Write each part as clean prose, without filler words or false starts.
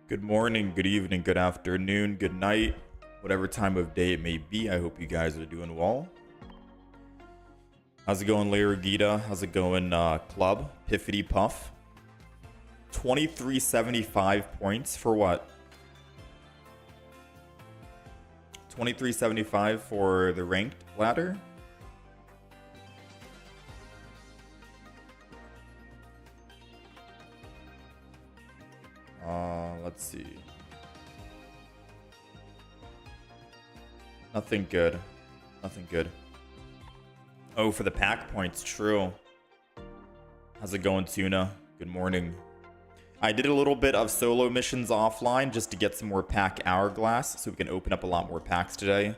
Good morning, good evening, good afternoon, good night, whatever time of day it may be. I hope you guys are doing well. How's it going, Layer Gita? How's it going, Club? Piffity Puff? 2375 points for what? 2375 for the ranked ladder? Let's see. Nothing good. Nothing good. Oh, for the pack points, true. How's it going, Tuna? Good morning. I did a little bit of solo missions offline just to get some more pack hourglass so we can open up a lot more packs today.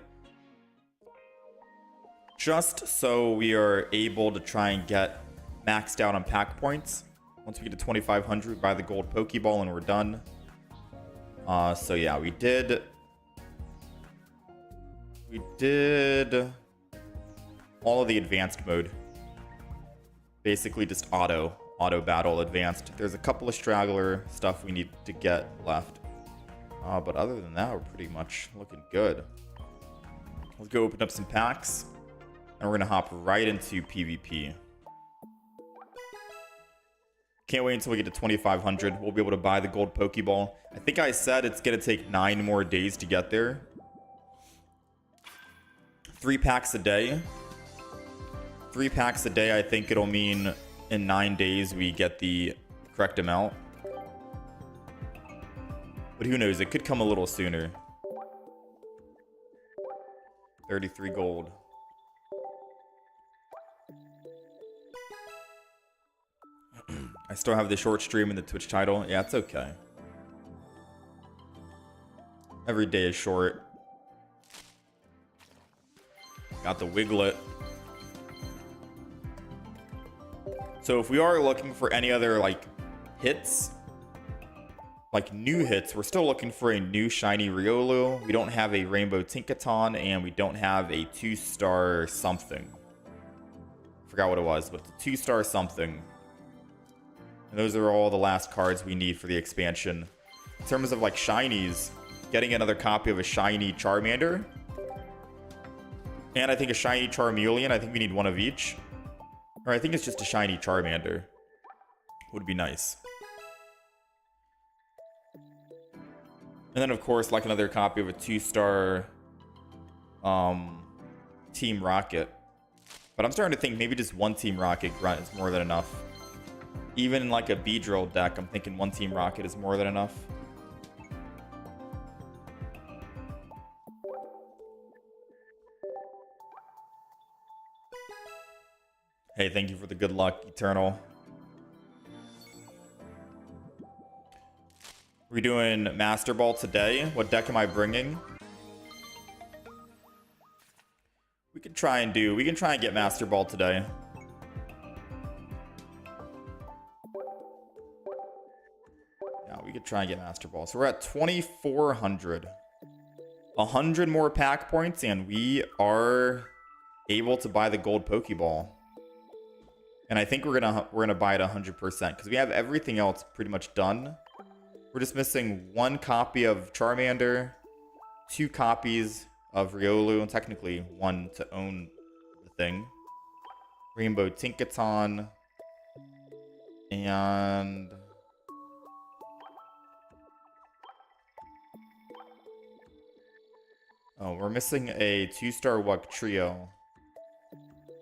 Just so we are able to try and get maxed out on pack points. Once we get to 2500, we buy the gold Pokeball and we're done. So yeah, we did all of the advanced mode. Basically just auto battle advanced. There's a couple of straggler stuff we need to get left. But other than that, we're pretty much looking good. Let's go open up some packs. And we're gonna hop right into PvP. Can't wait until we get to 2500. We'll be able to buy the gold Pokeball. I think I said it's going to take 9 more days to get there. 3 packs a day. 3 packs a day, I think it'll mean in 9 days we get the correct amount. But who knows? It could come a little sooner. 33 gold. I still have the short stream in the Twitch title. Yeah, it's okay. Every day is short. Got the Wiglet. So if we are looking for any other like hits, like new hits, we're still looking for a new shiny Riolu. We don't have a Rainbow Tinkaton and we don't have a 2-star something. Forgot what it was, but it's a 2-star something. And those are all the last cards we need for the expansion. In terms of like shinies, getting another copy of a shiny Charmander. And I think a shiny Charmeleon. I think we need one of each. Or I think it's just a shiny Charmander. Would be nice. And then of course like another copy of a 2-star Team Rocket. But I'm starting to think maybe just one Team Rocket grunt is more than enough. Even in like a Beedrill deck, I'm thinking one Team Rocket is more than enough. Hey, thank you for the good luck, Eternal. We're doing Master Ball today. What deck am I bringing? We can try and get Master Ball today. We could try and get Master Ball. So we're at 2400. 100 more pack points and we are able to buy the gold Pokeball. And I think we're gonna buy it 100% because we have everything else pretty much done. We're just missing 1 copy of Charmander, 2 copies of Riolu, and technically 1 to own the thing. Rainbow Tinkaton, and oh, we're missing a 2-star Wugtrio.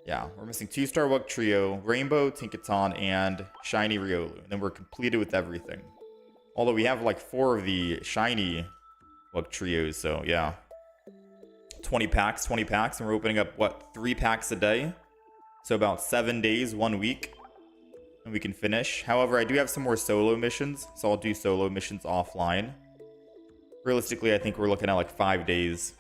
Yeah, we're missing 2-star Wugtrio, Rainbow Tinkaton, and shiny Riolu. And then we're completed with everything. Although we have like 4 of the shiny Wugtrios, so yeah. 20 packs, and we're opening up, what, 3 packs a day? So about 7 days, 1 week, and we can finish. However, I do have some more solo missions, so I'll do solo missions offline. Realistically, I think we're looking at like 5 days.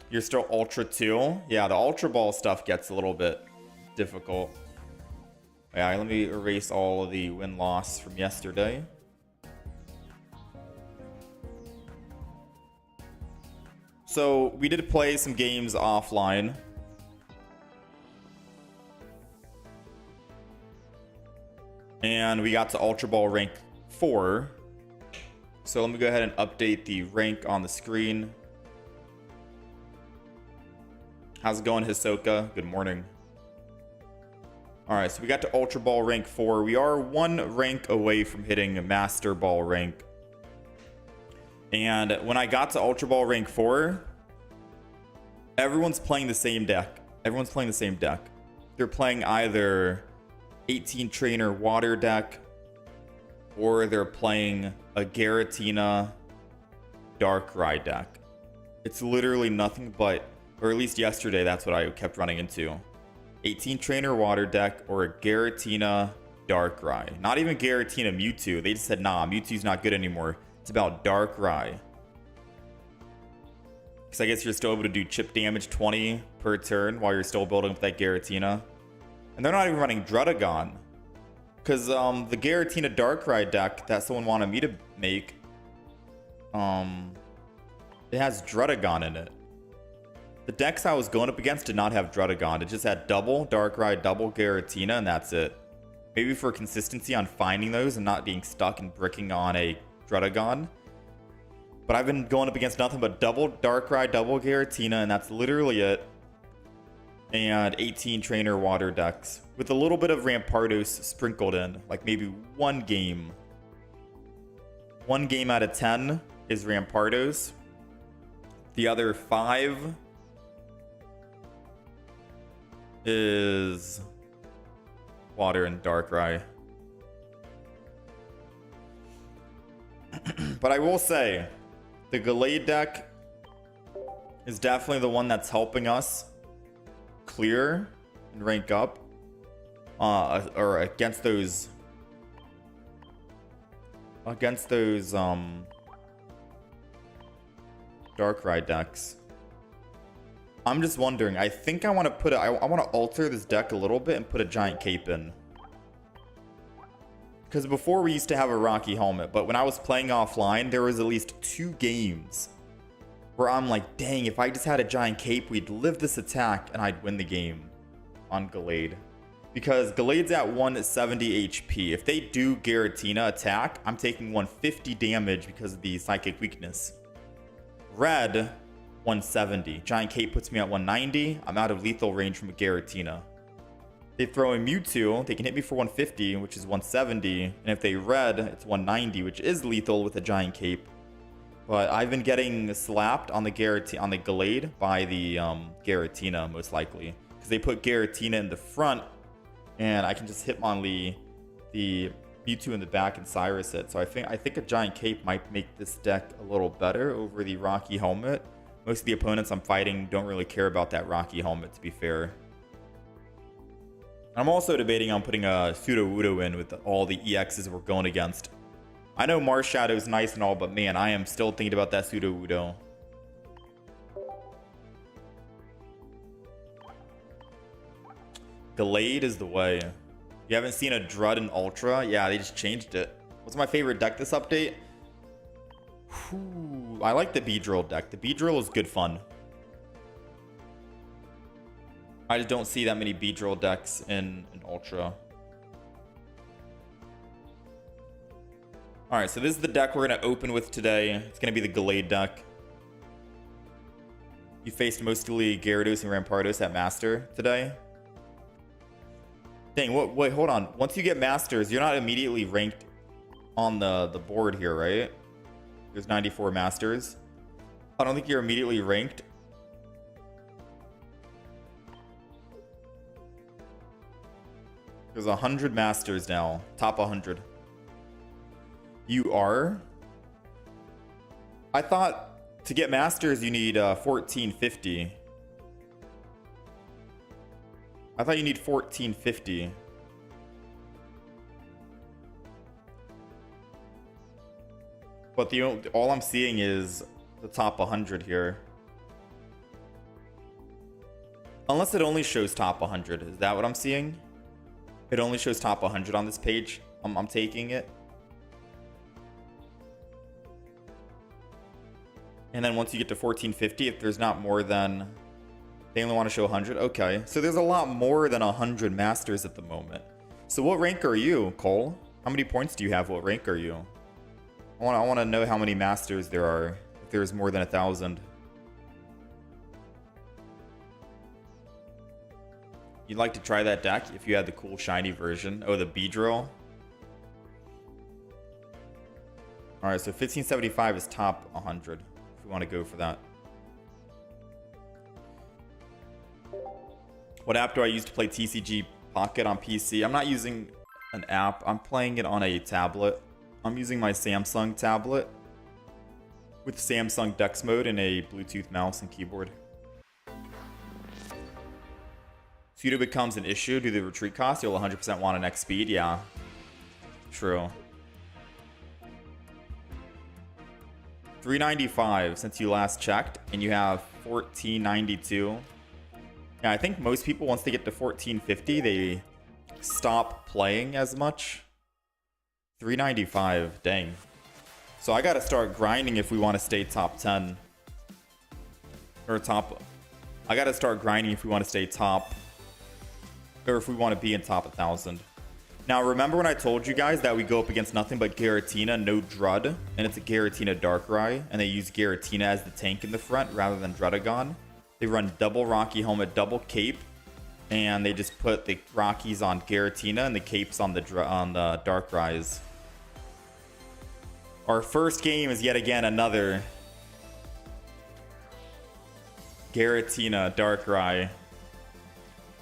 You're still Ultra 2? Yeah, the Ultra Ball stuff gets a little bit difficult. Yeah, let me erase all of the win-loss from yesterday. So, we did play some games offline. And we got to Ultra Ball rank 4. So let me go ahead and update the rank on the screen. How's it going, Hisoka? Good morning. Alright, so we got to Ultra Ball rank 4. We are 1 rank away from hitting a Master Ball rank. And when I got to Ultra Ball rank 4, everyone's playing the same deck. They're playing either 18 Trainer Water deck, or they're playing a Giratina Darkrai deck. It's literally nothing but, or at least yesterday, that's what I kept running into. 18 Trainer Water deck or a Giratina Darkrai. Not even Giratina Mewtwo. They just said, nah, Mewtwo's not good anymore. It's about Darkrai. Because I guess you're still able to do chip damage 20 per turn while you're still building up that Giratina. And they're not even running Druddigon. Because the Giratina Darkrai deck that someone wanted me to make, it has Druddigon in it. The decks I was going up against did not have Druddigon. It just had double Darkrai, double Giratina, and that's it. Maybe for consistency on finding those and not being stuck and bricking on a Druddigon. But I've been going up against nothing but double Darkrai, double Giratina, and that's literally it. And 18 Trainer Water decks with a little bit of Rampardos sprinkled in, like maybe 1 game. 1 game out of 10 is Rampardos. The other 5 is Water and Darkrai. But I will say, the Gallade deck is definitely the one that's helping us clear and rank up or against those Darkrai decks. I'm just wondering, I think I want to put I want to alter this deck a little bit and put a Giant Cape in. Because before we used to have a Rocky Helmet, but when I was playing offline, there was at least 2 games where I'm like, dang, if I just had a Giant Cape, we'd live this attack and I'd win the game on Gallade. Because Gallade's at 170 HP. If they do Giratina attack, I'm taking 150 damage because of the Psychic Weakness. Red, 170. Giant Cape puts me at 190. I'm out of lethal range from a Giratina. They throw in Mewtwo, they can hit me for 150, which is 170. And if they red, it's 190, which is lethal with a Giant Cape. But I've been getting slapped on the Gallade by the Giratina, most likely. Because they put Giratina in the front, and I can just hitmonlee the Mewtwo in the back and Cyrus it. So I think a Giant Cape might make this deck a little better over the Rocky Helmet. Most of the opponents I'm fighting don't really care about that Rocky Helmet, to be fair. I'm also debating on putting a Sudowoodo in with all the EXs we're going against. I know Mars Shadow's nice and all, but man, I am still thinking about that Sudowoodo. Gallade is the way. You haven't seen a Drud in Ultra? Yeah, they just changed it. What's my favorite deck this update? Whew, I like the Beedrill deck. The Beedrill is good fun. I just don't see that many Beedrill decks in Ultra. Alright, so this is the deck we're going to open with today. It's going to be the Gallade deck. You faced mostly Gyarados and Rampardos at Master today. Dang, wait, hold on. Once you get Masters, you're not immediately ranked on the board here, right? There's 94 Masters. I don't think you're immediately ranked. There's 100 masters now. Top 100. You are? I thought to get masters you need 1450. I thought you need 1450. But all I'm seeing is the top 100 here. Unless it only shows top 100. Is that what I'm seeing? It only shows top 100 on this page. I'm taking it. And then once you get to 1450, if there's not more than... They only want to show 100? Okay. So there's a lot more than 100 masters at the moment. So what rank are you, Cole? How many points do you have? What rank are you? I want to know how many masters there are. If there's more than 1,000. You'd like to try that deck if you had the cool shiny version. Oh, the Beedrill. Alright, so 1575 is top 100. If we want to go for that. What app do I use to play TCG Pocket on PC? I'm not using an app. I'm playing it on a tablet. I'm using my Samsung tablet with Samsung Dex mode and a Bluetooth mouse and keyboard. Pseudo becomes an issue due to the retreat cost. You'll 100% want an X speed. Yeah, true. 395 since you last checked, and you have 1492. Yeah, I think most people, once they get to 1450, they stop playing as much. 395, dang. So I gotta start grinding if we want to stay top 10. Or top... I gotta start grinding if we want to stay top... Or if we want to be in top 1,000. Now, remember when I told you guys that we go up against nothing but Giratina, no Drud, and it's a Giratina Darkrai, and they use Giratina as the tank in the front rather than Drudagon. They run double Rocky Helmet, double Cape, and they just put the Rockies on Giratina and the Capes on the Darkrai's. Our first game is yet again another Giratina Darkrai.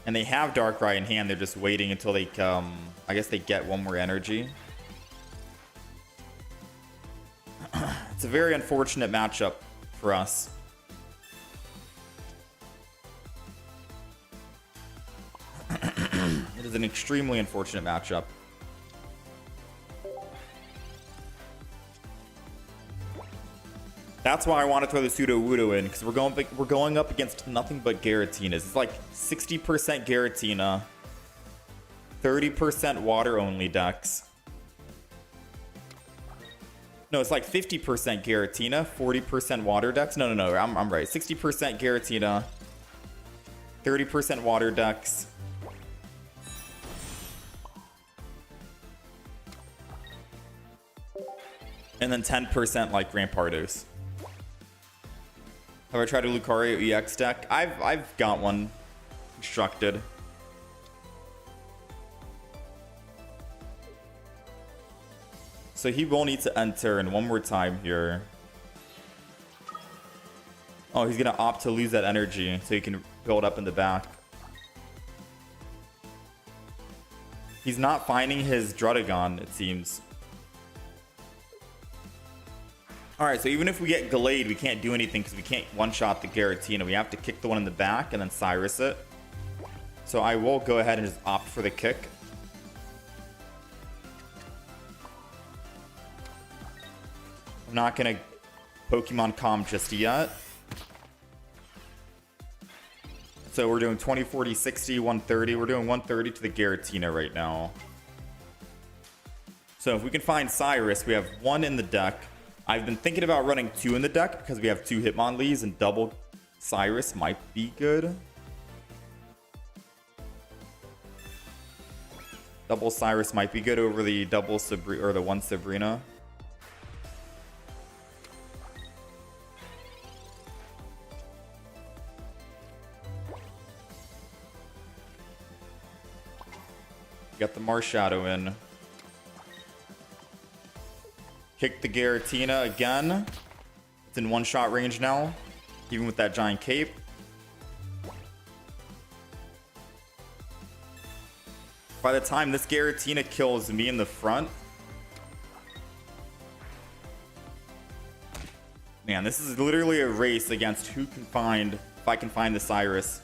And they have Darkrai in hand, they're just waiting until they come. I guess they get one more energy. It's a very unfortunate matchup for us. It is an extremely unfortunate matchup. That's why I want to throw the Sudowoodo in, because we're going up against nothing but Giratinas. It's like 60% Giratina, 30% water only decks. No, it's like 50% Giratina, 40% water decks. No, I'm right. 60% Giratina, 30% water decks. And then 10% like Rampardos. Have I tried a Lucario EX deck? I've got one constructed. So he will need to enter in one more time here. Oh, he's gonna opt to lose that energy so he can build up in the back. He's not finding his Drudagon, it seems. Alright, so even if we get Gallade, we can't do anything because we can't one-shot the Giratina. We have to kick the one in the back and then Cyrus it. So I will go ahead and just opt for the kick. I'm not going to Pokemon Calm just yet. So we're doing 20, 40, 60, 130. We're doing 130 to the Giratina right now. So if we can find Cyrus, we have one in the deck. I've been thinking about running two in the deck because we have two Hitmonlees and double Cyrus might be good. Double Cyrus might be good over the double Sabrina or the one Sabrina. Got the Marshadow in. Kick the Giratina again. It's in one-shot range now, even with that giant cape. By the time this Giratina kills me in the front... Man, this is literally a race against who can find... If I can find the Cyrus.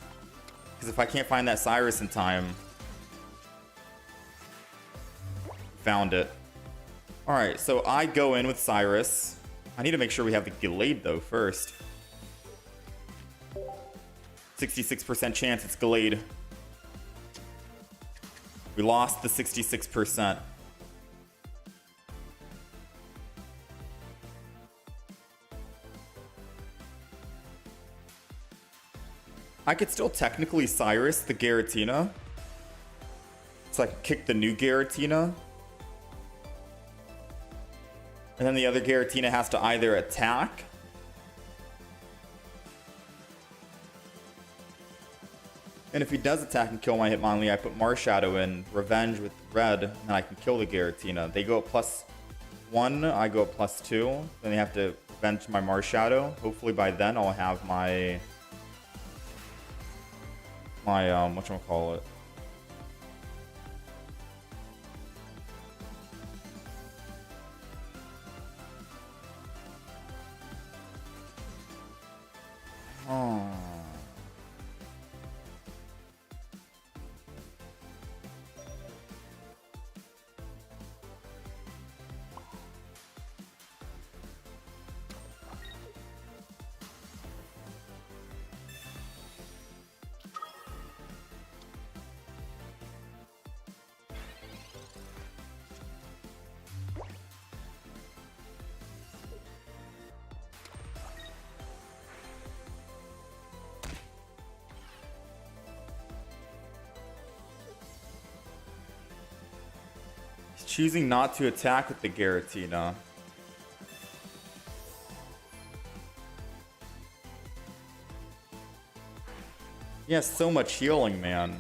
Because if I can't find that Cyrus in time... Found it. Alright, so I go in with Cyrus. I need to make sure we have the Gallade, though, first. 66% chance it's Gallade. We lost the 66%. I could still technically Cyrus the Giratina. So I can kick the new Giratina. And then the other Giratina has to either attack. And if he does attack and kill my Hitmonlee, I put Marshadow in, Revenge with red, and I can kill the Giratina. They go up +1, I go up +2. Then they have to Revenge my Marshadow. Hopefully by then I'll have my whatchamacallit. Oh. Choosing not to attack with the Giratina. He has so much healing, man.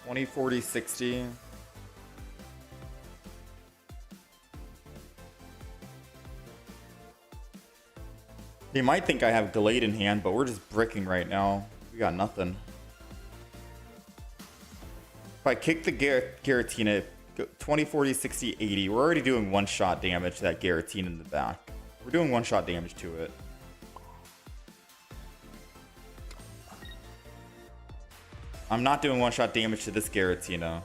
$20, $40, $60. They might think I have Gallade in hand, but we're just bricking right now. We got nothing. If I kick the Giratina, 20, 40, 60, 80. We're already doing one-shot damage to that Giratina in the back. We're doing one-shot damage to it. I'm not doing one-shot damage to this Giratina.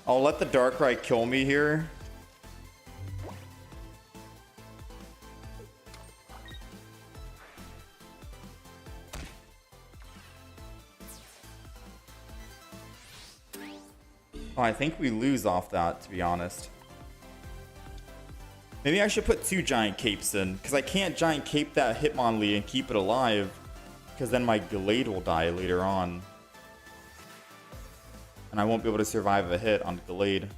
I'll let the Darkrai kill me here. Oh, I think we lose off that, to be honest. Maybe I should put 2 Giant Capes in, because I can't Giant Cape that Hitmonlee and keep it alive, because then my Gallade will die later on. And I won't be able to survive a hit on Gallade.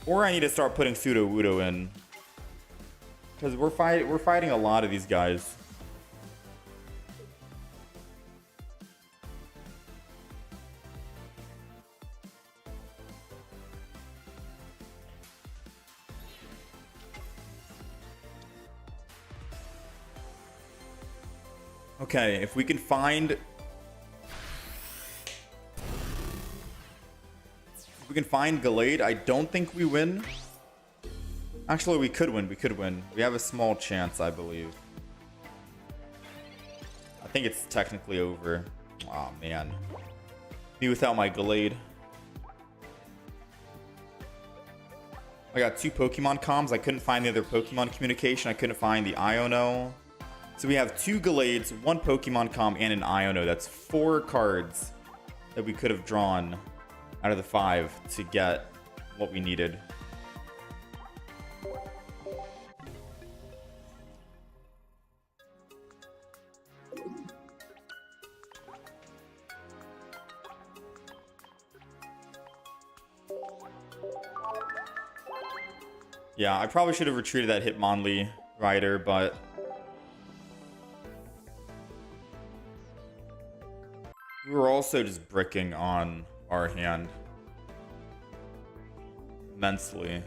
Or I need to start putting Sudowoodo in, because we're fighting a lot of these guys. Okay, if we can find Gallade, I don't think we win. Actually, we could win. We could win. We have a small chance, I believe. I think it's technically over. Oh man, me without my Gallade. I got 2 Pokemon comms. I couldn't find the other Pokemon communication. I couldn't find the Iono. So we have 2 Gallades, 1 Pokemon comm, and an Iono. That's 4 cards that we could have drawn out of the 5 to get what we needed. Yeah, I probably should have retreated that Hitmonlee rider, but we were also just bricking on our hand immensely.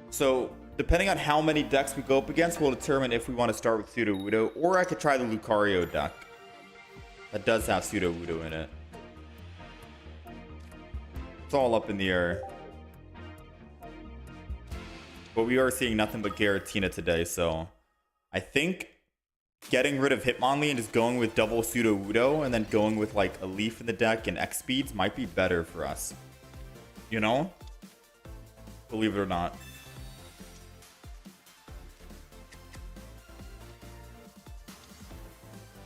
So depending on how many decks we go up against will determine if we want to start with Sudowoodo, or I could try the Lucario deck that does have Sudowoodo in it. It's all up in the air. But we are seeing nothing but Giratina today, so I think getting rid of Hitmonlee and just going with double Sudowoodo and then going with like a Leaf in the deck and X speeds might be better for us. You know? Believe it or not.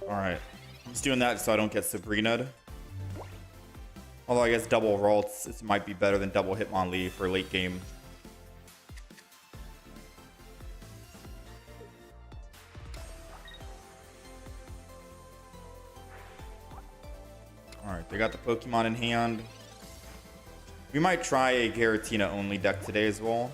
Alright. I'm just doing that so I don't get Sabrina'd. Although I guess double Ralts it might be better than double Hitmonlee for late game. Alright, they got the Pokemon in hand. We might try a Giratina only deck today as well.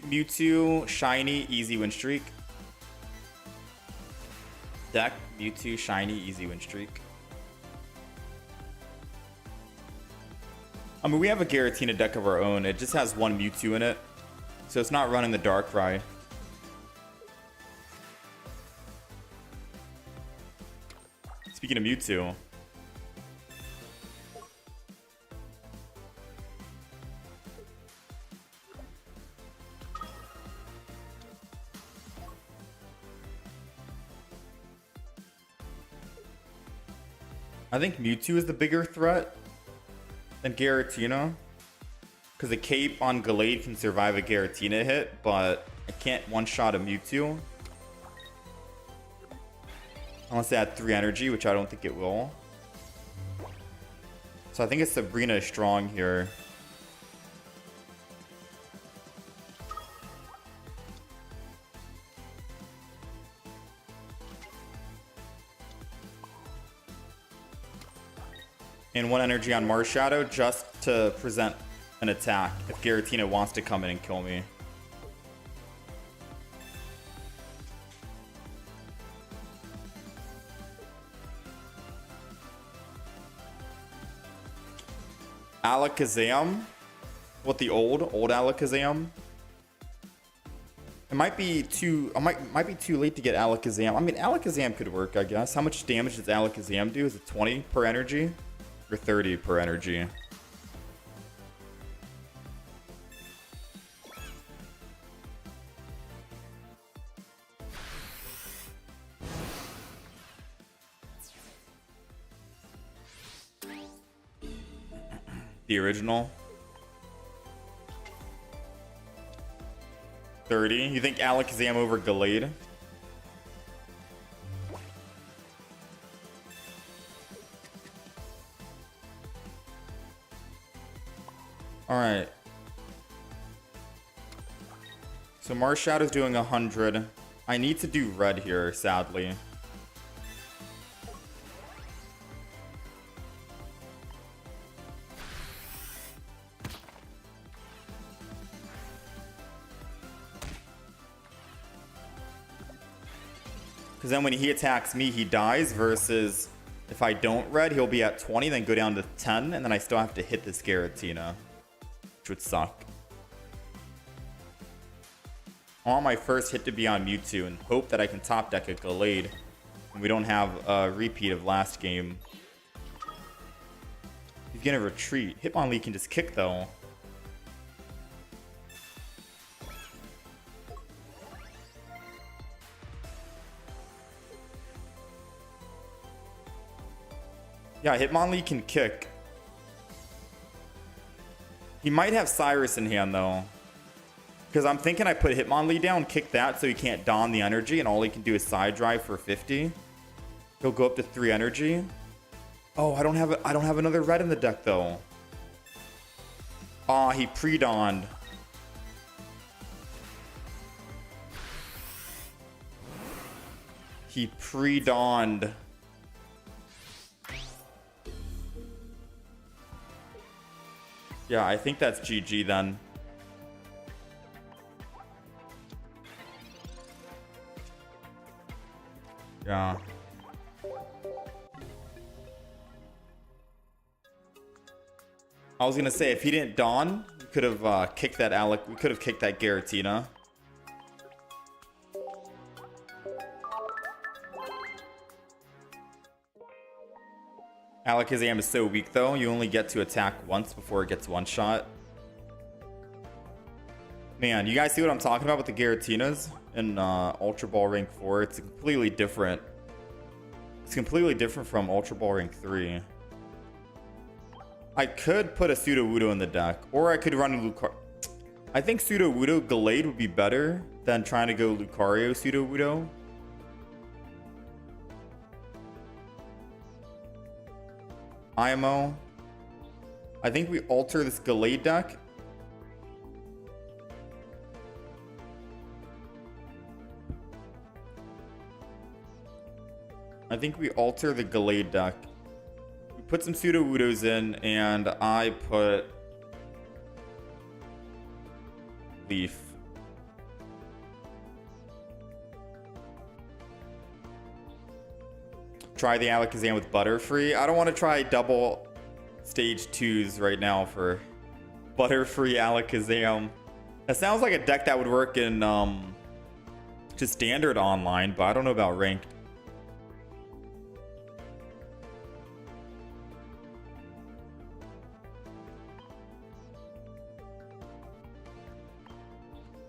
Mewtwo, Shiny, easy win streak. Deck, Mewtwo, Shiny, easy win streak. I mean, we have a Giratina deck of our own. It just has one Mewtwo in it. So it's not running the Darkrai. Speaking of Mewtwo. I think Mewtwo is the bigger threat than Giratina. Because the Cape on Gallade can survive a Giratina hit, but I can't one-shot a Mewtwo. Unless they add 3 energy, which I don't think it will. So I think it's Sabrina is strong here. And 1 energy on Marshadow just to present an attack if Giratina wants to come in and kill me. Alakazam? What, the old Alakazam? It might be too might be too late to get Alakazam. I mean, Alakazam could work, I guess. How much damage does Alakazam do? Is it 20 per energy? Or 30 per energy? The original? 30? You think Alakazam over Gallade? Alright. So Marshadow's doing 100. I need to do red here, sadly. Because then when he attacks me, he dies, versus if I don't red, he'll be at 20, then go down to 10, and then I still have to hit this Giratina, which would suck. I want my first hit to be on Mewtwo and hope that I can top deck a Gallade and we don't have a repeat of last game. He's gonna retreat. Hitmonlee can just kick though. Yeah, Hitmonlee can kick. He might have Cyrus in hand though. Because I'm thinking I put Hitmonlee down, kick that so he can't don the energy, and all he can do is side drive for 50. He'll go up to 3 energy. Oh, I don't have another red in the deck though. Ah, he pre-donned. He pre-dawned. Yeah, I think that's GG then. Yeah. I was gonna say, if he didn't dawn, we could have kicked that Alec. We could have kicked that Giratina. Alakazam is so weak though. You only get to attack once before it gets one shot. Man, you guys see what I'm talking about with the Giratinas in Ultra Ball Rank 4? It's completely different. It's completely different from Ultra Ball Rank 3. I could put a Sudowoodo in the deck, or I could run a Lucario. I think Sudowoodo Gallade would be better than trying to go Lucario Sudowoodo. IMO. I think we alter this Gallade deck. I think we alter the Gallade deck. We put some Sudowoodos in, and I put Leaf. Try the Alakazam with Butterfree. I don't want to try double stage 2s right now for Butterfree Alakazam. That sounds like a deck that would work in just standard online, but I don't know about ranked.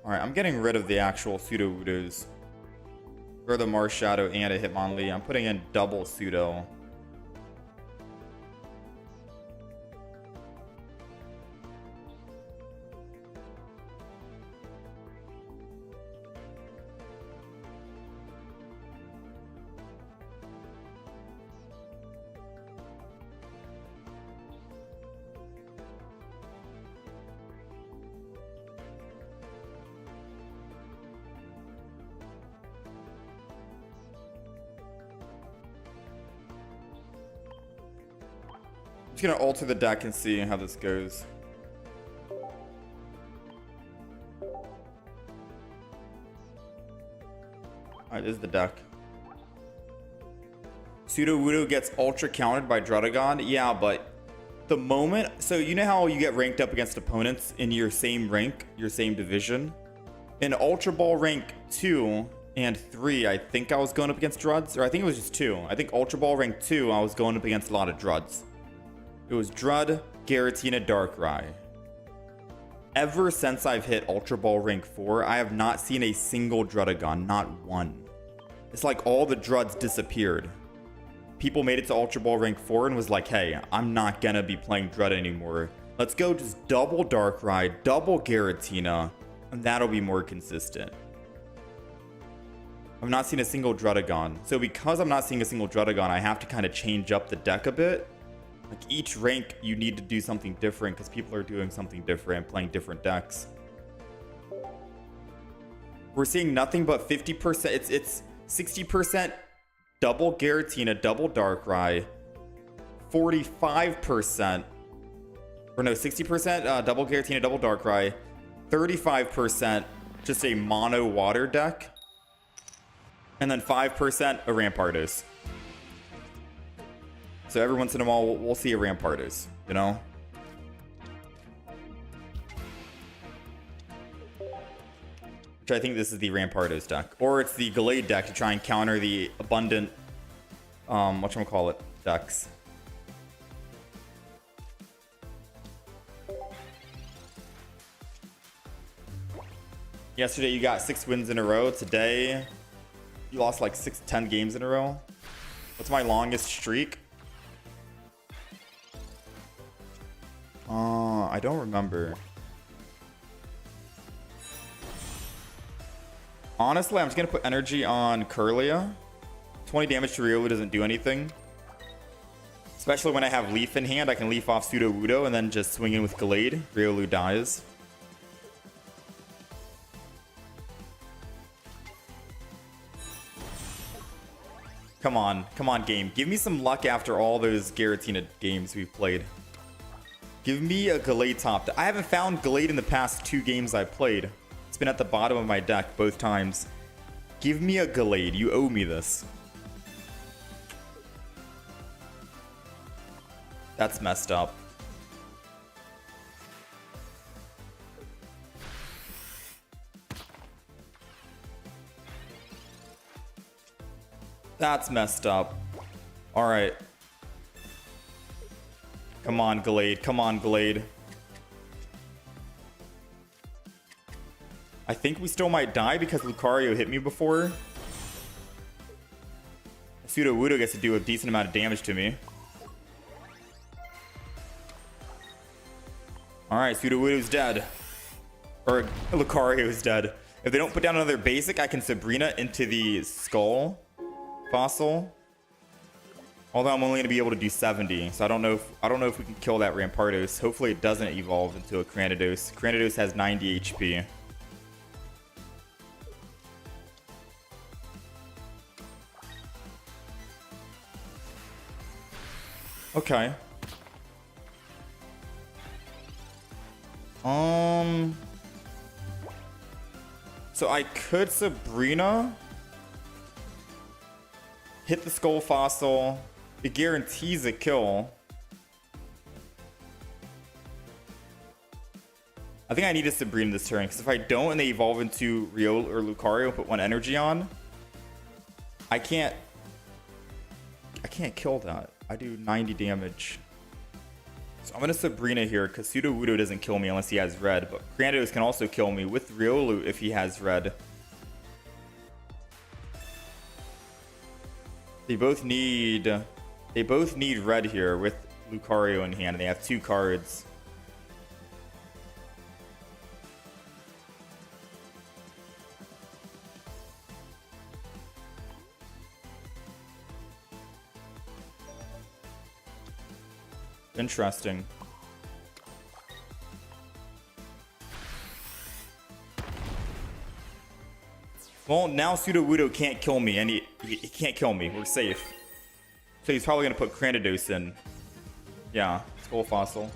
Alright, I'm getting rid of the actual Sudowoodos. For the Marshadow and a Hitmonlee, I'm putting in double Pseudo. I'm just gonna alter the deck and see how this goes. Alright, this is the deck. Sudowoodo gets ultra countered by Druddigon. Yeah, but the moment... So you know how you get ranked up against opponents in your same rank, your same division? In Ultra Ball rank 2 and 3, I think I was going up against Druds. Or I think it was just 2. I think Ultra Ball rank 2, I was going up against a lot of Druds. It was Drud, Giratina, Darkrai. Ever since I've hit Ultra Ball rank 4, I have not seen a single Druddigon, not one. It's like all the Druds disappeared. People made it to Ultra Ball rank 4 and was like, hey, I'm not gonna be playing Drud anymore. Let's go just double Darkrai, double Giratina, and that'll be more consistent. I've not seen a single Druddigon. So because I'm not seeing a single Druddigon, I have to kind of change up the deck a bit. Like each rank, you need to do something different because people are doing something different, playing different decks. We're seeing nothing but 50%. It's 60% double Giratina, double Darkrai, 45%, or no, 60% double Giratina, double Darkrai, 35% just a mono water deck, and then 5% a Rampardos. So every once in a while, we'll see a Rampardos, you know? Which I think this is the Rampardos deck. Or it's the Gallade deck to try and counter the abundant, whatchamacallit, decks. Yesterday, you got 6 wins in a row. Today, you lost like 10 games in a row. What's my longest streak? I don't remember. Honestly, I'm just gonna put energy on Kirlia. 20 damage to Riolu doesn't do anything. Especially when I have Leaf in hand, I can leaf off Sudowoodo and then just swing in with Gallade. Riolu dies. Come on, game. Give me some luck after all those Giratina games we've played. Give me a Gallade top. I haven't found Gallade in the past 2 games I played. It's been at the bottom of my deck both times. Give me a Gallade. You owe me this. That's messed up. That's messed up. All right. Come on, Gallade. Come on, Gallade. I think we still might die because Lucario hit me before. Sudowoodo gets to do a decent amount of damage to me. Alright, Sudowoodo's dead. Or Lucario's dead. If they don't put down another basic, I can Sabrina into the Skull Fossil. Although I'm only going to be able to do 70, so I don't know if we can kill that Rampardos. Hopefully it doesn't evolve into a Cranidos. Cranidos has 90 HP. Okay. So I could Sabrina, hit the Skull Fossil. It guarantees a kill. I think I need a Sabrina this turn, because if I don't and they evolve into Riol or Lucario and put 1 energy on, I can't kill that. I do 90 damage. So I'm going to Sabrina here, because Sudowoodo doesn't kill me unless he has red, but Cranidos can also kill me with Riolu if he has red. They both need red here with Lucario in hand, and they have 2 cards. Interesting. Well, now Sudowoodo can't kill me, and he can't kill me. We're safe. So he's probably going to put Cranidos in. Yeah, Skull Fossil.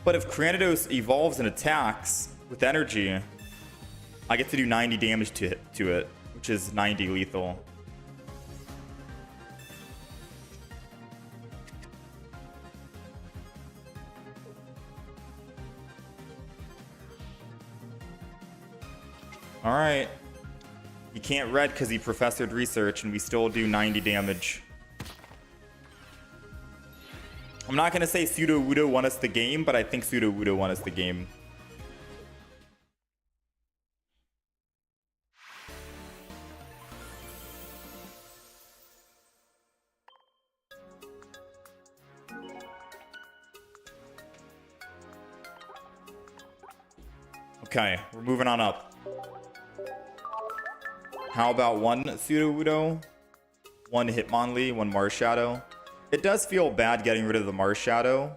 But if Cranidos evolves and attacks with energy, I get to do 90 damage to it, which is 90 lethal. Alright. He can't red because he professored research, and we still do 90 damage. I'm not going to say Sudowoodo won us the game, but I think Sudowoodo won us the game. Okay, we're moving on up. How about 1 Sudowoodo, 1 Hitmonlee, 1 Marshadow? It does feel bad getting rid of the Marshadow,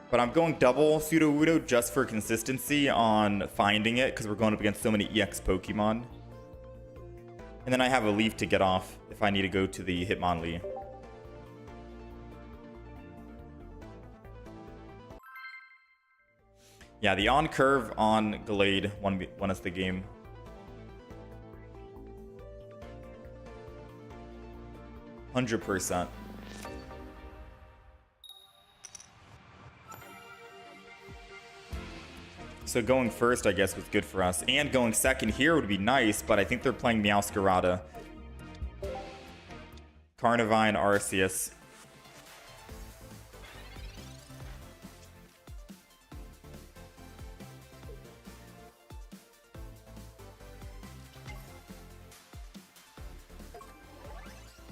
but I'm going double Sudowoodo just for consistency on finding it, because we're going up against so many EX Pokemon. And then I have a Leaf to get off if I need to go to the Hitmonlee. Yeah, the on curve on Gallade won us the game. %. So going first, I guess, was good for us. And going second here would be nice, but I think they're playing Meowscarada. Carnivine, Arceus.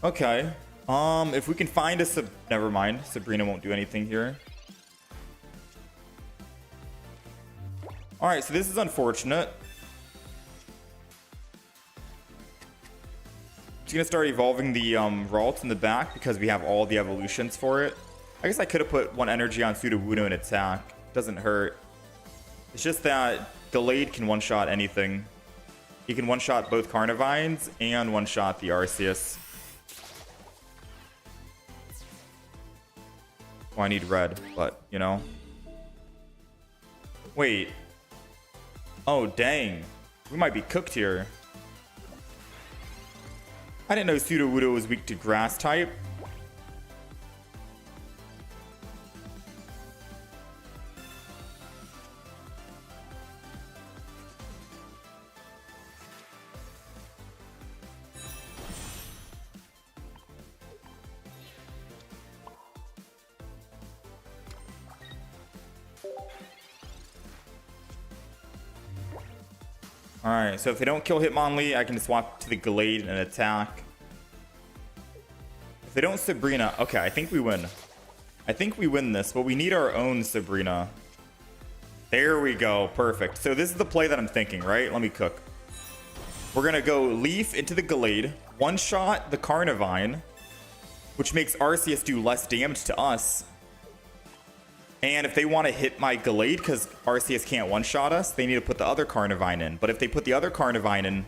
Okay. If we can find a never mind. Sabrina won't do anything here. Alright, so this is unfortunate. Just gonna start evolving the Ralt in the back because we have all the evolutions for it. I guess I could have put 1 energy on Sudowoodo and attack. Doesn't hurt. It's just that Gallade can one-shot anything. He can one-shot both Carnivines and one-shot the Arceus. Oh, I need red, but, you know. Wait. Oh, dang. We might be cooked here. I didn't know Sudowoodo was weak to grass type. Alright, so if they don't kill Hitmonlee, I can swap to the Gallade and attack. If they don't Sabrina... Okay, I think we win. I think we win this, but we need our own Sabrina. There we go. Perfect. So this is the play that I'm thinking, right? Let me cook. We're going to go Leaf into the Gallade, one-shot the Carnivine, which makes Arceus do less damage to us. And if they want to hit my Gallade, because Arceus can't one-shot us, they need to put the other Carnivine in. But if they put the other Carnivine in,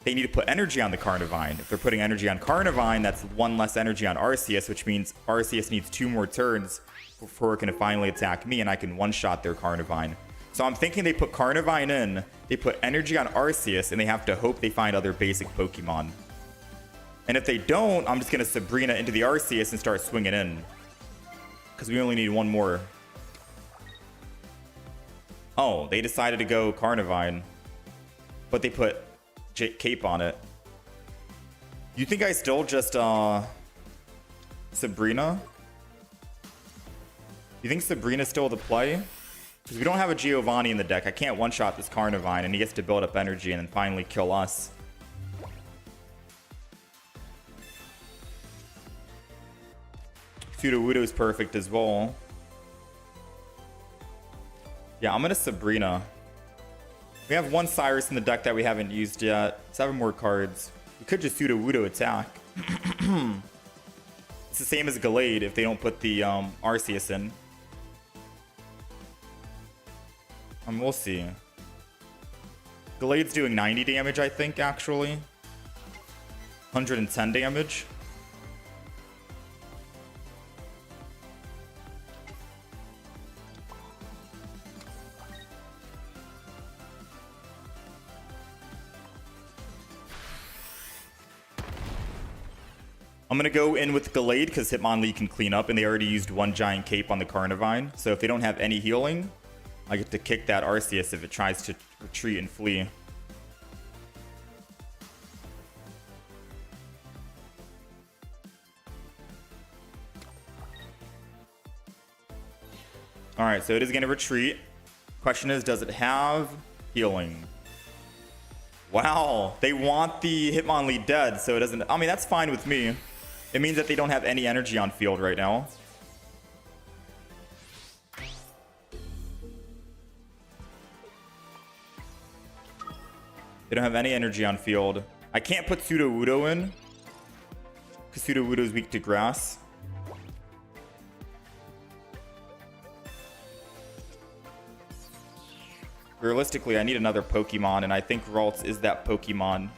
they need to put energy on the Carnivine. If they're putting energy on Carnivine, that's one less energy on Arceus, which means Arceus needs 2 more turns before it can finally attack me, and I can one-shot their Carnivine. So I'm thinking they put Carnivine in, they put energy on Arceus, and they have to hope they find other basic Pokemon. And if they don't, I'm just going to Sabrina into the Arceus and start swinging in. Because we only need one more. Oh, they decided to go Carnivine. But they put Cape on it. You think I still just, Sabrina? You think Sabrina's still the play? Because we don't have a Giovanni in the deck. I can't one-shot this Carnivine, and he gets to build up energy and then finally kill us. Sudowoodo's perfect as well. Yeah, I'm going to Sabrina. We have one Cyrus in the deck that we haven't used yet. 7 more cards. We could just Sudowoodo attack. It's the same as Gallade if they don't put the Arceus in. We'll see. Gallade's doing 90 damage, I think, actually. 110 damage. I'm going to go in with Gallade because Hitmonlee can clean up, and they already used one giant cape on the Carnivine. So if they don't have any healing, I get to kick that Arceus if it tries to retreat and flee. Alright, so it is going to retreat. Question is, does it have healing? Wow, they want the Hitmonlee dead, so it doesn't... I mean, that's fine with me. It means that they don't have any energy on field right now. They don't have any energy on field. I can't put Sudowoodo in because Sudowoodo is weak to grass. Realistically, I need another Pokemon, and I think Ralts is that Pokemon.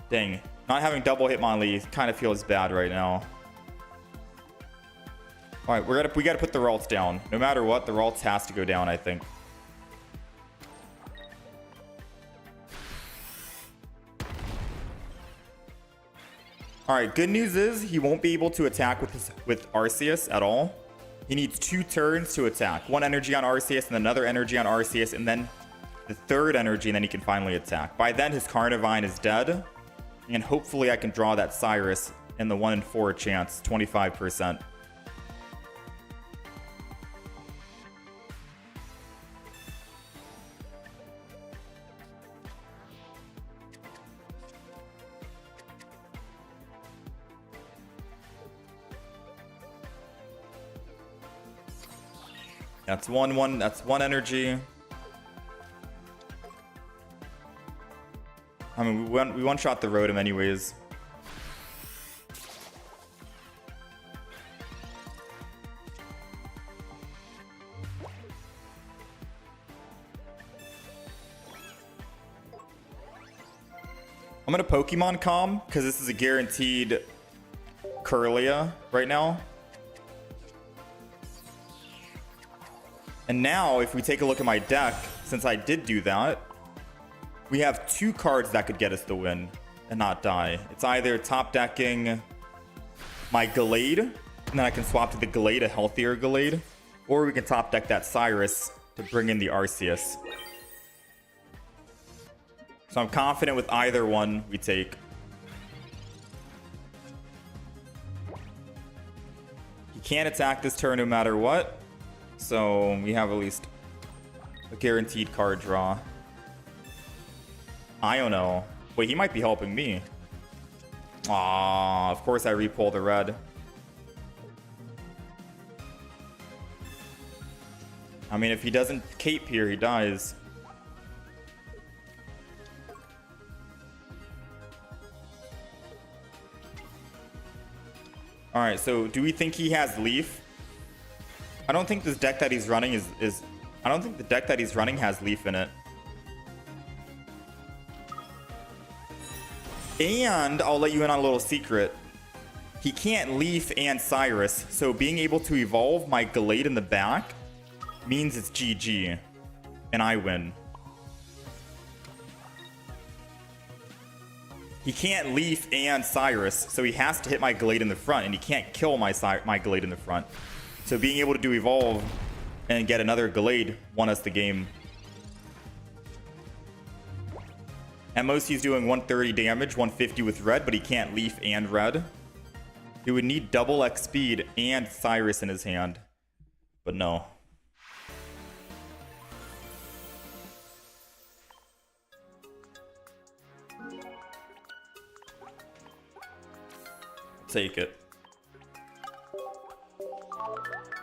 Dang. Not having double Hitmonlee kind of feels bad right now. Alright, we gotta put the Ralts down. No matter what, the Ralts has to go down, I think. Alright, good news is he won't be able to attack with Arceus at all. He needs 2 turns to attack. 1 energy on Arceus and another energy on Arceus, and then the 3rd energy, and then he can finally attack. By then, his Carnivine is dead. And hopefully I can draw that Cyrus in the 1 in 4 chance, 25%. That's one energy. I mean, we one-shot the Rotom anyways. I'm gonna Pokemon Calm because this is a guaranteed Kirlia right now. And now, if we take a look at my deck, since I did do that, we have 2 cards that could get us the win and not die. It's either top decking my Gallade, and then I can swap to the Gallade, a healthier Gallade, or we can top deck that Cyrus to bring in the Arceus. So I'm confident with either one we take. He can't attack this turn no matter what. So we have at least a guaranteed card draw. I don't know. Wait, he might be helping me. Aww, of course I repull the red. I mean, if he doesn't cape here, he dies. Alright, so do we think he has Leaf? I don't think this deck that he's running is I don't think the deck that he's running has Leaf in it. And I'll let you in on a little secret. He can't Leaf and Cyrus, so being able to evolve my Gallade in the back means it's GG. And I win. He can't Leaf and Cyrus, so he has to hit my Gallade in the front, and he can't kill my Gallade in the front. So being able to do Evolve and get another Gallade won us the game. At most, he's doing 130 damage, 150 with red, but he can't Leaf and red. He would need double X speed and Cyrus in his hand, but no. Take it.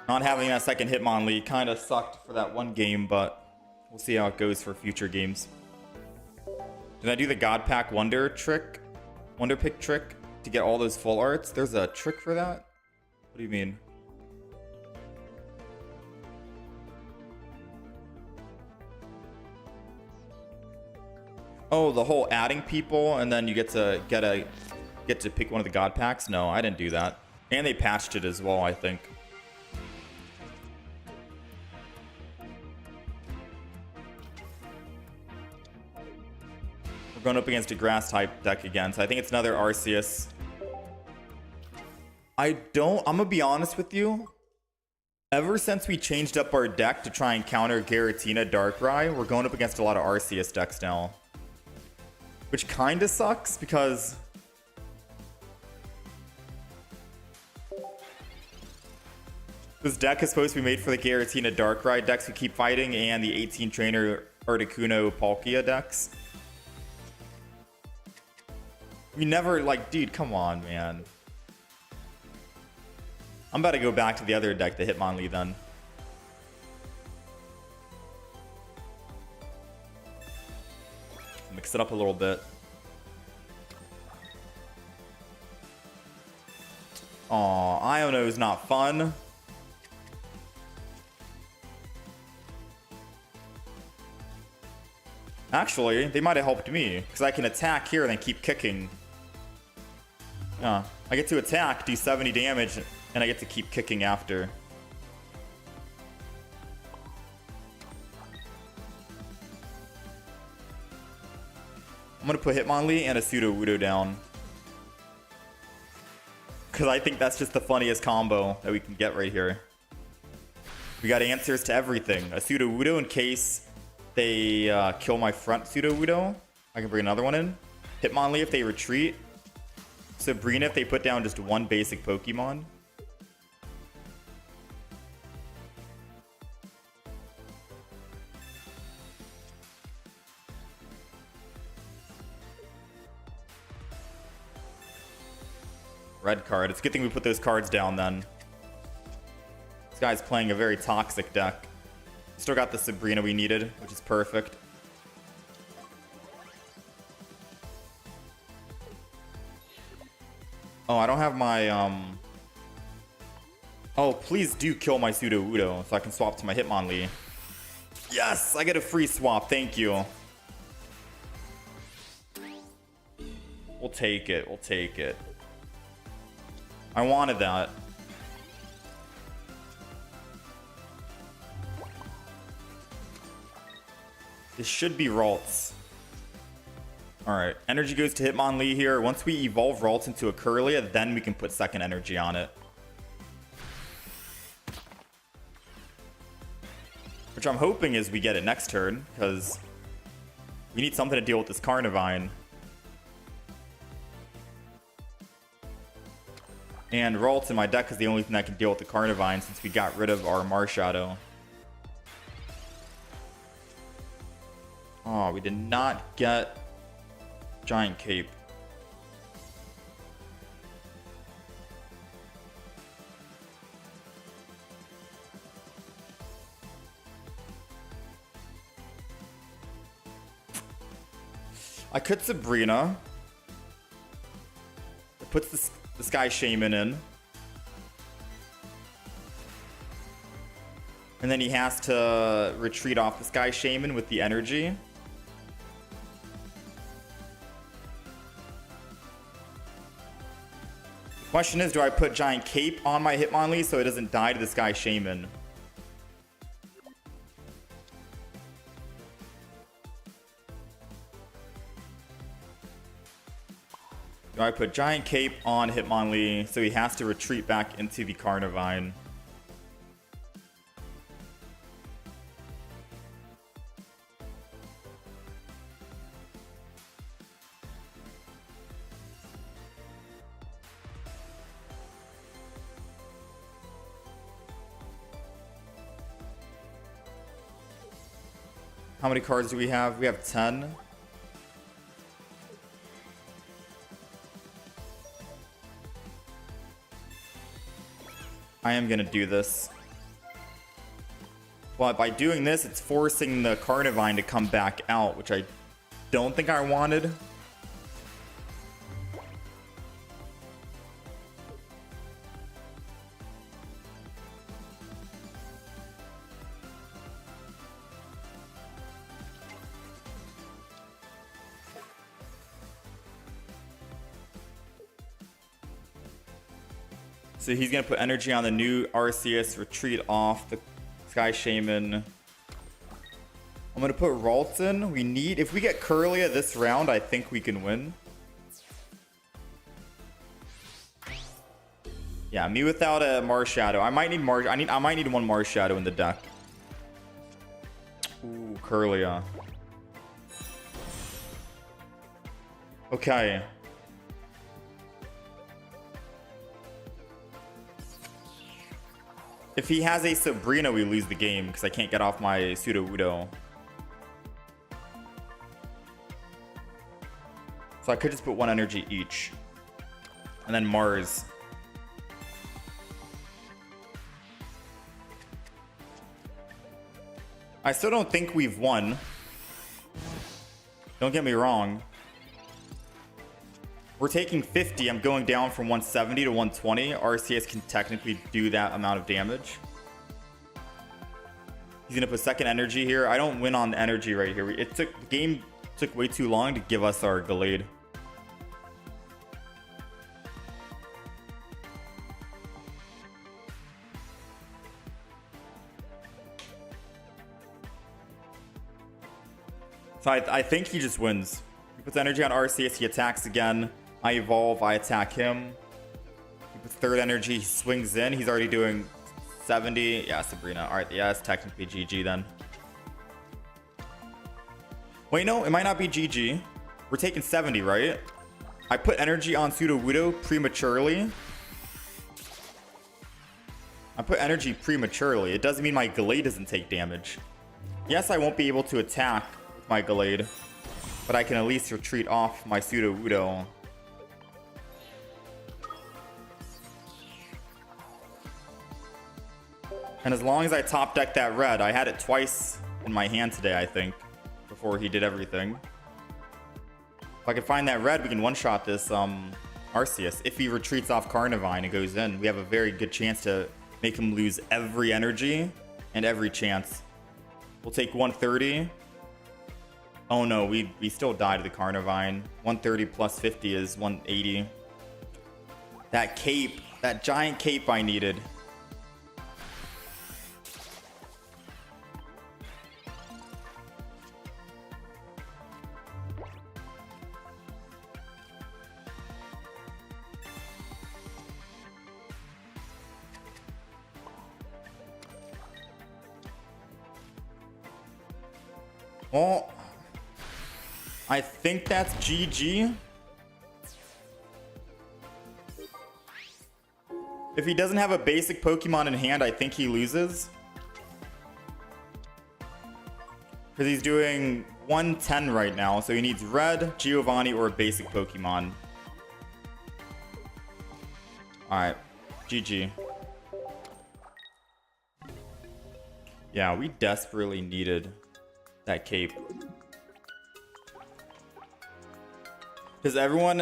Not having that second Hitmonlee kind of sucked for that one game, but we'll see how it goes for future games. Did I do the God Pack Wonder trick? Wonder Pick trick to get all those full arts? There's a trick for that? What do you mean? Oh, the whole adding people and then you get to pick one of the God Packs? No, I didn't do that. And they patched it as well, I think. We're going up against a grass type deck again, so I think it's another Arceus. I'm gonna be honest with you. Ever since we changed up our deck to try and counter Giratina Darkrai, we're going up against a lot of Arceus decks now. Which kind of sucks because this deck is supposed to be made for the Giratina Darkrai decks who keep fighting and the 18 trainer Articuno Palkia decks. We never, like, dude, come on, man. I'm about to go back to the other deck, the Hitmonlee, then. Mix it up a little bit. Aw, Iono is not fun. Actually, they might have helped me, because I can attack here and then keep kicking. Yeah, I get to attack, do 70 damage, and I get to keep kicking after. I'm going to put Hitmonlee and a Sudowoodo down. Because I think that's just the funniest combo that we can get right here. We got answers to everything. A Sudowoodo in case they kill my front Sudowoodo. I can bring another one in. Hitmonlee if they retreat. Sabrina if they put down just one basic Pokemon. Red card. It's a good thing we put those cards down then. This guy's playing a very toxic deck. Still got the Sabrina we needed, which is perfect. Oh, I don't have my, Oh, please do kill my Sudowoodo so I can swap to my Hitmonlee. Yes! I get a free swap. Thank you. We'll take it. We'll take it. I wanted that. This should be Ralts. Alright, energy goes to Hitmonlee here. Once we evolve Ralts into a Kirlia, then we can put second energy on it. Which I'm hoping is we get it next turn, because we need something to deal with this Carnivine. And Ralts in my deck is the only thing that can deal with the Carnivine since we got rid of our Marshadow. Oh, we did not get Giant Cape. I could Sabrina. It puts the Sky Shaman in. And then he has to retreat off the Sky Shaman with the energy. Question is, do I put Giant Cape on my Hitmonlee so it doesn't die to the Sky Shaman? Do I put Giant Cape on Hitmonlee so he has to retreat back into the Carnivine? How many cards do we have? We have 10. I am going to do this. But by doing this, it's forcing the Carnivine to come back out, which I don't think I wanted. So he's going to put energy on the new Arceus, retreat off the Sky Shaman. I'm going to put Ralts in. We need, if we get Kirlia this round, I think we can win. Yeah, me without a Marshadow. I might need I might need one Marshadow in the deck. Ooh, Kirlia. Okay. If he has a Sabrina, we lose the game because I can't get off my Sudowoodo. So I could just put one energy each. And then Mars. I still don't think we've won. Don't get me wrong. We're taking 50. I'm going down from 170 to 120. Arceus can technically do that amount of damage. He's going to put second energy here. I don't win on energy right here. The game took way too long to give us our Gallade. So I think he just wins. He puts energy on Arceus. He attacks again. I evolve, I attack him. He puts third energy, he swings in. He's already doing 70. Yeah, Sabrina. Alright, yeah, it's technically GG then. Wait, no, it might not be GG. We're taking 70, right? I put energy on Sudowoodo prematurely. I put energy prematurely. It doesn't mean my Gallade doesn't take damage. Yes, I won't be able to attack with my Gallade, but I can at least retreat off my Sudowoodo. And as long as I top deck that red, I had it twice in my hand today, I think, before he did everything. If I can find that red, we can one-shot this Arceus. If he retreats off Carnivine and goes in, we have a very good chance to make him lose every energy and every chance. We'll take 130. Oh no, we still died to the Carnivine. 130 plus 50 is 180. That cape, that giant cape I needed. Well, I think that's GG. If he doesn't have a basic Pokemon in hand, I think he loses. Because he's doing 110 right now, so he needs Red, Giovanni, or a basic Pokemon. Alright, GG. Yeah, we desperately needed that cape. Does everyone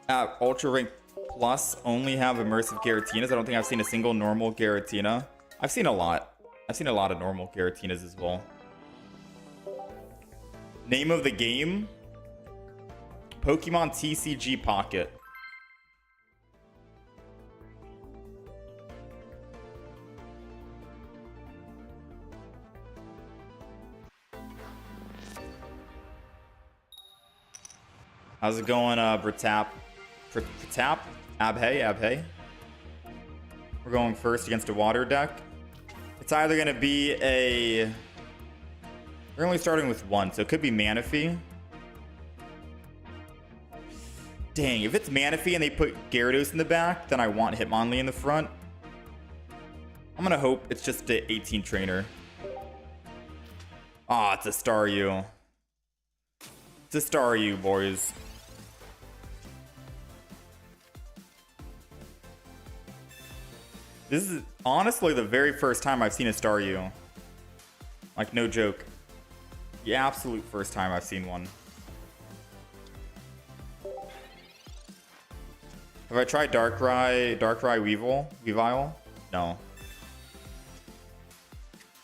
at Ultra Rank Plus only have immersive Garatinas? I don't think I've seen a single normal Garatina. I've seen a lot. I've seen a lot of normal Garatinas as well. Name of the game? Pokemon TCG Pocket. How's it going, Bratap? Bratap? Abhay? We're going first against a water deck. It's either going to be a... We're only starting with one, so it could be Manaphy. Dang, if it's Manaphy and they put Gyarados in the back, then I want Hitmonlee in the front. I'm going to hope it's just an 18 trainer. Ah, it's a Staryu. It's a Staryu, boys. This is honestly the very first time I've seen a Staryu. Like, no joke. The absolute first time I've seen one. Have I tried Darkrai Weavile? No.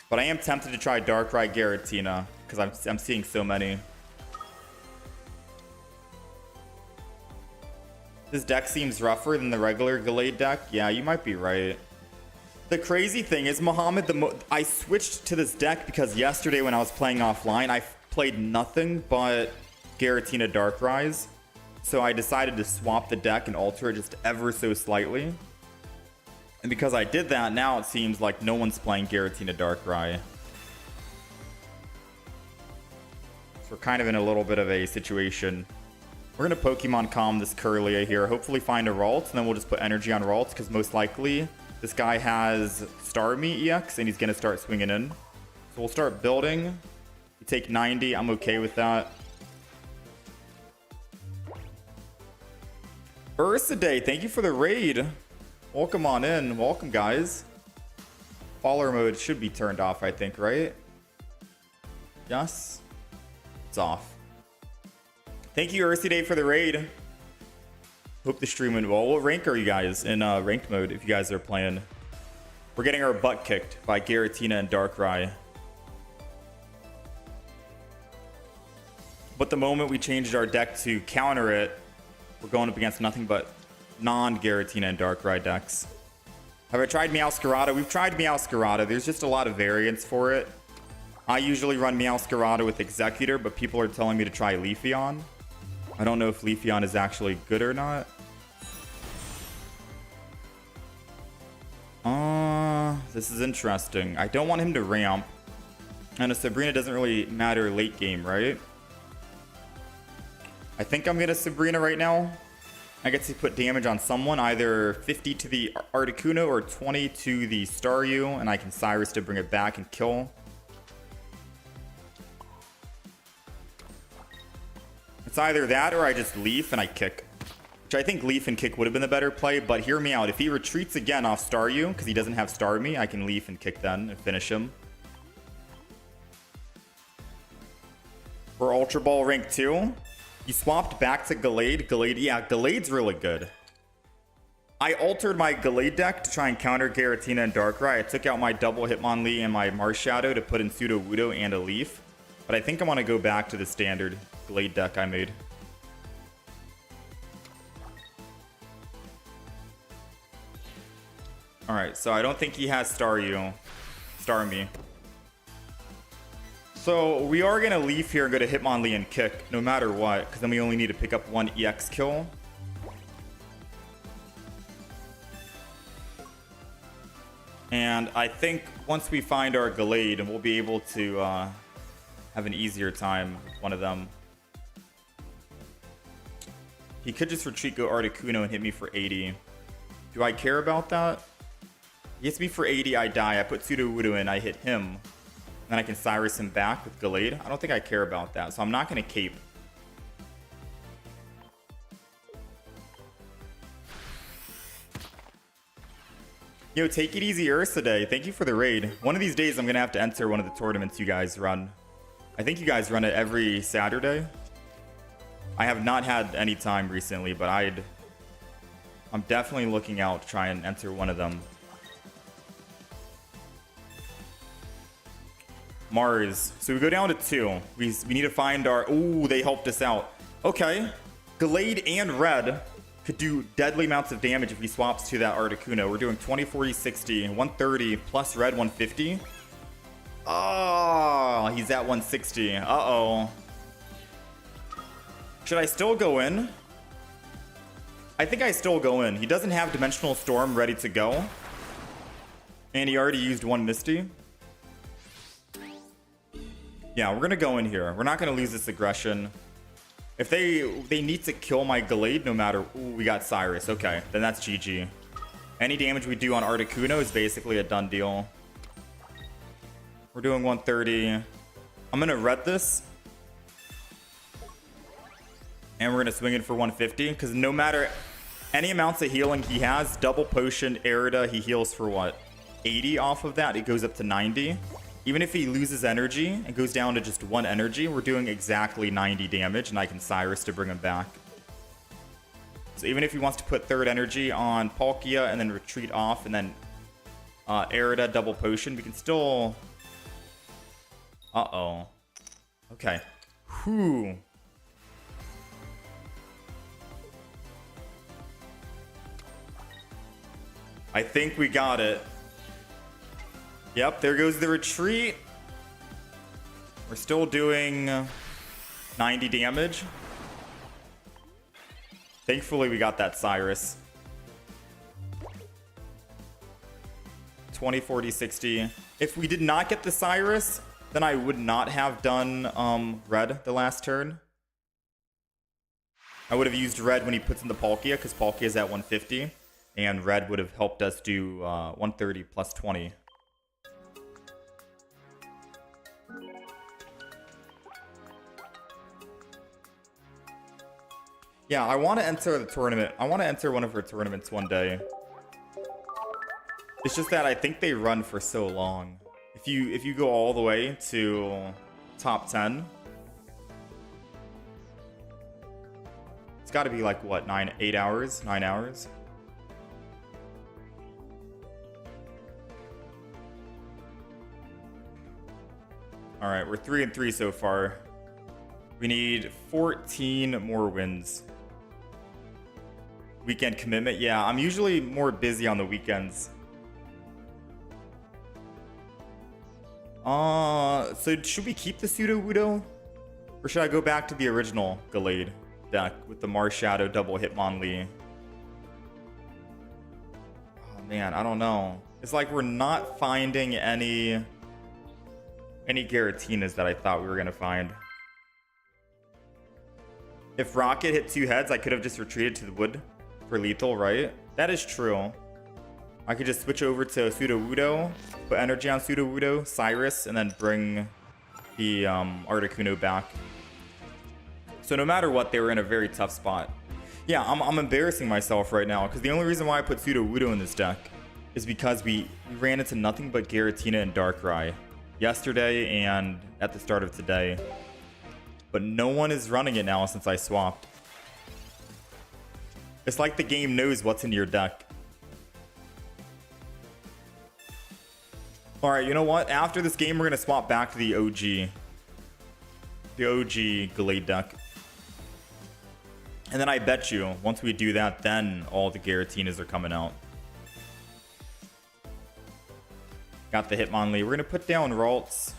But I am tempted to try Darkrai Garatina, because I'm seeing so many. This deck seems rougher than the regular Gallade deck. Yeah, you might be right. The crazy thing is, Muhammad, I switched to this deck because yesterday when I was playing offline, I played nothing but Garatina Darkrai's. So I decided to swap the deck and alter it just ever so slightly. And because I did that, now it seems like no one's playing Garatina Darkrai. So we're kind of in a little bit of a situation. We're going to Pokemon Calm this Kirlia here. Hopefully find a Ralts, and then we'll just put energy on Ralts, because most likely this guy has Starmie EX, and he's going to start swinging in. So we'll start building. We take 90. I'm okay with that. Ursaday, thank you for the raid. Welcome on in. Welcome, guys. Follower mode should be turned off, I think, right? Yes. It's off. Thank you, Ursaday, for the raid. Hope the stream went well. What rank are you guys in ranked mode if you guys are playing? We're getting our butt kicked by Garatina and Darkrai. But the moment we changed our deck to counter it, we're going up against nothing but non-Garatina and Darkrai decks. Have I tried Meowscarada? We've tried Meowscarada. There's just a lot of variants for it. I usually run Meowscarada with Executor, but people are telling me to try Leafeon. I don't know if Leafeon is actually good or not. This is interesting. I don't want him to ramp. And a Sabrina doesn't really matter late game, right? I think I'm gonna Sabrina right now. I get to put damage on someone, either 50 to the Articuno or 20 to the Staryu, and I can Cyrus to bring it back and kill. It's either that or I just Leaf and I kick. Which I think Leaf and kick would have been the better play, but hear me out. If he retreats again off Staryu, because he doesn't have Starmie, I can Leaf and kick then and finish him. We're Ultra Ball rank 2. You swapped back to Gallade. Gallade, yeah, Gallade's really good. I altered my Gallade deck to try and counter Garatina and Darkrai. I took out my double Hitmonlee and my Marshadow to put in Sudowoodo and a Leaf. But I think I want to go back to the standard Gallade deck I made. Alright, so I don't think he has Staryu. Starmie. So we are going to leave here and go to Hitmonlee and kick, no matter what, because then we only need to pick up one EX kill. And I think once we find our Gallade, we'll be able to have an easier time with one of them. He could just retreat, go Articuno, and hit me for 80. Do I care about that? He hits me for 80, I die. I put Sudowoodo in, I hit him. Then I can Cyrus him back with Gallade. I don't think I care about that, so I'm not going to cape. Yo, take it easy, Ursa Day. Thank you for the raid. One of these days, I'm going to have to enter one of the tournaments you guys run. I think you guys run it every Saturday. I have not had any time recently, but I'm definitely looking out to try and enter one of them. Mars. So we go down to 2. We need to find our... Ooh, they helped us out. Okay. Gallade and Red could do deadly amounts of damage if he swaps to that Articuno. We're doing 20, 40, 60, 130 plus Red 150. Oh, he's at 160. Uh-oh. Should I still go in? I think I still go in. He doesn't have Dimensional Storm ready to go. And he already used one Misty. Yeah, we're going to go in here. We're not going to lose this aggression. If they need to kill my Gallade no matter... Ooh, we got Cyrus. Okay, then that's GG. Any damage we do on Articuno is basically a done deal. We're doing 130. I'm going to red this. And we're going to swing it for 150. Because no matter any amounts of healing he has, double potion, Erida, he heals for what? 80 off of that. It goes up to 90. Even if he loses energy and goes down to just 1 energy, we're doing exactly 90 damage, and I can Cyrus to bring him back. So even if he wants to put 3rd energy on Palkia and then retreat off and then Erida double potion, we can still... Uh-oh. Okay. Whew. I think we got it. Yep, there goes the retreat. We're still doing 90 damage. Thankfully, we got that Cyrus. 20, 40, 60. If we did not get the Cyrus, then I would not have done red the last turn. I would have used red when he puts in the Palkia, because Palkia is at 150. And red would have helped us do 130 plus 20. Yeah, I want to enter the tournament. I want to enter one of her tournaments one day. It's just that I think they run for so long. If you go all the way to top 10, it's got to be like what, 8 hours, 9 hours. All right, we're 3-3 so far. We need 14 more wins. Weekend commitment. Yeah, I'm usually more busy on the weekends. So should we keep the Sudowoodo? Or should I go back to the original Gallade deck with the Marshadow double Hitmonlee? Oh man, I don't know. It's like we're not finding any Garatinas that I thought we were gonna find. If Rocket hit 2 heads, I could have just retreated to the wood for lethal, right? That is true. I could just switch over to Sudowoodo, put energy on Sudowoodo, Cyrus, and then bring the Articuno back. So no matter what, they were in a very tough spot. Yeah, I'm embarrassing myself right now, because the only reason why I put Sudowoodo in this deck is because we ran into nothing but Giratina and Darkrai yesterday and at the start of today. But no one is running it now since I swapped. It's like the game knows what's in your deck. Alright, you know what? After this game, we're going to swap back to the OG. The OG Gallade deck. And then I bet you, once we do that, then all the Garatinas are coming out. Got the Hitmonlee. We're going to put down Ralts.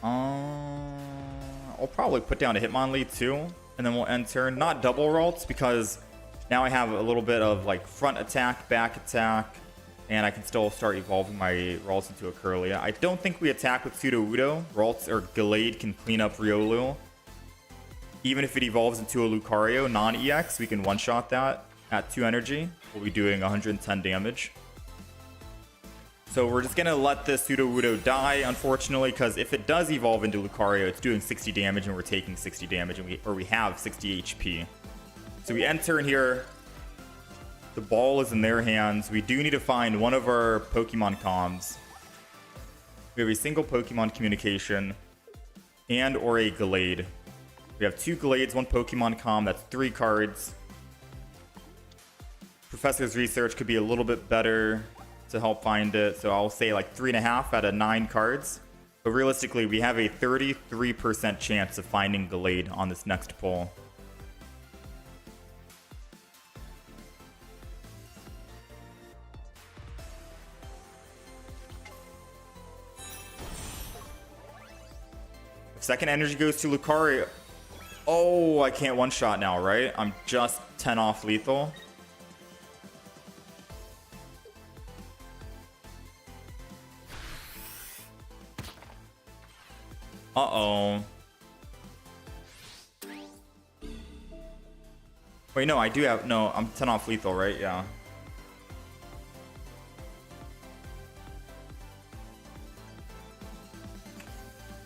I'll probably put down a Hitmonlee too. And then we'll end turn. Not double Ralts because now I have a little bit of like front attack, back attack. And I can still start evolving my Ralts into a Kirlia. I don't think we attack with Sudowoodo. Ralts or Gallade can clean up Riolu. Even if it evolves into a Lucario non-EX, we can one-shot that at 2 energy. We'll be doing 110 damage. So we're just going to let this Sudowoodo die, unfortunately, because if it does evolve into Lucario, it's doing 60 damage and we're taking 60 damage, and we have 60 HP. So we end turn here. The ball is in their hands. We do need to find one of our Pokemon comms. We have a single Pokemon communication and or a Gallade. We have 2 Gallades, 1 Pokemon comm. That's 3 cards. Professor's Research could be a little bit better to help find it. So I'll say like 3.5 out of 9 cards. But realistically, we have a 33% chance of finding Gallade on this next pull. If second energy goes to Lucario... Oh, I can't one-shot now, right? I'm just 10 off lethal. Uh-oh. Wait, no, I do have... No, I'm 10 off lethal, right? Yeah.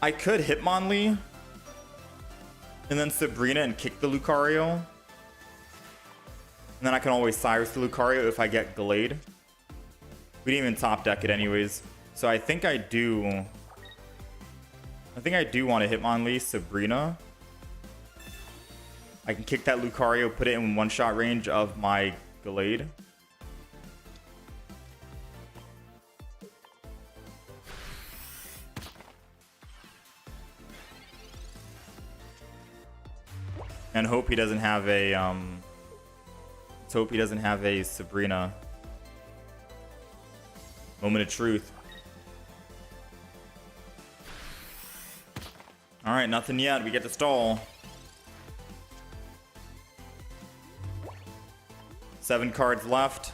I could Hitmonlee and then Sabrina and kick the Lucario. And then I can always Cyrus the Lucario if I get Gallade. We didn't even top deck it anyways. So I think I do... want to Hitmonlee Sabrina. I can kick that Lucario, put it in one-shot range of my Gallade. And hope he doesn't have a let's hope he doesn't have a Sabrina. Moment of truth. All right, nothing yet. We get to stall. 7 cards left.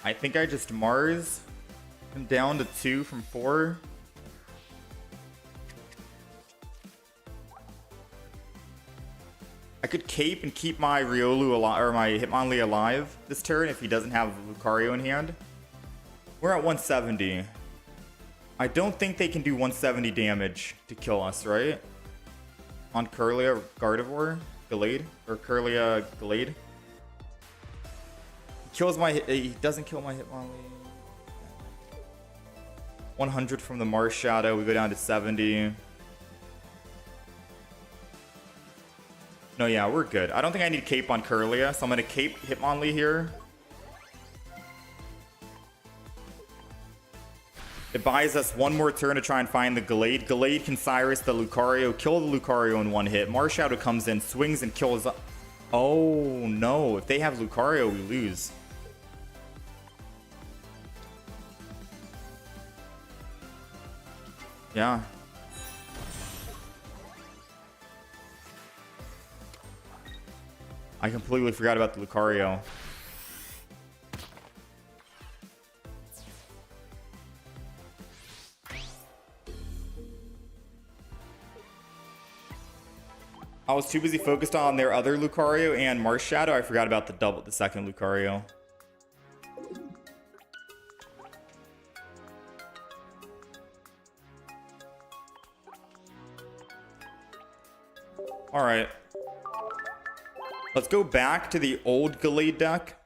I think I just Mars. I'm down to 2 from 4. I could cape and keep my Riolu alive, or my Hitmonlee alive this turn if he doesn't have Lucario in hand. We're at 170. I don't think they can do 170 damage to kill us, right? On Kirlia Gardevoir, Gallade, or Kirlia Gallade. Kills my... He doesn't kill my Hitmonlee. 100 from the Mars Shadow. We go down to 70. No, yeah, we're good. I don't think I need Cape on Kirlia, so I'm going to Cape Hitmonlee here. It buys us one more turn to try and find the Gallade. Gallade can Cyrus the Lucario, kill the Lucario in one hit. Mars Shadow comes in, swings, and kills... Oh, no. If they have Lucario, we lose. Yeah. I completely forgot about the Lucario. I was too busy focused on their other Lucario and Mars Shadow. I forgot about the second Lucario. All right. Let's go back to the old Gallade deck.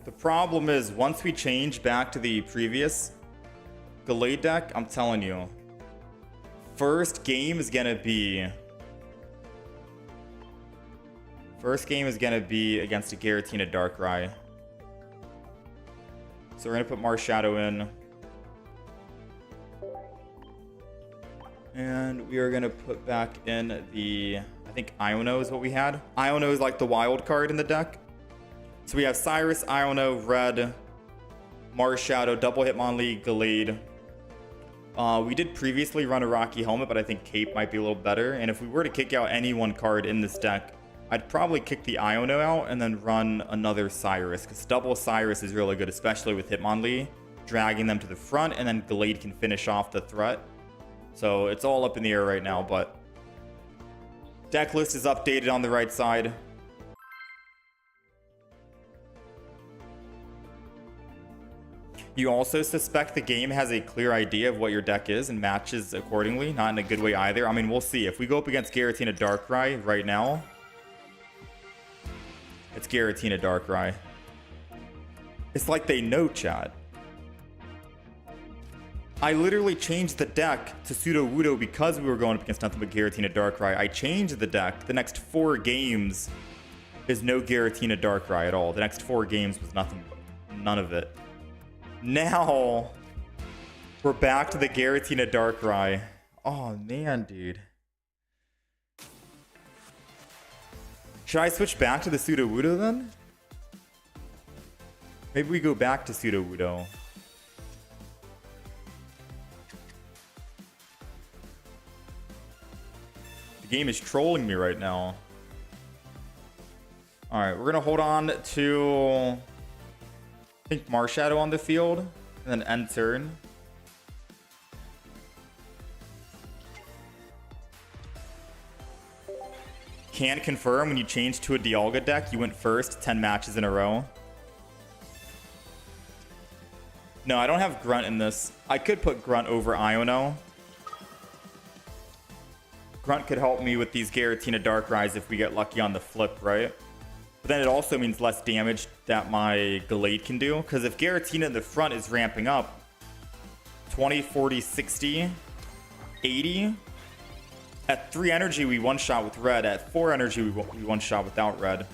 The problem is, once we change back to the previous Gallade deck, I'm telling you, first game is gonna be against a Giratina Darkrai. So we're gonna put Marshadow in. And we are gonna put back in the, I think Iono is what we had. Iono is like the wild card in the deck. So we have Cyrus, Iono, Red, Marshadow, double Hitmonlee, Gallade. We did previously run a Rocky Helmet, but I think Cape might be a little better. And if we were to kick out any one card in this deck, I'd probably kick the Iono out and then run another Cyrus, because double Cyrus is really good, especially with Hitmonlee, dragging them to the front, and then Gallade can finish off the threat. So it's all up in the air right now, but deck list is updated on the right side. You also suspect the game has a clear idea of what your deck is and matches accordingly, not in a good way either. I mean, we'll see. If we go up against Giratina Darkrai right now, it's Giratina Darkrai. It's like they know, chat. I literally changed the deck to Sudowoodo because we were going up against nothing but Giratina Darkrai. I changed the deck. The next 4 games is no Giratina Darkrai at all. The next 4 games was nothing, none of it. Now we're back to the Giratina Darkrai. Oh man, dude. Should I switch back to the Sudowoodo then? Maybe we go back to Sudowoodo. The game is trolling me right now. Alright, we're gonna hold on to, I think, Marshadow on the field, and then end turn. Can confirm when you change to a Dialga deck, you went first 10 matches in a row. No, I don't have Grunt in this. I could put Grunt over Iono. Grunt could help me with these Giratina Darkrai's if we get lucky on the flip, right? But then it also means less damage that my Gallade can do. Because if Giratina in the front is ramping up 20, 40, 60, 80... At 3 energy, we one-shot with red. At 4 energy, we one-shot without red.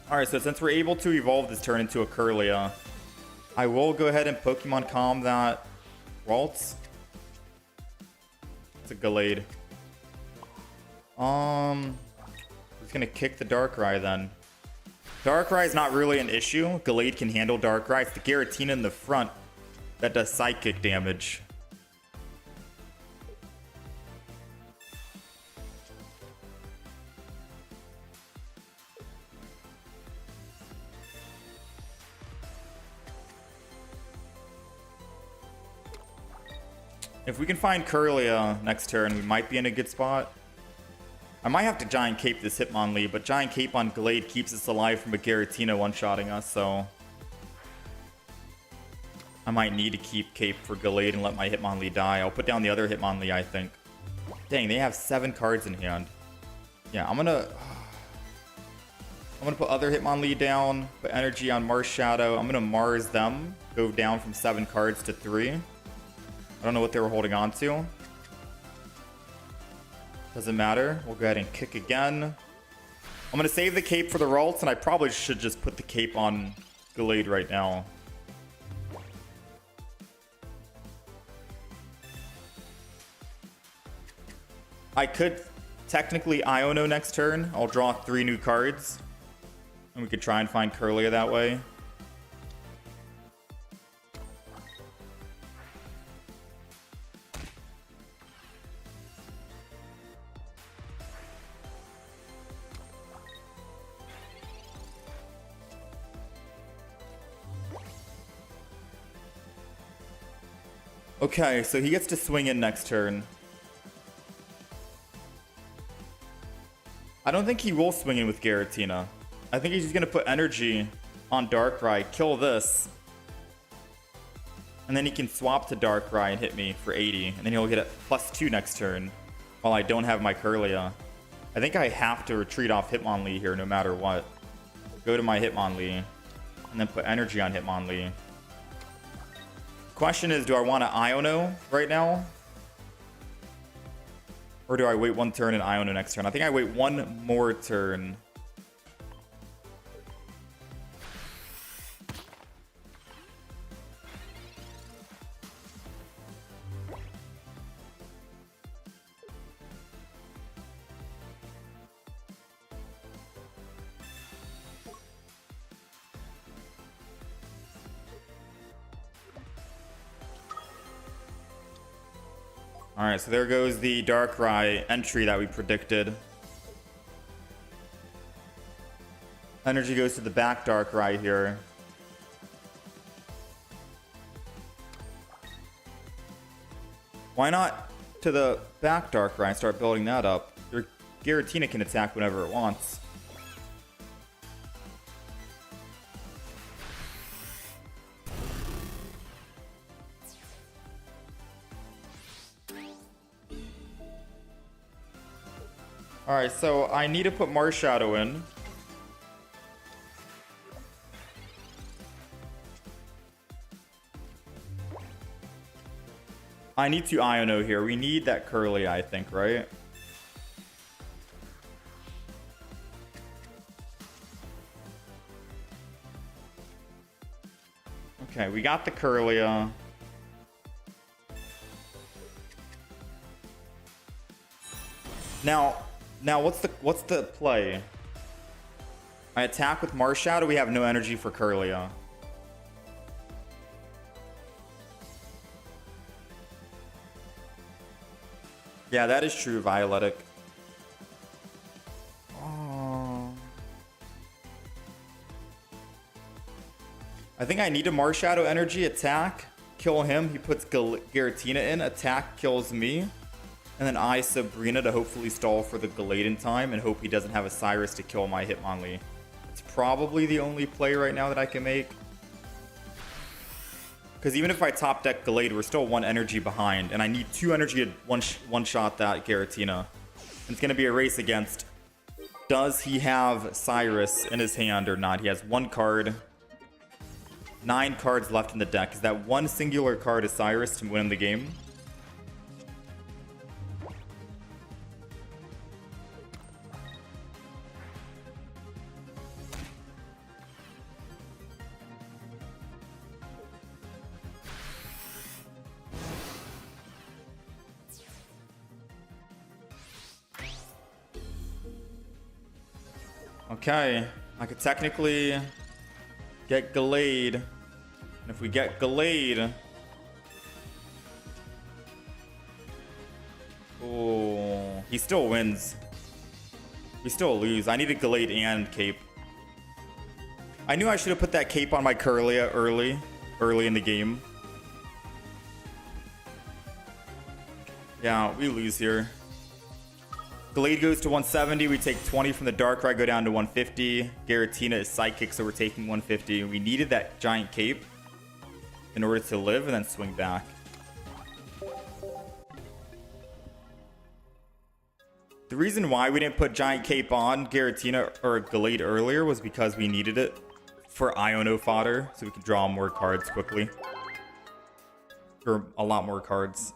Alright, so since we're able to evolve this turn into a Kirlia, I will go ahead and Pokemon Calm that Waltz. It's a Gallade. I'm just gonna kick the Darkrai then. Darkrai is not really an issue. Gallade can handle Darkrai. It's the Giratina in the front that does Psychic damage. If we can find Kirlia next turn, we might be in a good spot. I might have to Giant Cape this Hitmonlee, but Giant Cape on Gallade keeps us alive from a Giratina one-shotting us, so I might need to keep Cape for Gallade and let my Hitmonlee die. I'll put down the other Hitmonlee, I think. Dang, they have 7 cards in hand. Yeah, I'm gonna put other Hitmonlee down, put energy on Marshadow. I'm gonna Mars them, go down from 7 cards to 3. I don't know what they were holding on to. Doesn't matter. We'll go ahead and kick again. I'm going to save the cape for the Ralts, and I probably should just put the cape on Gallade right now. I could technically Iono next turn. I'll draw 3 new cards, and we could try and find Kirlia that way. Okay, so he gets to swing in next turn. I don't think he will swing in with Giratina. I think he's just going to put energy on Darkrai, kill this, and then he can swap to Darkrai and hit me for 80, and then he'll get a +2 next turn while I don't have my Kirlia. I think I have to retreat off Hitmonlee here no matter what. Go go to my Hitmonlee, and then put energy on Hitmonlee. Question is, do I want to Iono right now? Or do I wait one turn and Iono next turn? I think I wait one more turn. Alright, so there goes the Darkrai entry that we predicted. Energy goes to the back Darkrai here. Why not to the back Darkrai and start building that up? Your Giratina can attack whenever it wants. Alright, so I need to put Marshadow in. I need to Iono here. We need that Curly, I think, right? Okay, we got the Curlia. Now, what's the play? I attack with Marshadow. We have no energy for Curlia. Yeah, that is true, Violetic. Oh. I think I need a Marshadow energy attack. Kill him. He puts Giratina in. Attack kills me. And then I Sabrina to hopefully stall for the Gallade in time and hope he doesn't have a Cyrus to kill my Hitmonlee. It's probably the only play right now that I can make. Because even if I top deck Gallade, we're still one energy behind. And I need 2 energy to one-shot that Giratina. And it's going to be a race against, does he have Cyrus in his hand or not? He has 1 card. 9 cards left in the deck. Is that one singular card is Cyrus to win the game? Okay, I could technically get Gallade. And if we get Gallade... Oh, he still wins. We still lose. I need a Gallade and Cape. I knew I should have put that Cape on my Curlia early in the game. Yeah, we lose here. Gallade goes to 170. We take 20 from the Darkrai, go down to 150. Giratina is Psychic, so we're taking 150. We needed that giant cape in order to live and then swing back. The reason why we didn't put giant cape on Giratina or Gallade earlier was because we needed it for Iono fodder, so we could draw more cards quickly. Or a lot more cards.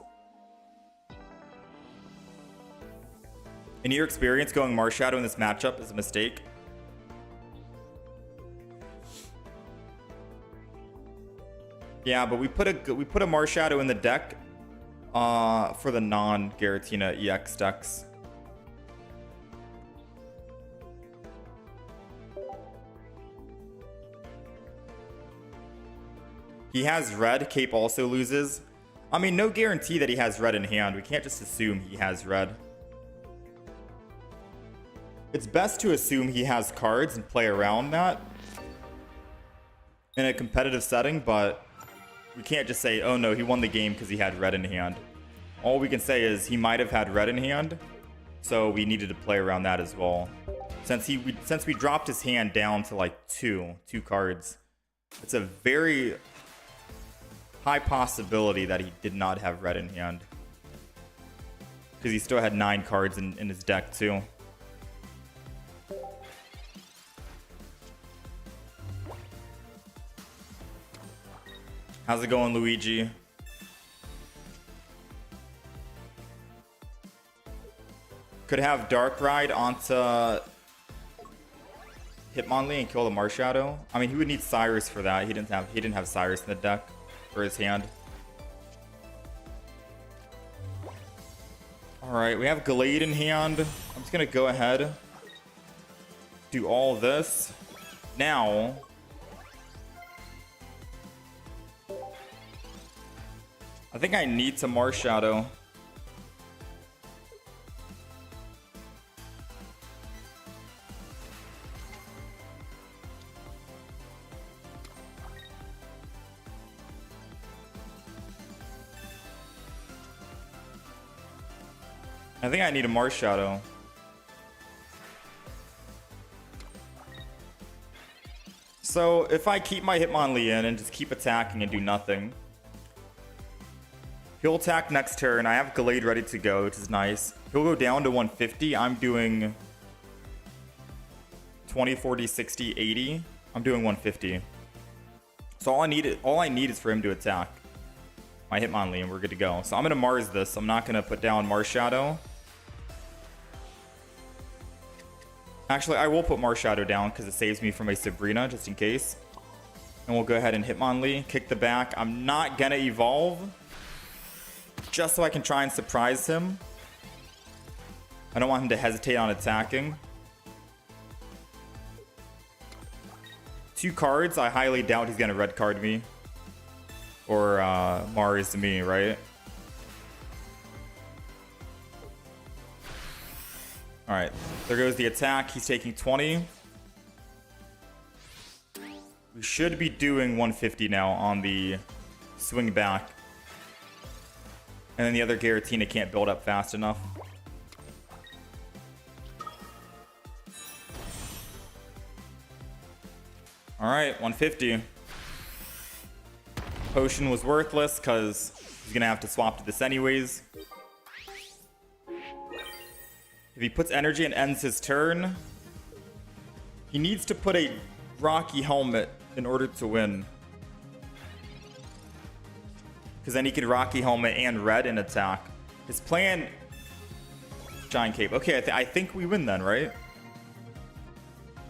In your experience, going Marshadow in this matchup is a mistake? Yeah, but we put a Marshadow in the deck for the non-Giratina EX decks. He has red. Cape also loses. I mean, no guarantee that he has red in hand. We can't just assume he has red. It's best to assume he has cards and play around that in a competitive setting, but we can't just say, oh no, he won the game because he had red in hand. All we can say is he might have had red in hand, so we needed to play around that as well. Since we dropped his hand down to like two cards, it's a very high possibility that he did not have red in hand. Because he still had 9 cards in his deck too. How's it going, Luigi? Could have Dark Ride onto Hitmonlee and kill the Marshadow. I mean, he would need Cyrus for that. He didn't have Cyrus in the deck for his hand. All right, we have Gallade in hand. I'm just gonna go ahead, do all this now. I think I need to Marshadow. I think I need a Marshadow. So if I keep my Hitmonlee in and just keep attacking and do nothing, he'll attack next turn. I have Gallade ready to go, which is nice. He'll go down to 150. I'm doing 20, 40, 60, 80. I'm doing 150. So all I need is for him to attack my Hitmonlee and we're good to go. So I'm gonna Mars this. I'm not gonna put down Marshadow. Actually, I will put Marshadow down because it saves me from a Sabrina just in case. And we'll go ahead and Hitmonlee, kick the back. I'm not gonna evolve just so I can try and surprise him. I don't want him to hesitate on attacking. 2 cards. I highly doubt he's gonna red card me or Mars me, right? All right, there goes the attack. He's taking 20. We should be doing 150 now on the swing back. And then the other Giratina can't build up fast enough. All right, 150. Potion was worthless because he's gonna have to swap to this anyways. If he puts energy and ends his turn, he needs to put a Rocky Helmet in order to win. Because then he can Rocky Helmet and red and attack. His plan... Giant Cape. Okay, I think we win then, right?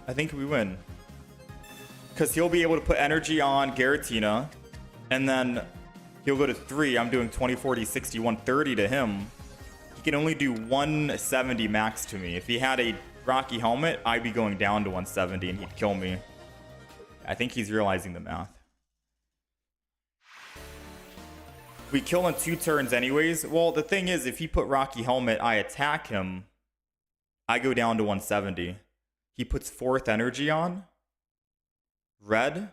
I think we win. Because he'll be able to put energy on Giratina. And then he'll go to 3. I'm doing 20, 40, 60, 130 to him. He can only do 170 max to me. If he had a Rocky Helmet, I'd be going down to 170 and he'd kill me. I think he's realizing the math. We kill in 2 turns anyways. Well, the thing is, if he put Rocky Helmet, I attack him. I go down to 170. He puts 4th energy on. Red.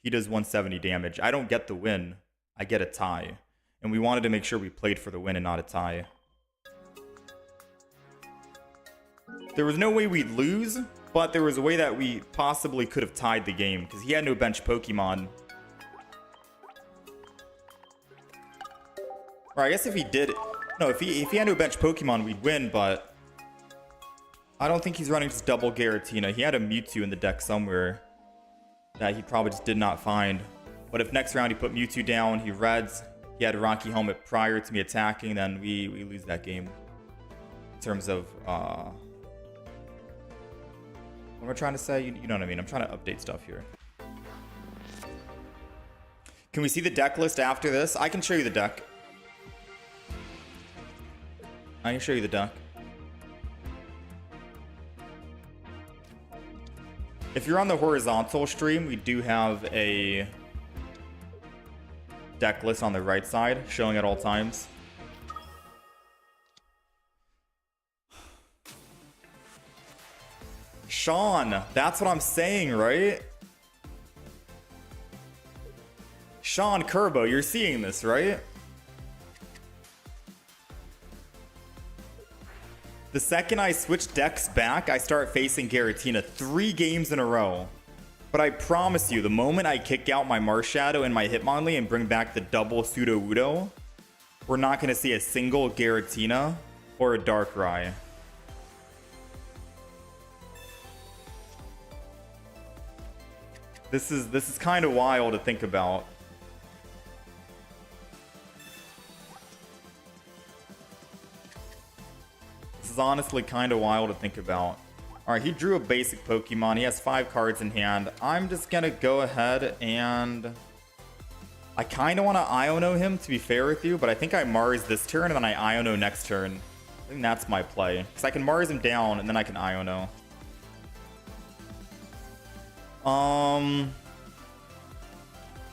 He does 170 damage. I don't get the win. I get a tie. And we wanted to make sure we played for the win and not a tie. There was no way we'd lose, but there was a way that we possibly could have tied the game because he had no bench Pokemon. Or I guess if he did... No, if he had no bench Pokemon, we'd win, but... I don't think he's running just double Giratina. He had a Mewtwo in the deck somewhere that he probably just did not find. But if next round he put Mewtwo down, he reds, he had a Rocky Helmet prior to me attacking, then we lose that game. In terms of... what am I trying to say? You know what I mean? I'm trying to update stuff here. Can we see the deck list after this? I can show you the deck. I can show you the deck. If you're on the horizontal stream, we do have a deck list on the right side showing at all times. Sean, that's what I'm saying, right? Sean Kerbo, you're seeing this, right? The second I switch decks back, I start facing Giratina 3 games in a row. But I promise you, the moment I kick out my Marshadow and my Hitmonlee and bring back the double Sudowoodo, we're not going to see a single Giratina or a Darkrai. This is kind of wild to think about. is honestly kind of wild to think about. Alright, he drew a basic Pokemon. He has 5 cards in hand. I'm just gonna go ahead and... I kind of want to Iono him, to be fair with you, but I think I Mars this turn and then I Iono next turn. I think that's my play. Because I can Mars him down and then I can Iono.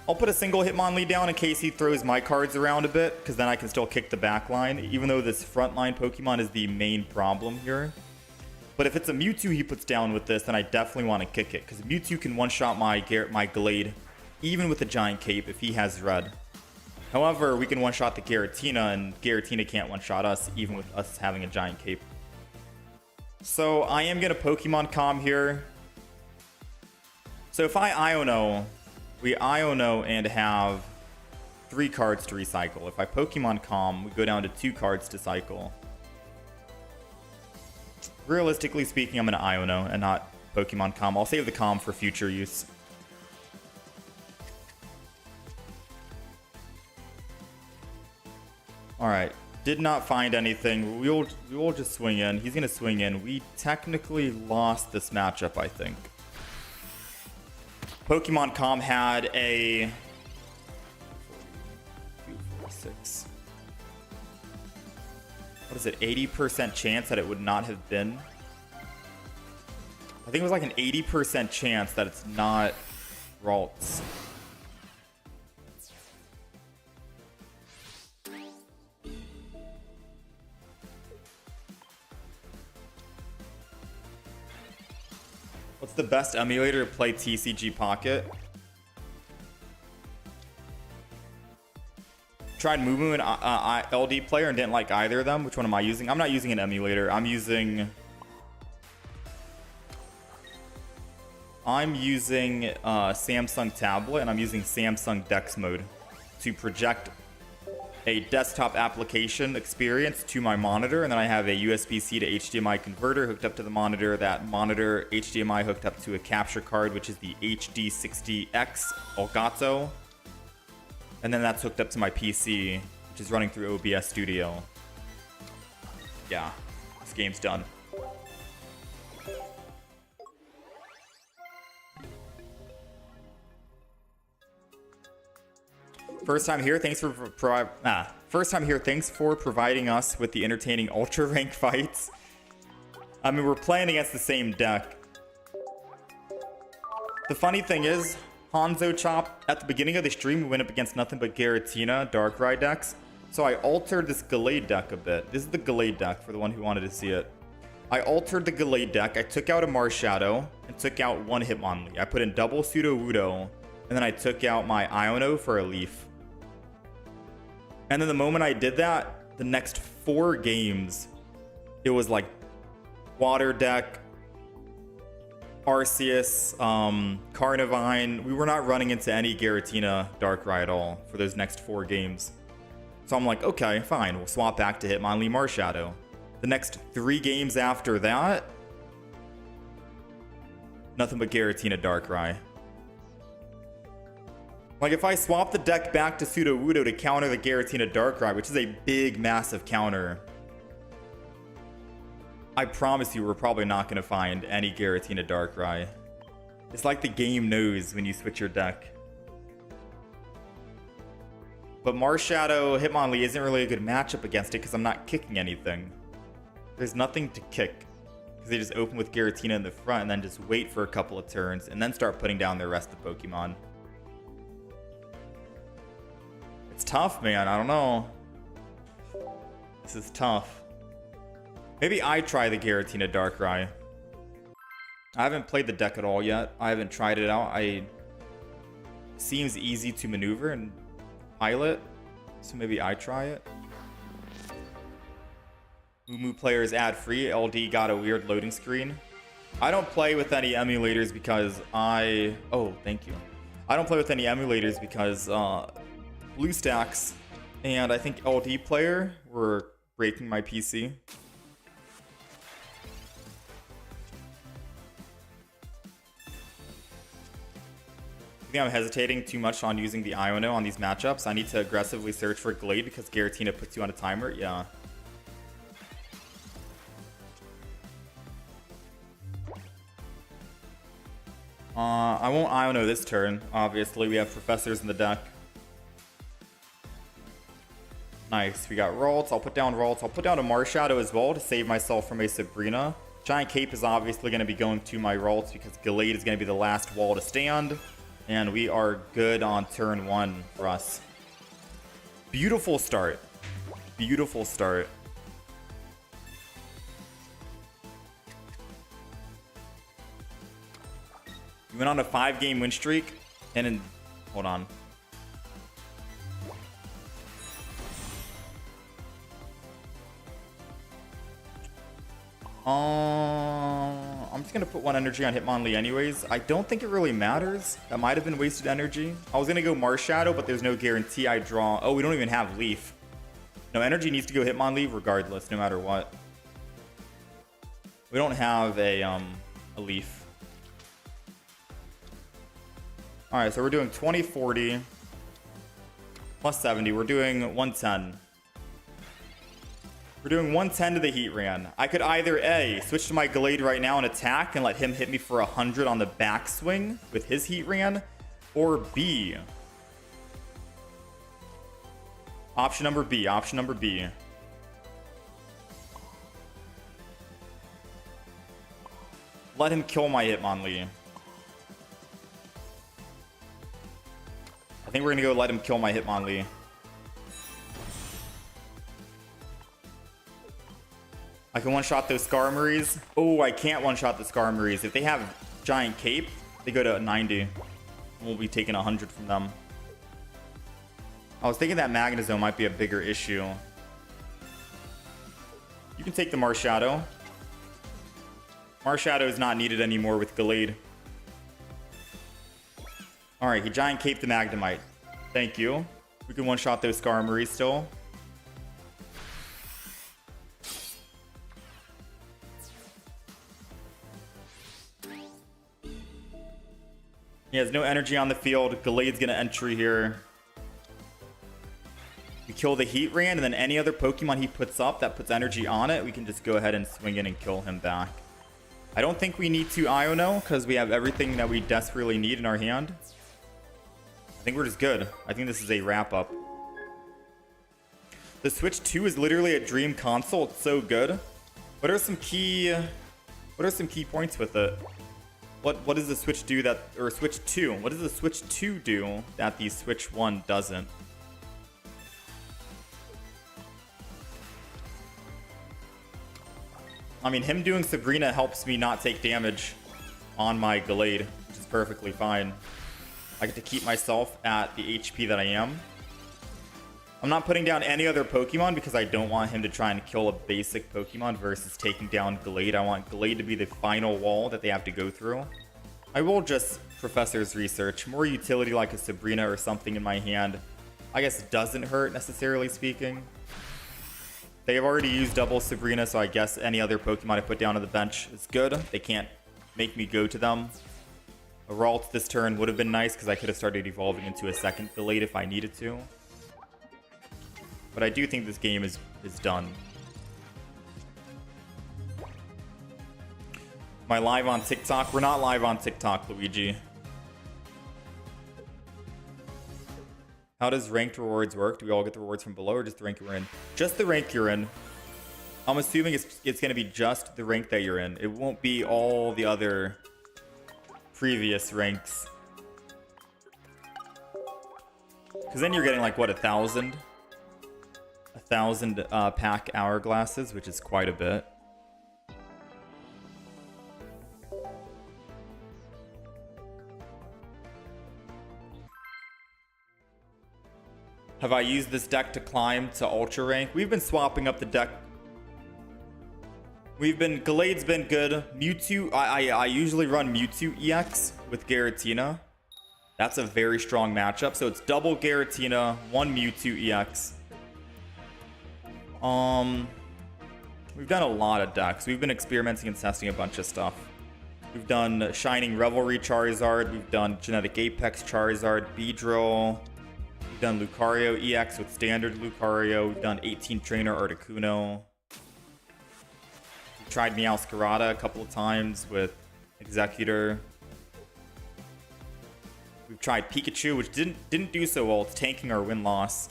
I'll put a single Hitmonlee down in case he throws my cards around a bit, because then I can still kick the back line, even though this front line Pokemon is the main problem here. But if it's a Mewtwo he puts down with this, then I definitely want to kick it, because Mewtwo can one-shot my Gallade, even with the Giant Cape if he has red. However, we can one-shot the Giratina, and Giratina can't one-shot us, even with us having a Giant Cape. So I am going to Pokemon Calm here. So if I Iono, we Iono and have 3 cards to recycle. If I Pokemon Calm, we go down to 2 cards to cycle. Realistically speaking, I'm going to Iono and not Pokemon Calm. I'll save the Calm for future use. Alright, did not find anything. We'll just swing in. He's going to swing in. We technically lost this matchup, I think. Pokemon Calm had a... 246. What is it? 80% chance that it would not have been? I think it was like an 80% chance that it's not Ralts. What's the best emulator to play TCG Pocket? Tried Moo and LD Player and didn't like either of them. Which one am I using? I'm not using an emulator. I'm using Samsung tablet, and I'm using Samsung Dex mode to project a desktop application experience to my monitor, and then I have a USB-C to HDMI converter hooked up to the monitor. That monitor HDMI hooked up to a capture card, which is the HD60X Elgato, and then that's hooked up to my PC, which is running through OBS Studio. Yeah, this game's done. First time here, thanks for thanks for providing us with the entertaining ultra rank fights. I mean, we're playing against the same deck. The funny thing is, Hanzo Chop, at the beginning of the stream, we went up against nothing but Giratina, Darkrai decks. So I altered this Gallade deck a bit. This is the Gallade deck for the one who wanted to see it. I altered the Gallade deck. I took out a Marshadow and took out 1 Hitmonlee. I put in double Sudowoodo, and then I took out my Iono for a Leaf. And then the moment I did that, the next 4 games, it was like Water Deck, Arceus, Carnivine. We were not running into any Giratina Darkrai at all for those next 4 games. So I'm like, okay, fine. We'll swap back to Hitmonlee Marshadow. The next 3 games after that, nothing but Giratina Darkrai. Like, if I swap the deck back to Sudowoodo to counter the Giratina Darkrai, which is a big, massive counter, I promise you we're probably not going to find any Giratina Darkrai. It's like the game knows when you switch your deck. But Marshadow Hitmonlee isn't really a good matchup against it because I'm not kicking anything. There's nothing to kick. Because they just open with Giratina in the front and then just wait for a couple of turns and then start putting down their rest of Pokemon. It's tough, man. I don't know. This is tough. Maybe I try the Giratina Darkrai. I haven't played the deck at all yet. I haven't tried it out. Seems easy to maneuver and pilot. So maybe I try it. Moo players ad free. LD got a weird loading screen. I don't play with any emulators because oh, thank you. I don't play with any emulators because BlueStacks and I think LD player were breaking my PC. I think I'm hesitating too much on using the Iono on these matchups. I need to aggressively search for Gallade because Giratina puts you on a timer. Yeah. I won't Iono this turn. Obviously, we have professors in the deck. Nice. We got Ralts. I'll put down Ralts. I'll put down a Marshadow as well to save myself from a Sabrina. Giant Cape is obviously going to be going to my Ralts because Gallade is going to be the last wall to stand. And we are good on turn 1 for us. Beautiful start. Beautiful start. We went on a 5-game win streak. And in... Hold on. I'm just going to put 1 energy on Hitmonlee anyways. I don't think it really matters. That might have been wasted energy. I was going to go Marshadow, but there's no guarantee I draw. Oh, we don't even have Leaf. No, energy needs to go Hitmonlee regardless, no matter what. We don't have a Leaf. Alright, so we're doing 20, 40. Plus 70. We're doing 110. We're doing 110 to the Heatran. I could either A, switch to my Gallade right now and attack and let him hit me for 100 on the backswing with his Heatran, or B. Option number B. Option number B. Let him kill my Hitmonlee. I think we're going to go let him kill my Hitmonlee. I can one-shot those Skarmories. Oh, I can't one-shot the Skarmories. If they have Giant Cape, they go to 90. We'll be taking 100 from them. I was thinking that Magnezone might be a bigger issue. You can take the Marshadow. Marshadow is not needed anymore with Gallade. Alright, he Giant Cape the Magnemite. Thank you. We can one-shot those Skarmories still. He has no energy on the field. Gallade's going to entry here. We kill the Heatran, and then any other Pokemon he puts up that puts energy on it, we can just go ahead and swing in and kill him back. I don't think we need to Iono, because we have everything that we desperately need in our hand. I think we're just good. I think this is a wrap-up. The Switch 2 is literally a dream console. It's so good. What are some key points with it? What does the Switch do that, or Switch 2? What does the Switch 2 do that the Switch 1 doesn't? I mean, him doing Sabrina helps me not take damage on my Gallade, which is perfectly fine. I get to keep myself at the HP that I am. I'm not putting down any other Pokemon because I don't want him to try and kill a basic Pokemon versus taking down Gallade. I want Gallade to be the final wall that they have to go through. I will just Professor's Research. More utility like a Sabrina or something in my hand, I guess, doesn't hurt, necessarily speaking. They have already used double Sabrina, so I guess any other Pokemon I put down on the bench is good. They can't make me go to them. A Ralt this turn would have been nice because I could have started evolving into a second Gallade if I needed to. But I do think this game is done. Am I live on TikTok? We're not live on TikTok, Luigi. How does ranked rewards work? Do we all get the rewards from below or just the rank you're in? Just the rank you're in. I'm assuming it's going to be just the rank that you're in. It won't be all the other previous ranks. Because then you're getting like, what, 1,000? 1,000 pack hourglasses, which is quite a bit. Have I used this deck to climb to ultra rank? We've been swapping up the deck. Gallade's been good. Mewtwo, I usually run Mewtwo EX with Giratina. That's a very strong matchup. So it's double Giratina, one Mewtwo EX. We've done a lot of decks. We've been experimenting and testing a bunch of stuff. We've done Shining Revelry Charizard. We've done Genetic Apex Charizard, Beedrill. We've done Lucario EX with standard Lucario. We've done 18 Trainer Articuno. We've tried Meowscarada a couple of times with Executor. We've tried Pikachu, which didn't do so well. It's tanking our win-loss.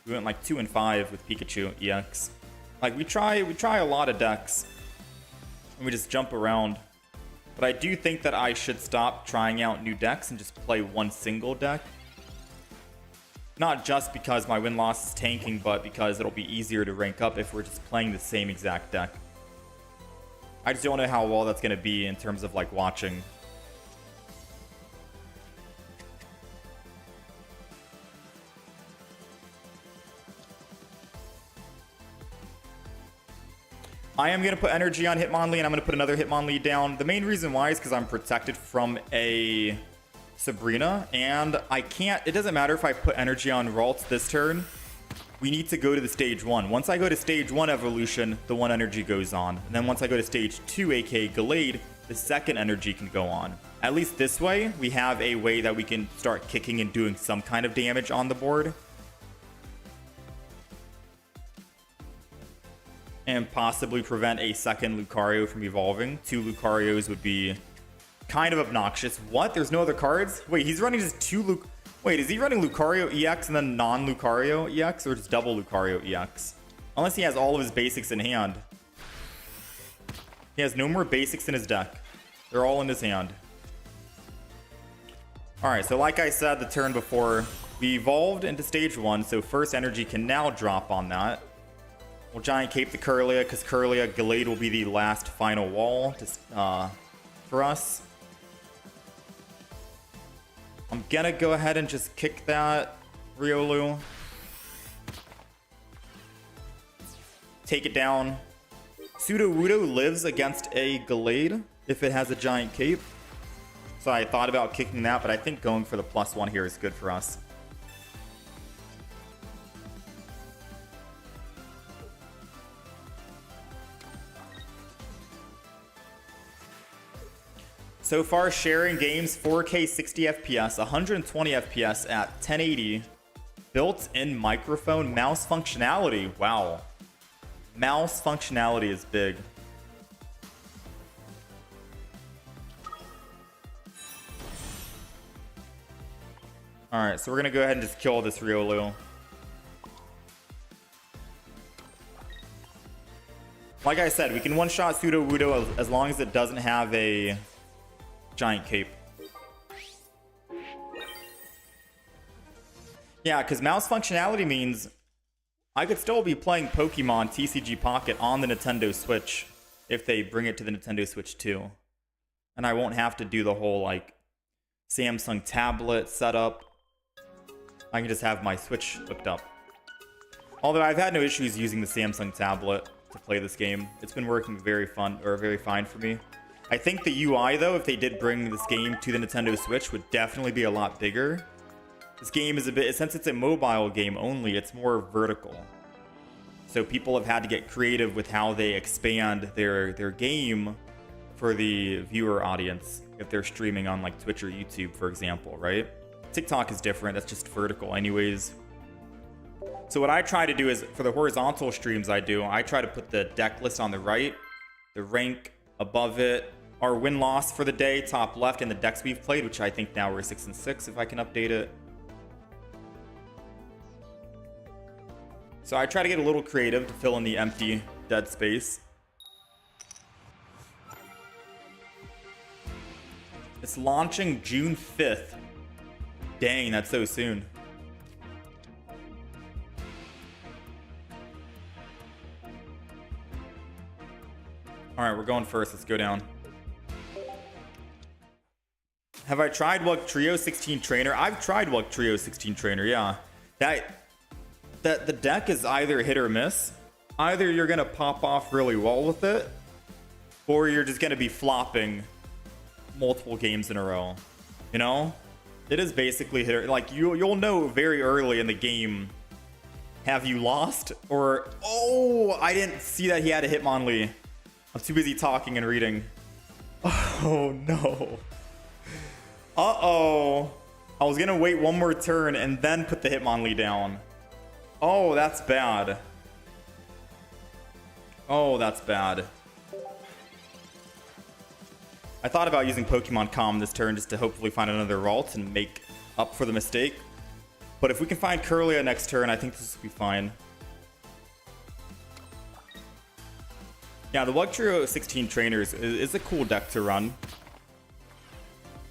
We went like 2 and 5 with Pikachu EX. Like we try a lot of decks, and we just jump around. But I do think that I should stop trying out new decks and just play one single deck. Not just because my win-loss is tanking, but because it'll be easier to rank up if we're just playing the same exact deck. I just don't know how well that's going to be in terms of like watching. I am going to put energy on Hitmonlee, and I'm going to put another Hitmonlee down. The main reason why is because I'm protected from a Sabrina, and I can't... It doesn't matter if I put energy on Ralts this turn. We need to go to the stage 1. Once I go to stage 1 evolution, the 1 energy goes on. And then once I go to stage 2, aka Gallade, the 2nd energy can go on. At least this way, we have a way that we can start kicking and doing some kind of damage on the board. And possibly prevent a 2nd Lucario from evolving. 2 Lucarios would be kind of obnoxious. What? There's no other cards? Wait, he's running just 2 Wait, is he running Lucario EX and then non-Lucario EX? Or just double Lucario EX? Unless he has all of his basics in hand. He has no more basics in his deck. They're all in his hand. Alright, so like I said the turn before, we evolved into stage 1, so first energy can now drop on that. We'll Giant Cape the Kirlia, because Kirlia, Gallade will be the last final wall for us. I'm gonna go ahead and just kick that Riolu. Take it down. Sudowoodo lives against a Gallade if it has a Giant Cape. So I thought about kicking that, but I think going for the +1 here is good for us. So far, sharing games 4K 60 FPS, 120 FPS at 1080. Built-in microphone, mouse functionality. Wow. Mouse functionality is big. Alright, so we're going to go ahead and just kill this Riolu. Like I said, we can one-shot Sudowoodo as long as it doesn't have a Giant Cape. Yeah, because mouse functionality means I could still be playing Pokemon TCG Pocket on the Nintendo Switch if they bring it to the Nintendo Switch 2. And I won't have to do the whole, like, Samsung tablet setup. I can just have my Switch hooked up. Although I've had no issues using the Samsung tablet to play this game. It's been working very fine for me. I think the UI, though, if they did bring this game to the Nintendo Switch, would definitely be a lot bigger. This game is a bit, since it's a mobile game only, it's more vertical. So people have had to get creative with how they expand their game for the viewer audience if they're streaming on like Twitch or YouTube, for example, right? TikTok is different. That's just vertical anyways. So what I try to do is, for the horizontal streams I try to put the deck list on the right, the rank above it, our win-loss for the day, top left, and the decks we've played, which I think now we're 6 and 6 if I can update it. So I try to get a little creative to fill in the empty dead space. It's launching June 5th. Dang, that's so soon. Alright, we're going first. Let's go down. Have I tried Wugtrio 16 Trainer? I've tried Wugtrio 16 Trainer, yeah. That the deck is either hit or miss. Either you're going to pop off really well with it, or you're just going to be flopping multiple games in a row. You know? It is basically hit or... Like, you'll know very early in the game, have you lost? Or, oh, I didn't see that he had a Hitmonlee. I'm too busy talking and reading. Oh, no. Uh-oh. I was going to wait one more turn and then put the Hitmonlee down. Oh, that's bad. Oh, that's bad. I thought about using Pokemon Com this turn just to hopefully find another Ralt and make up for the mistake. But if we can find Kirlia next turn, I think this will be fine. Yeah, the Wugtrio 16 Trainers is a cool deck to run.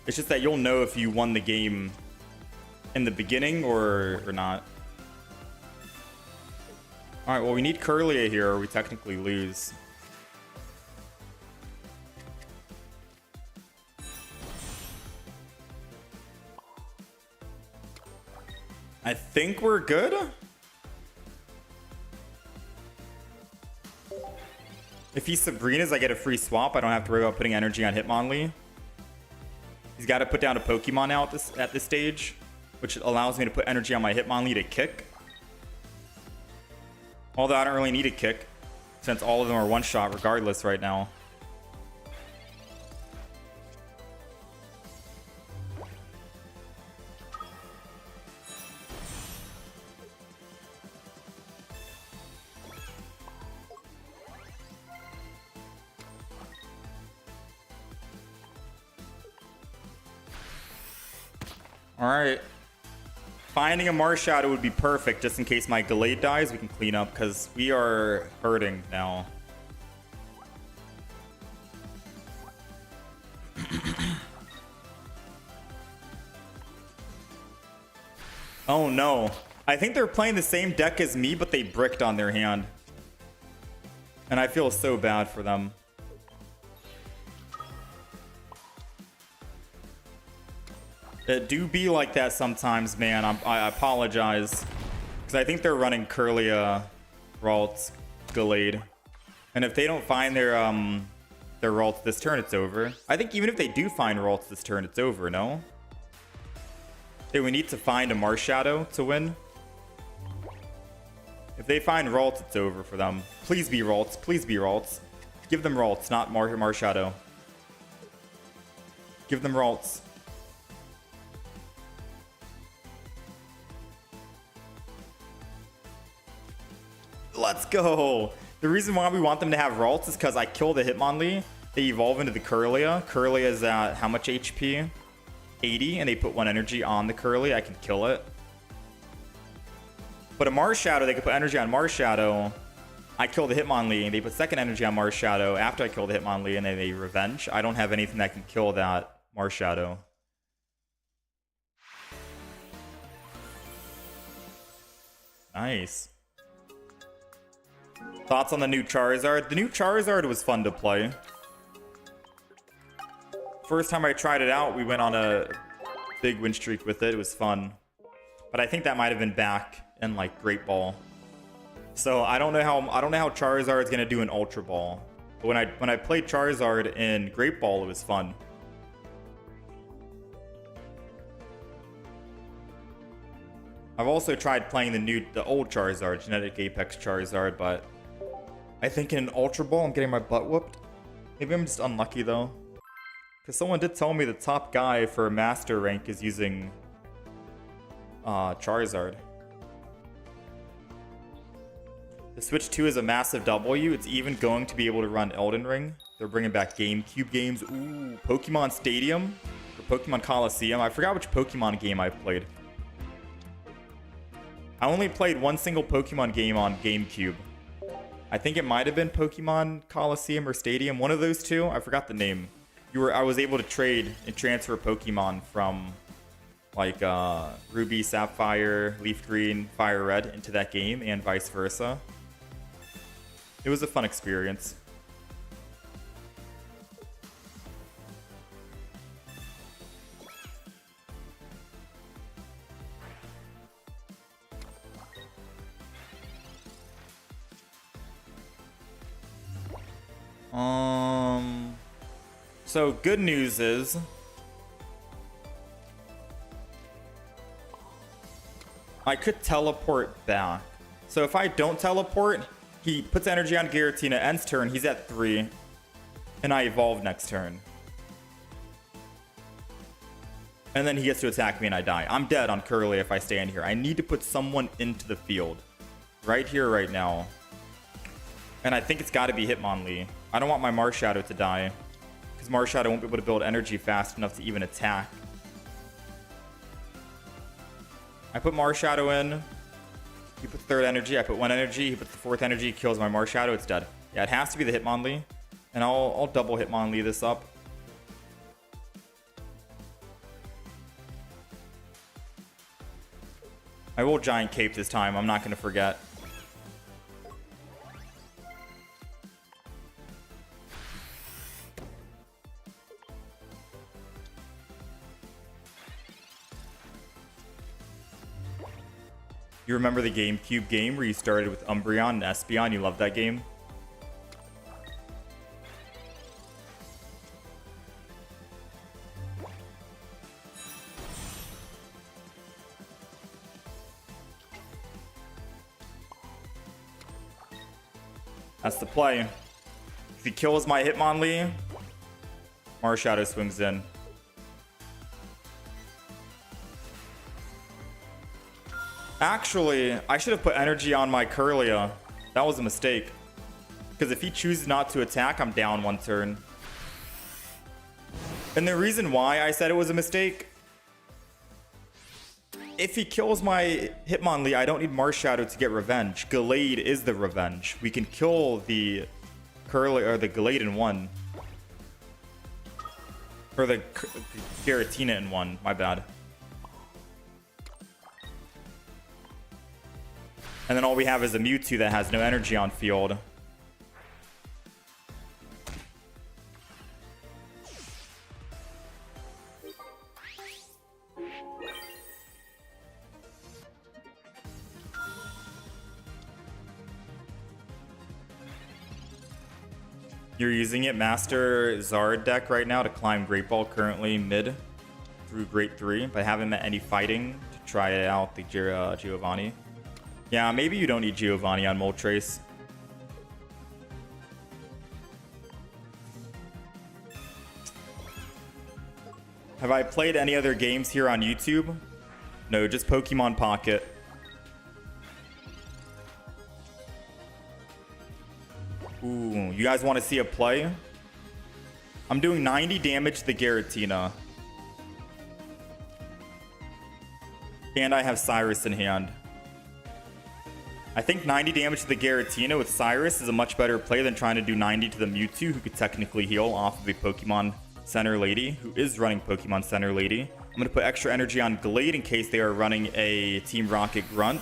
It's just that you'll know if you won the game in the beginning or not. Alright, well, we need Kirlia here or we technically lose. I think we're good. If he's Sabrina's, I get a free swap. I don't have to worry about putting energy on Hitmonlee. He's got to put down a Pokemon now at this stage, which allows me to put energy on my Hitmonlee to kick. Although I don't really need a kick, since all of them are one-shot regardless right now. Alright. Finding a Marshadow would be perfect just in case my Gallade dies. We can clean up because we are hurting now. Oh no. I think they're playing the same deck as me, but they bricked on their hand. And I feel so bad for them. It do be like that sometimes, man. I apologize. Because I think they're running Kirlia, Ralts, Gallade. And if they don't find their Ralts this turn, it's over. I think even if they do find Ralts this turn, it's over, no? Okay, we need to find a Marshadow to win. If they find Ralts, it's over for them. Please be Ralts. Please be Ralts. Give them Ralts, not Marshadow. Give them Ralts. Let's go. The reason why we want them to have Ralts is because I kill the Hitmonlee. They evolve into the Kirlia. Kirlia is at how much HP? 80, and they put 1 energy on the Kirlia. I can kill it. But a Marshadow, they could put energy on Marshadow. I kill the Hitmonlee. They put second energy on Marshadow after I kill the Hitmonlee, and then they revenge. I don't have anything that can kill that Marshadow. Nice. Thoughts on the new Charizard? The new Charizard was fun to play. First time I tried it out, we went on a big win streak with it. It was fun. But I think that might have been back in like Great Ball. So I don't know how Charizard's gonna do in Ultra Ball. But when I played Charizard in Great Ball, it was fun. I've also tried playing the old Charizard, Genetic Apex Charizard, but I think in an Ultra Ball I'm getting my butt whooped. Maybe I'm just unlucky though. Because someone did tell me the top guy for Master Rank is using Charizard. The Switch 2 is a massive W. It's even going to be able to run Elden Ring. They're bringing back GameCube games. Ooh, Pokemon Stadium or Pokemon Coliseum. I forgot which Pokemon game I played. I only played one single Pokemon game on GameCube. I think it might have been Pokemon Coliseum or Stadium. One of those two. I forgot the name. I was able to trade and transfer Pokemon from like Ruby, Sapphire, Leaf Green, Fire Red into that game and vice versa. It was a fun experience. So good news is I could teleport back. So if I don't teleport, he puts energy on Giratina, ends turn, he's at 3, and I evolve next turn. And then he gets to attack me and I die. I'm dead on Kirlia if I stand here. I need to put someone into the field. Right here, right now. And I think it's got to be Hitmonlee. I don't want my Marshadow to die. Because Marshadow won't be able to build energy fast enough to even attack. I put Marshadow in. He put the third energy. I put one energy. He puts the fourth energy. Kills my Marshadow. It's dead. Yeah, it has to be the Hitmonlee. And I'll double Hitmonlee this up. I will Giant Cape this time. I'm not going to forget. You remember the GameCube game where you started with Umbreon and Espeon? You loved that game? That's the play. If he kills my Hitmonlee, Marshadow swings in. Actually, I should have put energy on my Kirlia. That was a mistake. Because if he chooses not to attack, I'm down one turn. And the reason why I said it was a mistake, if he kills my Hitmonlee, I don't need Marshadow to get revenge. Gallade is the revenge. We can kill the Kirlia or the Gallade in one. Or the Giratina in one, my bad. And then all we have is a Mewtwo that has no energy on field. You're using it Master Zard deck right now to climb Great Ball, currently mid through Great 3, but haven't met any fighting to try it out, the Giovanni. Yeah, maybe you don't need Giovanni on Moltres. Have I played any other games here on YouTube? No, just Pokemon Pocket. Ooh, you guys want to see a play? I'm doing 90 damage to the Giratina. And I have Cyrus in hand. I think 90 damage to the Giratina with Cyrus is a much better play than trying to do 90 to the Mewtwo, who could technically heal off of a Pokemon Center Lady, who is running Pokemon Center Lady. I'm going to put extra energy on Gallade in case they are running a Team Rocket Grunt.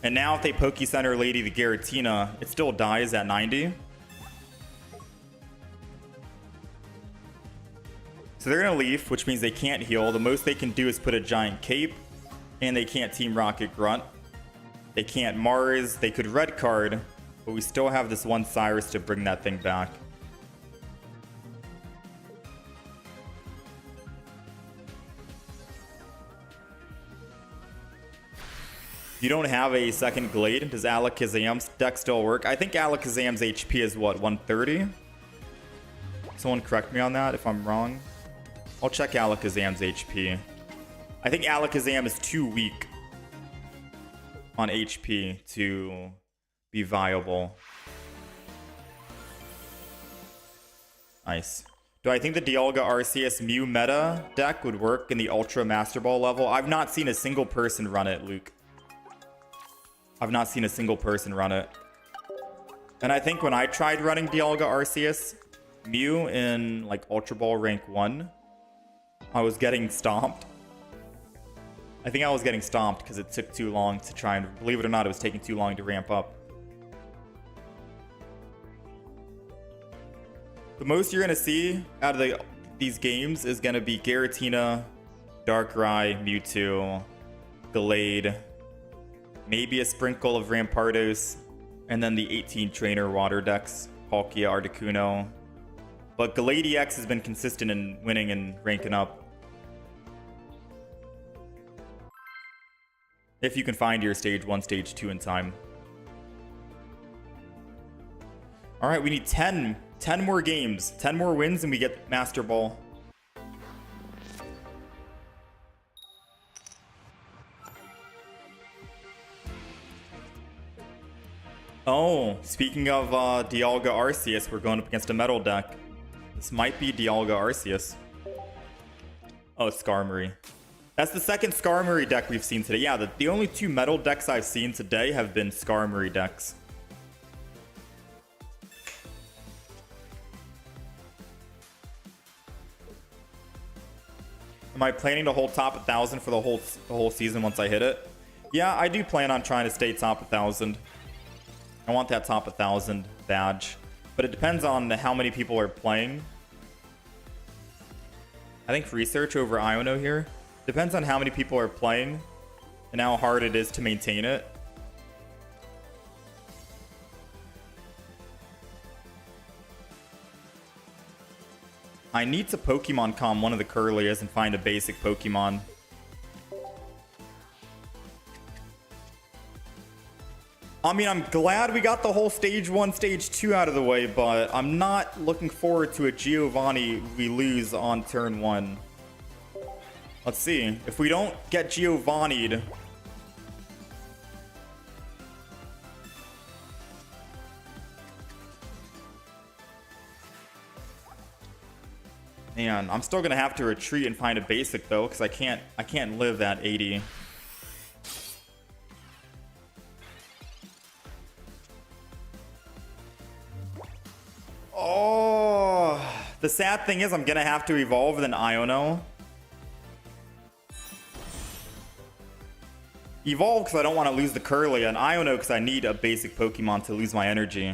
And now if they Poke Center Lady the Giratina, it still dies at 90. So they're going to leave, which means they can't heal. The most they can do is put a Giant Cape, and they can't Team Rocket Grunt. They can't Mars. They could red card, but we still have this one Cyrus to bring that thing back. You don't have a second Gallade. Does Alakazam's deck still work? I think Alakazam's HP is what, 130? Someone correct me on that if I'm wrong. I'll check Alakazam's HP. I think Alakazam is too weak on HP to be viable. Nice. Do I think the Dialga Arceus Mew meta deck would work in the Ultra Master Ball level? I've not seen a single person run it, Luke. I've not seen a single person run it. And I think when I tried running Dialga Arceus Mew in like Ultra Ball rank 1, I was getting stomped. I think I was getting stomped because it took too long to try and, believe it or not, it was taking too long to ramp up. The most you're going to see out of these games is going to be Giratina, Darkrai, Mewtwo, Gallade, maybe a sprinkle of Rampardos, and then the 18 trainer water decks, Palkia, Articuno. But Gallade EX has been consistent in winning and ranking up. If you can find your stage 1, stage 2 in time. Alright, we need 10 more games. 10 more wins and we get Master Ball. Oh, speaking of Dialga Arceus, we're going up against a metal deck. This might be Dialga Arceus. Oh, Skarmory. That's the second Skarmory deck we've seen today. Yeah, the only two metal decks I've seen today have been Skarmory decks. Am I planning to hold top 1,000 for the whole season once I hit it? Yeah, I do plan on trying to stay top 1,000. I want that top 1,000 badge. But it depends on how many people are playing. I think research over Iono here. Depends on how many people are playing and how hard it is to maintain it. I need to Pokemon calm one of the Curlias and find a basic Pokemon. I mean, I'm glad we got the whole stage 1, stage 2 out of the way, but I'm not looking forward to a Giovanni we lose on turn 1. Let's see. If we don't get Giovanni'd, man, I'm still gonna have to retreat and find a basic though, because I can't live at 80. Oh, the sad thing is I'm gonna have to evolve an Iono. Evolve because I don't want to lose the Curly, and Iono because I need a basic Pokemon to lose my energy.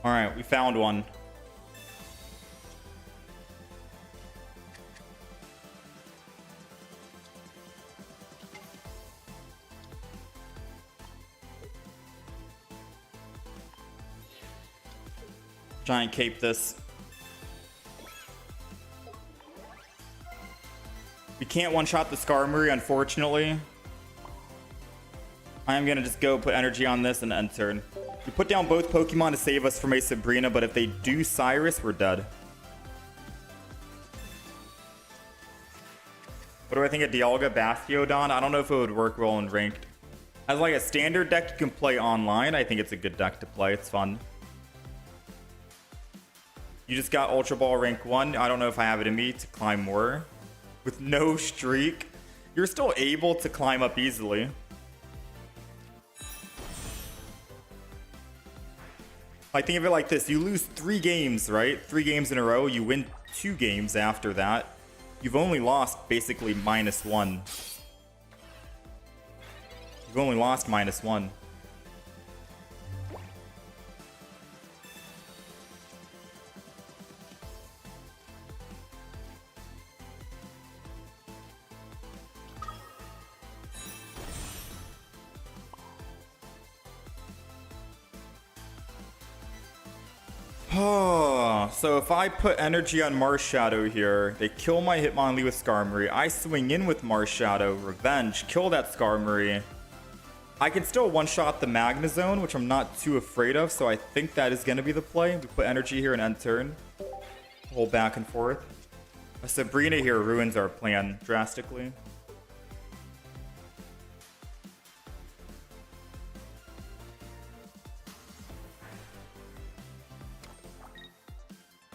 Alright, we found one. Giant cape this. We can't one-shot the Skarmory, unfortunately. I am going to just go put energy on this and end turn. We put down both Pokemon to save us from a Sabrina, but if they do Cyrus, we're dead. What do I think of Dialga Bastiodon? I don't know if it would work well in ranked. As like a standard deck you can play online, I think it's a good deck to play. It's fun. You just got Ultra Ball rank 1. I don't know if I have it in me to climb more. With no streak, you're still able to climb up easily. I think of it like this. You lose 3 games, right? 3 games in a row. You win 2 games after that. You've only lost basically -1. You've only lost -1. So if I put energy on Marshadow here, they kill my Hitmonlee with Skarmory. I swing in with Marshadow, Revenge, kill that Skarmory. I can still one-shot the Magnezone, which I'm not too afraid of, so I think that is going to be the play. We put energy here and end turn. Hold back and forth. A Sabrina here ruins our plan drastically.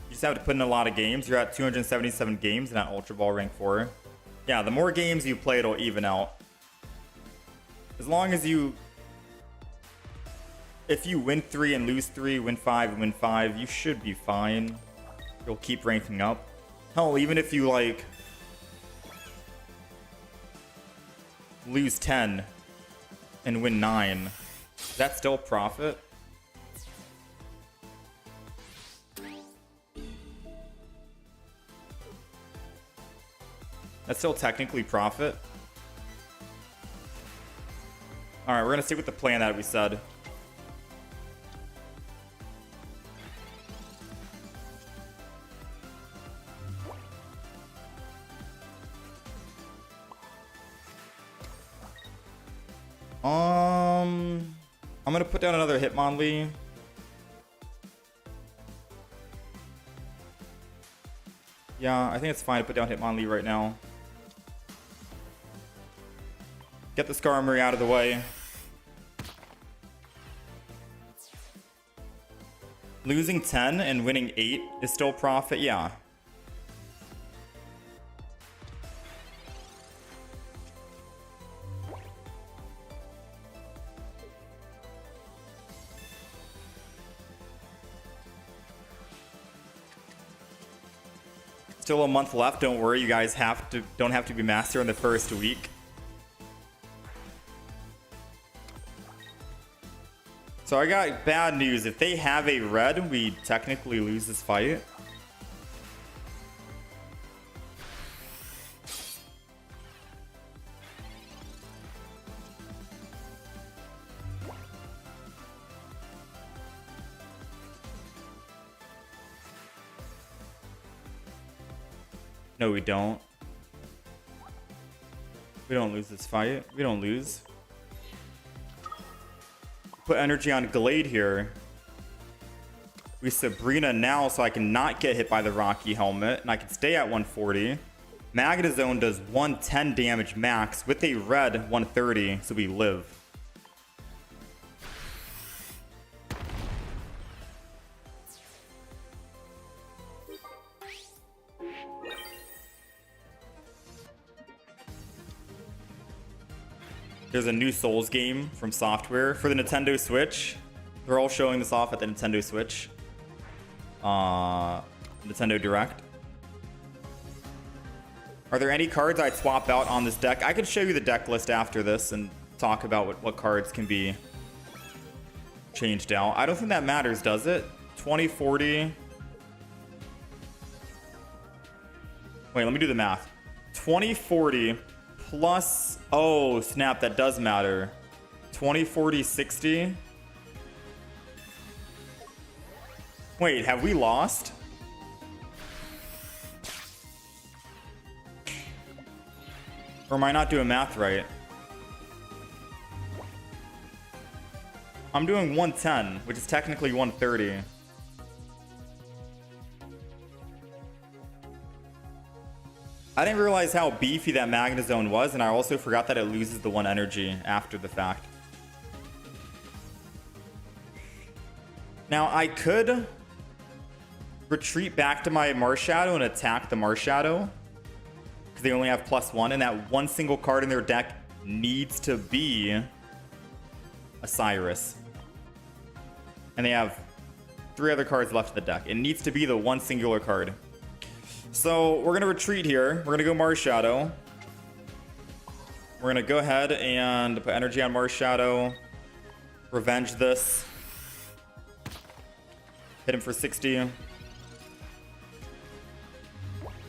You just have to put in a lot of games. You're at 277 games and at Ultra Ball rank 4. Yeah, the more games you play, it'll even out. As long as you... If you win 3 and lose 3, win 5 and win 5, you should be fine. You'll keep ranking up. Hell, even if you, like... lose 10 and win 9, is that still profit? That's still technically profit. Alright, we're gonna stick with the plan that we said. I'm gonna put down another Hitmonlee. Yeah, I think it's fine to put down Hitmonlee right now. Get the Skarmory out of the way. Losing 10 and winning 8 is still profit? Yeah. Still a month left. Don't worry, you guys don't have to be master in the first week. So I got bad news. If they have a red, we technically lose this fight. No, we don't. We don't lose this fight. We don't lose. Put energy on Gallade here. We Sabrina now so I can not get hit by the Rocky Helmet and I can stay at 140. Magnezone does 110 damage max with a red 130, so we live. There's a new Souls game from Software for the Nintendo Switch. They're all showing this off at the Nintendo Switch. Nintendo Direct. Are there any cards I'd swap out on this deck? I could show you the deck list after this and talk about what cards can be changed out. I don't think that matters, does it? 2040. Wait, let me do the math. 2040 plus, oh snap, that does matter. 2040 60. Wait, have we lost? Or am I not doing math right? I'm doing 110, which is technically 130. I didn't realize how beefy that Magnezone was, and I also forgot that it loses the 1 energy after the fact. Now, I could retreat back to my Marshadow and attack the Marshadow, because they only have +1, and that one single card in their deck needs to be a Cyrus. And they have 3 other cards left in the deck. It needs to be the one singular card. So we're going to retreat here. We're going to go Marshadow. We're going to go ahead and put energy on Marshadow. Revenge this. Hit him for 60.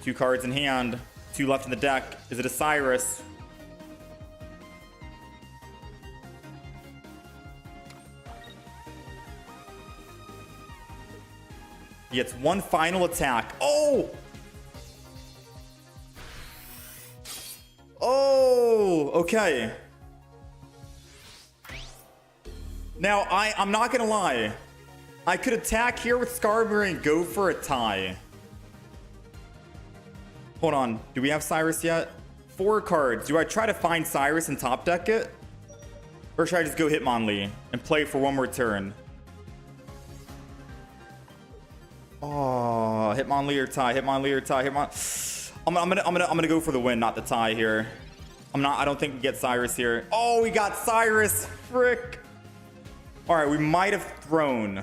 2 cards in hand. 2 left in the deck. Is it a Cyrus? He gets 1 final attack. Oh! Oh, okay. Now, I'm not gonna lie. I could attack here with Skarmory and go for a tie. Hold on. Do we have Cyrus yet? 4 cards. Do I try to find Cyrus and top deck it? Or should I just go Hitmonlee and play for 1 more turn? Oh, Hitmonlee or tie, Hitmonlee or tie, Hitmon. I'm gonna go for the win, not the tie here. I don't think we get Cyrus here. Oh, we got Cyrus. Frick. All right, we might have thrown.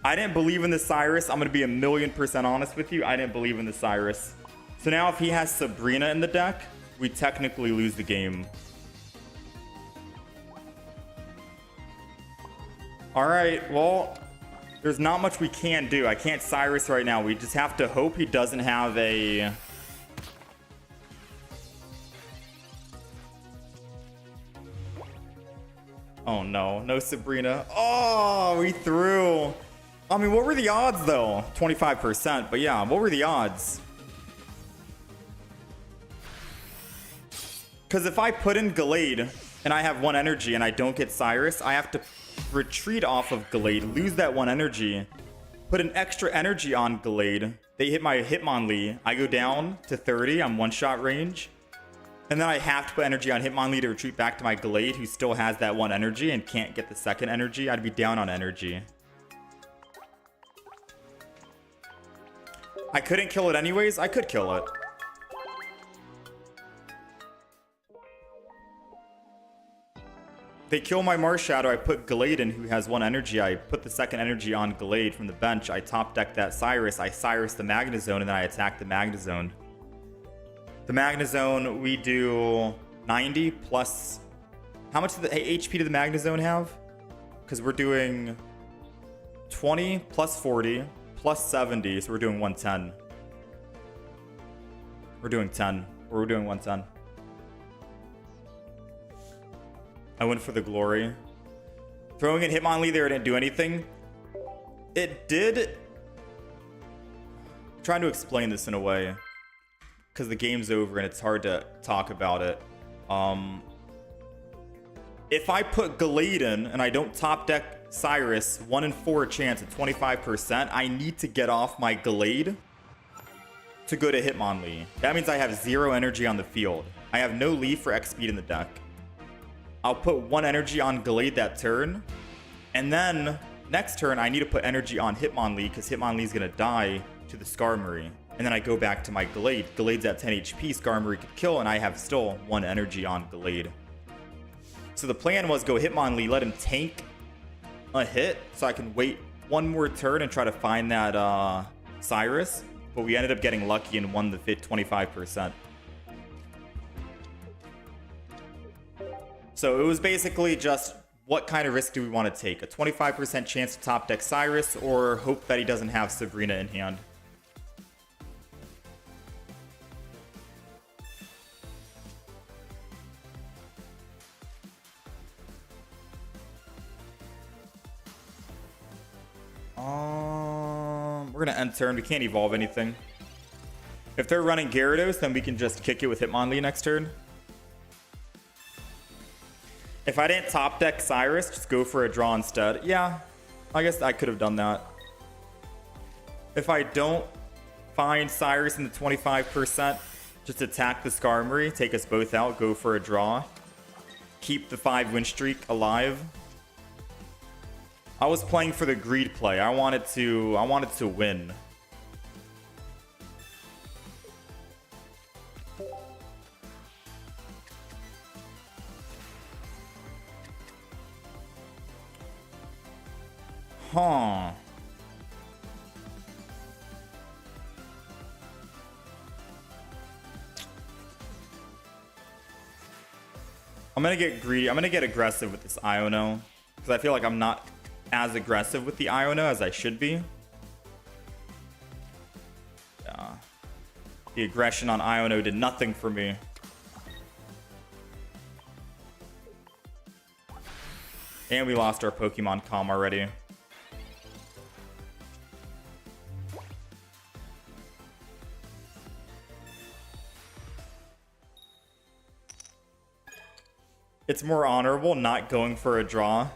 I didn't believe in the Cyrus. I'm gonna be 1,000,000% honest with you. I didn't believe in the Cyrus. So now if he has Sabrina in the deck, we technically lose the game. All right, well, there's not much we can do. I can't Cyrus right now. We just have to hope he doesn't have a... Oh no, no Sabrina. Oh, we threw. I mean, what were the odds though? 25%, but yeah, what were the odds? Because if I put in Gallade and I have 1 energy and I don't get Cyrus, I have to retreat off of Gallade, lose that 1 energy, put an extra energy on Gallade. They hit my Hitmonlee. I go down to 30. I'm 1-shot range. And then I have to put energy on Hitmonlee to retreat back to my Gallade, who still has that one energy and can't get the second energy. I'd be down on energy. I couldn't kill it anyways. I could kill it. They kill my Marshadow. I put Gallade in, who has one energy. I put the second energy on Gallade from the bench. I top deck that Cyrus. I Cyrus the Magnezone, and then I attack the Magnezone. The Magnezone, we do 90 plus... How much HP did the Magnezone have? Because we're doing 20 plus 40 plus 70, so we're doing 110. We're doing 10. We're doing 110. I went for the glory. Throwing in Hitmonlee there didn't do anything. It did... I'm trying to explain this in a way, because the game's over and it's hard to talk about it. If I put Gallade in and I don't top deck Cyrus, 1 in 4 chance at 25%, I need to get off my Gallade to go to Hitmonlee. That means I have 0 energy on the field. I have no leaf for X speed in the deck. I'll put 1 energy on Gallade that turn, and then next turn I need to put energy on Hitmonlee because Hitmonlee is going to die to the Skarmory. And then I go back to my Gallade. Gallade's at 10 HP, Skarmory could kill, and I have still 1 energy on Gallade. So the plan was go Hitmonlee, let him tank a hit so I can wait 1 more turn and try to find that Cyrus. But we ended up getting lucky and won the 25%. So it was basically just what kind of risk do we want to take? A 25% chance to top deck Cyrus or hope that he doesn't have Sabrina in hand? We're going to end turn. We can't evolve anything. If they're running Gyarados, then we can just kick it with Hitmonlee next turn. If I didn't top deck Cyrus, just go for a draw instead. Yeah, I guess I could have done that. If I don't find Cyrus in the 25%, just attack the Skarmory, take us both out, go for a draw. Keep the 5-win streak alive. I was playing for the greed play. I wanted to win. Huh. I'm gonna get greedy. I'm gonna get aggressive with this Iono, because I feel like I'm not as aggressive with the Iono as I should be. Yeah. The aggression on Iono did nothing for me. And we lost our Pokemon Calm already. It's more honorable not going for a draw.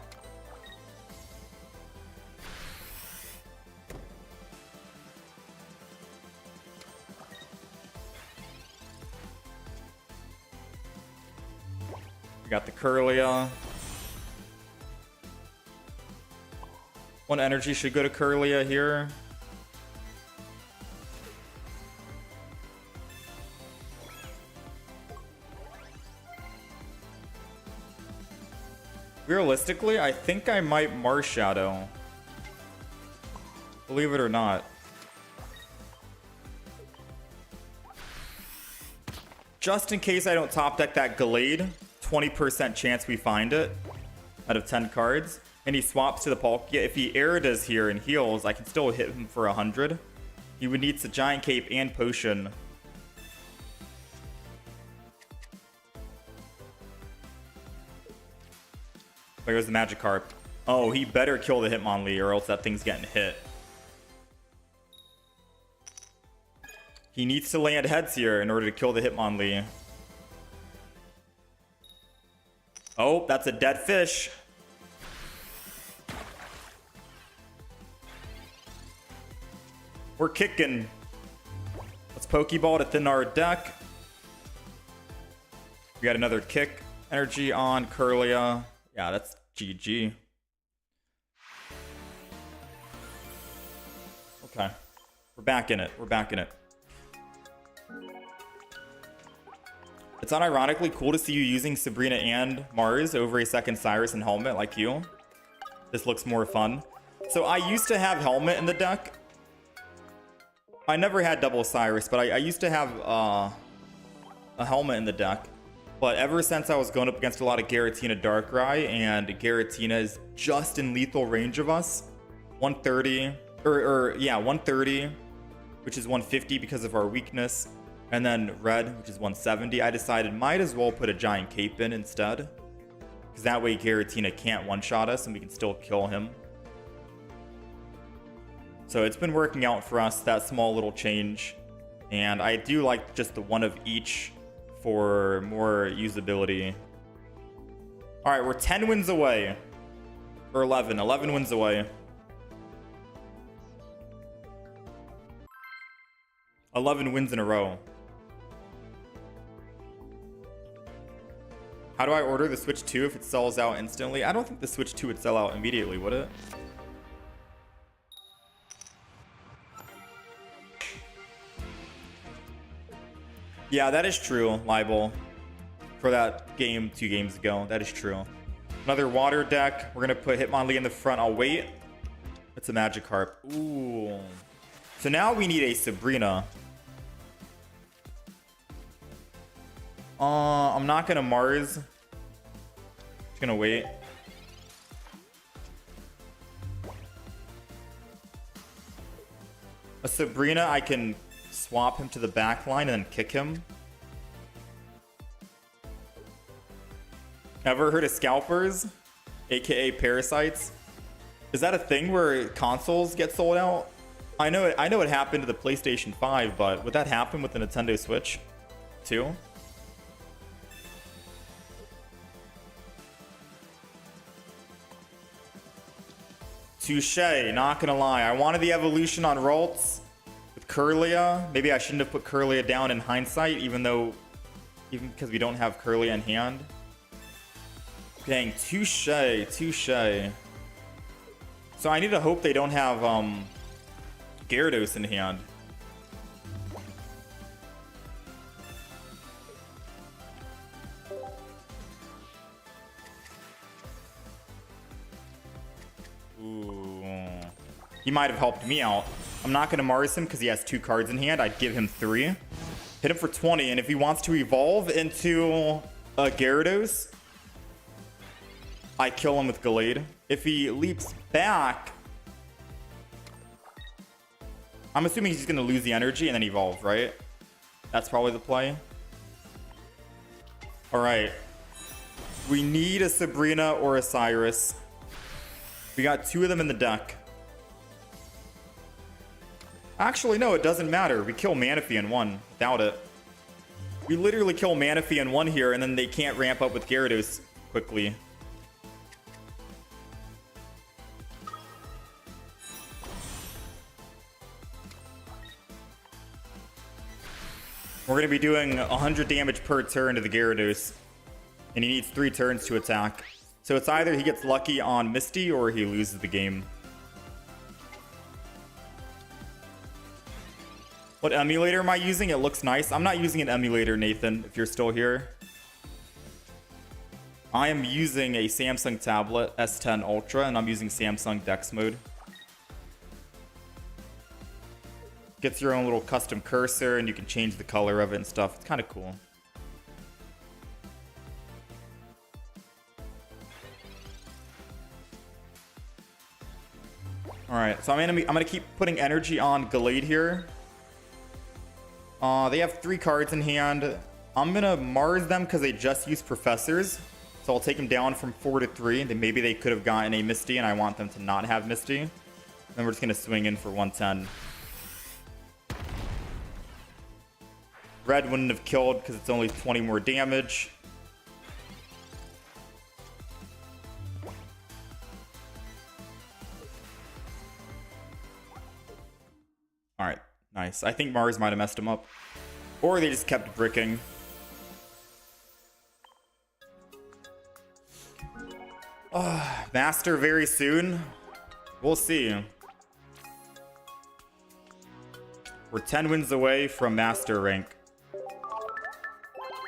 We got the Curlia. 1 energy should go to Curlia here. Realistically, I think I might Marshadow. Believe it or not. Just in case I don't top deck that Gallade, 20% chance we find it out of 10 cards. And he swaps to the Palkia. If he Aridas here and heals, I can still hit him for 100. He would need the Giant Cape and Potion. There goes the Magikarp. Oh, he better kill the Hitmonlee or else that thing's getting hit. He needs to land heads here in order to kill the Hitmonlee. Oh, that's a dead fish. We're kicking. Let's Pokeball to thin our deck. We got another kick. Energy on Kirlia. Yeah, that's GG. Okay. We're back in it. We're back in it. It's unironically cool to see you using Sabrina and Mars over a second Cyrus and Helmet like you. This looks more fun. So I used to have Helmet in the deck. I never had double Cyrus, but I used to have a Helmet in the deck. But ever since I was going up against a lot of Giratina Darkrai, and Giratina is just in lethal range of us, 130, yeah, 130, which is 150 because of our weakness, and then red, which is 170, I decided might as well put a giant cape in instead, because that way Giratina can't one-shot us and we can still kill him. So it's been working out for us, that small little change, and I do like just the one of each for more usability. All right, we're 10 wins away, or 11 wins away. 11 wins in a row. How do I order the Switch 2 if it sells out instantly? I don't think the Switch 2 would sell out immediately, would it? Yeah, that is true, Libel. For that game 2 games ago, that is true. Another water deck. We're gonna put Hitmonlee in the front. I'll wait. It's a Magikarp. Ooh. So now we need a Sabrina. I'm not gonna Mars. Just gonna wait. A Sabrina, I can swap him to the back line and then kick him. Ever heard of scalpers? AKA parasites? Is that a thing where consoles get sold out? I know it happened to the PlayStation 5, but would that happen with the Nintendo Switch too? Touche, not gonna lie. I wanted the evolution on Ralts with Kirlia. Maybe I shouldn't have put Kirlia down in hindsight, even because we don't have Kirlia in hand. Dang, touche. So I need to hope they don't have Gyarados in hand. Ooh. He might have helped me out. I'm not going to Mars him because he has 2 cards in hand. I'd give him 3. Hit him for 20, and if he wants to evolve into a Gyarados, I kill him with Gallade. If he leaps back, I'm assuming he's going to lose the energy and then evolve, right? That's probably the play. All right. We need a Sabrina or a Cyrus. We got 2 of them in the deck. Actually, no, it doesn't matter. We kill Manaphy in 1 without it. We literally kill Manaphy in 1 here, and then they can't ramp up with Gyarados quickly. We're going to be doing 100 damage per turn to the Gyarados, and he needs 3 turns to attack. So it's either he gets lucky on Misty or he loses the game. What emulator am I using? It looks nice. I'm not using an emulator, Nathan, if you're still here. I am using a Samsung tablet, S10 Ultra, and I'm using Samsung Dex mode. Gets your own little custom cursor, and you can change the color of it and stuff. It's kind of cool. Alright, so I'm gonna keep putting energy on Gallade here. They have 3 cards in hand. I'm gonna Mars them because they just use Professors. So I'll take them down from 4 to 3. Then maybe they could have gotten a Misty, and I want them to not have Misty. Then we're just gonna swing in for 110. Red wouldn't have killed because it's only 20 more damage. Alright, nice. I think Mars might have messed him up. Or they just kept bricking. Master very soon. We'll see. We're 10 wins away from Master rank.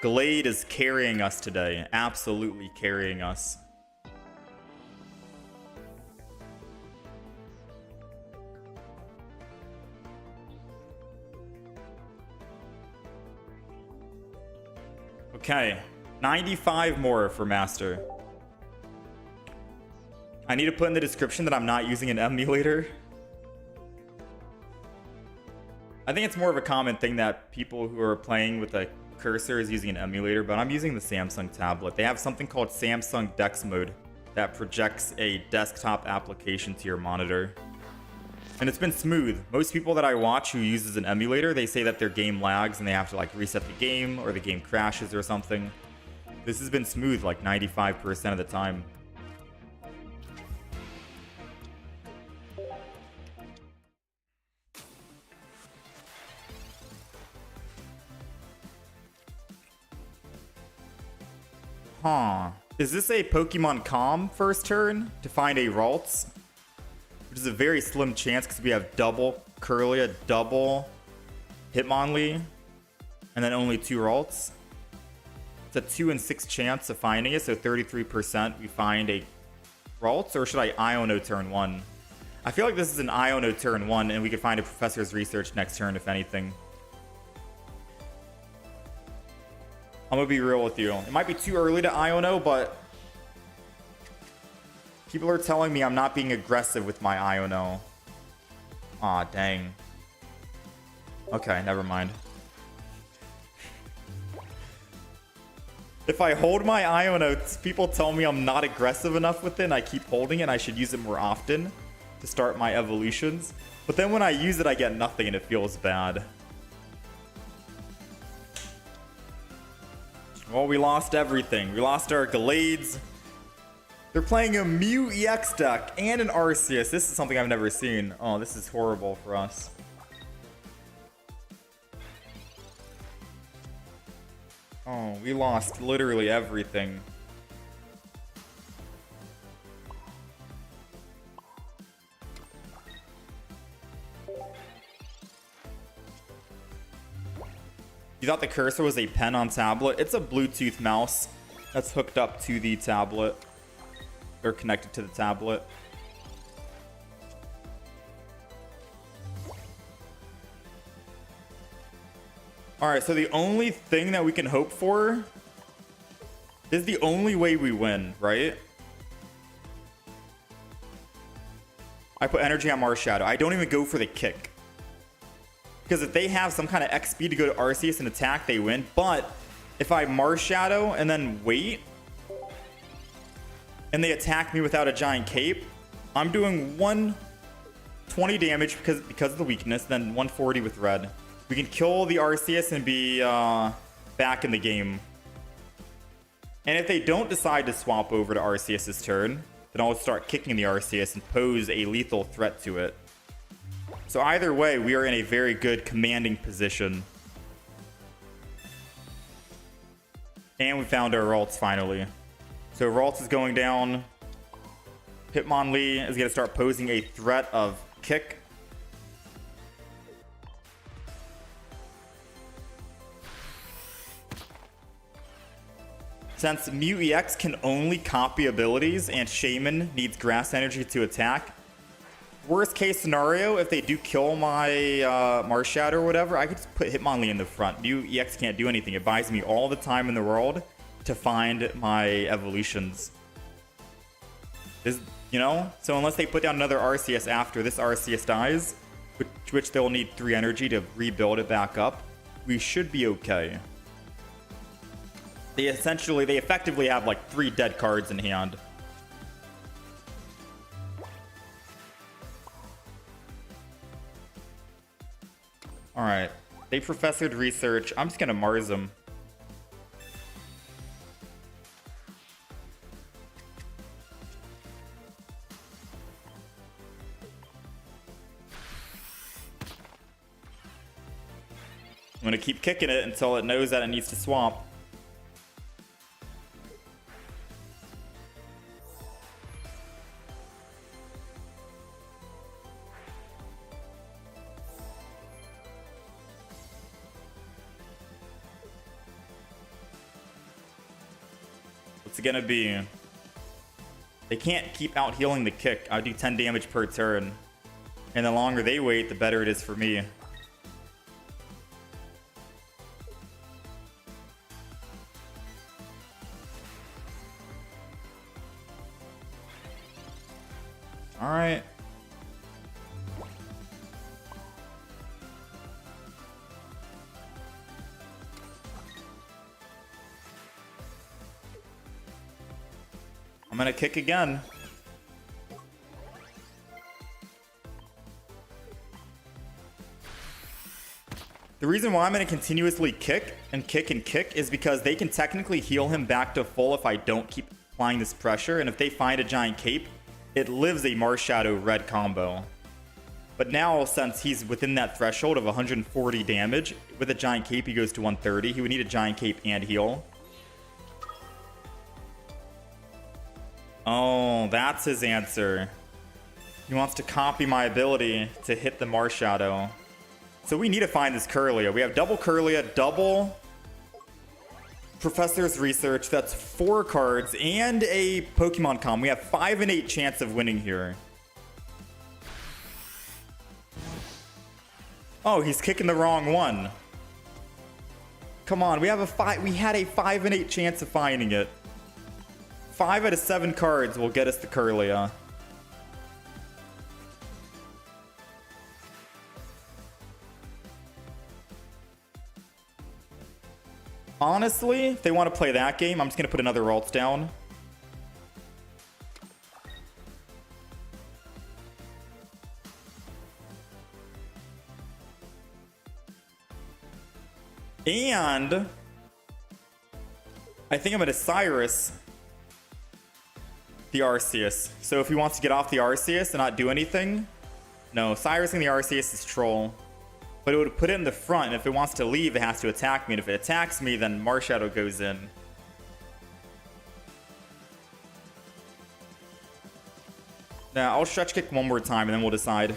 Gallade is carrying us today. Absolutely carrying us. Okay, 95 more for Master. I need to put in the description that I'm not using an emulator. I think it's more of a common thing that people who are playing with a cursor is using an emulator, but I'm using the Samsung tablet. They have something called Samsung Dex Mode that projects a desktop application to your monitor. And it's been smooth. Most people that I watch who uses an emulator, they say that their game lags and they have to like reset the game or the game crashes or something. This has been smooth like 95% of the time. Huh. Is this a Pokemon Com first turn to find a Ralts? Which is a very slim chance because we have double Kirlia, double Hitmonlee, and then only 2 Ralts. It's a 2 in 6 chance of finding it, so 33% we find a Ralts, or should I Iono turn 1? I feel like this is an Iono turn 1, and we could find a Professor's Research next turn, if anything. I'm gonna be real with you. It might be too early to Iono, but people are telling me I'm not being aggressive with my Iono. Aw, dang. Okay, never mind. If I hold my Iono, people tell me I'm not aggressive enough with it and I keep holding it and I should use it more often to start my evolutions. But then when I use it, I get nothing and it feels bad. Well, we lost everything. We lost our Gallades. They're playing a Mew EX deck and an Arceus. This is something I've never seen. Oh, this is horrible for us. Oh, we lost literally everything. You thought the cursor was a pen on tablet? It's a Bluetooth mouse that's hooked up to the tablet. Or connected to the tablet. Alright, so the only thing that we can hope for is the only way we win, right? I put energy on Marshadow. I don't even go for the kick. Because if they have some kind of XP to go to Arceus and attack, they win. But if I Marshadow and then wait, and they attack me without a giant cape, I'm doing 120 damage because of the weakness, then 140 with red. We can kill the Arceus and be back in the game. And if they don't decide to swap over to Arceus's turn, then I'll start kicking the Arceus and pose a lethal threat to it. So either way, we are in a very good commanding position. And we found our Ralts finally. So Ralts is going down. Hitmonlee is going to start posing a threat of kick. Since Mew EX can only copy abilities and Shaman needs grass energy to attack, worst case scenario, if they do kill my Marshadow or whatever, I could just put Hitmonlee in the front. Mew EX can't do anything. It buys me all the time in the world to find my evolutions. You know? So unless they put down another Arceus after this Arceus dies, which they'll need 3 energy to rebuild it back up, we should be okay. They effectively have like 3 dead cards in hand. Alright. They professored research. I'm just gonna Mars them. I'm gonna keep kicking it until it knows that it needs to swamp. It's gonna be... They can't keep out healing the kick. I do 10 damage per turn. And the longer they wait, the better it is for me. Alright. I'm gonna kick again. The reason why I'm gonna continuously kick and kick and kick is because they can technically heal him back to full if I don't keep applying this pressure, and if they find a giant cape, it lives a Marshadow red combo. But now, since he's within that threshold of 140 damage, with a giant cape he goes to 130. He would need a giant cape and heal. Oh, that's his answer. He wants to copy my ability to hit the Marshadow. So we need to find this Kirlia. We have double Kirlia, double Professor's Research. That's 4 cards and a Pokemon Com. We have 5 and 8 chance of winning here. Oh, he's kicking the wrong one. Come on, we have a 5. We had a 5 and 8 chance of finding it. 5 out of 7 cards will get us the Kirlia. Honestly, if they want to play that game, I'm just going to put another Ralts down. And I think I'm going to Cyrus the Arceus. So if he wants to get off the Arceus and not do anything, no, Cyrusing the Arceus is troll. But it would put it in the front, and if it wants to leave, it has to attack me. And if it attacks me, then Marshadow goes in. Now, I'll stretch kick one more time, and then we'll decide.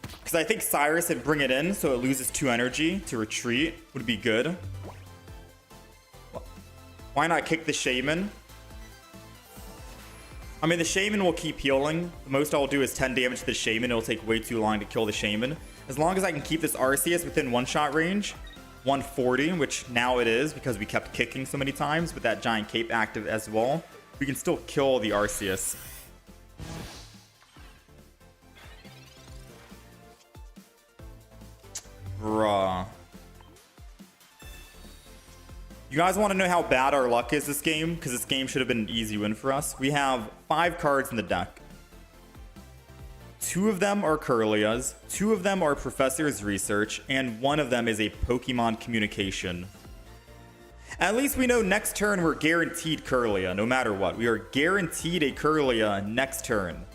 Because I think Cyrus would bring it in, so it loses 2 energy to retreat. Would be good. Why not kick the Shaman? I mean, the Shaman will keep healing. The most I'll do is 10 damage to the Shaman. It'll take way too long to kill the Shaman. As long as I can keep this Arceus within one-shot range, 140, which now it is because we kept kicking so many times with that giant cape active as well, we can still kill the Arceus. Bruh. You guys want to know how bad our luck is this game? Because this game should have been an easy win for us. We have 5 cards in the deck. 2 of them are Kirlias, 2 of them are Professor's Research, and 1 of them is a Pokemon Communication. At least we know next turn we're guaranteed Kirlia, no matter what. We are guaranteed a Kirlia next turn.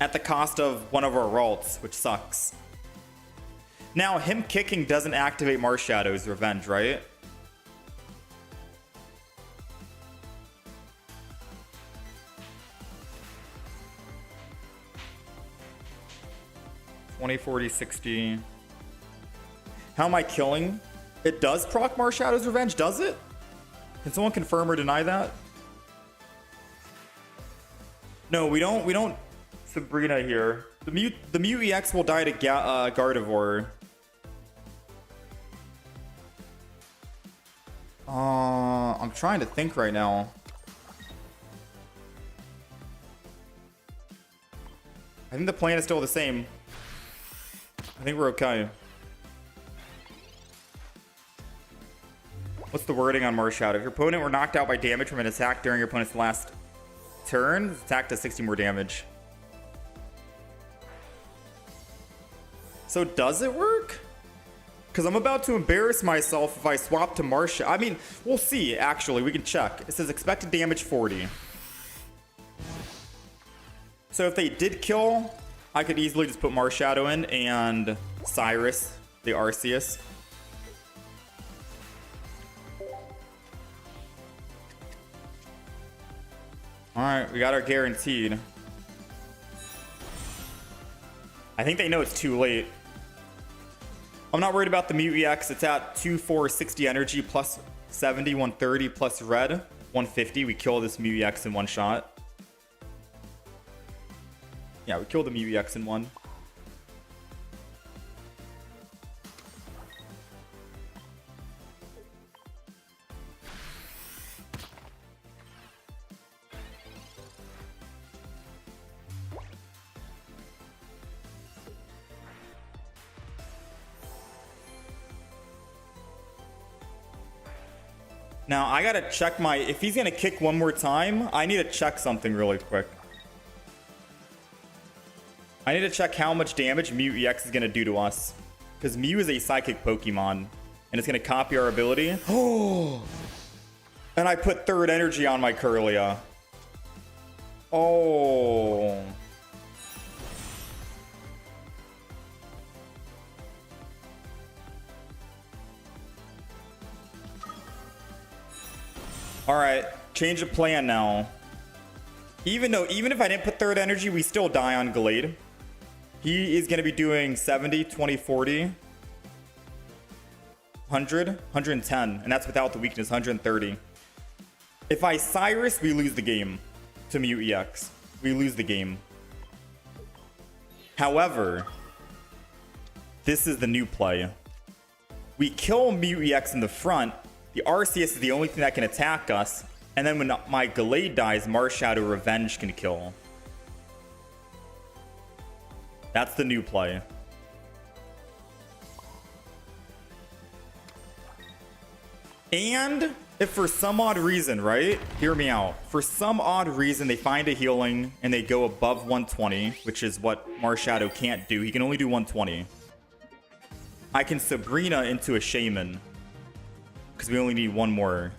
At the cost of one of our Ralts, which sucks. Now, him kicking doesn't activate Marshadow's Revenge, right? $20, $40, $60. How am I killing? It does proc Marshadow's Revenge, does it? Can someone confirm or deny that? No, we don't Sabrina here. The Mew EX will die to Gardevoir. I'm trying to think right now. I think the plan is still the same. I think we're okay. What's the wording on Marshadow? If your opponent were knocked out by damage from an attack during your opponent's last turn, this attack does 60 more damage. So does it work? Because I'm about to embarrass myself if I swap to Marsha. I mean, we'll see, actually. We can check. It says expected damage 40. So if they did kill, I could easily just put Marshadow in and Cyrus, the Arceus. Alright, we got our guaranteed. I think they know it's too late. I'm not worried about the Mew EX. It's at 2460 energy plus 70, 130 plus red, 150. We kill this Mew EX in one shot. Yeah, we killed the Mew EX in one. Now, I gotta check my... If he's gonna kick one more time, I need to check something really quick. I need to check how much damage Mew EX is gonna do to us. Because Mew is a psychic Pokemon. And it's gonna copy our ability. Oh! And I put third energy on my Kirlia. Oh... Alright, change of plan now. Even if I didn't put third energy, we still die on Gallade. He is going to be doing 70, 20, 40, 100, 110. And that's without the weakness, 130. If I Cyrus, we lose the game to Mew EX. We lose the game. However, this is the new play. We kill Mew EX in the front. The Arceus is the only thing that can attack us. And then when my Gallade dies, Marshadow Revenge can kill. That's the new play. And if for some odd reason, right? Hear me out. For some odd reason, they find a healing and they go above 120, which is what Marshadow can't do. He can only do 120. I can Sabrina into a Shaman. Because we only need one more.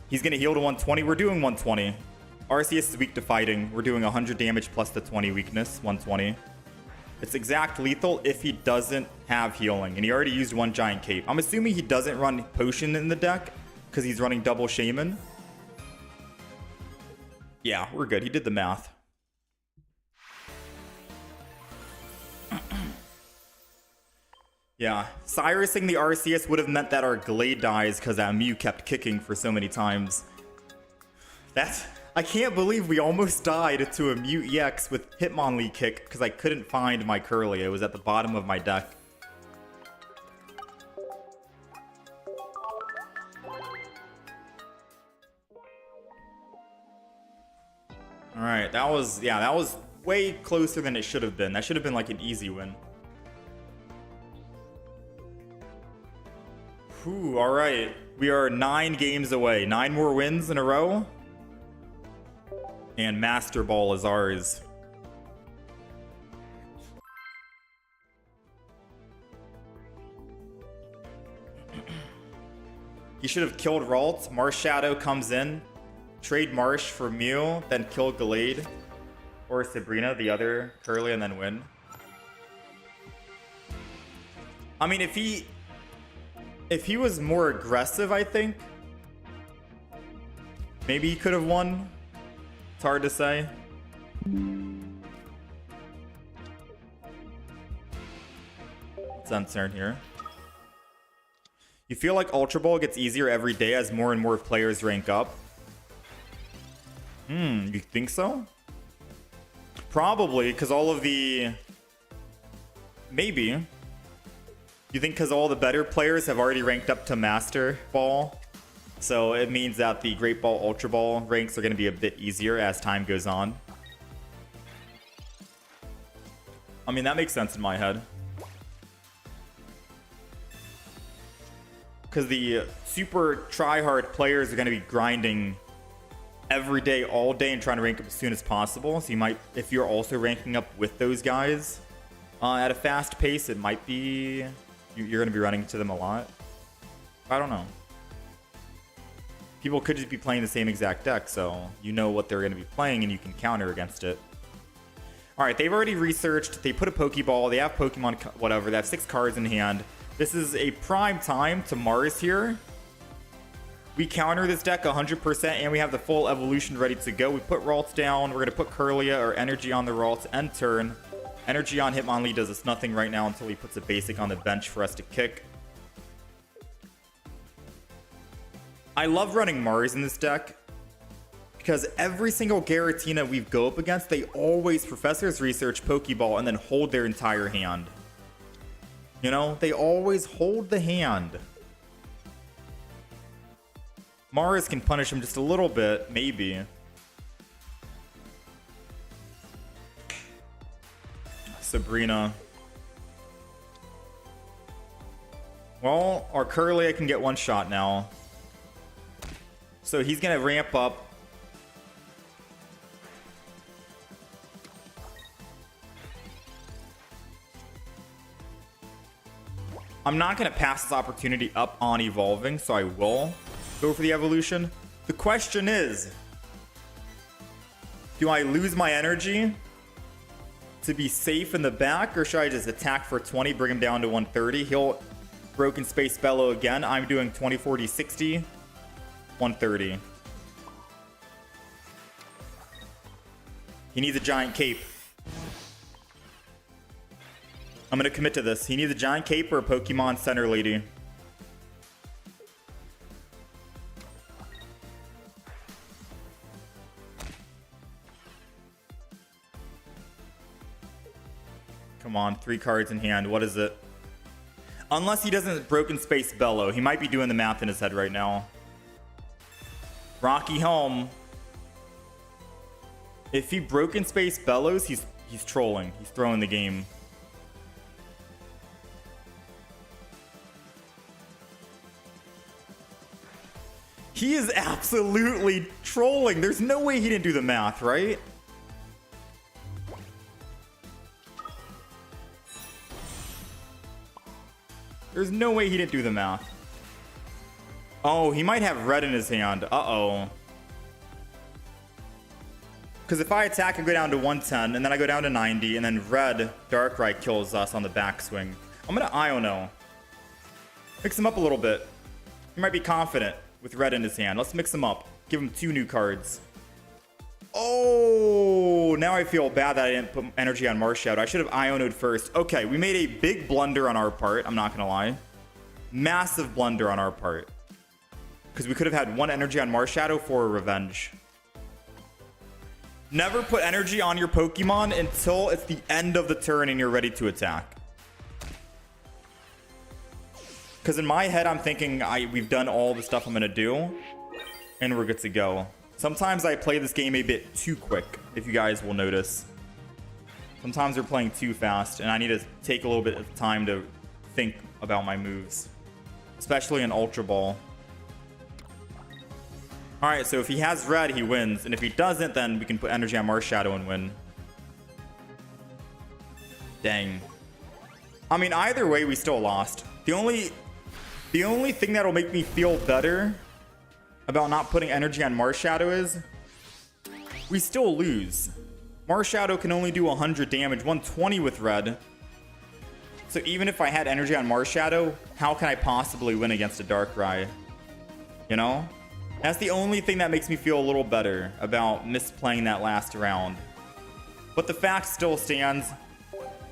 He's going to heal to 120. We're doing 120. Arceus is weak to fighting. We're doing 100 damage plus the 20 weakness. 120. It's exact lethal if he doesn't have healing. And he already used one giant cape. I'm assuming he doesn't run potion in the deck. Because he's running double shaman. Yeah, we're good. He did the math. Yeah, Cyrusing the Arceus would have meant that our Gallade dies because that Mew kept kicking for so many times. I can't believe we almost died to a Mew EX with Hitmonlee kick because I couldn't find my Kirlia. It was at the bottom of my deck. Alright, that was way closer than it should have been. That should have been like an easy win. Ooh, all right. We are 9 games away. 9 more wins in a row. And Master Ball is ours. He should have killed Ralt. Marshadow comes in. Trade Marsh for Mew. Then kill Gallade. Or Sabrina, the other Kirlia, and then win. I mean, if he was more aggressive, I think maybe he could have won. It's hard to say. What's answered here? You feel like Ultra Ball gets easier every day as more and more players rank up? You think so? Probably, because all of the... Maybe. You think because all the better players have already ranked up to Master Ball? So it means that the Great Ball, Ultra Ball ranks are going to be a bit easier as time goes on. I mean, that makes sense in my head. Because the super try-hard players are going to be grinding every day, all day, and trying to rank up as soon as possible. So you might, if you're also ranking up with those guys at a fast pace, it might be... You're going to be running into them a lot. I don't know. People could just be playing the same exact deck, so you know what they're going to be playing and you can counter against it. Alright, they've already researched. They put a Pokeball. They have Pokemon, whatever. They have 6 cards in hand. This is a prime time to Mars here. We counter this deck 100% and we have the full evolution ready to go. We put Ralts down. We're going to put Kirlia or Energy on the Ralts end turn. Energy on Hitmonlee does us nothing right now until he puts a basic on the bench for us to kick. I love running Mars in this deck because every single Giratina we go up against, they always Professor's Research, Pokeball, and then hold their entire hand. You know, they always hold the hand. Mars can punish him just a little bit, maybe. Sabrina. Well, our Curly can get one shot now. So he's going to ramp up. I'm not going to pass this opportunity up on evolving, so I will go for the evolution. The question is, do I lose my energy to be safe in the back, or should I just attack for 20, bring him down to 130? He'll Broken Space Bellow again. I'm doing 20, 40, 60, 130. He needs a giant cape. I'm going to commit to this. He needs a giant cape or a Pokemon Center Lady. Come on, 3 cards in hand. What is it? Unless he doesn't Broken Space Bellow. He might be doing the math in his head right now. Rocky Helm. If he Broken Space Bellows, he's trolling. He's throwing the game. He is absolutely trolling. There's no way he didn't do the math, right? There's no way he didn't do the math. Oh, he might have red in his hand. Uh-oh. Because if I attack and go down to 110, and then I go down to 90, and then red Darkrai kills us on the backswing. I'm going to Iono. Mix him up a little bit. He might be confident with red in his hand. Let's mix him up. Give him 2 new cards. Oh, now I feel bad that I didn't put energy on Marshadow. I should have Iono'd first. Okay, we made a big blunder on our part. I'm not going to lie. Massive blunder on our part. Because we could have had 1 energy on Marshadow for a revenge. Never put energy on your Pokemon until it's the end of the turn and you're ready to attack. Because in my head, I'm thinking we've done all the stuff I'm going to do. And we're good to go. Sometimes I play this game a bit too quick, if you guys will notice. Sometimes we're playing too fast, and I need to take a little bit of time to think about my moves. Especially in Ultra Ball. Alright, so if he has red, he wins. And if he doesn't, then we can put energy on Marshadow and win. Dang. I mean, either way, we still lost. The only thing that'll make me feel better about not putting energy on Marshadow is we still lose. Marshadow can only do 100 damage, 120 with red. So even if I had energy on Marshadow, how can I possibly win against a Darkrai? You know? That's the only thing that makes me feel a little better about misplaying that last round. But the fact still stands,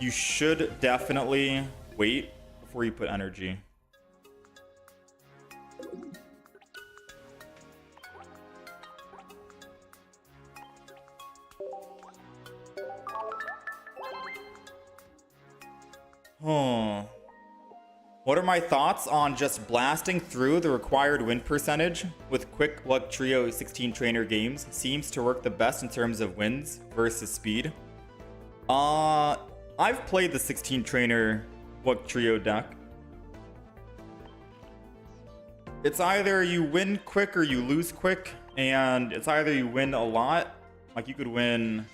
you should definitely wait before you put energy. What are my thoughts on just blasting through the required win percentage with quick Wugtrio 16 trainer games? Seems to work the best in terms of wins versus speed. I've played the 16 trainer Wugtrio deck. It's either you win quick or you lose quick, and it's either you win a lot, like you could win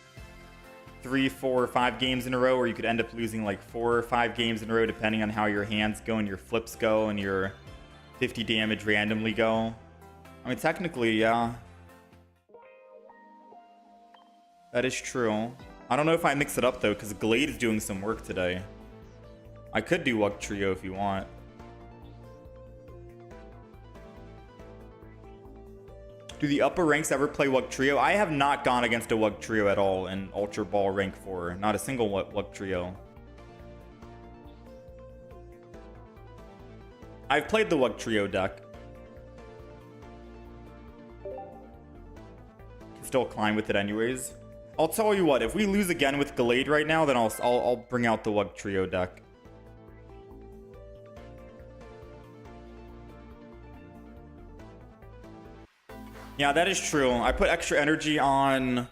3, 4, 5 games in a row, or you could end up losing like 4 or 5 games in a row depending on how your hands go and your flips go and your 50 damage randomly go. I mean, technically, yeah. That is true. I don't know if I mix it up though, because Gallade is doing some work today. I could do Wugtrio if you want. Do the upper ranks ever play Wugtrio? I have not gone against a Wugtrio at all in Ultra Ball rank 4. Not a single Wugtrio. I've played the Wugtrio deck. Can still climb with it anyways. I'll tell you what, if we lose again with Gallade right now, then I'll bring out the Wugtrio deck. Yeah, that is true. I put extra energy on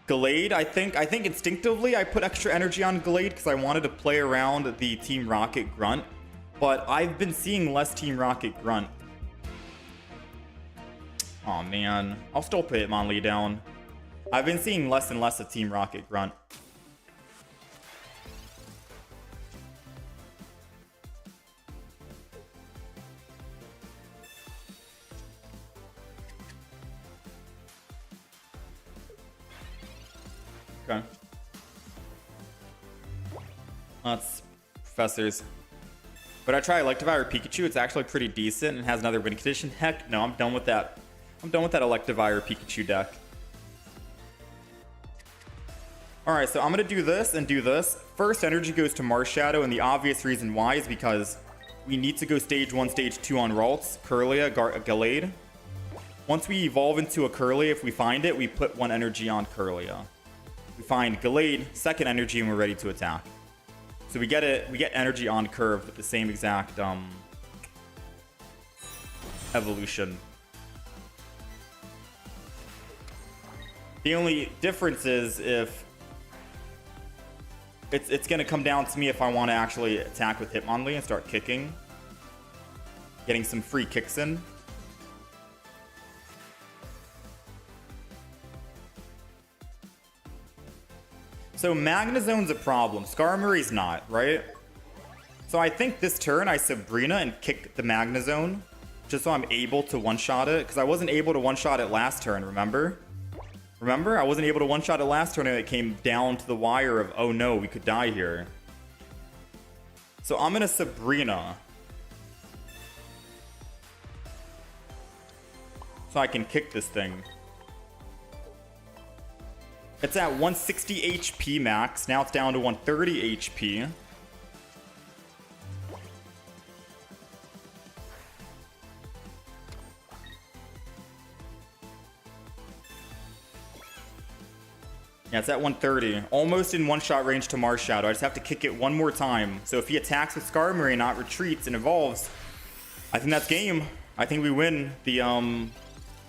Gallade. I think instinctively I put extra energy on Gallade because I wanted to play around the Team Rocket Grunt. But I've been seeing less Team Rocket Grunt. Oh man, I'll still put Hitmonlee down. I've been seeing less and less of Team Rocket Grunt. Okay. That's Professors. But I try Electivire Pikachu. It's actually pretty decent and has another win condition. Heck no, I'm done with that. I'm done with that Electivire Pikachu deck. Alright, so I'm going to do this and do this. First, energy goes to Marshadow, and the obvious reason why is because we need to go stage 1, stage 2 on Ralts, Kirlia, Gallade. Once we evolve into a Kirlia, if we find it, we put 1 energy on Kirlia. We find Gallade, second energy, and we're ready to attack. So we get energy on curve with the same exact evolution. The only difference is if it's going to come down to me if I want to actually attack with Hitmonlee and start kicking, getting some free kicks in. So Magnezone's a problem. Skarmory's not, right? So I think this turn I Sabrina and kick the Magnezone just so I'm able to one-shot it. Because I wasn't able to one-shot it last turn, remember? Remember? I wasn't able to one-shot it last turn and it came down to the wire of, oh no, we could die here. So I'm going to Sabrina. So I can kick this thing. It's at 160 HP max. Now it's down to 130 HP. Yeah, it's at 130. Almost in one-shot range to Marshadow. I just have to kick it one more time. So if he attacks with Skarmory, not retreats and evolves, I think that's game. I think we win the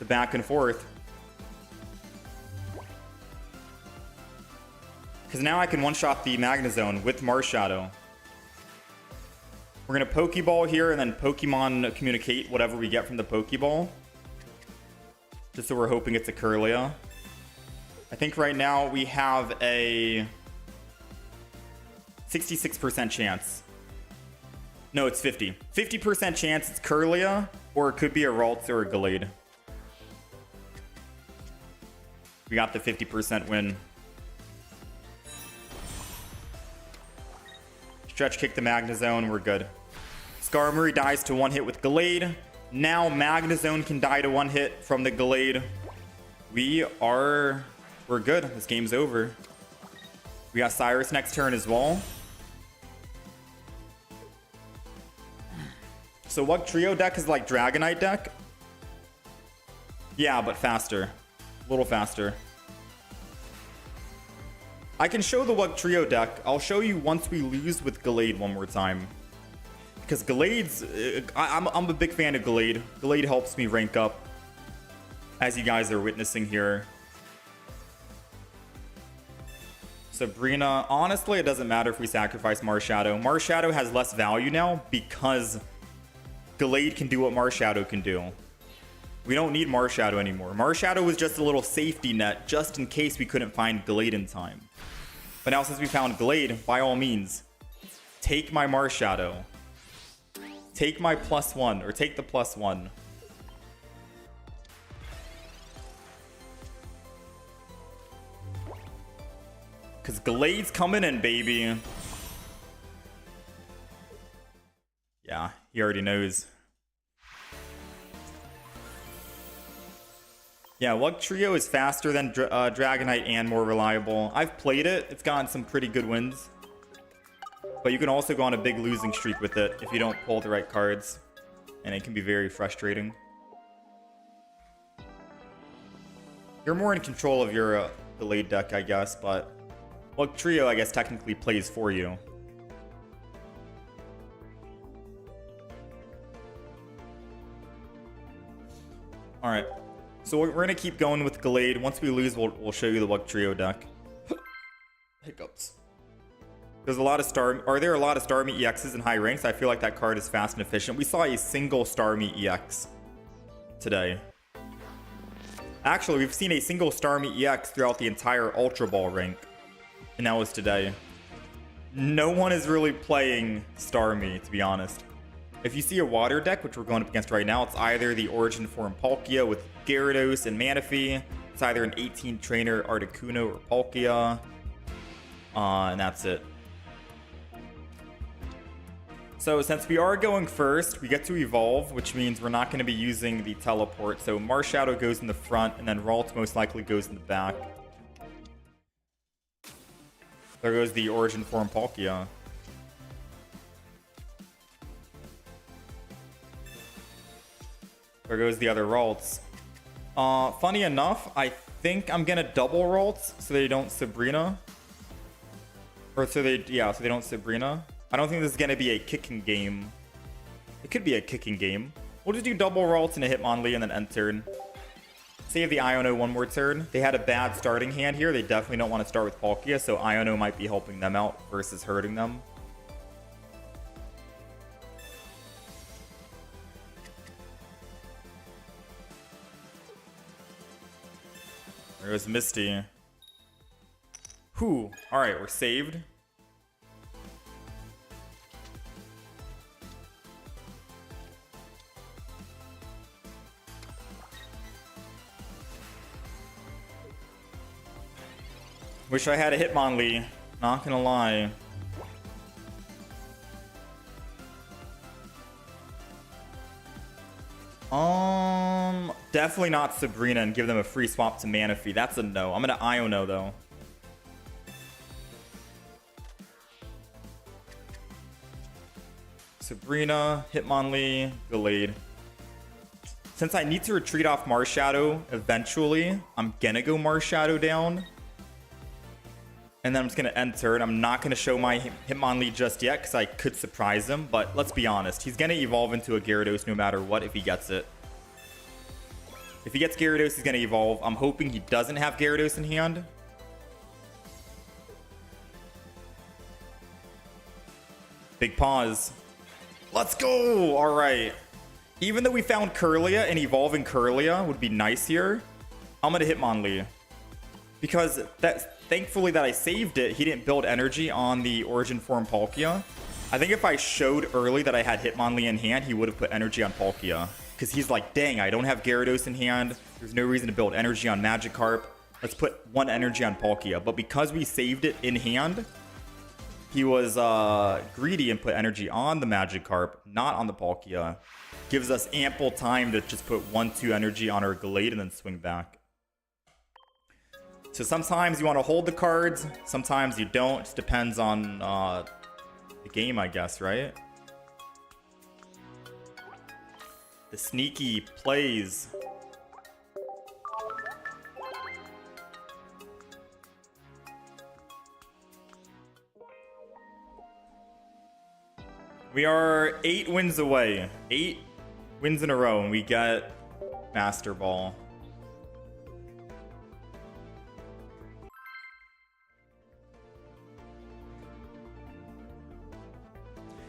back and forth. Because now I can one-shot the Magnezone with Marshadow. We're going to Pokeball here and then Pokemon communicate whatever we get from the Pokeball. Just so we're hoping it's a Kirlia. I think right now we have a 66% chance. No, it's 50. 50% chance it's Kirlia, or it could be a Ralts or a Gallade. We got the 50% win. Stretch kick the Magnezone, we're good. Skarmory dies to one hit with Gallade. Now Magnezone can die to one hit from the Gallade. We're good. This game's over. We got Cyrus next turn as well. So Wugtrio deck is like Dragonite deck. Yeah, but faster. A little faster. I can show the Wugtrio deck. I'll show you once we lose with Gallade one more time. Because Gallade's... I'm a big fan of Gallade. Gallade helps me rank up. As you guys are witnessing here. Sabrina. Honestly, it doesn't matter if we sacrifice Marshadow. Marshadow has less value now because Gallade can do what Marshadow can do. We don't need Marshadow anymore. Marshadow was just a little safety net just in case we couldn't find Gallade in time. But now since we found Gallade, by all means, take my Marshadow. Take my +1, or take the +1. Because Gallade's coming in, baby. Yeah, he already knows. Yeah, Wugtrio is faster than Dragonite and more reliable. I've played it. It's gotten some pretty good wins. But you can also go on a big losing streak with it if you don't pull the right cards. And it can be very frustrating. You're more in control of your Gallade deck, I guess, but Wugtrio, I guess, technically plays for you. Alright, so we're going to keep going with Gallade. Once we lose, we'll show you the Wugtrio deck. Hiccups. There's a lot of Are there a lot of Starmie EXs in high ranks? I feel like that card is fast and efficient. We saw a single Starmie EX today. Actually, we've seen a single Starmie EX throughout the entire Ultra Ball rank. And that was today. No one is really playing Starmie, to be honest. If you see a water deck, which we're going up against right now, it's either the Origin Form Palkia with Gyarados and Manaphy. It's either an 18 trainer Articuno or Palkia. And that's it. So since we are going first, we get to evolve, which means we're not going to be using the teleport. So Marshadow goes in the front, and then Ralt most likely goes in the back. There goes the Origin Form Palkia. There goes the other Ralts. Funny enough, I think I'm going to double Ralts so they don't Sabrina. Or so they don't Sabrina. I don't think this is going to be a kicking game. It could be a kicking game. We'll just do double Ralts and a Hitmonlee and then end turn. Save the Iono one more turn. They had a bad starting hand here. They definitely don't want to start with Palkia, so Iono might be helping them out versus hurting them. There goes Misty. Whew. Alright, we're saved. Wish I had a Hitmonlee. Not gonna lie. Definitely not Sabrina and give them a free swap to Manaphy. That's a no. I'm gonna Iono though. Sabrina, Hitmonlee, Gallade. Since I need to retreat off Marshadow eventually, I'm gonna go Marshadow down. And then I'm just going to end turn. I'm not going to show my Hitmonlee just yet because I could surprise him. But let's be honest. He's going to evolve into a Gyarados no matter what if he gets it. If he gets Gyarados, he's going to evolve. I'm hoping he doesn't have Gyarados in hand. Big pause. Let's go! All right. Even though we found Kirlia and evolving Kirlia would be nice here, I'm going to Hitmonlee. Because thankfully that I saved it, he didn't build energy on the Origin Form Palkia. I think if I showed early that I had Hitmonlee in hand, he would have put energy on Palkia. Because he's like, dang, I don't have Gyarados in hand. There's no reason to build energy on Magikarp. Let's put one energy on Palkia. But because we saved it in hand, he was greedy and put energy on the Magikarp, not on the Palkia. Gives us ample time to just put 1-2 energy on our Gallade and then swing back. So sometimes you want to hold the cards, sometimes you don't. Just depends on the game, I guess, right? The sneaky plays. We are 8 wins away. 8 wins in a row, and we get Master Ball.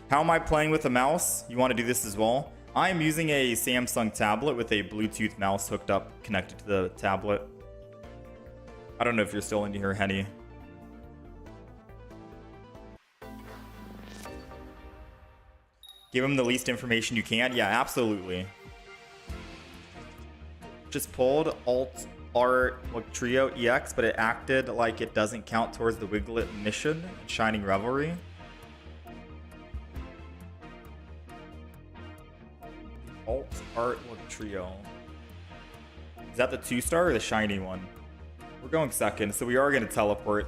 How am I playing with a mouse? You want to do this as well? I am using a Samsung tablet with a Bluetooth mouse hooked up, connected to the tablet. I don't know if you're still in here, Henny. Give him the least information you can. Yeah, absolutely. Just pulled Alt Art Wugtrio EX, but it acted like it doesn't count towards the Wiglet mission in Shining Revelry. Alt Art Wugtrio. Is that the 2-star or the shiny one? We're going second, so we are going to teleport.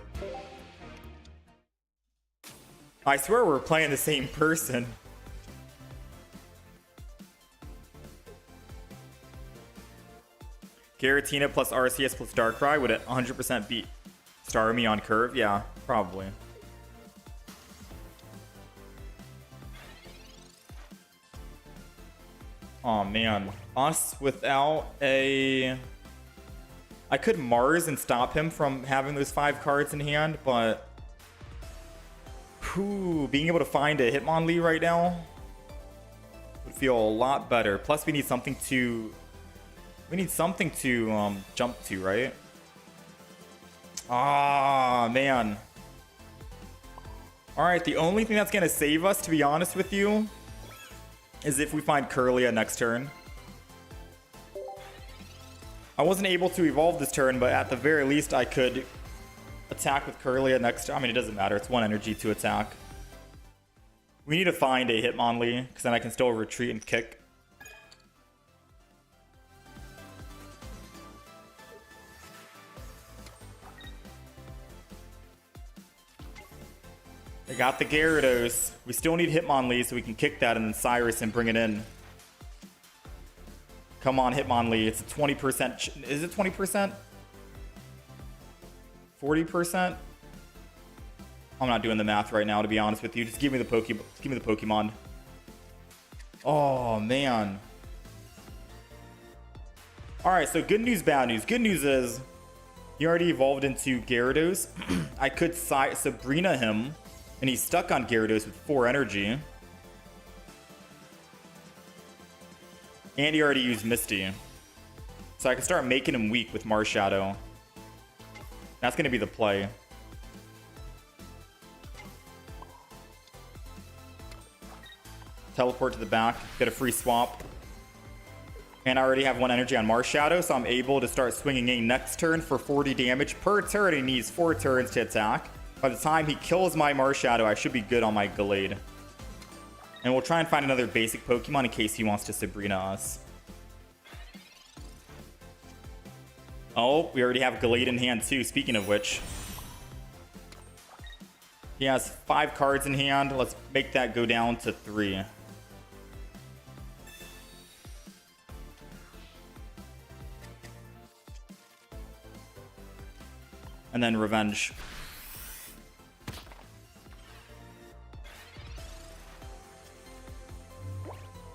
I swear we're playing the same person. Giratina plus RCS plus Darkrai would 100% beat Starmie on curve? Yeah, probably. Oh man, us without a... I could Mars and stop him from having those 5 cards in hand, but... being able to find a Hitmonlee right now would feel a lot better. Plus we need something to... jump to, right? Ah, man. Alright, the only thing that's going to save us, to be honest with you, is if we find Kirlia next turn. I wasn't able to evolve this turn, but at the very least I could attack with Kirlia next turn. I mean, it doesn't matter. It's 1 energy to attack. We need to find a Hitmonlee, because then I can still retreat and kick. I got the Gyarados. We still need Hitmonlee so we can kick that and then Cyrus and bring it in. Come on, Hitmonlee. It's a 20%. Is it 20%? 40%? I'm not doing the math right now, to be honest with you. Just give me the Pokemon. Oh, man. Alright, so good news, bad news. Good news is he already evolved into Gyarados. I could Sabrina him. And he's stuck on Gyarados with 4 energy. And he already used Misty. So I can start making him weak with Marshadow. That's going to be the play. Teleport to the back. Get a free swap. And I already have 1 energy on Marshadow, so I'm able to start swinging a next turn for 40 damage per turn. He needs 4 turns to attack. By the time he kills my Marshadow, I should be good on my Gallade. And we'll try and find another basic Pokemon in case he wants to Sabrina us. Oh, we already have Gallade in hand too, speaking of which. He has 5 cards in hand. Let's make that go down to 3. And then Revenge.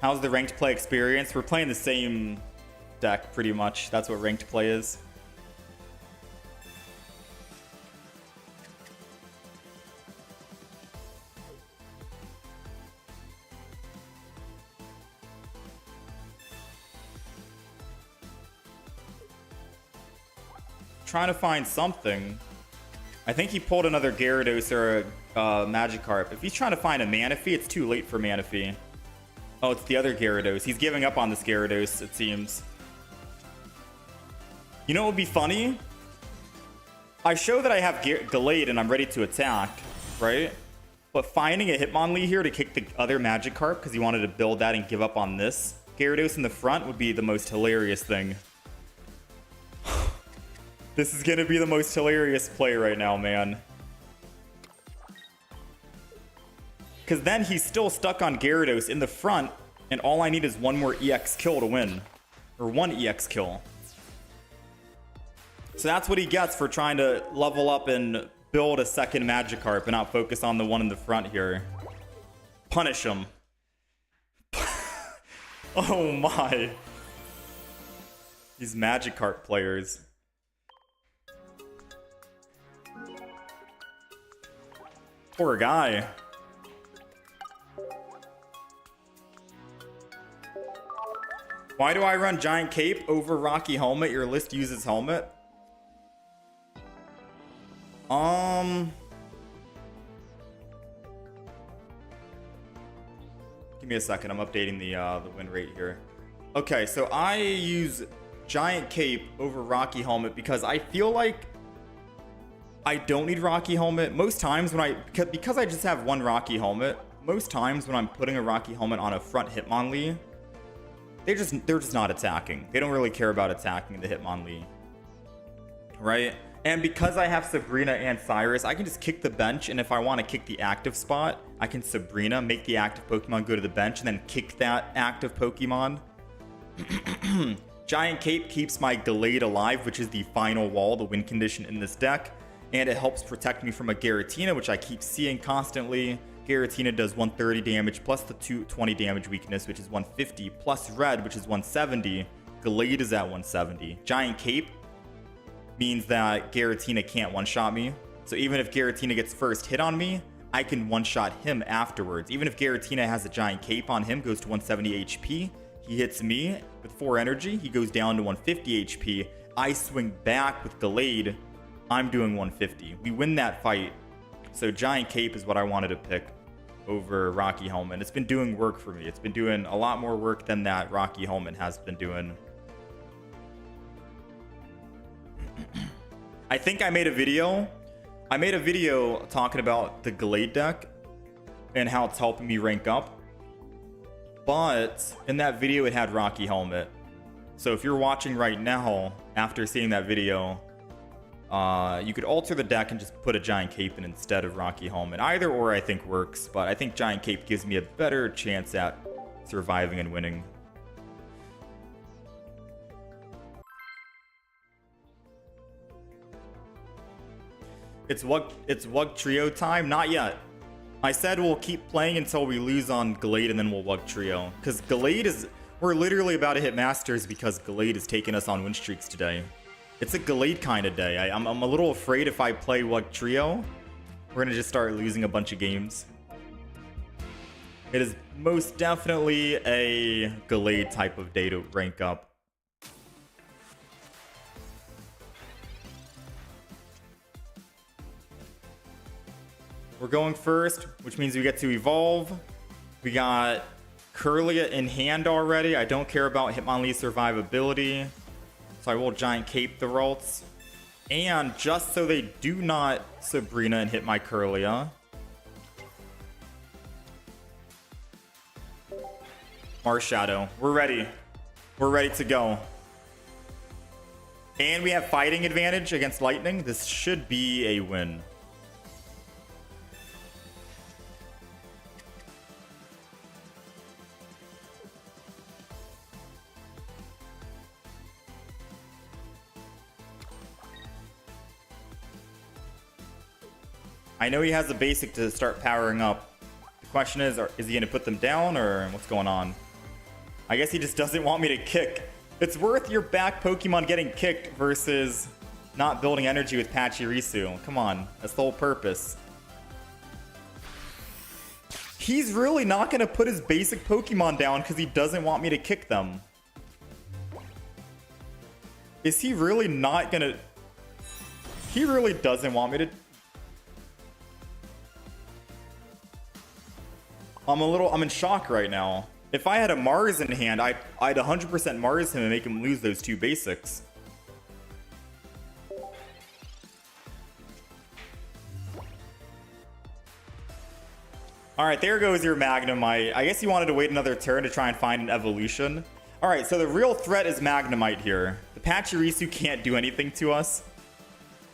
How's the ranked play experience? We're playing the same deck pretty much. That's what ranked play is. Trying to find something. I think he pulled another Gyarados or a Magikarp. If he's trying to find a Manaphy, it's too late for Manaphy. Oh, it's the other Gyarados. He's giving up on this Gyarados, it seems. You know what would be funny? I show that I have Gallade and I'm ready to attack, right? But finding a Hitmonlee here to kick the other Magikarp because he wanted to build that and give up on this Gyarados in the front would be the most hilarious thing. This is going to be the most hilarious play right now, man. Because then he's still stuck on Gyarados in the front, and all I need is 1 more EX kill to win. Or 1 EX kill. So that's what he gets for trying to level up and build a second Magikarp and not focus on the one in the front here. Punish him. Oh my. These Magikarp players. Poor guy. Why do I run Giant Cape over Rocky Helmet? Your list uses Helmet. Give me a second. I'm updating the win rate here. Okay, so I use Giant Cape over Rocky Helmet because I feel like I don't need Rocky Helmet. Most times when because I just have 1 Rocky Helmet, most times when I'm putting a Rocky Helmet on a front Hitmonlee, they're just not attacking. They don't really care about attacking the Hitmonlee, right? And because I have Sabrina and Cyrus, I can just kick the bench, and if I want to kick the active spot, I can Sabrina, make the active Pokemon go to the bench, and then kick that active Pokemon. Giant Cape keeps my Gallade alive, which is the final wall, the win condition in this deck, and it helps protect me from a Giratina, which I keep seeing constantly. Giratina does 130 damage plus the 220 damage weakness, which is 150, plus red, which is 170. Gallade is at 170. Giant Cape means that Giratina can't one-shot me. So even if Giratina gets first hit on me, I can one-shot him afterwards. Even if Giratina has a Giant Cape on him, goes to 170 HP, he hits me with 4 energy, he goes down to 150 HP. I swing back with Gallade, I'm doing 150. We win that fight. So Giant Cape is what I wanted to pick over Rocky Helmet. It's been doing work for me. It's been doing a lot more work than that Rocky Helmet has been doing. I think I made a video. I made a video talking about the Gallade deck and how it's helping me rank up. But in that video, it had Rocky Helmet. So if you're watching right now, after seeing that video, you could alter the deck and just put a Giant Cape in instead of Rocky Helmet. Either or I think works, but I think Giant Cape gives me a better chance at surviving and winning. It's Wugtrio time? Not yet. I said we'll keep playing until we lose on Gallade and then we'll Wugtrio. Because Gallade is... We're literally about to hit Masters because Gallade is taking us on win streaks today. It's a Gallade kind of day. I'm a little afraid if I play Wugtrio, we're going to just start losing a bunch of games. It is most definitely a Gallade type of day to rank up. We're going first, which means we get to evolve. We got Kirlia in hand already. I don't care about Hitmonlee's survivability, so I will Giant Cape the Ralts. And just so they do not Sabrina and hit my Kirlia, Marshadow. We're ready. We're ready to go. And we have fighting advantage against Lightning. This should be a win. I know he has a basic to start powering up. The question is he going to put them down or what's going on? I guess he just doesn't want me to kick. It's worth your back Pokemon getting kicked versus not building energy with Pachirisu. Come on, that's the whole purpose. He's really not going to put his basic Pokemon down because he doesn't want me to kick them. Is he really not going to... He really doesn't want me to... I'm in shock right now. If I had a Mars in hand, I'd 100% Mars him and make him lose those 2 basics. Alright, there goes your Magnemite. I guess you wanted to wait another turn to try and find an evolution. Alright, so the real threat is Magnemite here. The Pachirisu can't do anything to us.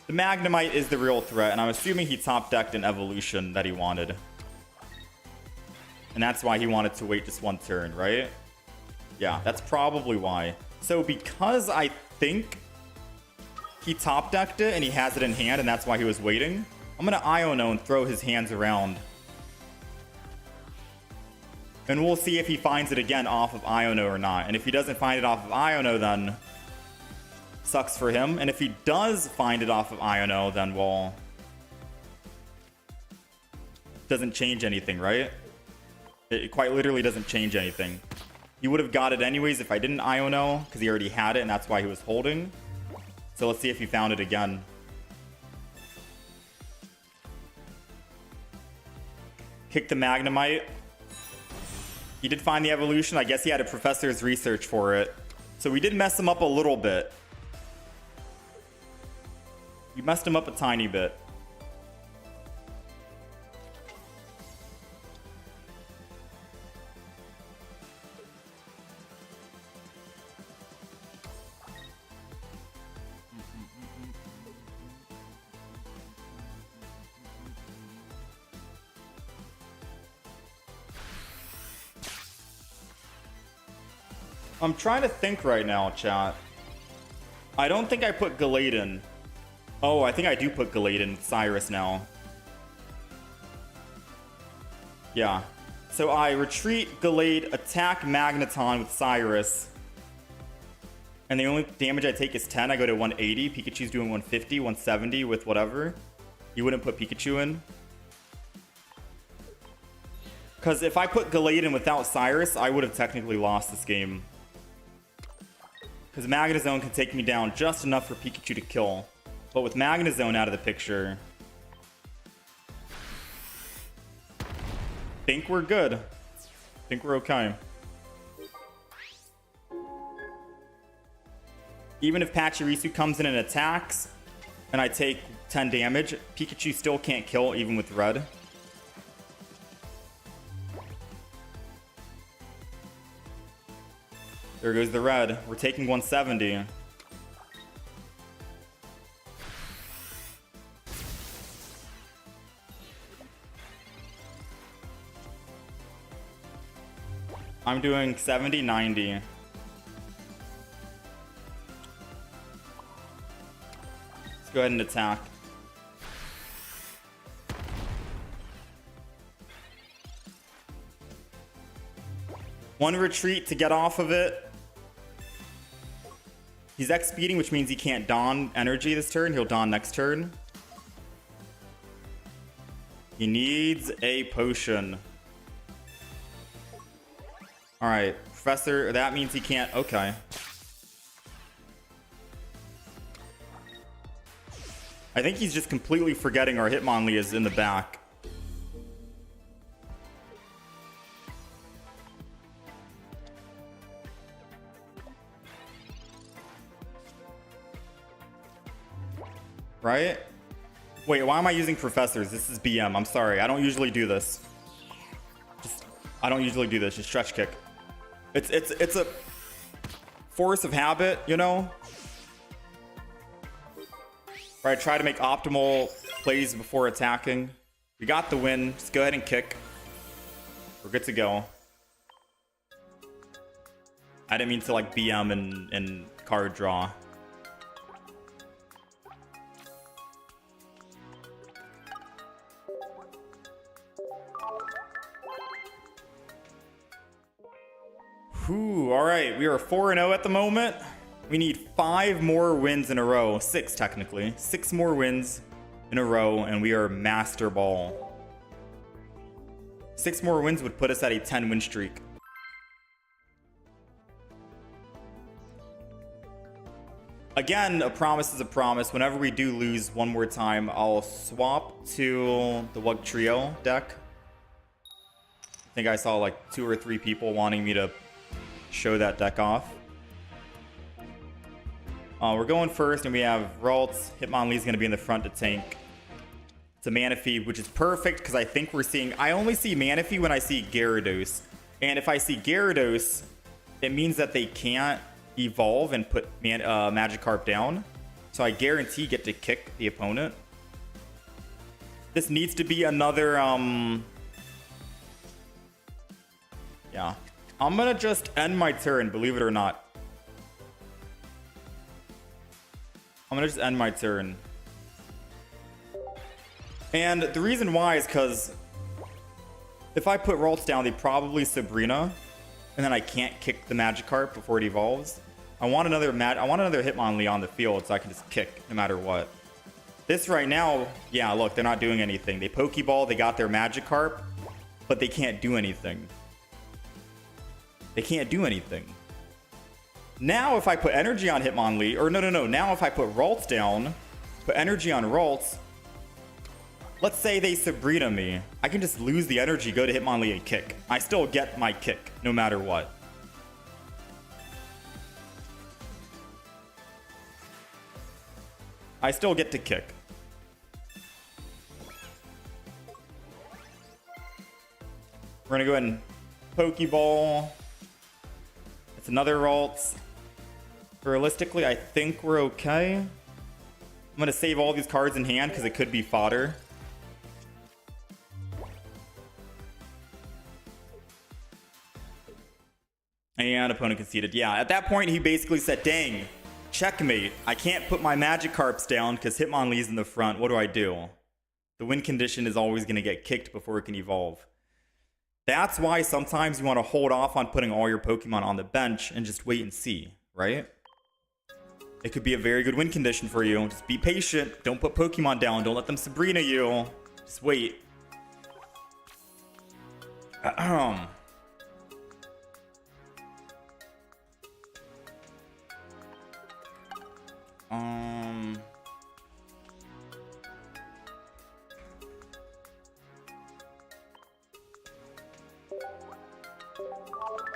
The Magnemite is the real threat, and I'm assuming he top-decked an evolution that he wanted. And that's why he wanted to wait just one turn, right? Yeah, that's probably why. So because I think he top-decked it and he has it in hand and that's why he was waiting, I'm going to Iono and throw his hands around. And we'll see if he finds it again off of Iono or not. And if he doesn't find it off of Iono, then sucks for him. And if he does find it off of Iono, then, well, doesn't change anything, right? It quite literally doesn't change anything. He would have got it anyways if I didn't Iono, because he already had it, and that's why he was holding. So let's see if he found it again. Kick the Magnemite. He did find the evolution. I guess he had a professor's research for it. So we did mess him up a little bit. We messed him up a tiny bit. I'm trying to think right now, chat. I don't think I put Gallade in. Oh, I think I do put Gallade in Cyrus now. Yeah. So I retreat, Gallade, attack Magneton with Cyrus. And the only damage I take is 10. I go to 180. Pikachu's doing 150, 170 with whatever. You wouldn't put Pikachu in. Because if I put Gallade in without Cyrus, I would have technically lost this game. Because Magnezone can take me down just enough for Pikachu to kill. But with Magnezone out of the picture, think we're good. Think we're okay. Even if Pachirisu comes in and attacks, and I take 10 damage, Pikachu still can't kill even with red. There goes the red. We're taking 170. I'm doing 70, 90. Let's go ahead and attack. One retreat to get off of it. He's X-speeding, which means he can't don energy this turn. He'll don next turn. He needs a potion. Alright, Professor, that means he can't. Okay. I think he's just completely forgetting our Hitmonlee is in the back. Right? Wait, why am I using Professors? This is BM. I'm sorry. I don't usually do this. I don't usually do this. Just stretch kick. It's a force of habit, you know? Right, try to make optimal plays before attacking. We got the win. Just go ahead and kick. We're good to go. I didn't mean to like BM and card draw. Whew, all right, we are 4-0 at the moment. We need 5 more wins in a row. 6, technically. 6 more wins in a row, and we are Master Ball. 6 more wins would put us at a 10-win streak. Again, a promise is a promise. Whenever we do lose one more time, I'll swap to the Wugtrio deck. I think I saw like 2 or 3 people wanting me to show that deck off. We're going first, and we have Ralts. Hitmonlee's going to be in the front to tank. It's a Manaphy, which is perfect because I think we're seeing... I only see Manaphy when I see Gyarados. And if I see Gyarados, it means that they can't evolve and put Magikarp down. So I guarantee get to kick the opponent. This needs to be another... Yeah. I'm going to just end my turn, believe it or not. I'm going to just end my turn. And the reason why is because if I put Ralts down, they probably Sabrina, and then I can't kick the Magikarp before it evolves. I want another Hitmonlee on the field so I can just kick no matter what. This right now, yeah, look, they're not doing anything. They Pokeball, they got their Magikarp, but they can't do anything. They can't do anything. Now if I put energy on Hitmonlee, or no. Now if I put Ralts down, put energy on Ralts, let's say they Sabrina me. I can just lose the energy, go to Hitmonlee and kick. I still get my kick, no matter what. I still get to kick. We're gonna go ahead and Pokeball. It's another Ralts. Realistically, I think we're okay. I'm gonna save all these cards in hand because it could be fodder. And opponent conceded. Yeah, at that point, he basically said, dang, checkmate. I can't put my Magikarps down because Hitmonlee's in the front. What do I do? The win condition is always going to get kicked before it can evolve. That's why sometimes you want to hold off on putting all your Pokemon on the bench and just wait and see, right? It could be a very good win condition for you. Just be patient. Don't put Pokemon down. Don't let them Sabrina you. Just wait.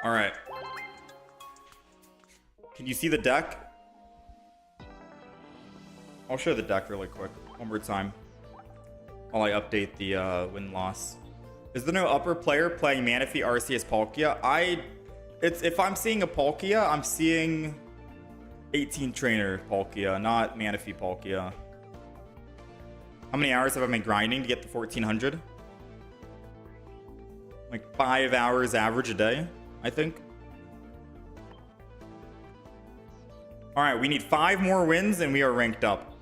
All right. Can you see the deck? I'll show the deck really quick one more time while I update the win-loss. Is there no upper player playing Manaphy, Arceus, Palkia? If I'm seeing a Palkia, I'm seeing 18 trainer Palkia, not Manaphy Palkia. How many hours have I been grinding to get the 1400? Like 5 hours average a day, I think. All right, we need 5 more wins and we are ranked up.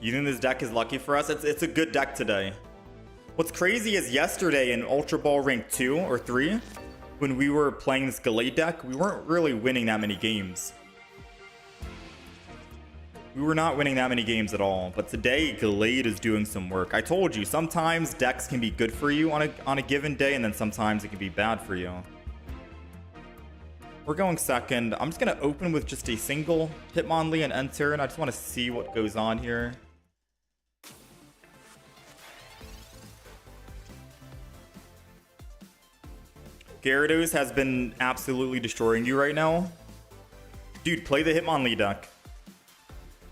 You think this deck is lucky for us? It's a good deck today. What's crazy is yesterday in Ultra Ball Rank 2 or 3, when we were playing this Gallade deck, we weren't really winning that many games. We were not winning that many games at all. But today, Gallade is doing some work. I told you, sometimes decks can be good for you on a given day, and then sometimes it can be bad for you. We're going second. I'm just going to open with just a single Hitmonlee and enter, and I just want to see what goes on here. Gyarados has been absolutely destroying you right now. Dude, play the Hitmonlee deck.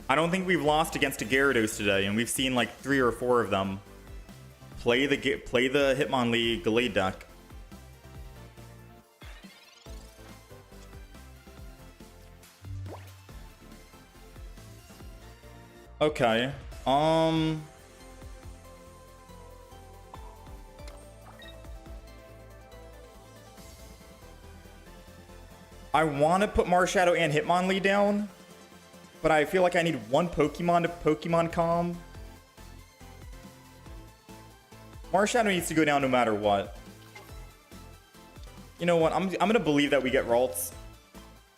I don't think we've lost against a Gyarados today, and we've seen like 3 or 4 of them. Play the Hitmonlee Gallade deck. Okay. I want to put Marshadow and Hitmonlee down, but I feel like I need one Pokemon to Pokemon Calm. Marshadow needs to go down no matter what. You know what? I'm going to believe that we get Ralts.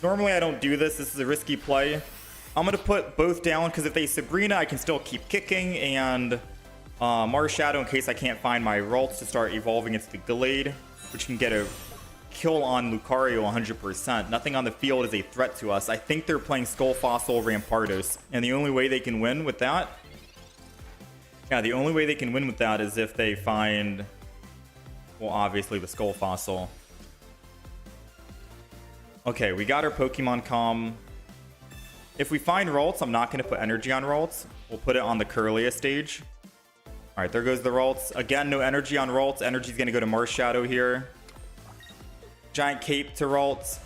Normally I don't do this. This is a risky play. I'm going to put both down because if they Sabrina, I can still keep kicking, and Marshadow in case I can't find my Ralts to start evolving into the Gallade, which can get a kill on Lucario 100%. Nothing on the field is a threat to us. I think they're playing Skull Fossil Rampardos, and the only way they can win with that, the only way they can win with that is if they find, well, obviously the Skull Fossil. Okay, we got our Pokemon Calm. If we find Ralts, I'm not going to put energy on Ralts. We'll put it on the Kirlia stage. All right, there goes the Ralts. Again, no energy on Ralts. Energy's going to go to Marshadow here. Giant Cape to Ralts.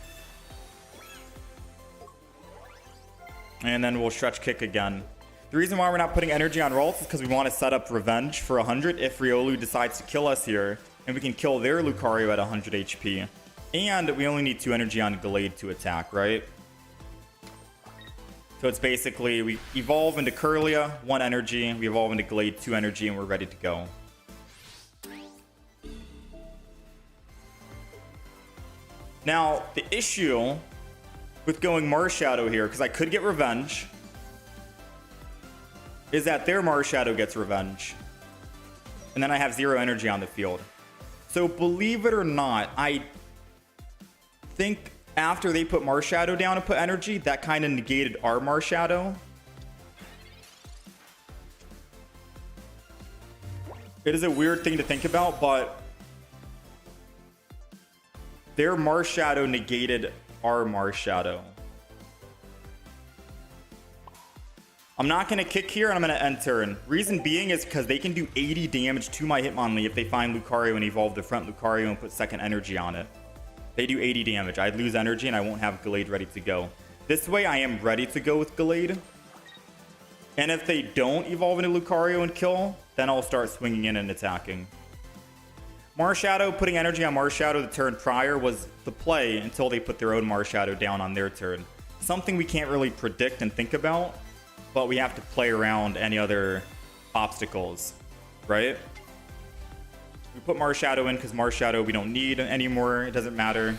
And then we'll Stretch Kick again. The reason why we're not putting energy on Ralts is because we want to set up Revenge for 100 if Riolu decides to kill us here. And we can kill their Lucario at 100 HP. And we only need 2 energy on Gallade to attack, right? So it's basically, we evolve into Kirlia, 1 energy. We evolve into Gallade, 2 energy, and we're ready to go. Now, the issue with going Marshadow here, because I could get Revenge, is that their Marshadow gets Revenge. And then I have 0 energy on the field. So believe it or not, I think after they put Marshadow down and put energy, that kind of negated our Marshadow. It is a weird thing to think about, but their Marshadow negated our Marshadow. I'm not going to kick here, and I'm going to end turn. Reason being is because they can do 80 damage to my Hitmonlee if they find Lucario and evolve the front Lucario and put second energy on it. They do 80 damage. I'd lose energy, and I won't have Gallade ready to go. This way I am ready to go with Gallade. And if they don't evolve into Lucario and kill, then I'll start swinging in and attacking. Marshadow, putting energy on Marshadow the turn prior was the play until they put their own Marshadow down on their turn. Something we can't really predict and think about, but we have to play around any other obstacles, right? We put Marshadow in because Marshadow we don't need anymore. It doesn't matter.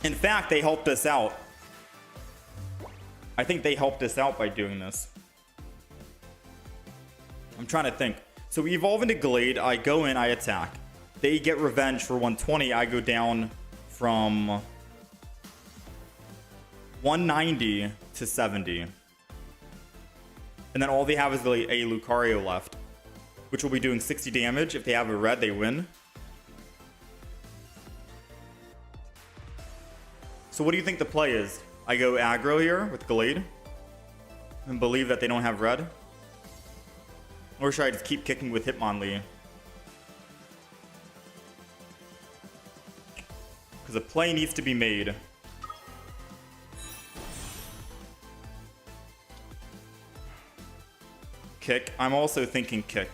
In fact, they helped us out. I think they helped us out by doing this. I'm trying to think. So we evolve into Gallade. I go in, I attack. They get revenge for 120. I go down from 190 to 70. And then all they have is a Lucario left, which will be doing 60 damage. If they have a red, they win. So what do you think the play is? I go aggro here with Gallade and believe that they don't have red? Or should I just keep kicking with Hitmonlee? Because a play needs to be made. Kick. I'm also thinking kick.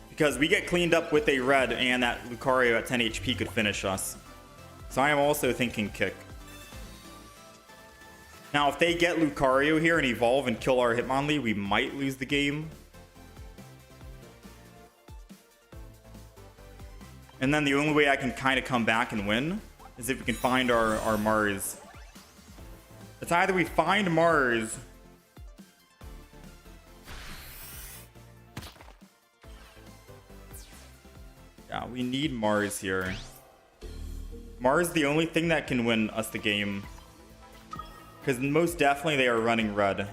Because we get cleaned up with a red and that Lucario at 10 HP could finish us. So I am also thinking kick. Now, if they get Lucario here and evolve and kill our Hitmonlee, we might lose the game. And then the only way I can kind of come back and win is if we can find our Mars. It's either we find Mars yeah, we need Mars here. Mars is the only thing that can win us the game. Because most definitely they are running red.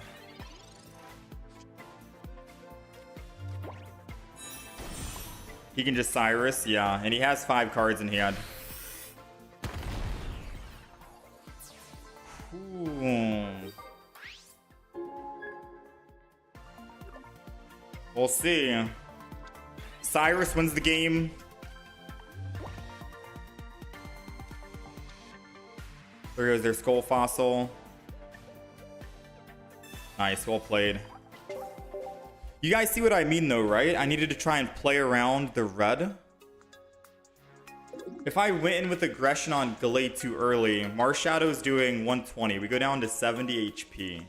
He can just Cyrus, yeah. And he has 5 cards in hand. Ooh. We'll see. Cyrus wins the game. There goes their Skull Fossil. Nice, well played. You guys see what I mean though, right? I needed to try and play around the red. If I went in with aggression on Gallade too early, Marshadow's doing 120. We go down to 70 HP.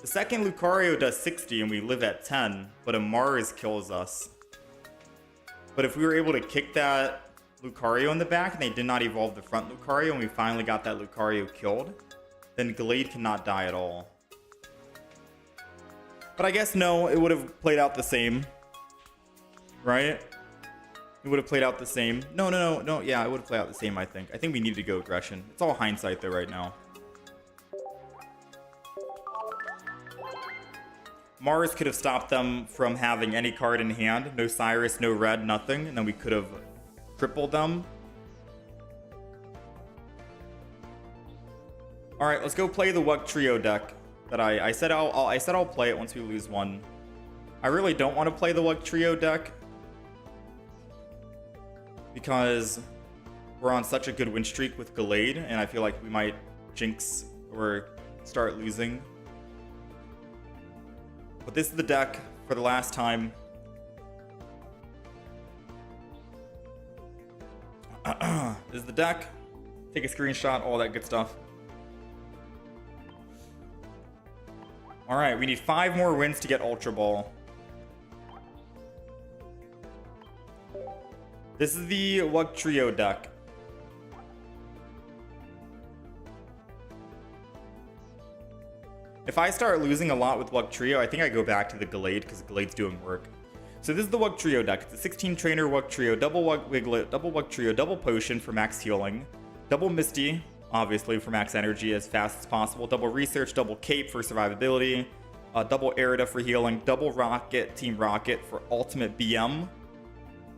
The second Lucario does 60 and we live at 10, but a Mars kills us. But if we were able to kick that Lucario in the back and they did not evolve the front Lucario and we finally got that Lucario killed, then Gallade cannot die at all. But I guess no, it would have played out the same. Right? It would have played out the same. No, yeah, it would have played out the same, I think. I think we need to go aggression. It's all hindsight though right now. Mars could have stopped them from having any card in hand. No Cyrus, no red, nothing. And then we could have crippled them. Alright, let's go play the Wugtrio deck. That I said I'll play it once we lose one. I really don't want to play the Wugtrio deck because we're on such a good win streak with Gallade, and I feel like we might jinx or start losing. But this is the deck for the last time. This is the deck. Take a screenshot, all that good stuff. All right, we need 5 more wins to get Ultra Ball. This is the Wugtrio deck. If I start losing a lot with Wugtrio, I think I go back to the Gallade because Gallade's doing work. So this is the Wugtrio deck. It's a 16 trainer Wugtrio, double Wiglet, double Wugtrio, double Potion for max healing, double Misty, obviously for max energy as fast as possible, double Research, double Cape for survivability, double Arida for healing, double Rocket, Team Rocket for ultimate BM,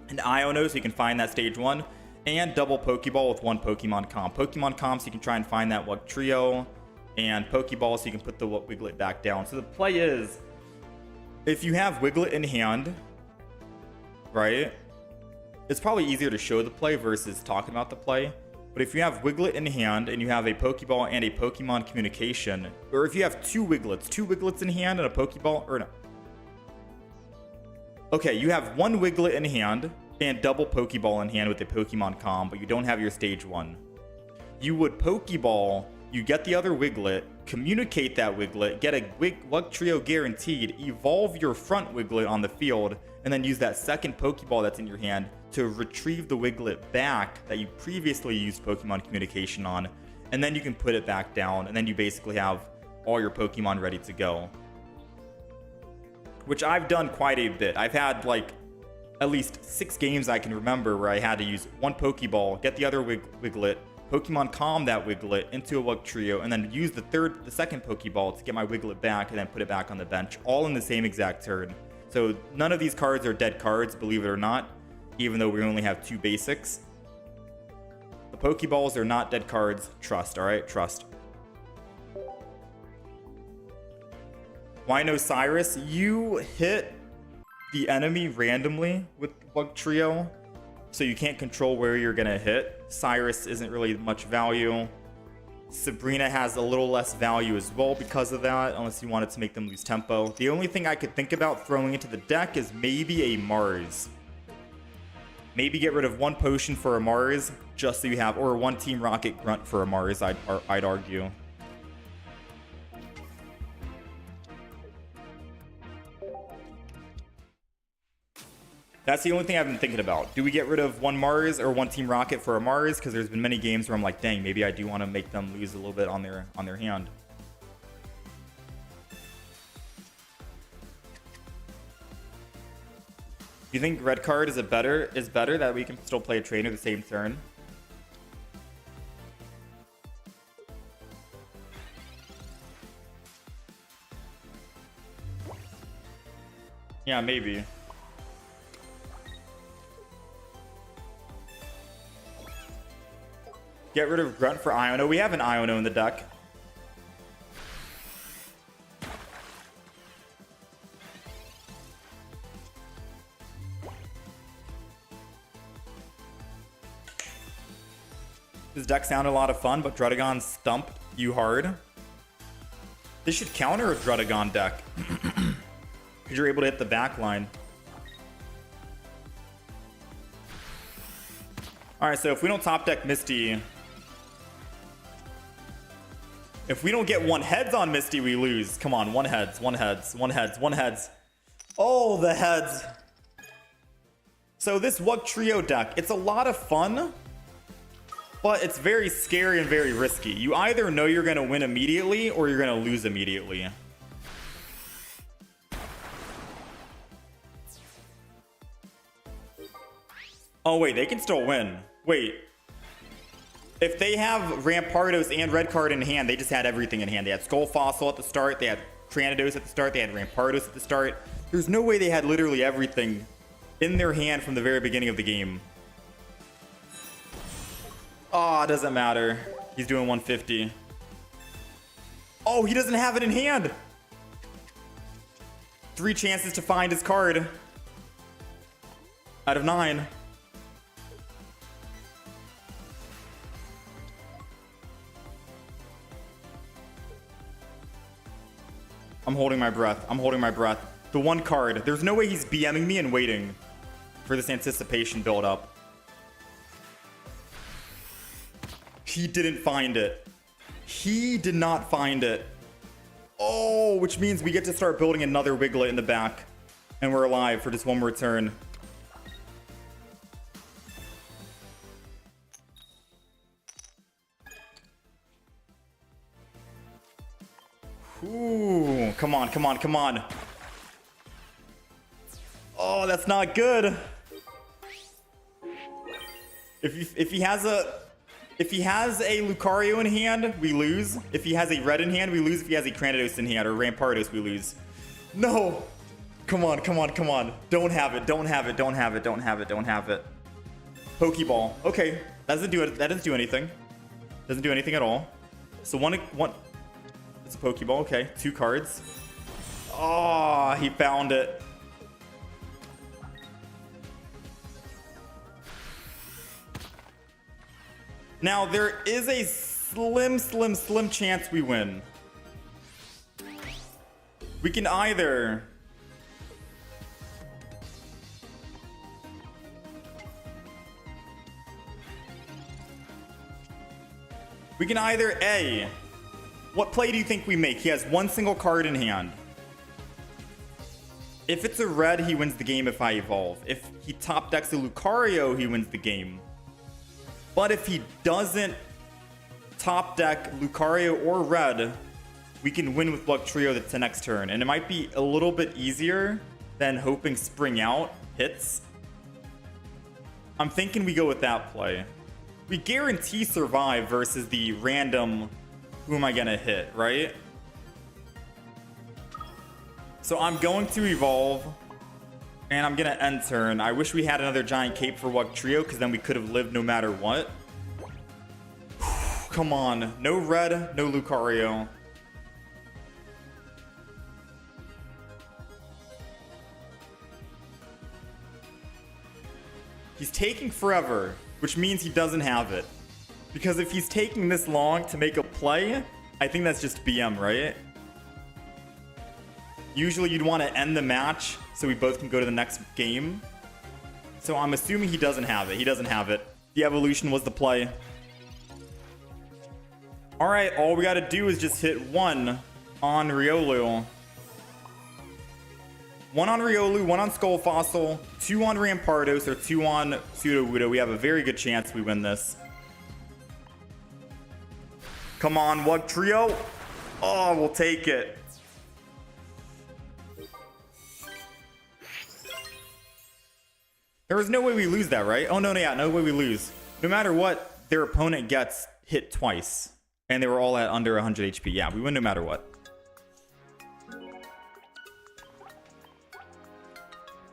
and Iono so you can find that stage 1, and double Pokeball with 1 Pokemon comp. Pokemon comp so you can try and find that Wugtrio, and Pokeball so you can put the Wiglet back down. So the play is if you have Wiglet in hand, right? It's probably easier to show the play versus talking about the play. But if you have Wiglet in hand and you have a Pokeball and a Pokemon communication, or if you have two Wiglets in hand and a Pokeball, or no. Okay, you have one Wiglet in hand and double Pokeball in hand with a Pokemon comm, but you don't have your stage 1. You would Pokeball, you get the other Wiglet, communicate that Wiglet, get a Wugtrio guaranteed, evolve your front Wiglet on the field, and then use that second Pokeball that's in your hand to retrieve the Wiglet back that you previously used Pokemon communication on, and then you can put it back down, and then you basically have all your Pokemon ready to go. Which I've done quite a bit. I've had like at least 6 games I can remember where I had to use one Pokeball, get the other Wiglet, Pokemon calm that Wiglet into a Wugtrio, and then use the second Pokeball to get my Wiglet back and then put it back on the bench, all in the same exact turn. So none of these cards are dead cards, believe it or not, even though we only have 2 basics. The Pokeballs are not dead cards. Trust, all right? Trust. Why no Cyrus? You hit the enemy randomly with Wugtrio, so you can't control where you're gonna hit. Cyrus isn't really much value. Sabrina has a little less value as well because of that, unless you wanted to make them lose tempo. The only thing I could think about throwing into the deck is maybe a Mars. Maybe get rid of one potion for a Mars, just so you have, or one Team Rocket Grunt for a Mars, I'd argue. That's the only thing I've been thinking about. Do we get rid of one Mars or one Team Rocket for a Mars? Because there's been many games where I'm like, dang, maybe I do want to make them lose a little bit on their hand. Do you think red card is better that we can still play a trainer the same turn? Yeah, maybe. Get rid of Grunt for Iono. We have an Iono in the deck. This deck sounded a lot of fun, but Drudagon stumped you hard. This should counter a Drudagon deck. Because you're able to hit the back line. Alright, so if we don't top deck Misty... If we don't get one heads on Misty, we lose. Come on, one heads. Oh, the heads. So this Wugtrio deck, it's a lot of fun, but it's very scary and very risky. You either know you're going to win immediately or you're going to lose immediately. Oh, wait, they can still win. Wait. If they have Rampardos and red card in hand, they just had everything in hand. They had Skull Fossil at the start, they had Tranidos at the start, they had Rampardos at the start. There's no way they had literally everything in their hand from the very beginning of the game. Oh, it doesn't matter. He's doing 150. Oh, he doesn't have it in hand. 3 chances to find his card. Out of 9. I'm holding my breath. The one card. There's no way he's BMing me and waiting for this anticipation build up. He didn't find it. He did not find it. Oh, which means we get to start building another Wiglet in the back. And we're alive for just one more turn. Ooh, come on. Oh, that's not good. If he has a Lucario in hand, we lose. If he has a red in hand, we lose. If he has a Cranidos in hand or Rampardos, we lose. No. Come on. Don't have it. Pokeball. Okay. That doesn't do anything. Doesn't do anything at all. So one. It's a Pokeball. Okay. 2 cards. Oh, he found it. Now, there is a slim chance we win. We can either... A, what play do you think we make? He has one single card in hand. If it's a red, he wins the game if I evolve. If he top decks a Lucario, he wins the game. But if he doesn't top deck Lucario or red, we can win with Wugtrio the next turn. And it might be a little bit easier than hoping Spring Out hits. I'm thinking we go with that play. We guarantee survive versus the random, who am I gonna hit, right? So I'm going to evolve, and I'm gonna end turn. I wish we had another giant cape for Wugtrio, because then we could have lived no matter what. Come on, no red, no Lucario. He's taking forever, which means he doesn't have it. Because if he's taking this long to make a play, I think that's just BM, right? Usually you'd want to end the match so we both can go to the next game. So I'm assuming he doesn't have it. He doesn't have it. The evolution was the play. Alright, all we gotta do is just hit one on Riolu. One on Riolu, one on Skull Fossil, two on Rampardos, or two on Sudowoodo. We have a very good chance we win this. Come on, Wugtrio. Oh, we'll take it. There was no way we lose that, right? Oh, no, yeah, no way we lose. No matter what, their opponent gets hit twice. And they were all at under 100 HP. Yeah, we win no matter what.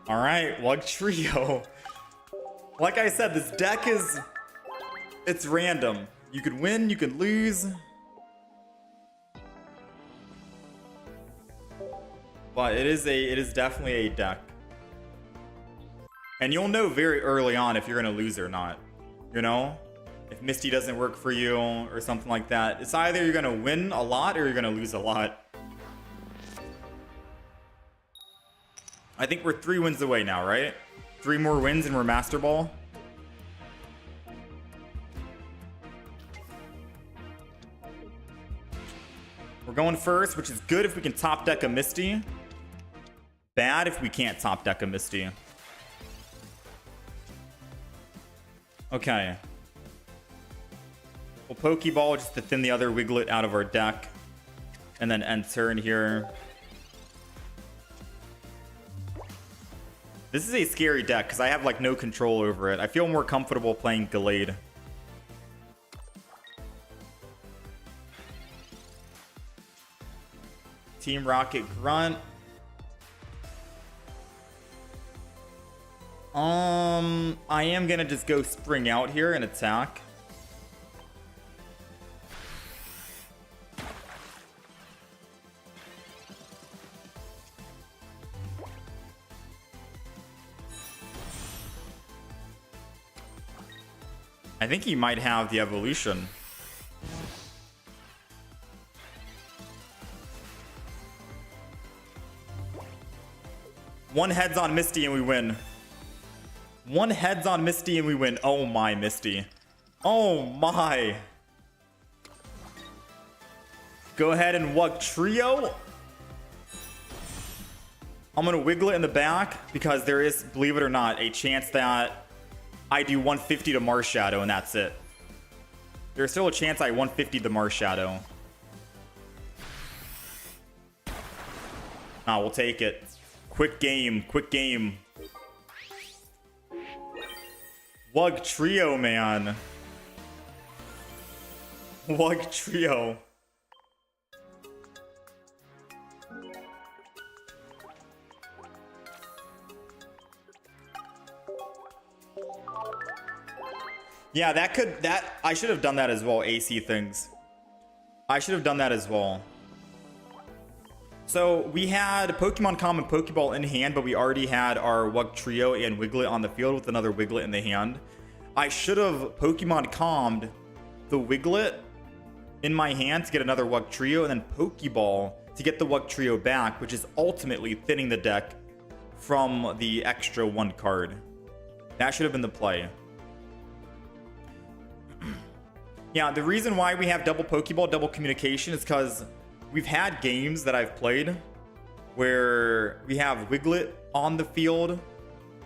Alright, Wugtrio. Like I said, this deck is... it's random. You could win, you could lose. But it is definitely a deck. And you'll know very early on if you're going to lose or not. You know? If Misty doesn't work for you or something like that. It's either you're going to win a lot or you're going to lose a lot. I think we're 3 wins away now, right? 3 more wins and we're Master Ball. We're going first, which is good if we can top deck a Misty. Bad if we can't top deck a Misty. Okay. We'll Pokeball just to thin the other Wiglet out of our deck. And then end turn here. This is a scary deck because I have like no control over it. I feel more comfortable playing Gallade. Team Rocket Grunt. I am gonna just go Spring Out here and attack. I think he might have the evolution. One heads on Misty and we win. One heads on Misty and we win. Oh my, Misty. Oh my. Go ahead and Wugtrio. I'm going to wiggle it in the back because there is, believe it or not, a chance that I do 150 to Marshadow and that's it. There's still a chance I 150 the Marshadow. Ah, we'll take it. Quick game, quick game. Wugtrio, man. Wugtrio. Yeah, I should have done that as well, AC things. I should have done that as well. So we had Pokemon Com and Pokeball in hand, but we already had our Wugtrio and Wiglet on the field with another Wiglet in the hand. I should have Pokemon Com'd the Wiglet in my hand to get another Wugtrio, and then Pokeball to get the Wugtrio back, which is ultimately thinning the deck from the extra 1 card. That should have been the play. Yeah, the reason why we have double Pokeball, double communication is because we've had games that I've played where we have Wiglet on the field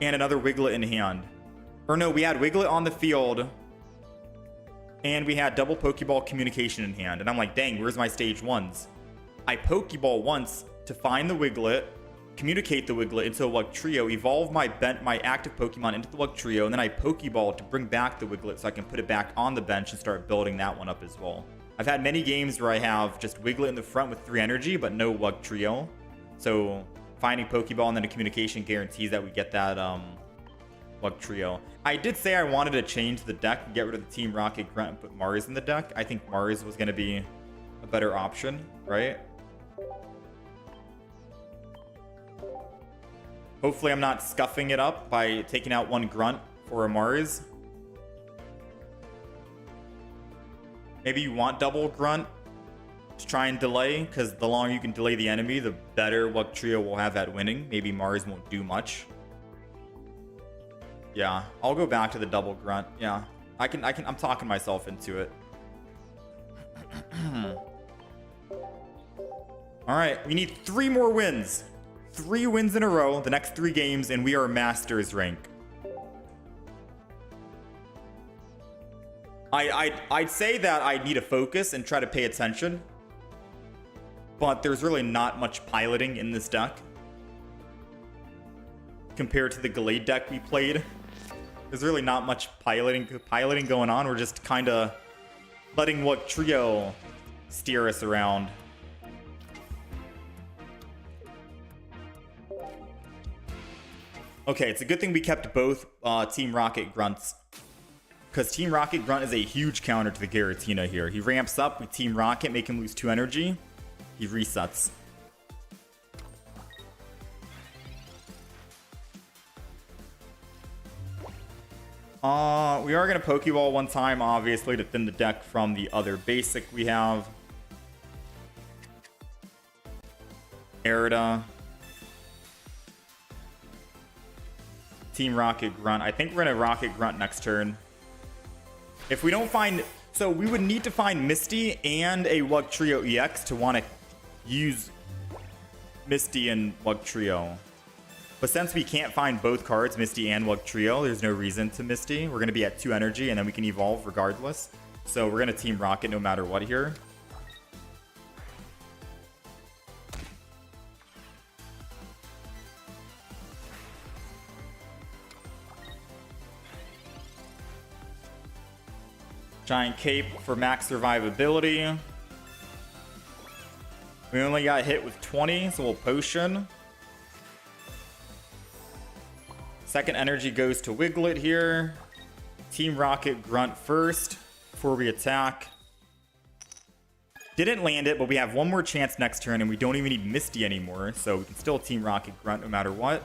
and another Wiglet in hand. Or no, we had Wiglet on the field and we had double Pokeball communication in hand. And I'm like, dang, where's my stage 1s? I Pokeball once to find the Wiglet, communicate the Wiglet into a Wugtrio, evolve my active Pokemon into the Wugtrio, and then I Pokeball to bring back the Wiglet so I can put it back on the bench and start building that one up as well. I've had many games where I have just Wiglet in the front with 3 energy, but no Wugtrio. So finding Pokeball and then a communication guarantees that we get that Wugtrio. I did say I wanted to change the deck and get rid of the Team Rocket Grunt and put Mars in the deck. I think Mars was going to be a better option, right? Hopefully I'm not scuffing it up by taking out 1 Grunt for a Mars. Maybe you want double Grunt to try and delay, because the longer you can delay the enemy, the better Wugtrio will have at winning. Maybe Mars won't do much. Yeah, I'll go back to the double Grunt. Yeah, I'm talking myself into it. All right, we need 3 more wins. 3 wins in a row, the next 3 games, and we are Masters rank. I'd say that I need to focus and try to pay attention, but there's really not much piloting in this deck compared to the Gallade deck we played. There's really not much piloting going on. We're just kind of letting Wugtrio steer us around. Okay, it's a good thing we kept both Team Rocket Grunts, because Team Rocket Grunt is a huge counter to the Giratina here. He ramps up, we Team Rocket, make him lose 2 energy. He resets. We are going to Pokeball 1 time, obviously, to thin the deck from the other basic we have. Arida. Team Rocket Grunt. I think we're going to Rocket Grunt next turn. If we don't find... So we would need to find Misty and a Wugtrio EX to want to use Misty and Wugtrio. But since we can't find both cards, Misty and Wugtrio, there's no reason to Misty. We're going to be at 2 energy, and then we can evolve regardless. So we're going to Team Rocket no matter what here. Giant Cape for max survivability. We only got hit with 20, so we'll Potion. Second energy goes to Wiglet here. Team Rocket Grunt first before we attack. Didn't land it, but we have 1 more chance next turn, and we don't even need Misty anymore, so we can still Team Rocket Grunt no matter what.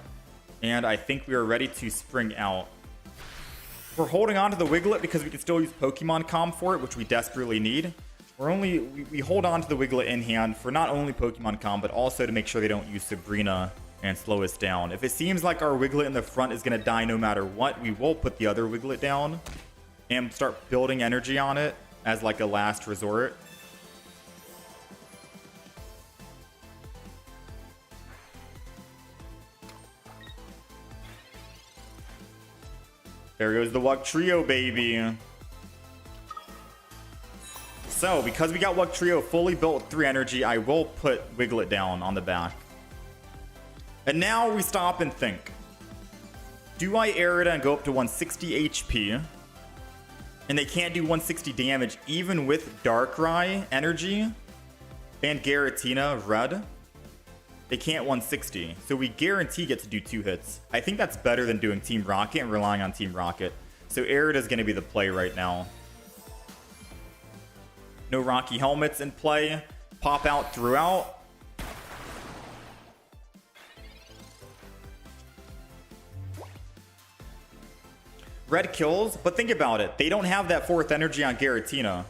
And I think we are ready to spring out. We're holding on to the Wiglet because we can still use Pokemon Com for it, which we desperately need. We hold on to the Wiglet in hand for not only Pokemon Com, but also to make sure they don't use Sabrina and slow us down. If it seems like our Wiglet in the front is going to die no matter what, we will put the other Wiglet down and start building energy on it as like a last resort. There goes the Wugtrio, baby. So, because we got Wugtrio fully built with 3 energy, I will put Wiglet down on the back. And now we stop and think. Do I Arida and go up to 160 HP? And they can't do 160 damage even with Darkrai energy and Giratina red. They can't 160. So we guarantee get to do 2 hits. I think that's better than doing Team Rocket and relying on Team Rocket. So Arida is going to be the play right now. No Rocky Helmets in play. Pop out throughout. Red kills, but think about it. They don't have that 4th energy on Giratina.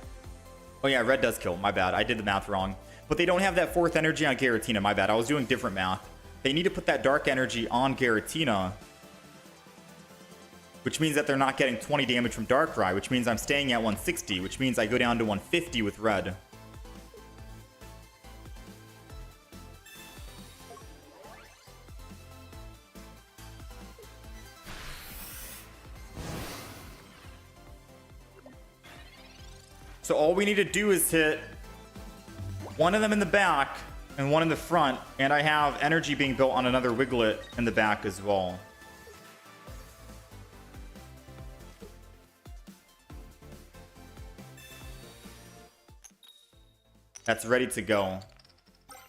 Oh yeah, red does kill. My bad. I did the math wrong. But they don't have that 4th energy on Giratina. My bad. I was doing different math. They need to put that dark energy on Giratina, which means that they're not getting 20 damage from Darkrai, which means I'm staying at 160, which means I go down to 150 with red. So all we need to do is hit one of them in the back and one in the front, and I have energy being built on another Wiglet in the back as well. That's ready to go.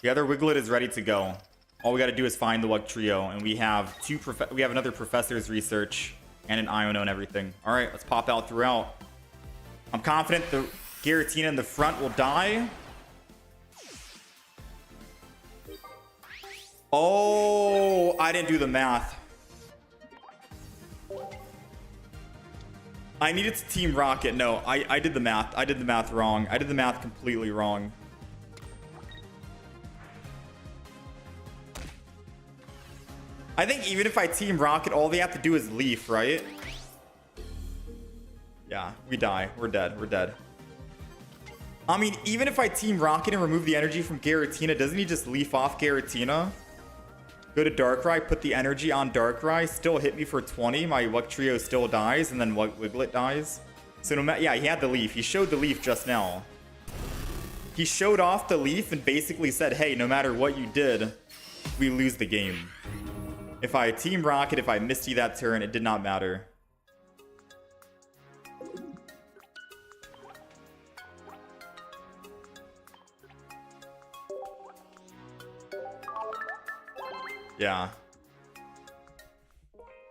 The other Wiglet is ready to go. All we got to do is find the Wugtrio, and we have another Professor's Research and an Iono and everything. All right, let's pop out throughout. I'm confident the Giratina in the front will die. Oh, I didn't do the math. I needed to Team Rocket. No, I did the math. I did the math wrong. I did the math completely wrong. I think even if I Team Rocket, all they have to do is Leaf, right? Yeah, we die. We're dead. We're dead. I mean, even if I Team Rocket and remove the energy from Giratina, doesn't he just Leaf off Giratina? Go to Darkrai, put the energy on Darkrai, still hit me for 20. My Wugtrio still dies, and then Wiglet dies. So no matter, yeah, he had the Leaf. He showed the Leaf just now. He showed off the Leaf and basically said, hey, no matter what you did, we lose the game. If I Team Rocket, if I Misty that turn, it did not matter. Yeah.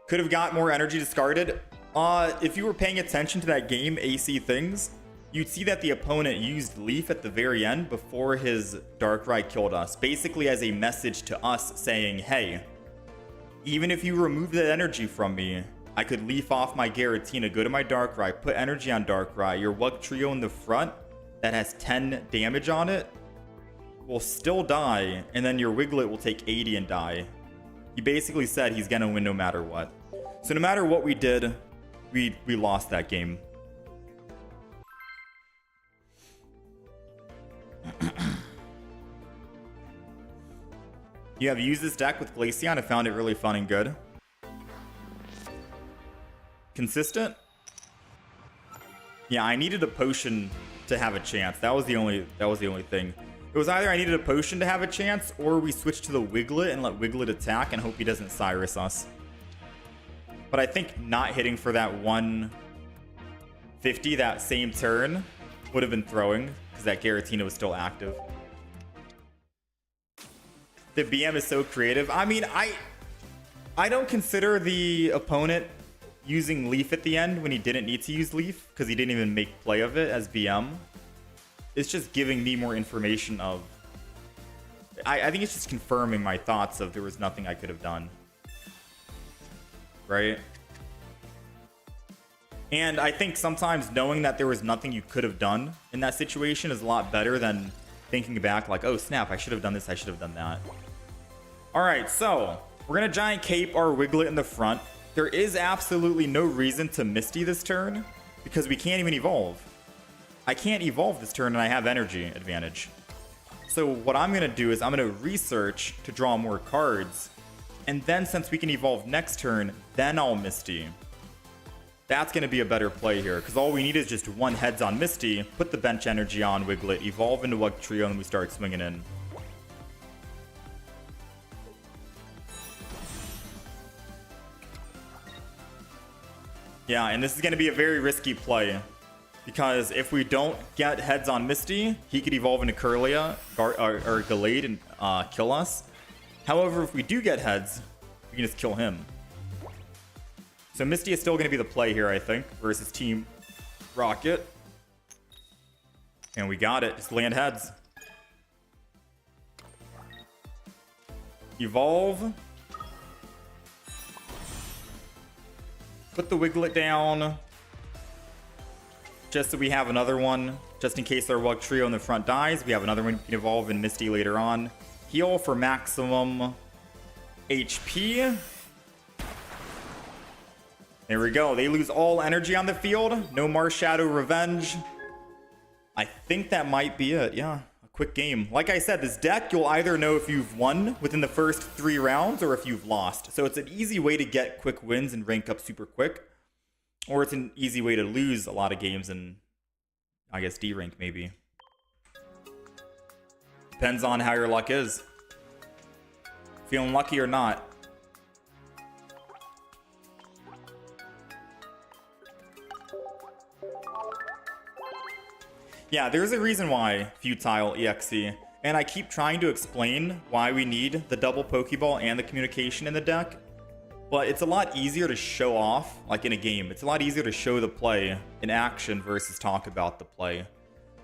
Could have got more energy discarded. If you were paying attention to that game, AC Things, you'd see that the opponent used Leaf at the very end before his Darkrai killed us. Basically as a message to us saying, hey, even if you remove that energy from me, I could Leaf off my Giratina, go to my Darkrai, put energy on Darkrai. Your Wugtrio in the front that has 10 damage on it will still die, and then your Wiglet will take 80 and die. He basically said he's gonna win no matter what. So no matter what we did, we lost that game. You have used this deck with Glaceon. I found it really fun and good. Consistent? Yeah, I needed a potion to have a chance. That was the only thing. It was either I needed a potion to have a chance, or we switch to the Wiglet and let Wiglet attack and hope he doesn't Cyrus us. But I think not hitting for that 150 that same turn would have been throwing, because that Giratina was still active. The BM is so creative. I mean, I don't consider the opponent using Leaf at the end when he didn't need to use Leaf, because he didn't even make play of it as BM. It's just giving me more information of... I think it's just confirming my thoughts of there was nothing I could have done. Right? And I think sometimes knowing that there was nothing you could have done in that situation is a lot better than thinking back like, oh snap, I should have done this, I should have done that. Alright, so we're going to Giant Cape our Wiglet in the front. There is absolutely no reason to Misty this turn because we can't even evolve. I can't evolve this turn and I have energy advantage. So what I'm going to do is I'm going to research to draw more cards. And then since we can evolve next turn, then I'll Misty. That's going to be a better play here because all we need is just one heads on Misty, put the bench energy on Wiglet, evolve into Wugtrio, and we start swinging in. Yeah, and this is going to be a very risky play. Because if we don't get heads on Misty, he could evolve into Kirlia or Gallade and kill us. However, if we do get heads, we can just kill him. So Misty is still going to be the play here, I think, versus Team Rocket. And we got it. Just land heads. Evolve. Put the Wiglet down. Just so we have another one. Just in case our Wugtrio in the front dies. We have another one we can evolve in Misty later on. Heal for maximum HP. There we go. They lose all energy on the field. No more Shadow Revenge. I think that might be it. Yeah, a quick game. Like I said, this deck, you'll either know if you've won within the first 3 rounds or if you've lost. So it's an easy way to get quick wins and rank up super quick. Or it's an easy way to lose a lot of games and, I guess, D-rank maybe. Depends on how your luck is. Feeling lucky or not. Yeah, there's a reason why Futile EXE. And I keep trying to explain why we need the double Pokeball and the communication in the deck. But it's a lot easier to show off, like in a game. It's a lot easier to show the play in action versus talk about the play.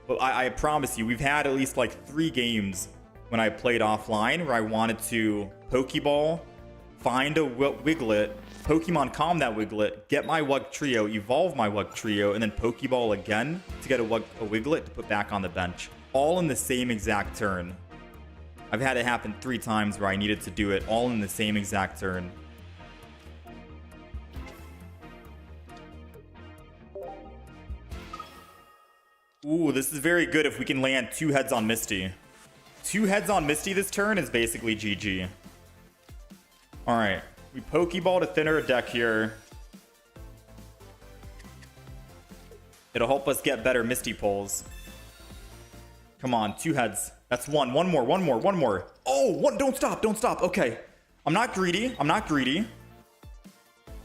But I promise you, we've had at least like 3 games when I played offline where I wanted to Pokeball, find a Wiglet, Pokemon calm that Wiglet, get my Wugtrio, evolve my Wugtrio, and then Pokeball again to get a Wiglet to put back on the bench. All in the same exact turn. I've had it happen 3 times where I needed to do it all in the same exact turn. Ooh, this is very good if we can land 2 heads on Misty. 2 heads on Misty this turn is basically GG. Alright, we Pokeball to thinner a deck here. It'll help us get better Misty pulls. Come on, 2 heads. That's 1. One more. Oh, one, don't stop. Okay. I'm not greedy.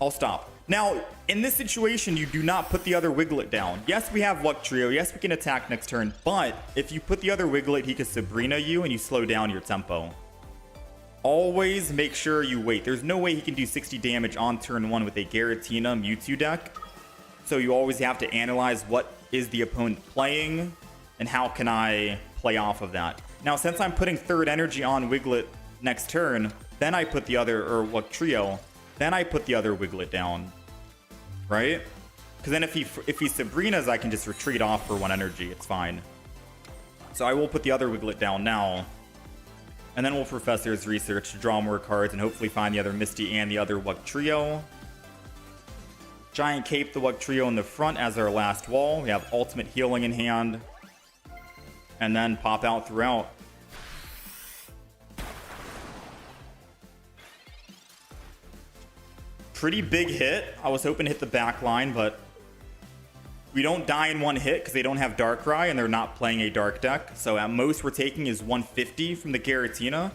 I'll stop. Now, in this situation, you do not put the other Wiglet down. Yes, we have Wugtrio. Yes, we can attack next turn. But if you put the other Wiglet, he can Sabrina you and you slow down your tempo. Always make sure you wait. There's no way he can do 60 damage on turn 1 with a Giratina Mewtwo deck. So you always have to analyze what is the opponent playing and how can I play off of that. Now, since I'm putting third energy on Wiglet next turn, then I put the other, or Wugtrio, then I put the other Wiglet down, right? Because then if he Sabrinas, I can just retreat off for 1 energy. It's fine. So I will put the other Wiglet down now. And then we'll Professor's Research to draw more cards and hopefully find the other Misty and the other Wugtrio. Giant Cape the Wugtrio in the front as our last wall. We have Ultimate Healing in hand. And then pop out throughout. Pretty big hit. I was hoping to hit the back line, but we don't die in 1 hit because they don't have Darkrai and they're not playing a dark deck. So at most we're taking is 150 from the Giratina.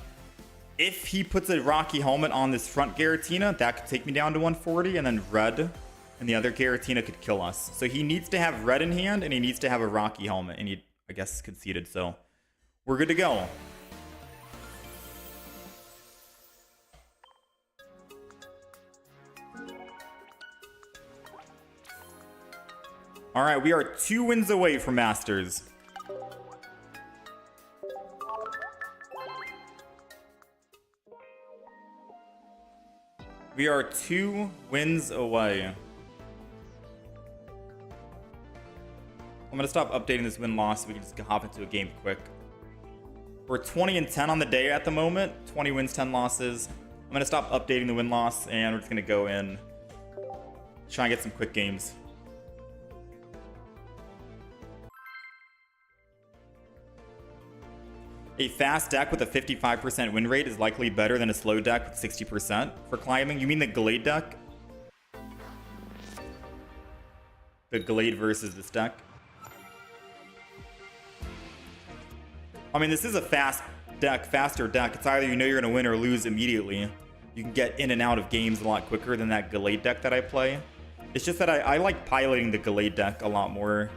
If he puts a Rocky Helmet on this front Giratina, that could take me down to 140, and then red and the other Giratina could kill us. So he needs to have red in hand and he needs to have a Rocky Helmet, and he, I guess, conceded. So we're good to go. All right, we are 2 wins away from Masters. We are 2 wins away. I'm going to stop updating this win-loss so we can just hop into a game quick. We're 20-10 on the day at the moment. 20 wins, 10 losses. I'm going to stop updating the win-loss, and we're just going to go in. Try and get some quick games. A fast deck with a 55% win rate is likely better than a slow deck with 60% for climbing. You mean the Gallade deck? The Gallade versus this deck? I mean, this is a fast deck, faster deck. It's either you know you're going to win or lose immediately. You can get in and out of games a lot quicker than that Gallade deck that I play. It's just that I like piloting the Gallade deck a lot more.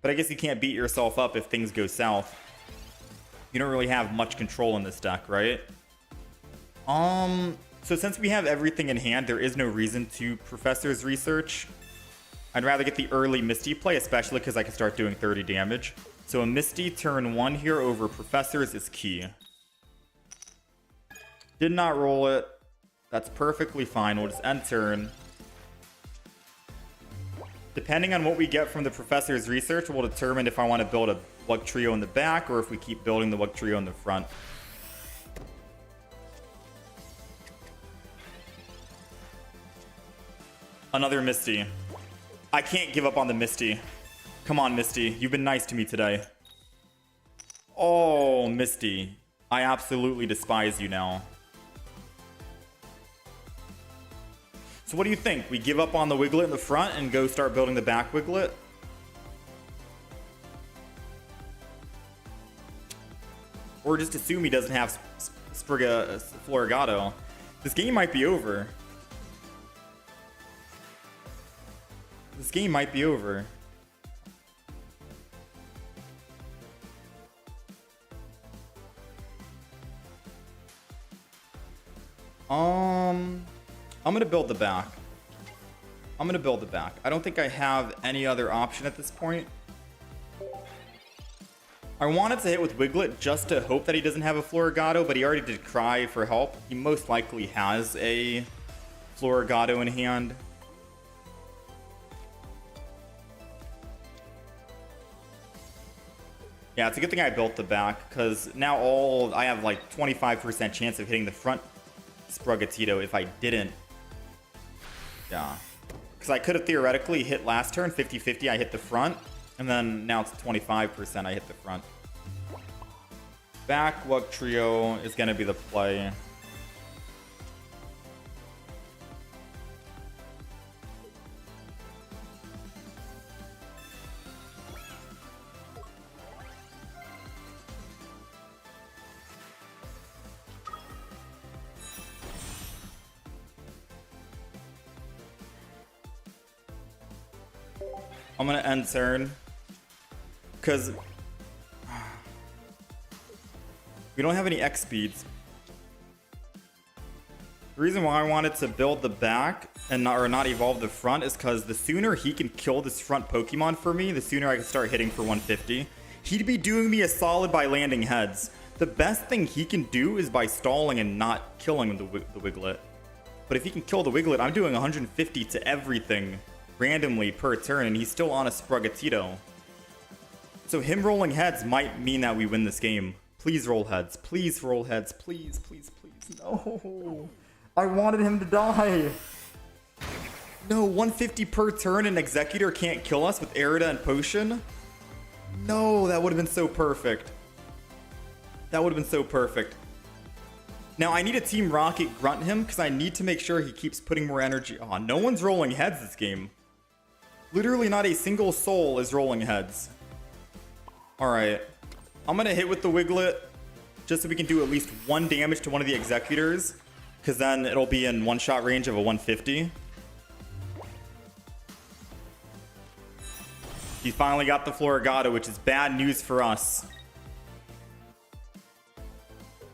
But I guess you can't beat yourself up if things go south. You don't really have much control in this deck, right? So since we have everything in hand, there is no reason to Professor's Research. I'd rather get the early Misty play, especially because I can start doing 30 damage. So a Misty turn 1 here over Professor's is key. Did not roll it. That's perfectly fine. We'll just end turn. Depending on what we get from the professor's research, will determine if I want to build a Wugtrio in the back or if we keep building the Wugtrio in the front. Another Misty. I can't give up on the Misty. Come on, Misty. You've been nice to me today. Oh, Misty. I absolutely despise you now. So what do you think? We give up on the Wiglet in the front and go start building the back Wiglet? Or just assume he doesn't have Florigato. This game might be over. This game might be over. I'm gonna build the back. I'm gonna build the back. I don't think I have any other option at this point. I wanted to hit with Wiglet just to hope that he doesn't have a Florigato, but he already did cry for help. He most likely has a Florigato in hand. Yeah, it's a good thing I built the back, because now I have like 25% chance of hitting the front Sprogatito if I didn't. Yeah. Because I could have theoretically hit last turn, 50-50, I hit the front, and then now it's 25% I hit the front. Back Wugtrio is going to be the play. I'm gonna end turn because we don't have any X speeds. The reason why I wanted to build the back and not evolve the front is because the sooner he can kill this front Pokemon for me, the sooner I can start hitting for 150. He'd be doing me a solid by landing heads. The best thing he can do is by stalling and not killing the Wiglet. But if he can kill the Wiglet, I'm doing 150 to everything randomly per turn, and he's still on a Sprogatito. So him rolling heads might mean that we win this game. Please roll heads. Please roll heads. Please, please, please. No. I wanted him to die. No, 150 per turn and Executor can't kill us with Erida and Potion? No, that would have been so perfect. That would have been so perfect. Now, I need a Team Rocket grunt him because I need to make sure he keeps putting more energy. Oh, no one's rolling heads this game. Literally not a single soul is rolling heads. Alright. I'm going to hit with the Wiglet just so we can do at least 1 damage to one of the Executors. Because then it'll be in one-shot range of a 150. He finally got the Florigato, which is bad news for us.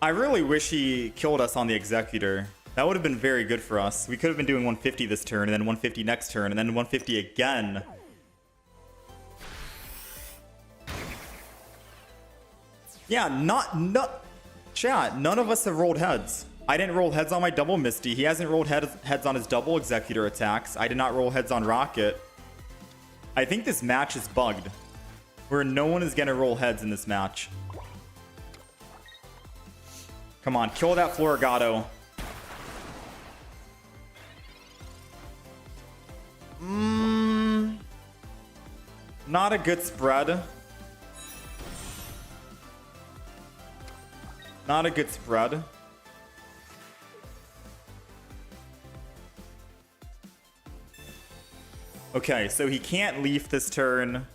I really wish he killed us on the Executor. That would have been very good for us. We could have been doing 150 this turn, and then 150 next turn, and then 150 again. Yeah, chat, none of us have rolled heads. I didn't roll heads on my double Misty. He hasn't rolled heads on his double Executor attacks. I did not roll heads on Rocket. I think this match is bugged, where no one is going to roll heads in this match. Come on, kill that Florigato. Not a good spread. Not a good spread. Okay, so he can't leaf this turn.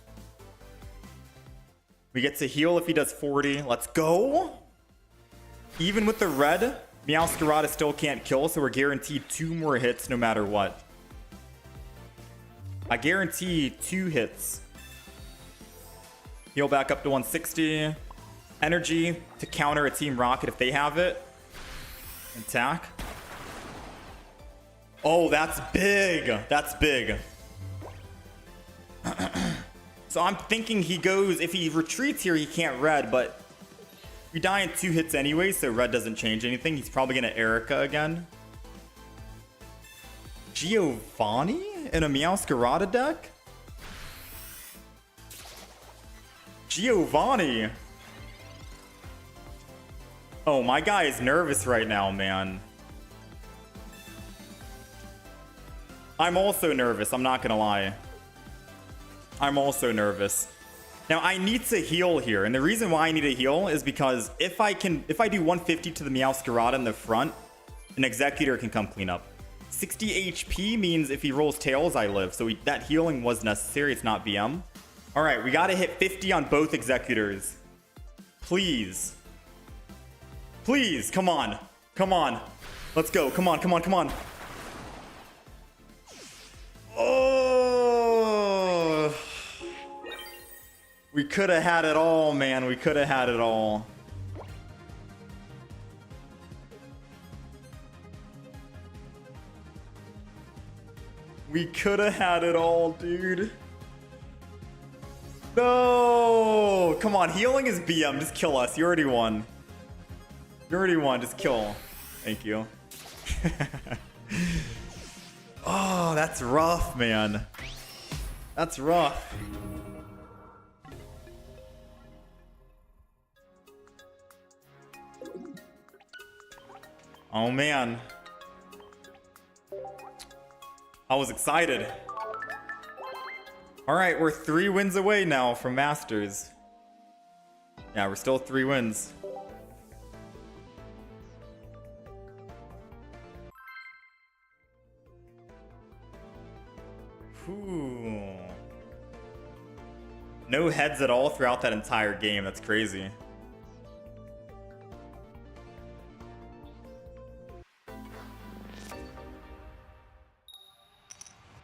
We get to heal if he does 40. Let's go. Even with the red, Meowscarada still can't kill, so we're guaranteed 2 more hits no matter what. I guarantee 2 hits. Heal back up to 160. Energy to counter a Team Rocket if they have it. Attack. Oh, that's big. That's big. So I'm thinking he goes, if he retreats here, he can't red, but we die in 2 hits anyway, so red doesn't change anything. He's probably going to Erica again. Giovanni in a Meowscarada deck? Giovanni! Oh, my guy is nervous right now, man. I'm also nervous, I'm not gonna lie. I'm also nervous. Now, I need to heal here, and the reason why I need to heal is because if I do 150 to the Meowscarada in the front, an Executor can come clean up. 60 HP means if he rolls Tails, I live. So that healing was necessary. It's not BM. All right, we got to hit 50 on both Executors. Please. Please, come on. Come on. Let's go. Come on, come on, come on. Oh. We could have had it all, man. We could have had it all. We could have had it all, dude. No! Come on, healing is BM. Just kill us. You already won. You already won. Just kill. Thank you. Oh, that's rough, man. That's rough. Oh, man. I was excited. All right, we're 3 wins away now from Masters. Yeah, we're still 3 wins. Whew. No heads at all throughout that entire game. That's crazy.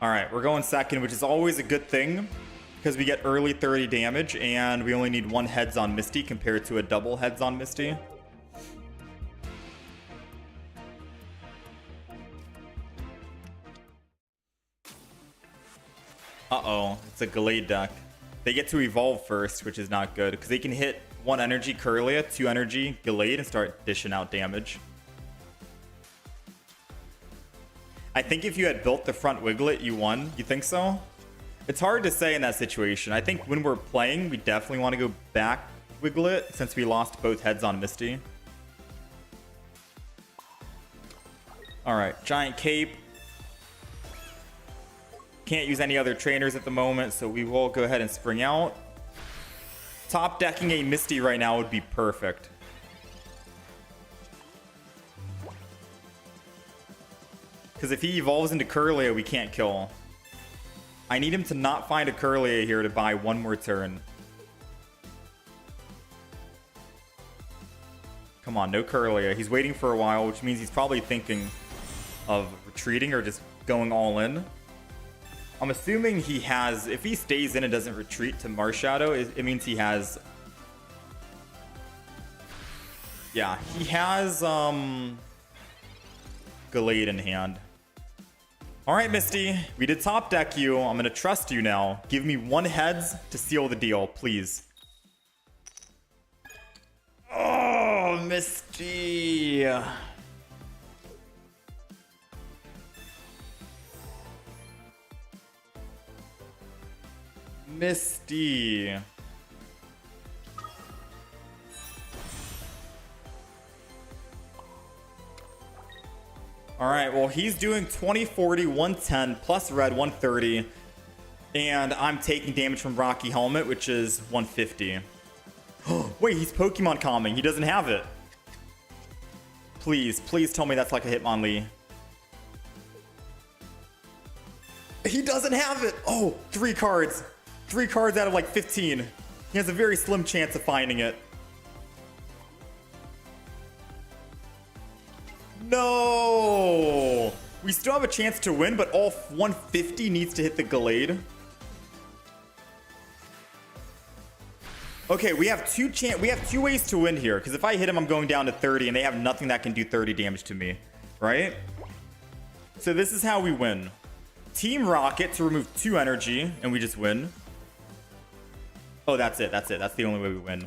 All right, we're going second, which is always a good thing because we get early 30 damage and we only need 1 heads on Misty compared to a double heads on Misty. Uh-oh, it's a Gallade deck. They get to evolve first, which is not good because they can hit 1 energy Curlia, 2 energy Gallade and start dishing out damage. I think if you had built the front Wiglet, you won. You think so? It's hard to say in that situation. I think when we're playing, we definitely want to go back Wiglet since we lost both heads on Misty. All right, Giant Cape. Can't use any other trainers at the moment, so we will go ahead and spring out. Top decking a Misty right now would be perfect. Because if he evolves into Curlia, we can't kill. I need him to not find a Curlia here to buy 1 more turn. Come on, no Curlia. He's waiting for a while, which means he's probably thinking of retreating or just going all in. I'm assuming he has... If he stays in and doesn't retreat to Marshadow, it means he has... Yeah, he has Gallade in hand. All right, Misty, we did top deck you. I'm going to trust you now. Give me 1 heads to seal the deal, please. Oh, Misty. Misty. All right, well, he's doing 20, 40, 110, plus red, 130. And I'm taking damage from Rocky Helmet, which is 150. Wait, he's Pokemon calming. He doesn't have it. Please, please tell me that's like a Hitmonlee. He doesn't have it. Oh, 3 cards. 3 cards out of like 15. He has a very slim chance of finding it. No! We still have a chance to win, but all 150 needs to hit the Gallade. Okay, we have 2 ways to win here, because if I hit him, I'm going down to 30, and they have nothing that can do 30 damage to me, right? So this is how we win. Team Rocket to remove 2 energy, and we just win. Oh, that's it. That's it. That's the only way we win.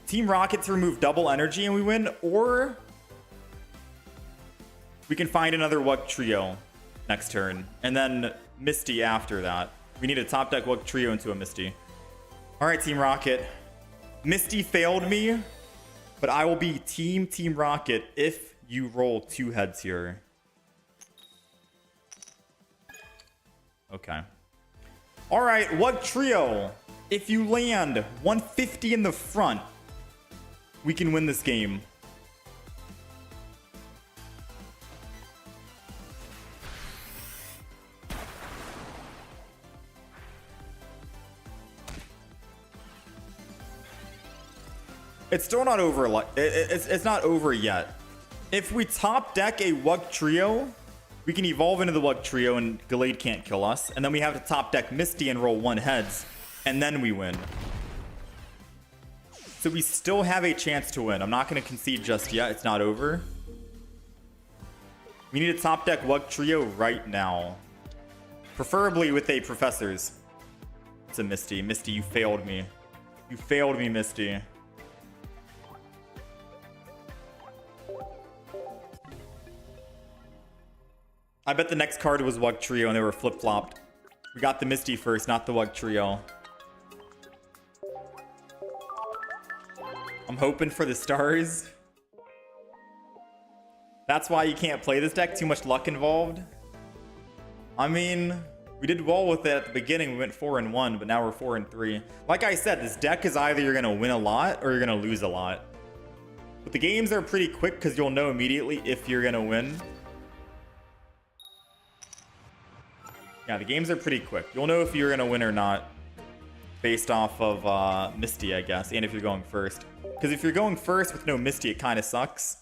Team Rocket to remove double energy, and we win, or... we can find another Wugtrio. next turn. And then Misty after that. We need a top deck Wugtrio into a Misty. All right, Team Rocket. Misty failed me, but I will be Team Rocket if you roll 2 heads here. Okay. All right, Wugtrio. If you land 150 in the front, we can win this game. It's still not over. It's not over yet. If we top deck a Wugtrio, we can evolve into the Wugtrio and Gallade can't kill us. And then we have to top deck Misty and roll 1 heads. And then we win. So we still have a chance to win. I'm not going to concede just yet. It's not over. We need a top deck Wugtrio right now. Preferably with a Professors. It's a Misty. Misty, you failed me. You failed me, Misty. I bet the next card was Wugtrio and they were flip-flopped. We got the Misty first, not the Wugtrio. I'm hoping for the stars. That's why you can't play this deck. Too much luck involved. I mean, we did well with it at the beginning. We went 4-1, but now we're 4-3. Like I said, this deck is either you're going to win a lot or you're going to lose a lot. But the games are pretty quick because you'll know immediately if you're going to win. Yeah, the games are pretty quick. You'll know if you're going to win or not based off of Misty, I guess, and if you're going first. Because if you're going first with no Misty, it kind of sucks.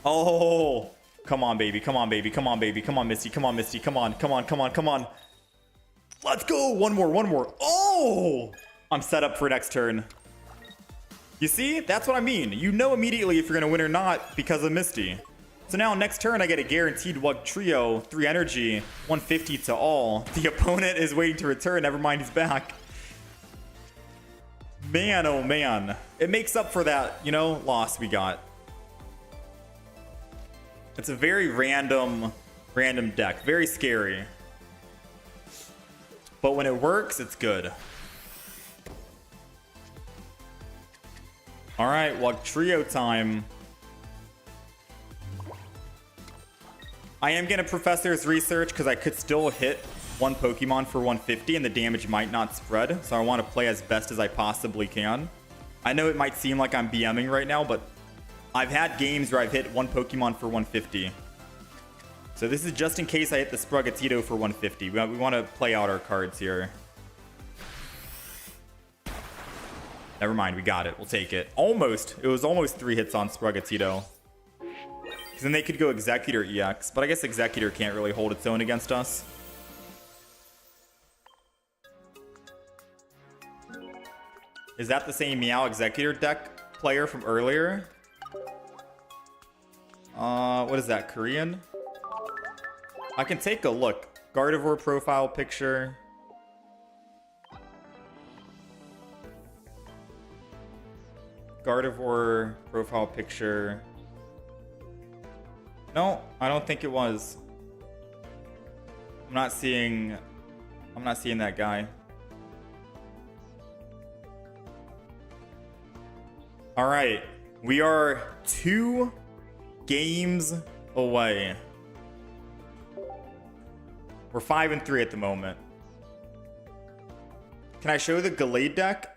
Oh, come on, baby. Come on, baby. Come on, baby. Come on, Misty. Come on, Misty. Come on. Come on. Come on. Come on. Let's go. One more. One more. Oh, I'm set up for next turn. You see? That's what I mean. You know immediately if you're going to win or not because of Misty. So now next turn, I get a guaranteed Wugtrio, 3 energy, 150 to all. The opponent is waiting to return. Never mind, he's back. Man, oh man. It makes up for that, you know, loss we got. It's a very random deck. Very scary. But when it works, it's good. All right, Wugtrio time. I am going to Professor's Research because I could still hit 1 Pokemon for 150 and the damage might not spread. So I want to play as best as I possibly can. I know it might seem like I'm BMing right now, but I've had games where I've hit 1 Pokemon for 150. So this is just in case I hit the Sprigatito for 150. We want to play out our cards here. Never mind, we got it. We'll take it. Almost. It was almost 3 hits on Sprigatito. Because then they could go Executor EX. But I guess Executor can't really hold its own against us. Is that the same Meow Executor deck player from earlier? What is that? Korean? I can take a look. Gardevoir profile picture. Gardevoir profile picture. No, I don't think it was. I'm not seeing that guy. All right, we are 2 games away. We're 5-3 at the moment. Can I show the Gallade deck?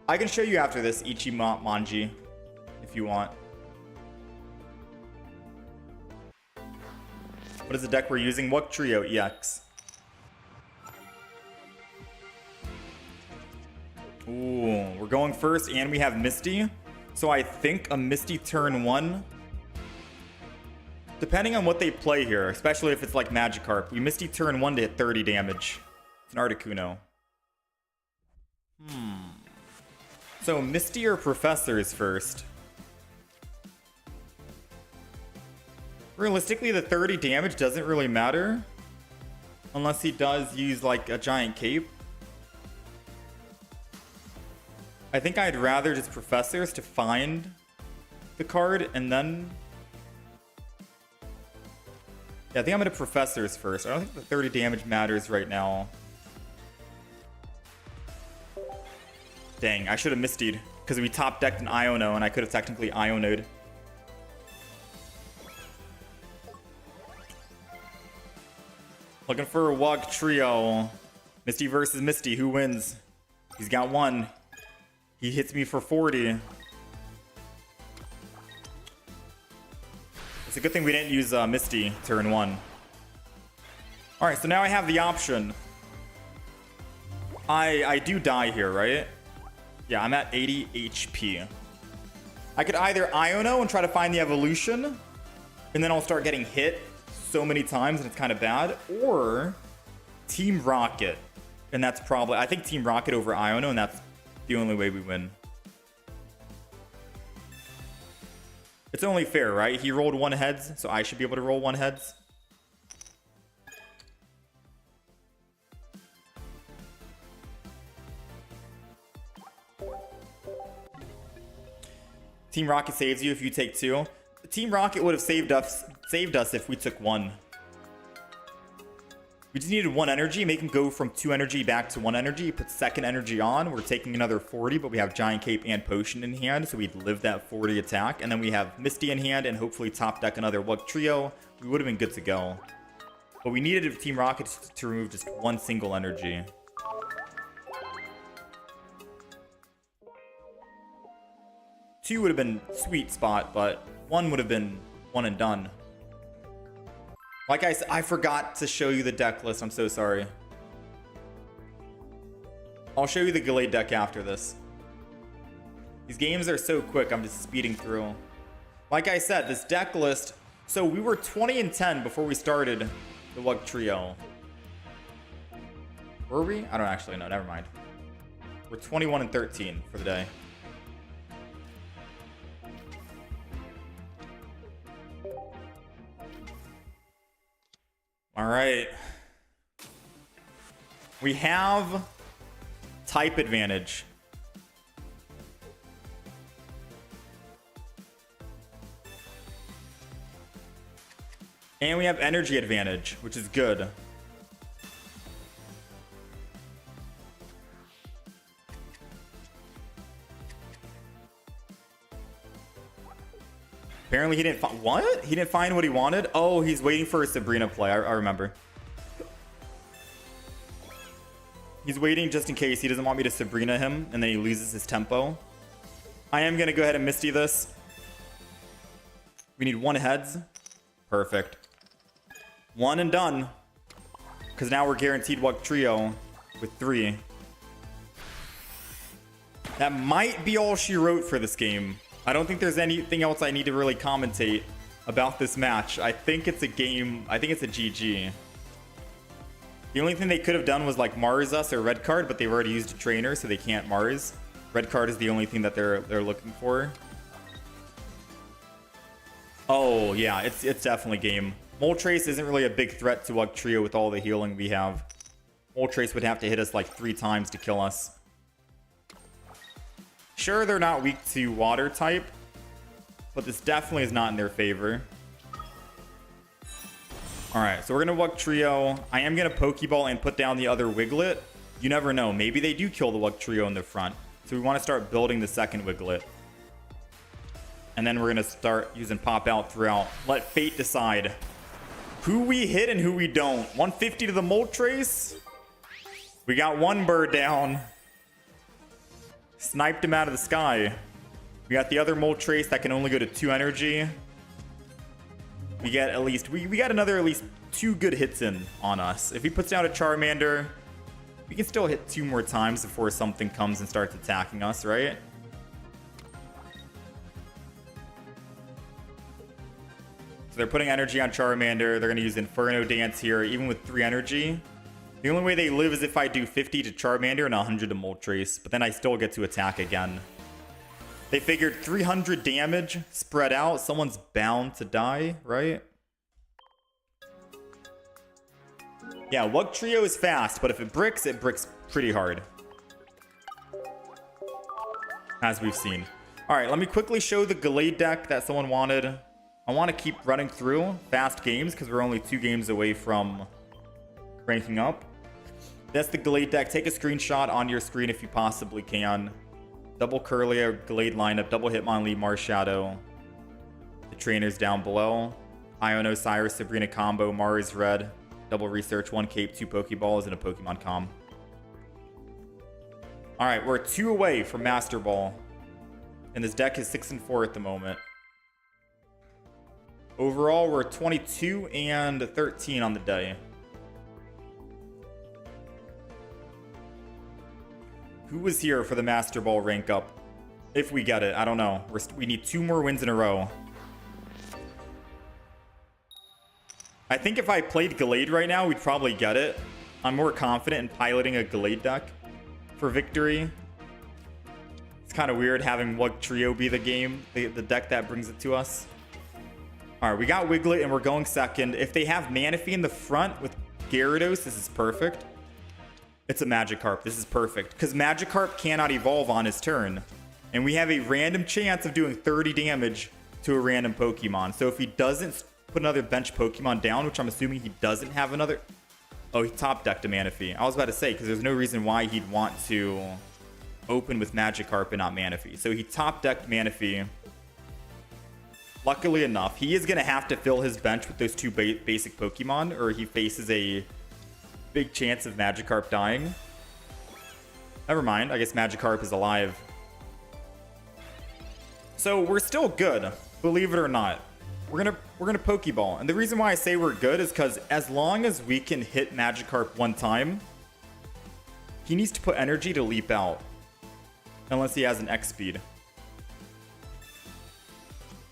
I can show you after this, Ichimonji, if you want. What is the deck we're using? Wugtrio EX. Ooh, we're going first and we have Misty. So I think a Misty turn 1. Depending on what they play here, especially if it's like Magikarp, we Misty turn 1 to hit 30 damage. It's an Articuno. So Misty or Professors first? Realistically, the 30 damage doesn't really matter. Unless he does use like a giant cape. I think I'd rather just Professors to find the card and then Yeah, I think I'm going to Professors first. I don't think the 30 damage matters right now. Dang, I should have Mistied. Because we top decked an Iono, and I could have technically Ionoed. Looking for a Wugtrio. Misty versus Misty. Who wins? He's got one. He hits me for 40. It's a good thing we didn't use Misty turn 1. Alright, so now I have the option. I do die here, right? Yeah, I'm at 80 HP. I could either Iono and try to find the evolution, and then I'll start getting hit so many times and it's kind of bad, or Team Rocket. And that's probably, I think Team Rocket over Iono, and that's the only way we win. It's only fair, right? He rolled 1 heads, so I should be able to roll 1 heads. Team Rocket saves you if you take 2. Team Rocket would have saved us if we took 1. We just needed 1 energy, make him go from 2 energy back to 1 energy, put 2nd energy on. We're taking another 40, but we have Giant Cape and Potion in hand, so we'd live that 40 attack. And then we have Misty in hand and hopefully top deck another Wugtrio. We would have been good to go. But we needed Team Rocket to remove just 1 single energy. Two would have been sweet spot, but 1 would have been 1 and done. Like I said, I forgot to show you the deck list. I'm so sorry. I'll show you the Gallade deck after this. These games are so quick, I'm just speeding through. Like I said, this deck list... So we were 20 and 10 before we started the Wugtrio. Were we? I don't actually know. Never mind. We're 21 and 13 for the day. All right. We have type advantage. And we have energy advantage, which is good. Apparently he didn't find... What? He didn't find what he wanted? Oh, he's waiting for a Sabrina play. I remember. He's waiting just in case he doesn't want me to Sabrina him, and then he loses his tempo. I am going to go ahead and Misty this. We need 1 heads. Perfect. 1 and done. Because now we're guaranteed Wugtrio with 3. That might be all she wrote for this game. I don't think there's anything else I need to really commentate about this match. I think it's a game. I think it's a GG. The only thing they could have done was like Mars us or red card, but they've already used a trainer, so they can't Mars. Red card is the only thing that they're looking for. Oh yeah, it's definitely game. Moltres isn't really a big threat to Wugtrio with all the healing we have. Moltres would have to hit us like 3 times to kill us. Sure, they're not weak to water type, but this definitely is not in their favor. Alright, so we're going to Wugtrio. I am going to Pokeball and put down the other Wiglet. You never know. Maybe they do kill the Wugtrio in the front. So we want to start building the second Wiglet. And then we're going to start using Pop Out throughout. Let fate decide who we hit and who we don't. 150 to the Moltres. We got 1 bird down. Sniped him out of the sky. We got the other Moltres that can only go to 2 energy. We get at least... We got another at least 2 good hits in on us. If he puts down a Charmander, we can still hit 2 more times before something comes and starts attacking us, right? So they're putting energy on Charmander. They're going to use Inferno Dance here, even with 3 energy. The only way they live is if I do 50 to Charmander and 100 to Moltres, but then I still get to attack again. They figured 300 damage spread out. Someone's bound to die, right? Yeah, Wugtrio is fast, but if it bricks pretty hard. As we've seen. All right, let me quickly show the Gallade deck that someone wanted. I want to keep running through fast games because we're only 2 games away from ranking up. That's the Gallade deck. Take a screenshot on your screen if you possibly can. Double Curlier, Gallade lineup, double Hitmonlee, Marshadow. The trainers down below. Iono, Cyrus, Sabrina combo, Mars Red, double Research, 1 Cape, 2 Pokeballs, and a Pokemon Com. Alright, we're 2 away from Master Ball. And this deck is 6-4 at the moment. Overall, we're 22 and 13 on the day. Who was here for the Master Ball rank up? If we get it, I don't know. We need 2 more wins in a row. I think if I played Gallade right now, we'd probably get it. I'm more confident in piloting a Gallade deck for victory. It's kind of weird having Wugtrio be the deck that brings it to us. All right, we got Wiglet and we're going second. If they have Manaphy in the front with Gyarados, this is perfect. It's a Magikarp. This is perfect because Magikarp cannot evolve on his turn. And we have a random chance of doing 30 damage to a random Pokemon. So if he doesn't put another bench Pokemon down, which I'm assuming he doesn't have another... Oh, he top decked a Manaphy. I was about to say, because there's no reason why he'd want to open with Magikarp and not Manaphy. So he top decked Manaphy. Luckily enough, he is going to have to fill his bench with those 2 basic Pokemon, or he faces a big chance of Magikarp dying. Never mind. I guess Magikarp is alive. So we're still good, believe it or not. We're gonna Pokeball. And the reason why I say we're good is because as long as we can hit Magikarp 1 time, he needs to put energy to leap out. Unless he has an X speed.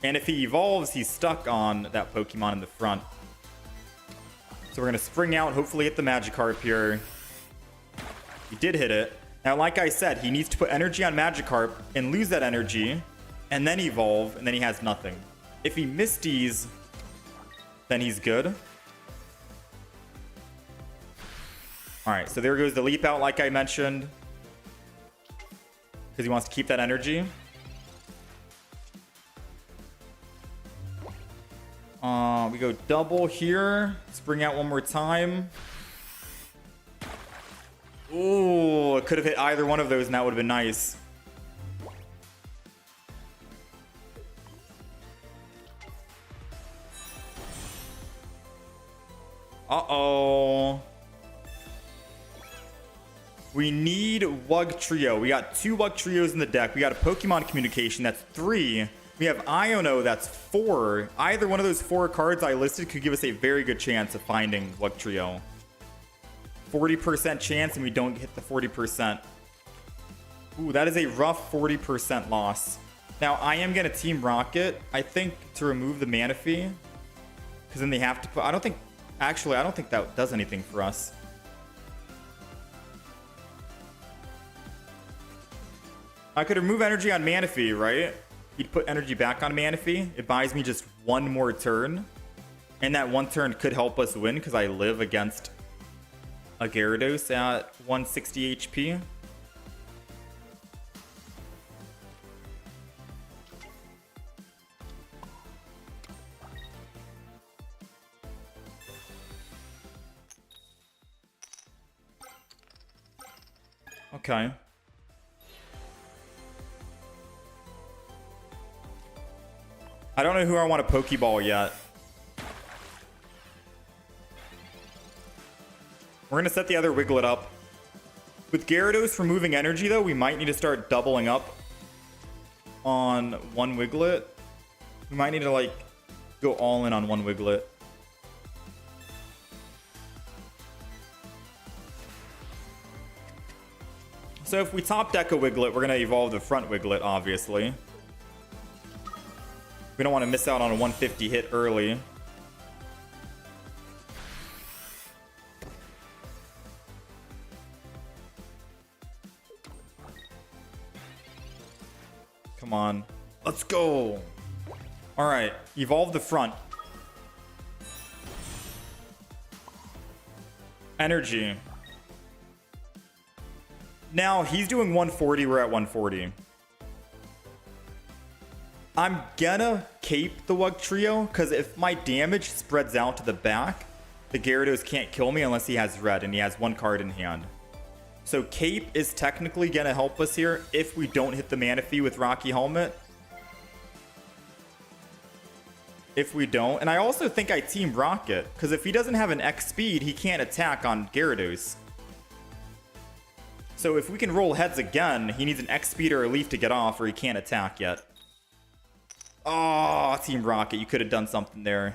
And if he evolves, he's stuck on that Pokemon in the front. So we're gonna spring out, hopefully hit the Magikarp here. He did hit it. Now, like I said, he needs to put energy on Magikarp and lose that energy, and then evolve, and then he has nothing. If he Misties, then he's good. Alright, so there goes the leap out like I mentioned. Because he wants to keep that energy. We go double here. Spring out one more time. Ooh, it could have hit either one of those and that would have been nice. Uh-oh. We need Wugtrio. We got 2 Wugtrios in the deck. We got a Pokemon Communication. That's 3. We have Iono. That's 4. Either one of those 4 cards I listed could give us a very good chance of finding Wugtrio. 40% chance, and we don't hit the 40%. Ooh, that is a rough 40% loss. Now, I am going to Team Rocket, I think, to remove the Manaphy. Because then they have to put... I don't think... Actually, I don't think that does anything for us. I could remove energy on Manaphy, right? He'd put energy back on Manaphy. It buys me just 1 more turn. And that 1 turn could help us win because I live against a Gyarados at 160 HP. Okay. I don't know who I want to Pokeball yet. We're going to set the other Wiglet up. With Gyarados removing energy, though, we might need to start doubling up on 1 Wiglet. We might need to, like, go all in on 1 Wiglet. So if we top deck a Wiglet, we're going to evolve the front Wiglet, obviously. We don't want to miss out on a 150 hit early. Come on. Let's go. All right. Evolve the front. Energy. Now, he's doing 140. We're at 140. I'm gonna cape the Wugtrio, because if my damage spreads out to the back, the Gyarados can't kill me unless he has red, and he has one card in hand. So cape is technically gonna help us here if we don't hit the Manaphy with Rocky Helmet. If we don't, and I also think I team Rocket, because if he doesn't have an X speed, he can't attack on Gyarados. So if we can roll heads again, he needs an X speed or a leaf to get off, or he can't attack yet. Oh, Team Rocket, you could have done something there.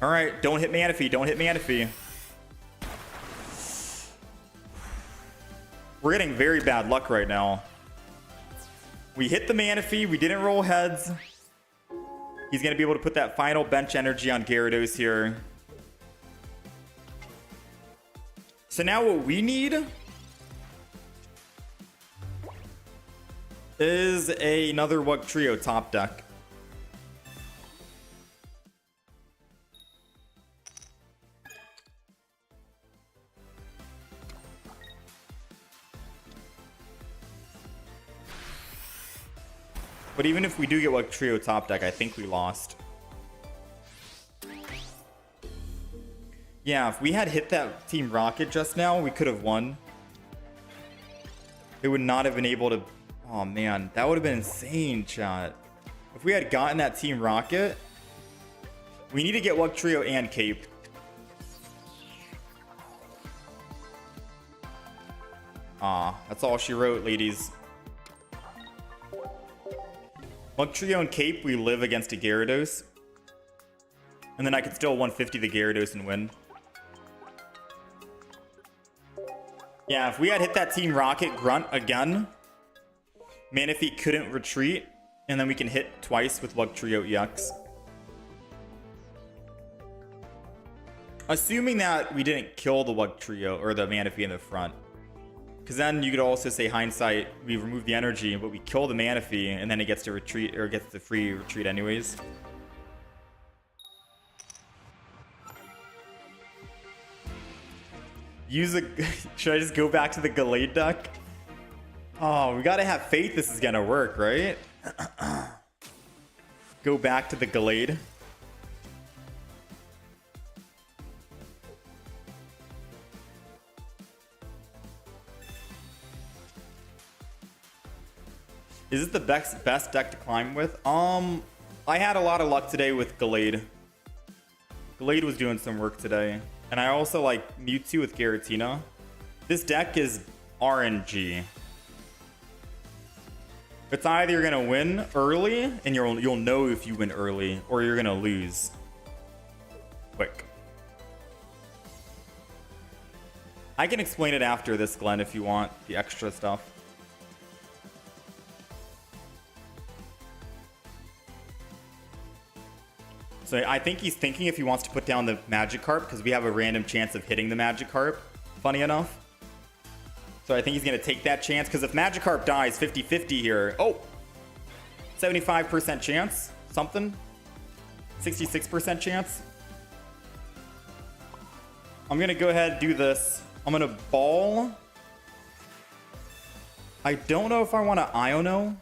All right, don't hit Manaphy, don't hit Manaphy. We're getting very bad luck right now. We hit the Manaphy, we didn't roll heads. He's going to be able to put that final bench energy on Gyarados here. So now what we need is another Wugtrio top deck. But even if we do get Wugtrio top deck, I think we lost. Yeah, if we had hit that Team Rocket just now, we could have won. It would not have been able to... Oh man, that would have been insane, chat. If we had gotten that Team Rocket, we need to get Wugtrio and Cape. Ah, that's all she wrote, ladies. Wugtrio and Cape, we live against a Gyarados. And then I could still 150 the Gyarados and win. Yeah, if we had hit that Team Rocket Grunt again, Manaphy couldn't retreat, and then we can hit twice with Wugtrio EX. Assuming that we didn't kill the Wugtrio or the Manaphy in the front. Because then you could also say hindsight, we remove the energy, but we kill the Manaphy, and then it gets to retreat, or gets the free retreat anyways. Should I just go back to the Gallade deck? Oh, we gotta have faith this is gonna work, right? Go back to the Gallade. Is this the best deck to climb with? I had a lot of luck today with Gallade. Gallade was doing some work today. And I also like Mewtwo with Giratina. This deck is RNG. It's either you're gonna win early, and you'll know if you win early, or you're gonna lose quick. I can explain it after this, Glenn, if you want the extra stuff. So I think he's thinking if he wants to put down the Magikarp, because we have a random chance of hitting the Magikarp, funny enough. So I think he's going to take that chance, because if Magikarp dies 50-50 here... Oh! 75% chance? Something? 66% chance? I'm going to go ahead and do this. I'm going to ball. I don't know if I want to Iono.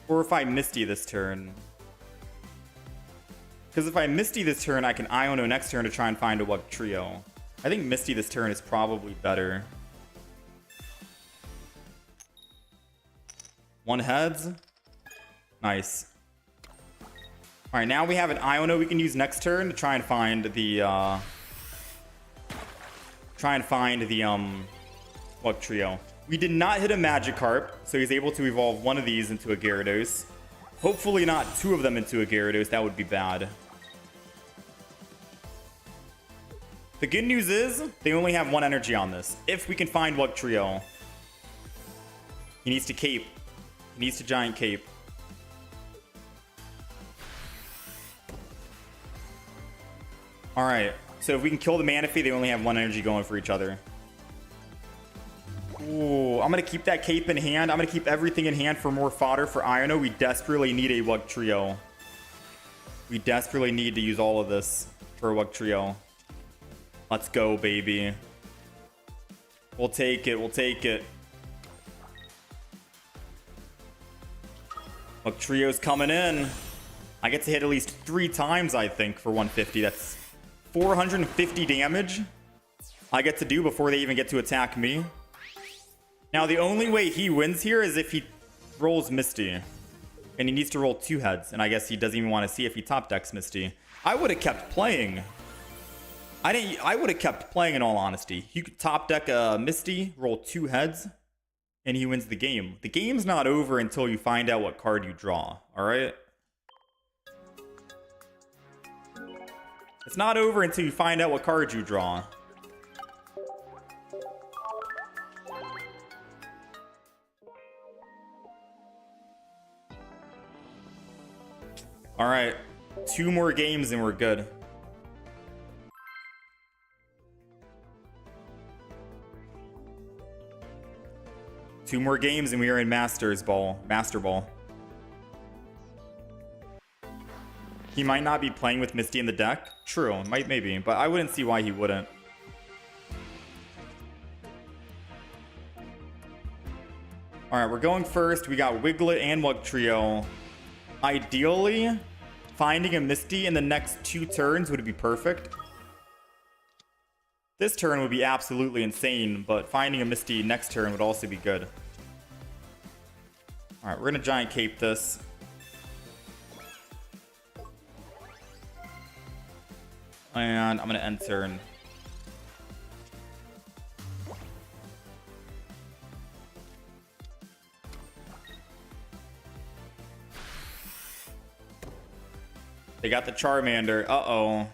Or if I Misty this turn. Because if I Misty this turn, I can Iono next turn to try and find a Wugtrio. I think Misty this turn is probably better. One heads. Nice. Alright, now we have an Iono we can use next turn to try and find the Wugtrio. We did not hit a Magikarp, so he's able to evolve one of these into a Gyarados. Hopefully not two of them into a Gyarados, that would be bad. The good news is, they only have one energy on this. If we can find Wugtrio. He needs to cape. He needs to giant cape. Alright, so if we can kill the Manaphy, they only have one energy going for each other. Ooh, I'm going to keep that cape in hand. I'm going to keep everything in hand for more fodder for Iono. We desperately need a Wugtrio. We desperately need to use all of this for a Wugtrio. Let's go, baby. We'll take it. We'll take it. Wugtrio's coming in. I get to hit at least 3 times, I think, for 150. That's 450 damage I get to do before they even get to attack me. Now, the only way he wins here is if he rolls Misty. And he needs to roll 2 heads. And I guess he doesn't even want to see if he top decks Misty. I would have kept playing. I would have kept playing in all honesty. You could top deck a Misty, roll 2 heads, and he wins the game. The game's not over until you find out what card you draw. Alright? It's not over until you find out what card you draw. Alright, 2 more games and we're good. Two more games and we are in Master Ball. He might not be playing with Misty in the deck. True, maybe, but I wouldn't see why he wouldn't. Alright, we're going first. We got Wiglet and Wugtrio. Ideally, finding a Misty in the next 2 turns would be perfect. This turn would be absolutely insane, but finding a Misty next turn would also be good. Alright, we're going to Giant Cape this. And I'm going to end turn. They got the Charmander. Uh-oh.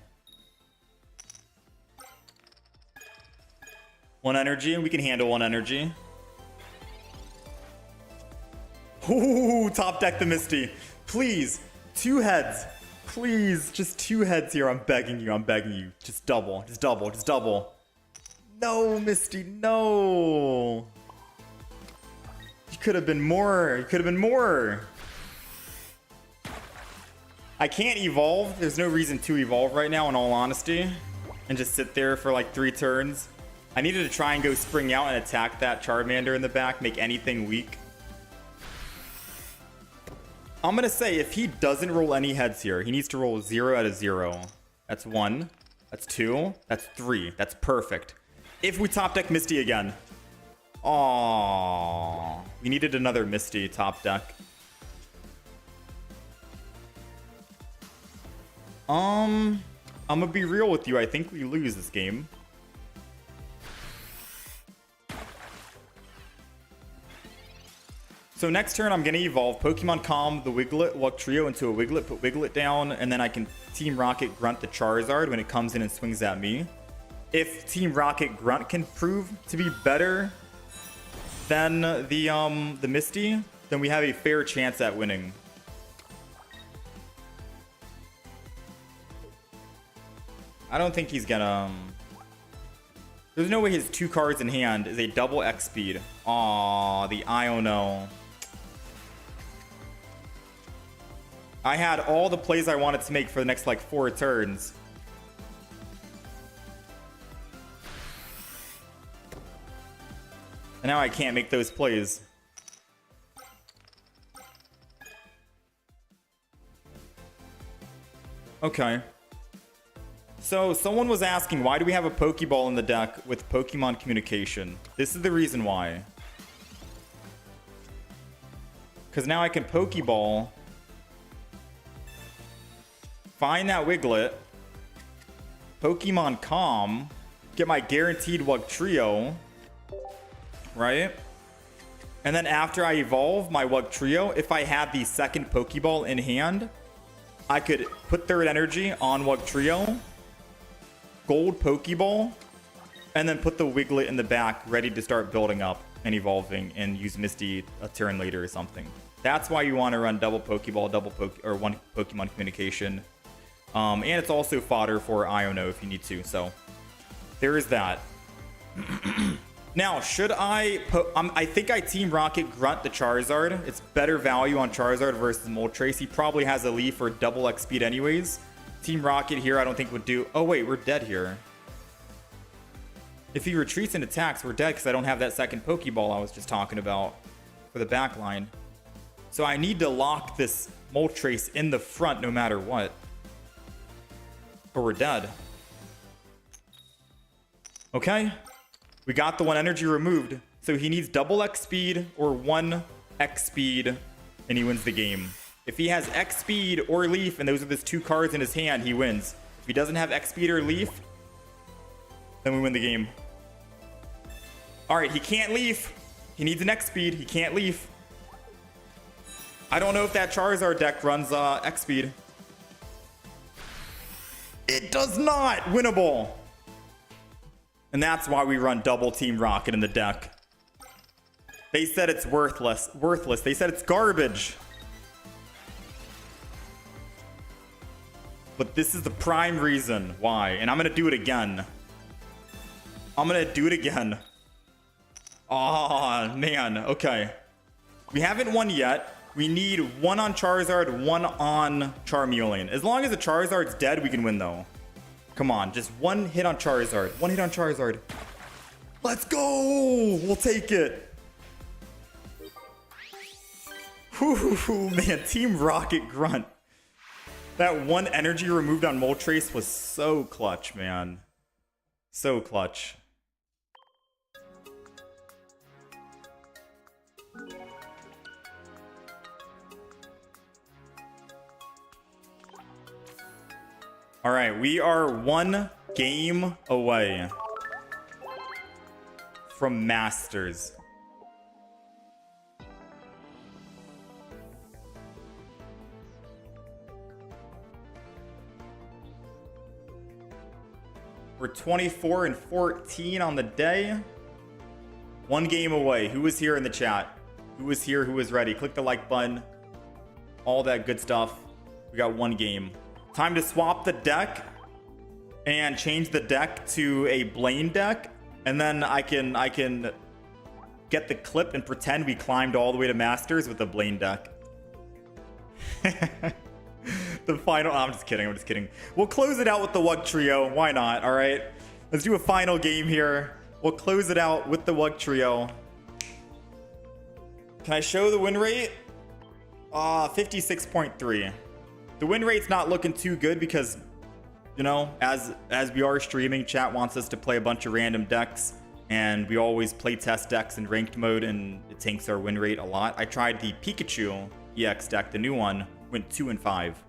1 energy. We can handle 1 energy. Ooh, top deck the Misty. Please. 2 heads. Please. Just 2 heads here. I'm begging you. I'm begging you. Just double. Just double. Just double. No, Misty. No. You could have been more. You could have been more. I can't evolve. There's no reason to evolve right now, in all honesty. And just sit there for like 3 turns. I needed to try and go spring out and attack that Charmander in the back. Make anything weak. I'm going to say, if he doesn't roll any heads here, he needs to roll 0 out of 0. That's 1. That's 2. That's 3. That's perfect. If we top deck Misty again. Aww. We needed another Misty top deck. I'm gonna be real with you. I think we lose this game. So next turn, I'm gonna evolve Pokemon Calm the Wugtrio into a Wiglet, put Wiglet down, and then I can Team Rocket Grunt the Charizard when it comes in and swings at me. If Team Rocket Grunt can prove to be better than the Misty, then we have a fair chance at winning. I don't think he's gonna... There's no way his 2 cards in hand is a double X speed. Aw, the Iono. I had all the plays I wanted to make for the next like 4 turns. And now I can't make those plays. Okay. So, someone was asking, why do we have a Pokeball in the deck with Pokemon Communication? This is the reason why. Because now I can Pokeball, find that Wiglet, Pokemon Calm, get my guaranteed Wugtrio, right? And then after I evolve my Wugtrio, if I had the second Pokeball in hand, I could put 3rd energy on Wugtrio, Gold Pokeball, and then put the Wiglet in the back ready to start building up and evolving and use Misty a turn later or something. That's why you want to run double Pokeball, or 1 Pokemon Communication. And it's also fodder for Iono if you need to, so there is that. Now, should I think I Team Rocket Grunt the Charizard. It's better value on Charizard versus Moltres. He probably has a leaf or double X speed anyways. Team Rocket here I don't think would do... Oh, wait, we're dead here. If he retreats and attacks, we're dead because I don't have that second Pokeball I was just talking about for the back line. So I need to lock this Moltres in the front no matter what. Or we're dead. Okay. We got the 1 energy removed. So he needs double X speed or 1 X speed and he wins the game. If he has X speed or Leaf and those are his 2 cards in his hand, he wins. If he doesn't have X speed or Leaf, then we win the game. Alright, he can't Leaf. He needs an X speed. He can't Leaf. I don't know if that Charizard deck runs X speed. It does not! Winnable! And that's why we run double Team Rocket in the deck. They said it's worthless. They said it's garbage. But this is the prime reason why. And I'm going to do it again. I'm going to do it again. Oh, man. Okay. We haven't won yet. We need 1 on Charizard, 1 on Charmeleon. As long as the Charizard's dead, we can win, though. Come on. Just 1 hit on Charizard. 1 hit on Charizard. Let's go! We'll take it. Whew, man. Team Rocket Grunt. That 1 energy removed on Moltres was so clutch, man. So clutch. All right, we are 1 game away from Masters. We're 24 and 14 on the day. 1 game away. Who was here in the chat? Who was here? Who was ready? Click the like button. All that good stuff. We got 1 game. Time to swap the deck and change the deck to a Blaine deck. And then I can get the clip and pretend we climbed all the way to Masters with the Blaine deck. The final... I'm just kidding. We'll close it out with the Wugtrio. Why not? All right. Let's do a final game here. We'll close it out with the Wugtrio. Can I show the win rate? 56.3. The win rate's not looking too good because, you know, as we are streaming, chat wants us to play a bunch of random decks. And we always play test decks in ranked mode and it tanks our win rate a lot. I tried the Pikachu EX deck, the new one, went 2 and 5.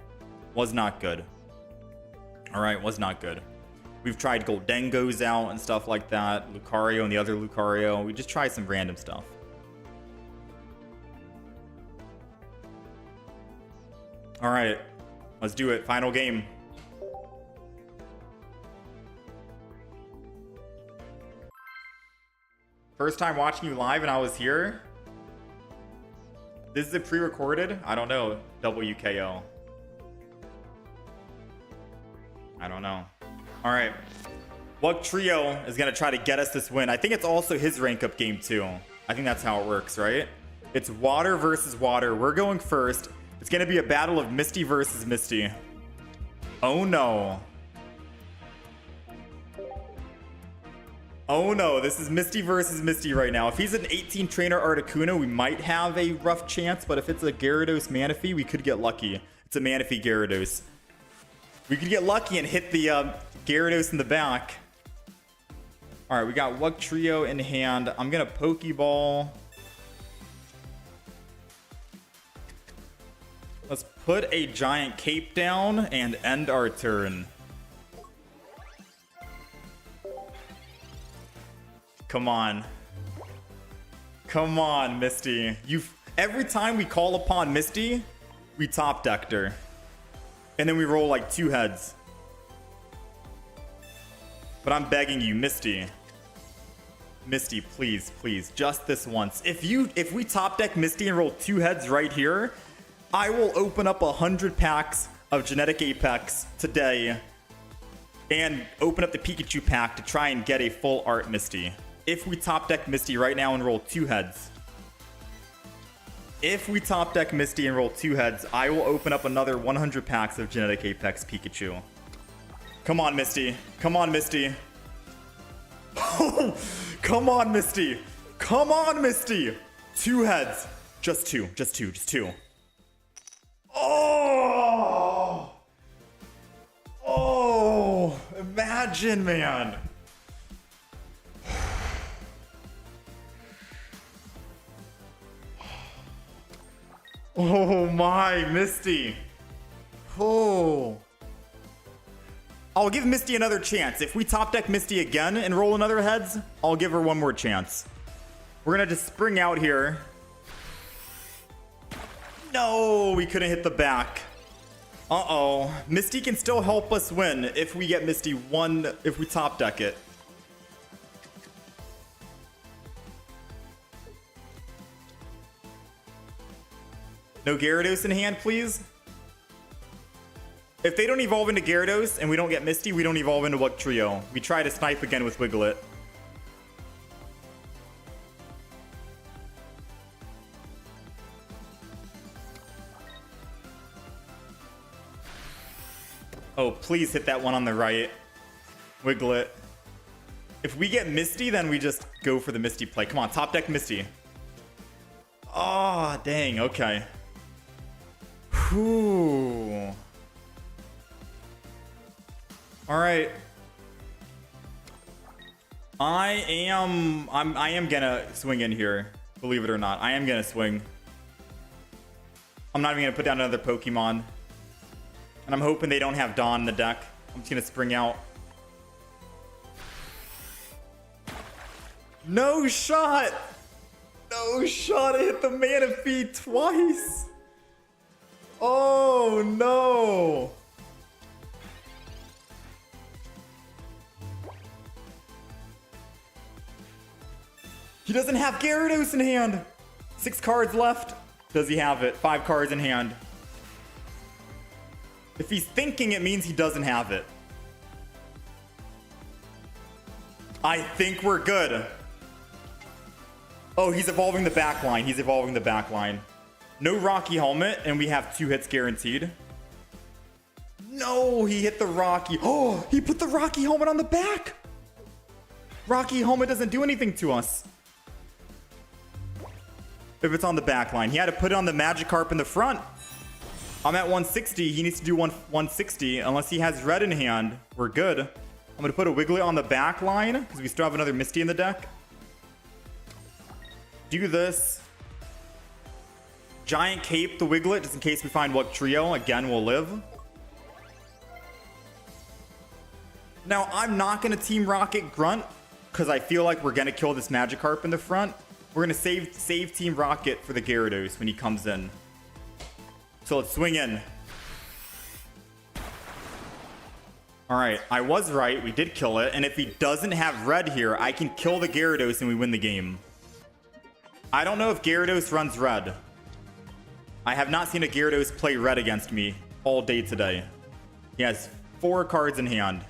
Was not good. Alright, was not good. We've tried Goldengos out and stuff like that. Lucario and the other Lucario. We just tried some random stuff. Alright, let's do it. Final game. First time watching you live and I was here. This is a pre-recorded? I don't know. WKO. I don't know. All right. Wugtrio is going to try to get us this win. I think it's also his rank up game too. I think that's how it works, right? It's water versus water. We're going first. It's going to be a battle of Misty versus Misty. Oh no. Oh no, this is Misty versus Misty right now. If he's an 18 trainer Articuno, we might have a rough chance, but if it's a Gyarados Manaphy, we could get lucky. It's a Manaphy Gyarados. We could get lucky and hit the Gyarados in the back. All right, we got Wugtrio in hand. I'm going to Pokeball. Let's put a giant cape down and end our turn. Come on. Come on, Misty. Every time we call upon Misty, we top decked her. And then we roll like 2 heads. But I'm begging you, Misty. Misty, please, please, just this once. If we top deck Misty and roll 2 heads right here, I will open up 100 packs of Genetic Apex today and open up the Pikachu pack to try and get a full art Misty. If we top deck Misty right now and roll 2 heads. If we top deck Misty and roll 2 heads, I will open up another 100 packs of Genetic Apex Pikachu. Come on, Misty. Come on, Misty. Come on, Misty. Come on, Misty. 2 heads. Just two. Just two. Just two. Oh! Oh! Imagine, man. Oh my, Misty. Oh. I'll give Misty another chance. If we top deck Misty again and roll another heads, I'll give her one more chance. We're gonna just spring out here. No, we couldn't hit the back. Uh-oh. Misty can still help us win if we get Misty one, if we top deck it. No Gyarados in hand, please. If they don't evolve into Gyarados and we don't get Misty, we don't evolve into Wugtrio. We try to snipe again with Wiglet. Oh, please hit that one on the right. Wiglet. If we get Misty, then we just go for the Misty play. Come on, top deck Misty. Oh, dang. Okay. Whew. All right. I am gonna swing in here. Believe it or not, I am gonna swing. I'm not even gonna put down another Pokemon. And I'm hoping they don't have Dawn in the deck. I'm just gonna spring out. No shot! No shot! I hit the Manaphy twice! Oh no! He doesn't have Gyarados in hand! 6 cards left. Does he have it? 5 cards in hand. If he's thinking, it means he doesn't have it. I think we're good. Oh, he's evolving the back line. He's evolving the back line. No Rocky Helmet, and we have 2 hits guaranteed. No, he hit the Rocky. Oh, he put the Rocky Helmet on the back. Rocky Helmet doesn't do anything to us. If it's on the back line. He had to put it on the Magikarp in the front. I'm at 160. He needs to do 160. Unless he has red in hand, we're good. I'm going to put a Wiglet on the back line because we still have another Misty in the deck. Do this. Giant Cape the Wiglet just in case we find Wugtrio. Again, we'll live. Now, I'm not going to Team Rocket Grunt because I feel like we're going to kill this Magikarp in the front. We're going to save Team Rocket for the Gyarados when he comes in. So let's swing in. Alright, I was right. We did kill it. And if he doesn't have red here, I can kill the Gyarados and we win the game. I don't know if Gyarados runs red. I have not seen a Gyarados play red against me all day today. He has 4 cards in hand.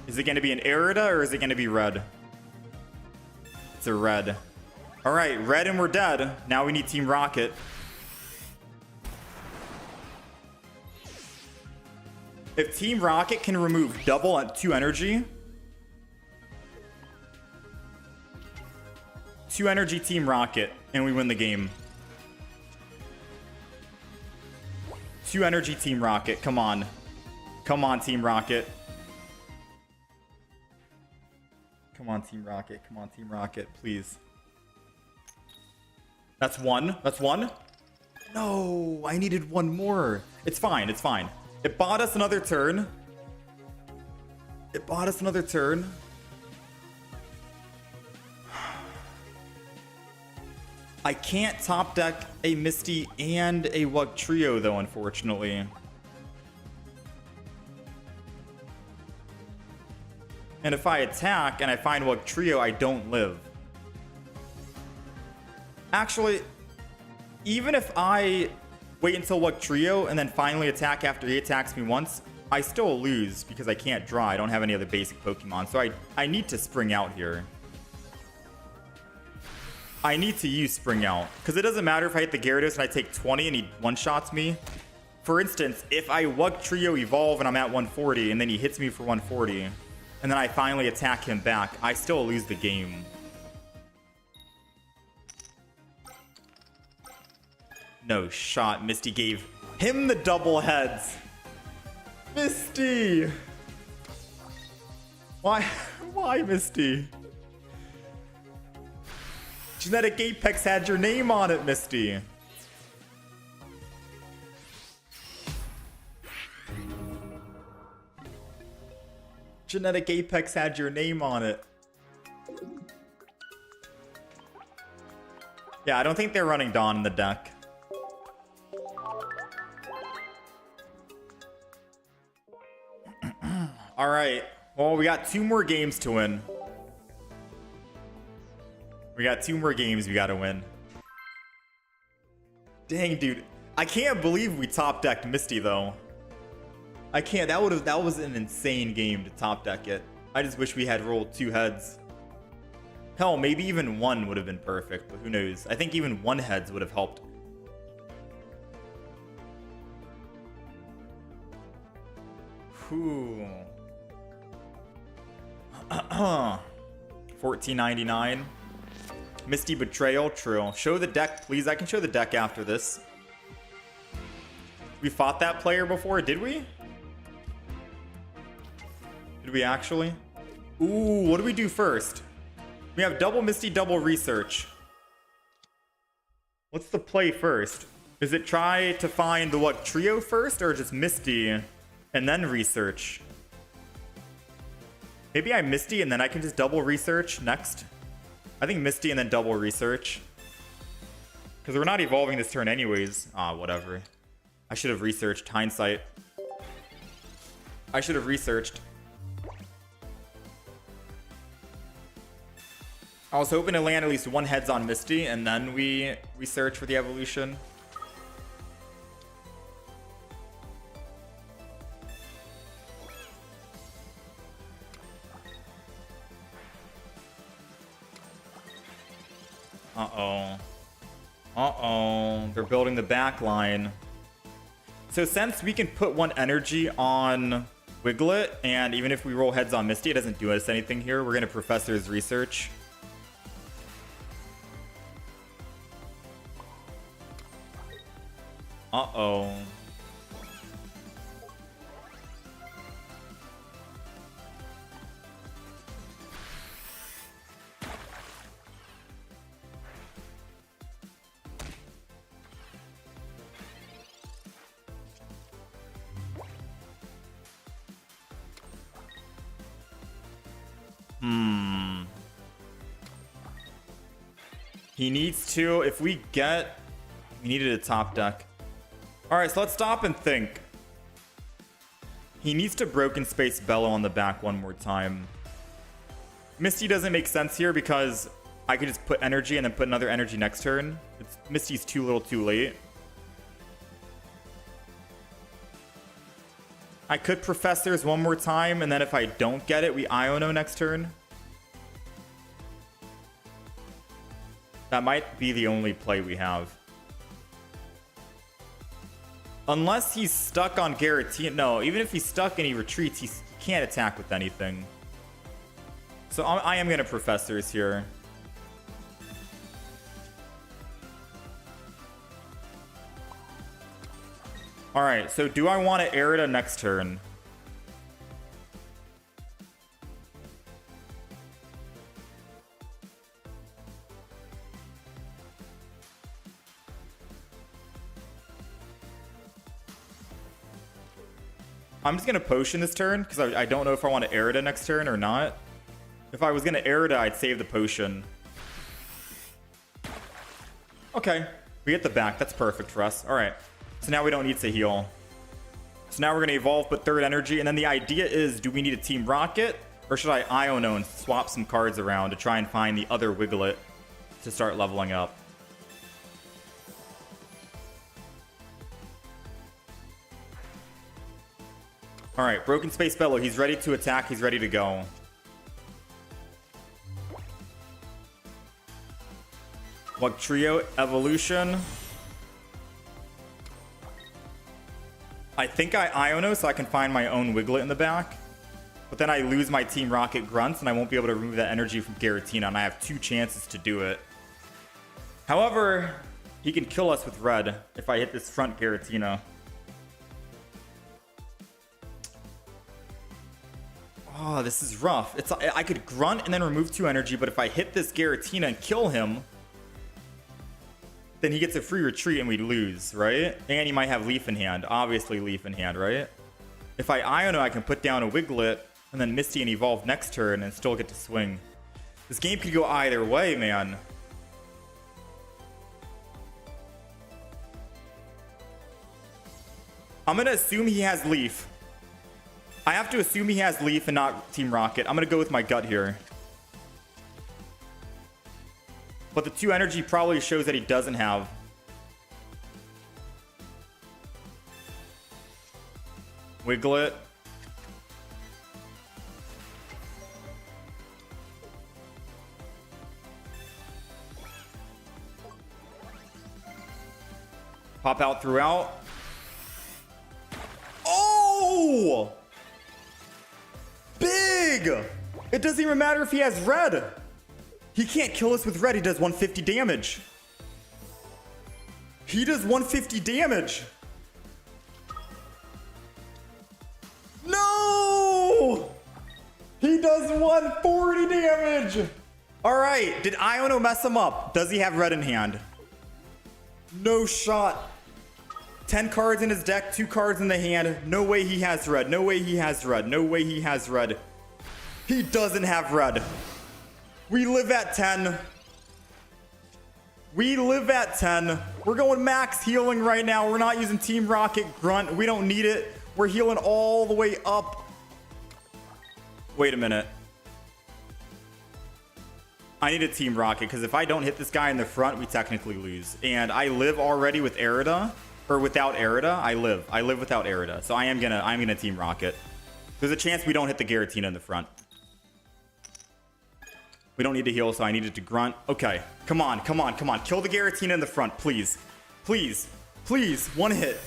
Is it going to be an Arida or is it going to be red? It's a red. All right, red and we're dead. Now we need Team Rocket. If Team Rocket can remove double at 2 energy. 2 energy Team Rocket and we win the game. 2 energy Team Rocket. Come on. Come on, Team Rocket. Come on, Team Rocket. Come on, Team Rocket. Please. That's 1. That's 1. No, I needed 1 more. It's fine. It's fine. It bought us another turn. It bought us another turn. I can't top deck a Misty and a Wugtrio, though, unfortunately. And if I attack and I find Wugtrio, I don't live. Actually, even if I wait until Wugtrio and then finally attack after he attacks me once, I still lose because I can't draw. I don't have any other basic Pokemon. So I need to spring out here. I need to use spring out because it doesn't matter if I hit the Gyarados and I take 20 and he one-shots me. For instance, if I Wugtrio evolve and I'm at 140 and then he hits me for 140 and then I finally attack him back, I still lose the game. No shot. Misty gave him the double heads. Misty! Why? Why, Misty? Genetic Apex had your name on it, Misty. Genetic Apex had your name on it. Yeah, I don't think they're running Dawn in the deck. All right. Well, we got 2 more games to win. We got 2 more games we gotta win. Dang, dude. I can't believe we top decked Misty though. I can't. That was an insane game to top deck it. I just wish we had rolled 2 heads. Hell, maybe even 1 would have been perfect, but who knows? I think even 1 heads would have helped. Whew. $14.99. Misty Betrayal, true. Show the deck, please. I can show the deck after this. We fought that player before, did we? Did we actually? Ooh, what do we do first? We have double Misty, double research. What's the play first? Is it try to find the Wugtrio first, or just Misty and then research? Maybe I Misty and then I can just double research next. I think Misty and then double research. Because we're not evolving this turn anyways. Ah, whatever. I should have researched. Hindsight. I should have researched. I was hoping to land at least 1 heads on Misty, and then we search for the evolution. Uh-oh. Uh-oh. They're building the back line. So since we can put 1 energy on Wiglet, and even if we roll heads on Misty, it doesn't do us anything here. We're going to Professor's Research. Uh-oh. He needs to, if we get, we needed a top deck. All right, so let's stop and think. He needs to Broken Space Bellow on the back 1 more time. Misty doesn't make sense here because I could just put energy and then put another energy next turn. Misty's too little too late. I could Professors 1 more time, and then if I don't get it, we Iono next turn. That might be the only play we have. Unless he's stuck on Giratina. No, even if he's stuck and he retreats, he can't attack with anything. So I am going to Professors here. Alright, so do I want to Erida next turn? I'm just going to Potion this turn, because I don't know if I want to Erida next turn or not. If I was going to Erida, I'd save the Potion. Okay, we get the back. That's perfect for us. Alright, so now we don't need to heal. So now we're going to evolve, put 3rd energy, and then the idea is, do we need a Team Rocket, or should I Iono and swap some cards around to try and find the other Wiglet to start leveling up? Alright, Broken Space Bellow. He's ready to attack. He's ready to go. Wugtrio Evolution. I think I Iono so I can find my own Wiglet in the back. But then I lose my Team Rocket Grunts and I won't be able to remove that energy from Giratina, and I have 2 chances to do it. However, He can kill us with red if I hit this front Giratina. Oh, this is rough. I could grunt and then remove 2 energy, but if I hit this Giratina and kill him, then he gets a free retreat and we lose, right? And he might have Leaf in hand. Obviously Leaf in hand, right? If I Iono, I can put down a Wiglet and then Misty and evolve next turn and still get to swing. This game could go either way, man. I'm going to assume he has Leaf. I have to assume he has Leaf and not Team Rocket. I'm going to go with my gut here. But the 2 energy probably shows that he doesn't have. Wiglet. Pop out throughout. Oh! Big! It doesn't even matter if he has red. He can't kill us with red. He does 150 damage. He does 150 damage. No! He does 140 damage. All right. Did Iono mess him up? Does he have red in hand? No shot. 10 cards in his deck, 2 cards in the hand. No way he has red. No way he has red. No way he has red. He doesn't have red. We live at 10. We live at 10. We're going max healing right now. We're not using Team Rocket Grunt. We don't need it. We're healing all the way up. Wait a minute. I need a Team Rocket because if I don't hit this guy in the front, we technically lose. And I live already with Arida. Or without Arida, I live. I live without Arida. So I'm gonna Team Rocket. There's a chance we don't hit the Giratina in the front. We don't need to heal, so I needed to grunt. Okay. Come on, come on, come on. Kill the Giratina in the front, please. Please. Please. 1 hit.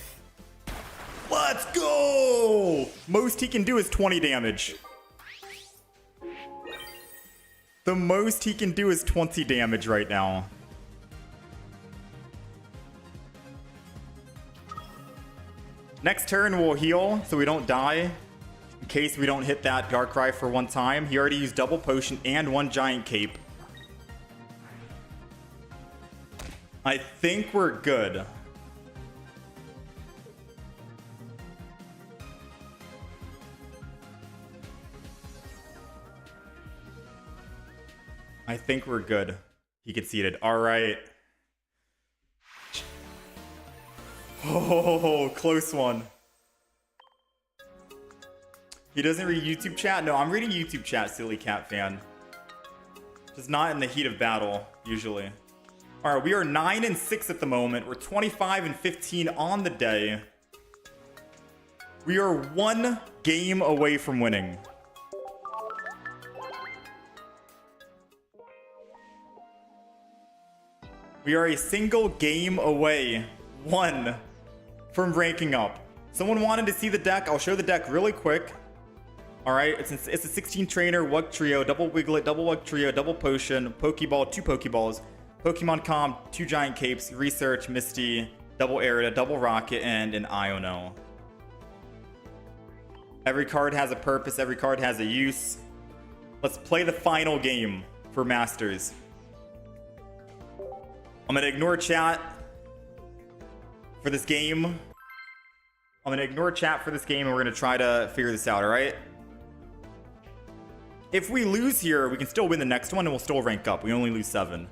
Let's go! Most he can do is 20 damage. The most he can do is 20 damage right now. Next turn, we'll heal so we don't die. In case we don't hit that Darkrai for 1 time. He already used double potion and 1 giant cape. I think we're good. I think we're good. He conceded. All right. Oh, close one. He doesn't read YouTube chat? No, I'm reading YouTube chat, silly cat fan. Just not in the heat of battle, usually. All right, we are 9-6 at the moment. We're 25-15 on the day. We are 1 game away from winning. We are a single game away. 1 from ranking up. Someone wanted to see the deck. I'll show the deck really quick. All right, it's a 16 trainer, Wugtrio, double Wiglet, double Wugtrio, double potion, Pokeball, 2 Pokeballs, Pokemon Com, 2 giant capes, Research, Misty, double Arida, double Rocket, and an Iono. Every card has a purpose. Every card has a use. Let's play the final game for Masters. I'm gonna ignore chat for this game. I'm gonna ignore chat for this game and we're gonna try to figure this out, all right? If we lose here, we can still win the next one and we'll still rank up. We only lose 7.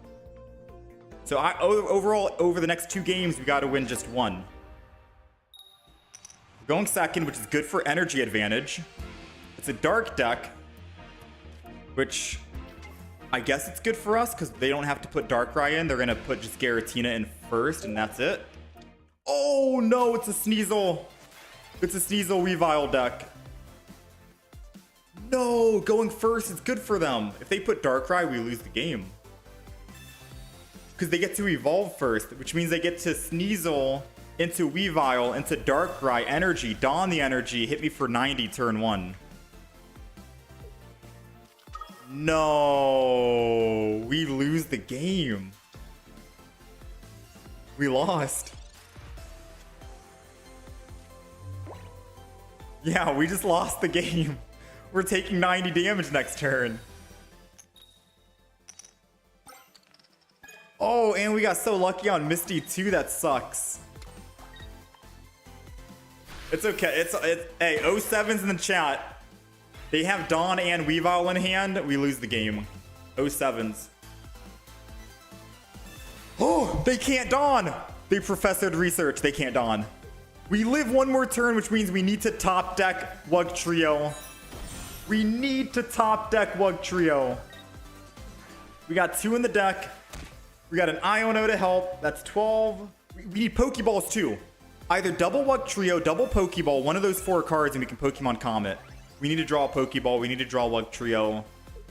So overall, over the next 2 games, we gotta win just 1. We're going second, which is good for energy advantage. It's a dark deck, which I guess it's good for us because they don't have to put Darkrai in. They're gonna put just Giratina in first and that's it. Oh no, it's a Sneasel. It's a Sneasel Weavile deck. No, going first is good for them. If they put Darkrai, we lose the game. Because they get to evolve first, which means they get to Sneasel into Weavile, into Darkrai, energy, don the energy, hit me for 90 turn 1. No, we lose the game. We lost. Yeah, we just lost the game. We're taking 90 damage next turn. Oh, and we got so lucky on Misty too. That sucks. It's okay. Hey, 07's in the chat. They have Dawn and Weavile in hand. We lose the game. 07's. Oh, they can't Dawn. They professored research. They can't Dawn. We live one more turn, which means we need to top deck Wugtrio. We need to top deck Wugtrio. We got 2 in the deck. We got an Iono to help. That's 12. We need Pokeballs too. Either double Wugtrio, double Pokeball, one of those 4 cards, and we can Pokemon Comet. We need to draw a Pokeball. We need to draw Wugtrio.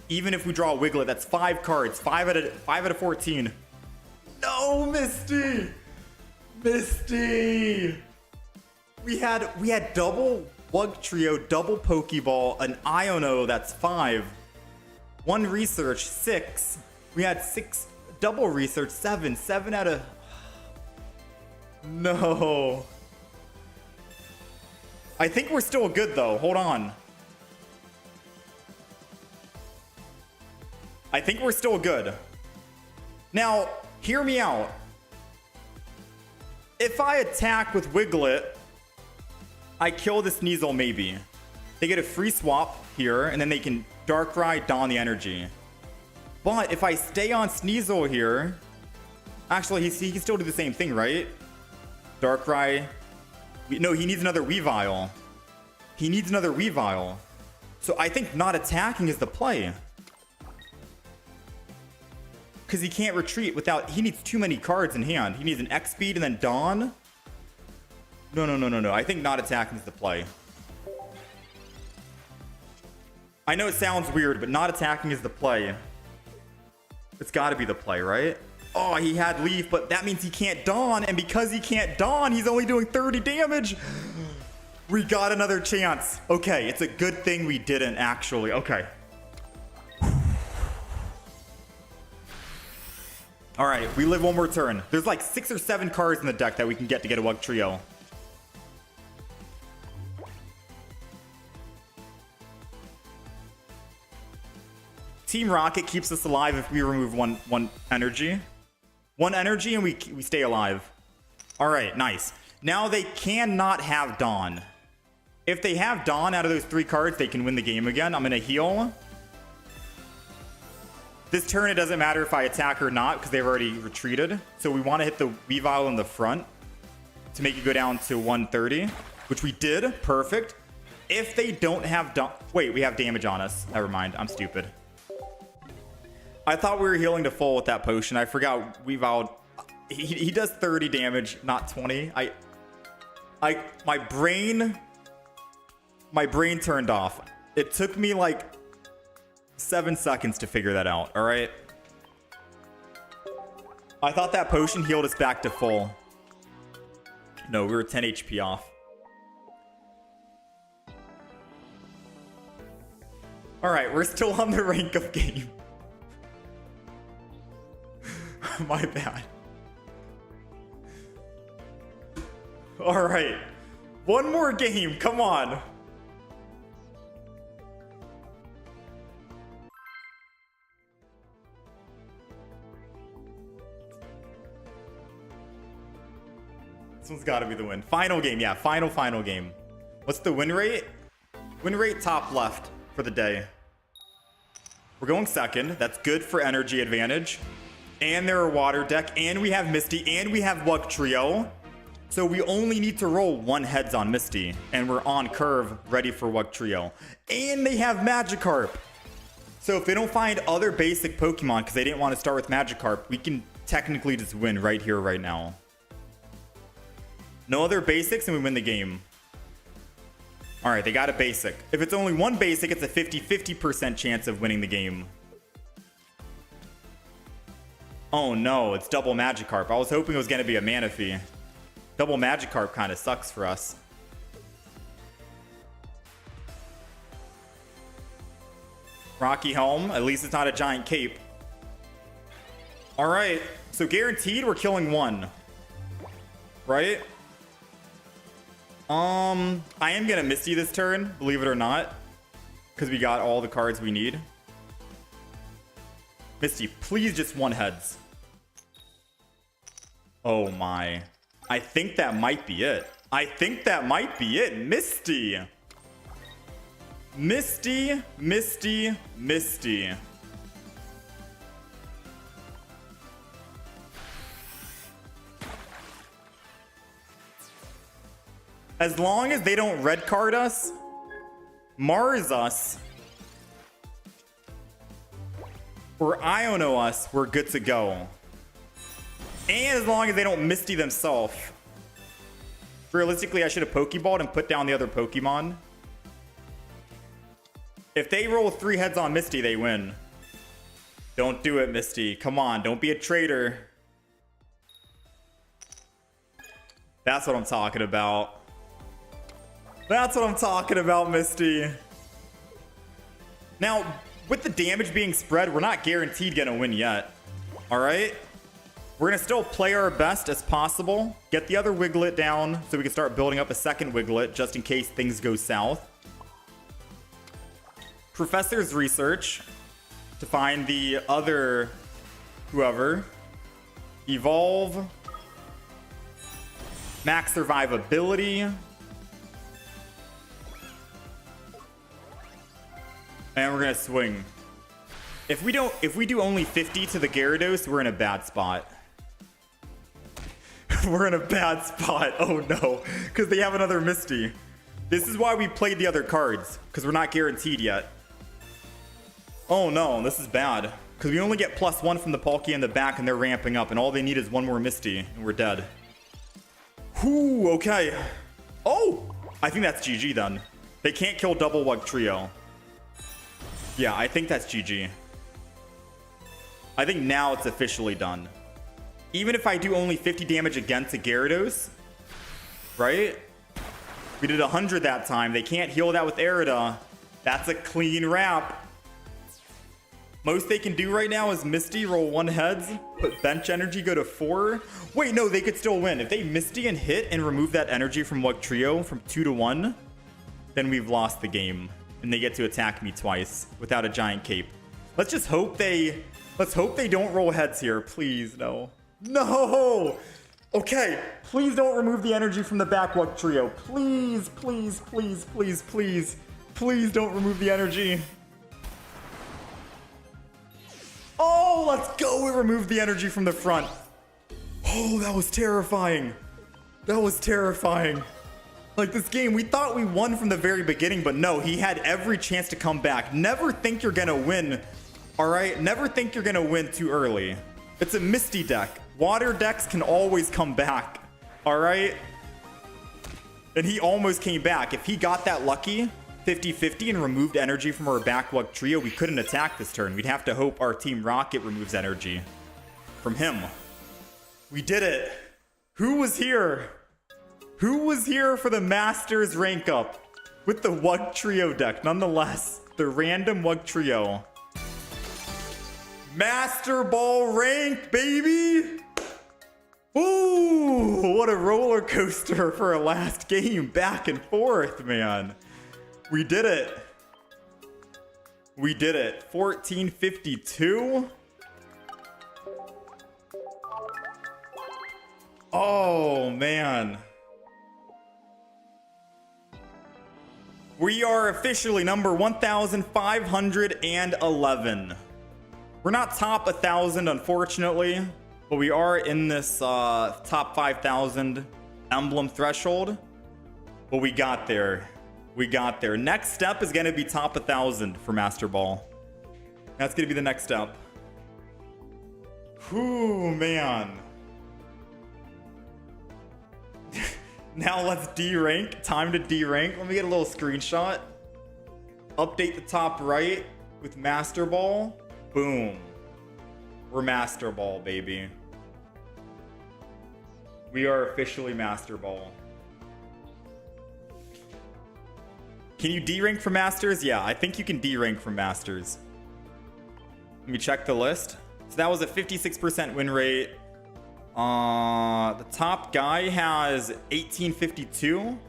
Even if we draw a Wiglet, that's 5 cards. 5 out of 14. No, Misty! Misty! We had double Wugtrio, double Pokeball, an Iono, that's 5. 1 research, 6. We had 6 double research, 7. 7 out of... No. I think we're still good though. Hold on. I think we're still good. Now, hear me out. If I attack with Wiglet, I kill the Sneasel maybe. They get a free swap here, and then they can Darkrai, Dawn the energy. But if I stay on Sneasel here... Actually, he can still do the same thing, right? Darkrai... No, he needs another Weavile. He needs another Weavile. So I think not attacking is the play. Because he can't retreat without... He needs too many cards in hand. He needs an X-Speed and then Dawn. No. I think not attacking is the play. I know it sounds weird, but not attacking is the play. It's got to be the play, right? Oh, he had Leaf, but that means he can't Dawn. And because he can't Dawn, he's only doing 30 damage. We got another chance. Okay, it's a good thing we didn't actually. Okay. All right, we live one more turn. There's like 6 or 7 cards in the deck that we can get to get a Wugtrio. Team Rocket keeps us alive if we remove one energy. 1 energy and we stay alive. All right, nice. Now they cannot have Dawn. If they have Dawn out of those 3 cards, they can win the game again. I'm going to heal. This turn, it doesn't matter if I attack or not because they've already retreated. So we want to hit the Weavile in the front to make it go down to 130, which we did. Perfect. If they don't have Dawn... Wait, we have damage on us. Never mind. I'm stupid. I thought we were healing to full with that potion. I forgot Weavile... He does 30 damage, not 20. My brain turned off. It took me like 7 seconds to figure that out, all right? I thought that potion healed us back to full. No, we were 10 HP off. All right, we're still on the rank of game. My bad. All right. One more game. Come on. This one's got to be the win. Final game. Yeah, final game. What's the win rate? Win rate top left for the day. We're going second. That's good for energy advantage. And they're a water deck. And we have Misty. And we have Wugtrio. So we only need to roll 1 heads on Misty. And we're on curve, ready for Wugtrio. And they have Magikarp. So if they don't find other basic Pokemon, because they didn't want to start with Magikarp, we can technically just win right here, right now. No other basics, and we win the game. All right, they got a basic. If it's only 1 basic, it's a 50% chance of winning the game. Oh no, it's double Magikarp. I was hoping it was going to be a Manaphy. Double Magikarp kind of sucks for us. Rocky Helm. At least it's not a giant cape. All right. So guaranteed we're killing 1. right? I am gonna Misty this turn, believe it or not, because we got all the cards we need. Misty, please just one heads. Oh my. I think that might be it. I think that might be it. Misty. Misty, Misty, Misty. As long as they don't red card us, Mars us, or Iono us, we're good to go. And as long as they don't Misty themselves. Realistically, I should have Pokeballed and put down the other Pokemon. If they roll 3 heads on Misty, they win. Don't do it, Misty. Come on, don't be a traitor. That's what I'm talking about. That's what I'm talking about, Misty. Now, with the damage being spread, we're not guaranteed gonna win yet. Alright? We're gonna still play our best as possible. Get the other Wiglet down so we can start building up a second Wiglet just in case things go south. Professor's research to find the other whoever. Evolve. Max survivability. And we're gonna swing. If we do only 50 to the Gyarados, we're in a bad spot. We're in a bad spot. Oh no, because they have another Misty. This is why we played the other cards, because we're not guaranteed yet. Oh no, this is bad. Because we only get +1 from the Palkia in the back and they're ramping up, and all they need is one more Misty, and we're dead. Whew, okay. Oh, I think that's GG then. They can't kill double Wugtrio. Yeah, I think that's GG. I think now it's officially done. Even if I do only 50 damage again to Gyarados, right? We did 100 that time. They can't heal that with Erida. That's a clean wrap. Most they can do right now is Misty, roll 1 heads, put bench energy, go to 4. Wait, no, they could still win. If they Misty and hit and remove that energy from Wugtrio from 2 to 1, then we've lost the game. And they get to attack me twice without a giant cape. Let's just hope they don't roll heads here. Please, no. No! Okay, please don't remove the energy from the back Wugtrio. Please, please, please, please, please. Please don't remove the energy. Oh, let's go. We removed the energy from the front. Oh, that was terrifying. That was terrifying. Like, this game, we thought we won from the very beginning, but no, he had every chance to come back. Never think you're gonna win, all right? Never think you're gonna win too early. It's a Misty deck. Water decks can always come back, all right? And he almost came back. If he got that lucky, 50-50, and removed energy from our back Wugtrio, we couldn't attack this turn. We'd have to hope our Team Rocket removes energy from him. We did it. Who was here? Who was here for the Masters rank up with the Wugtrio deck? Nonetheless, the random Wugtrio. Master Ball rank, baby! Ooh, what a roller coaster for a last game. Back and forth, man. We did it. We did it. 1452. Oh, man. We are officially number 1,511. We're not top 1,000, unfortunately, but we are in this top 5,000 emblem threshold. But we got there. We got there. Next step is going to be top 1,000 for Master Ball. That's going to be the next step. Whew, man. Now let's D-rank. Time to D-rank. Let me get a little screenshot. Update the top right with Master Ball. Boom. We're Master Ball, baby. We are officially Master Ball. Can you D-rank for Masters? Yeah, I think you can D-rank for Masters. Let me check the list. So that was a 56% win rate. The top guy has 1852.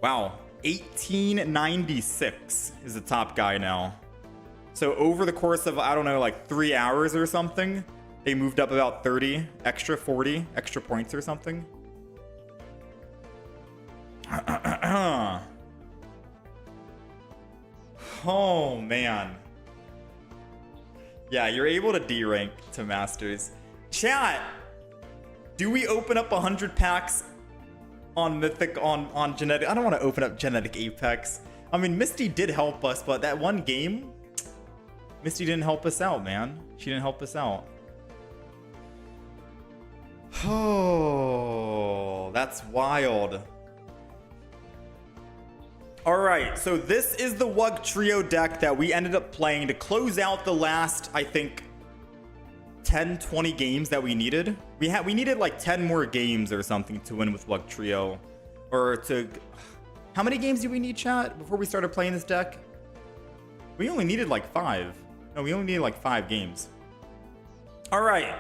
Wow, 1896 is the top guy now. So over the course of, I don't know, like 3 hours or something, they moved up about 30 extra, 40 extra points or something. Oh, man. Yeah, you're able to D-rank to Masters. Chat, do we open up 100 packs on Mythic, on Genetic? I don't want to open up Genetic Apex. I mean, Misty did help us, but that one game, Misty didn't help us out, man. She didn't help us out. Oh, that's wild. Alright, so this is the Wugtrio deck that we ended up playing to close out the last, I think, 10, 20 games that we needed. We needed like 10 more games or something to win with Wugtrio. Or to... How many games do we need, chat, before we started playing this deck? We only needed like 5. No, we only needed like 5 games. Alright.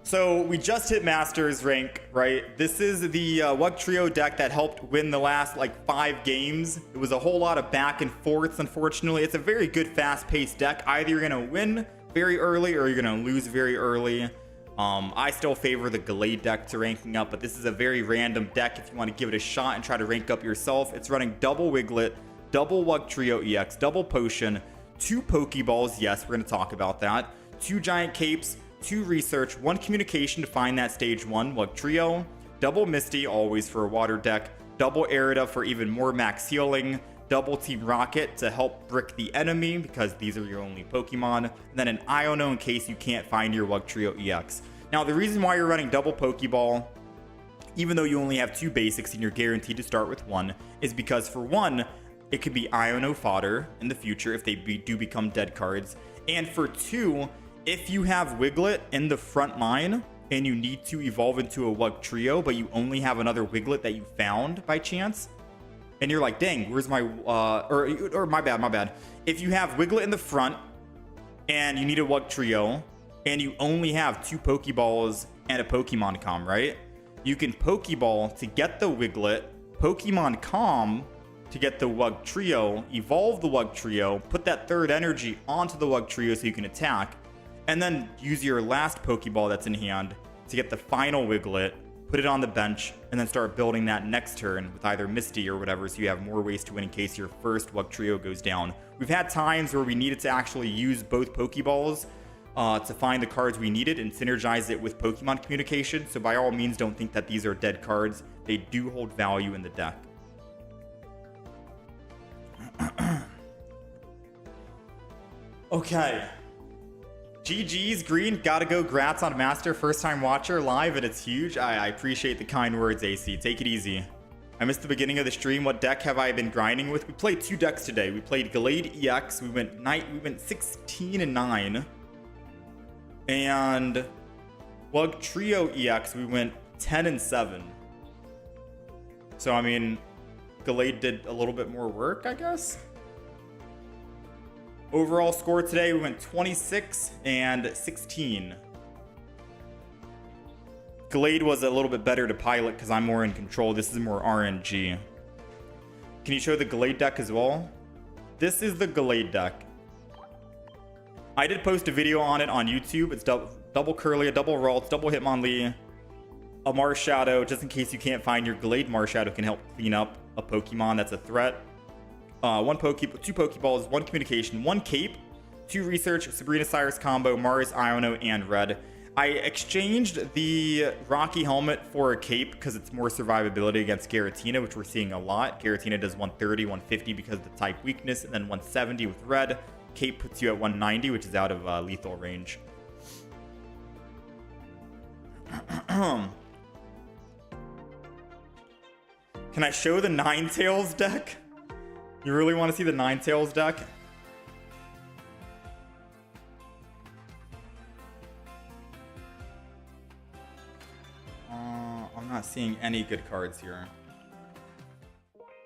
So we just hit Masters rank, right? This is the Wugtrio deck that helped win the last like 5 games. It was a whole lot of back and forths, unfortunately. It's a very good fast-paced deck. Either you're going to win very early or you're going to lose very early. I still favor the Gallade deck to ranking up, but this is a very random deck if you want to give it a shot and try to rank up yourself. It's running double Wiglet, double Wugtrio EX, double Potion, 2 Pokeballs. Yes, we're going to talk about that. 2 Giant Capes, 2 Research, 1 Communication to find that stage 1 Wugtrio, double Misty, always for a water deck, double Arida for even more max healing, double Team Rocket to help brick the enemy because these are your only Pokemon, and then an Iono in case you can't find your Wugtrio EX. Now, the reason why you're running double Pokeball, even though you only have 2 basics and you're guaranteed to start with 1, is because for 1, it could be Iono fodder in the future if they do become dead cards, and for 2, if you have Wiglet in the front line and you need to evolve into a Wugtrio, but you only have another Wiglet that you found by chance, and you're like, dang, where's my, or my bad. If you have Wiglet in the front and you need a Wugtrio and you only have 2 Pokeballs and a Pokemon Com, right? You can Pokeball to get the Wiglet, Pokemon Com to get the Wugtrio, evolve the Wugtrio, put that third energy onto the Wugtrio so you can attack, and then use your last Pokeball that's in hand to get the final Wiglet, put it on the bench, and then start building that next turn with either Misty or whatever, so you have more ways to win in case your first Wugtrio goes down. We've had times where we needed to actually use both Pokeballs to find the cards we needed and synergize it with Pokemon Communication, so by all means don't think that these are dead cards. They do hold value in the deck. Okay. GG's Green, gotta go. Grats on Master, first time watcher live, and it's huge. I appreciate the kind words, AC. Take it easy. I missed the beginning of the stream. What deck have I been grinding with? We played 2 decks today. We played Gallade EX. We went 16-9, and Wugtrio EX. We went 10-7. So I mean, Gallade did a little bit more work, I guess. Overall score today, we went 26-16. Gallade was a little bit better to pilot because I'm more in control. This is more RNG. Can you show the Gallade deck as well? This is the Gallade deck. I did post a video on it on YouTube. It's double Curlia, double Ralts, double Hitmonlee, a Marshadow, just in case you can't find your Gallade. Marshadow can help clean up a Pokemon that's a threat. 2 Pokeballs, 1 Communication, 1 Cape, 2 Research, Sabrina Cyrus combo, Mars, Iono, and Red. I exchanged the Rocky Helmet for a Cape because it's more survivability against Giratina, which we're seeing a lot. Giratina does 130, 150 because of the type weakness, and then 170 with Red. Cape puts you at 190, which is out of lethal range. Can I show the Ninetales deck? You really want to see the Ninetales deck? I'm not seeing any good cards here.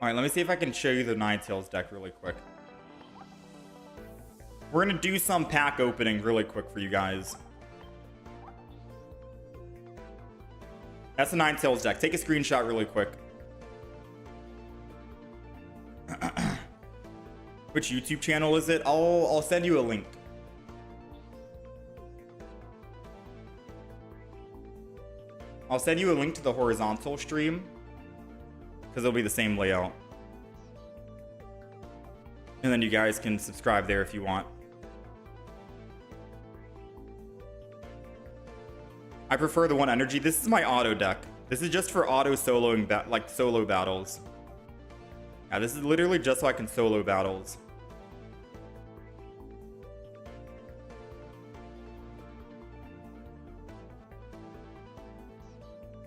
Alright, let me see if I can show you the Ninetales deck really quick. We're going to do some pack opening really quick for you guys. That's a Ninetales deck. Take a screenshot really quick. Which YouTube channel is it? I'll send you a link. I'll send you a link to the horizontal stream because it'll be the same layout. And then you guys can subscribe there if you want. I prefer the one energy. This is my auto deck. This is just for auto soloing, like solo battles. Yeah, this is literally just so I can solo battles.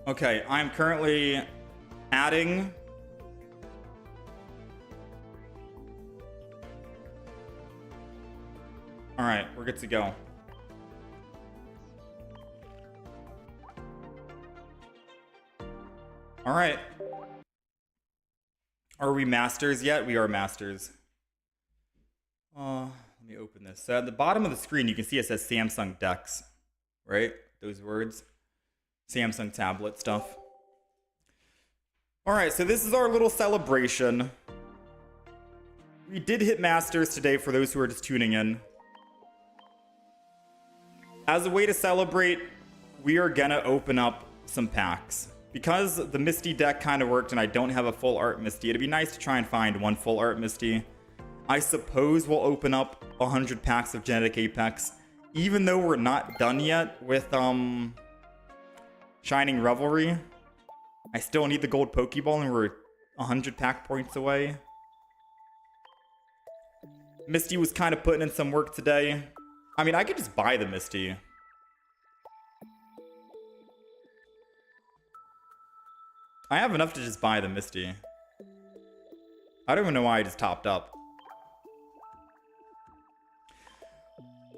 Okay, I'm currently adding. All right, we're good to go. All right. Are we masters yet? We are masters. Let me open this. So at the bottom of the screen, you can see it says Samsung Decks, right? Those words. Samsung tablet stuff. All right, so this is our little celebration. We did hit masters today for those who are just tuning in. As a way to celebrate, we are gonna open up some packs. Because the Misty deck kind of worked and I don't have a full art Misty, it'd be nice to try and find one full art Misty. I suppose we'll open up 100 packs of Genetic Apex, even though we're not done yet with Shining Revelry. I still need the gold Pokeball and we're 100 pack points away. Misty was kind of putting in some work today. I mean, I could just buy the Misty. I have enough to just buy the Misty. I don't even know why I just topped up.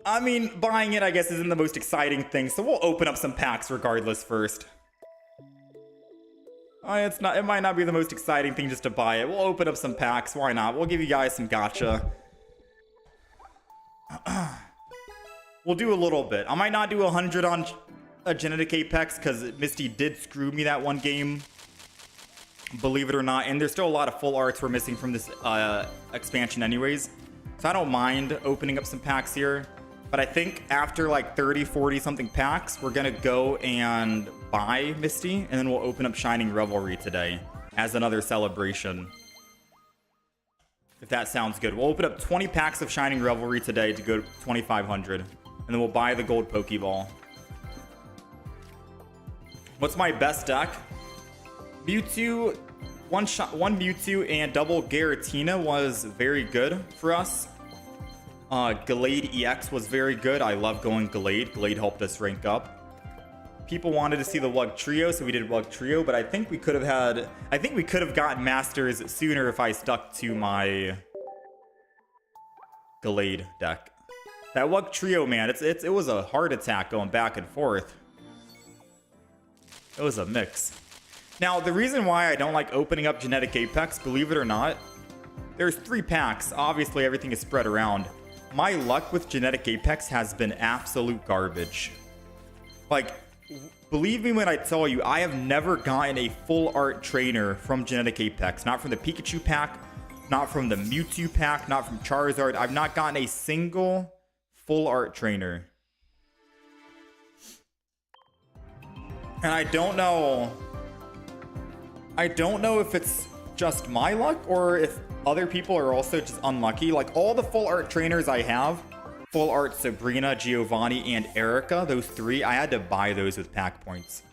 I mean, buying it, I guess, isn't the most exciting thing, so we'll open up some packs regardless first. It might not be the most exciting thing just to buy it. We'll open up some packs, why not? We'll give you guys some gacha. We'll do a little bit. I might not do 100 on a Genetic Apex, because Misty did screw me that one game. Believe it or not, and there's still a lot of full arts we're missing from this expansion anyways, so I don't mind opening up some packs here, but I think after like 30-40 something packs we're gonna go and buy Misty, and then we'll open up Shining Revelry today as another celebration, if that sounds good. We'll open up 20 packs of Shining Revelry today to go to 2,500, and then we'll buy the gold Pokeball. What's my best deck? Mewtwo, one Mewtwo and double Giratina was very good for us. Gallade EX was very good. I love going Gallade. Gallade helped us rank up. People wanted to see the Wugtrio, so we did Wugtrio, but I think we could have gotten Masters sooner if I stuck to my Gallade deck. That Wugtrio, man, it was a heart attack going back and forth. It was a mix. Now, the reason why I don't like opening up Genetic Apex, believe it or not, there's 3 packs. Obviously, everything is spread around. My luck with Genetic Apex has been absolute garbage. Like, believe me when I tell you, I have never gotten a full art trainer from Genetic Apex. Not from the Pikachu pack, not from the Mewtwo pack, not from Charizard. I've not gotten a single full art trainer. And I don't know if it's just my luck or if other people are also just unlucky. Like, all the full art trainers I have, full art Sabrina, Giovanni, and Erica, those 3, I had to buy those with pack points.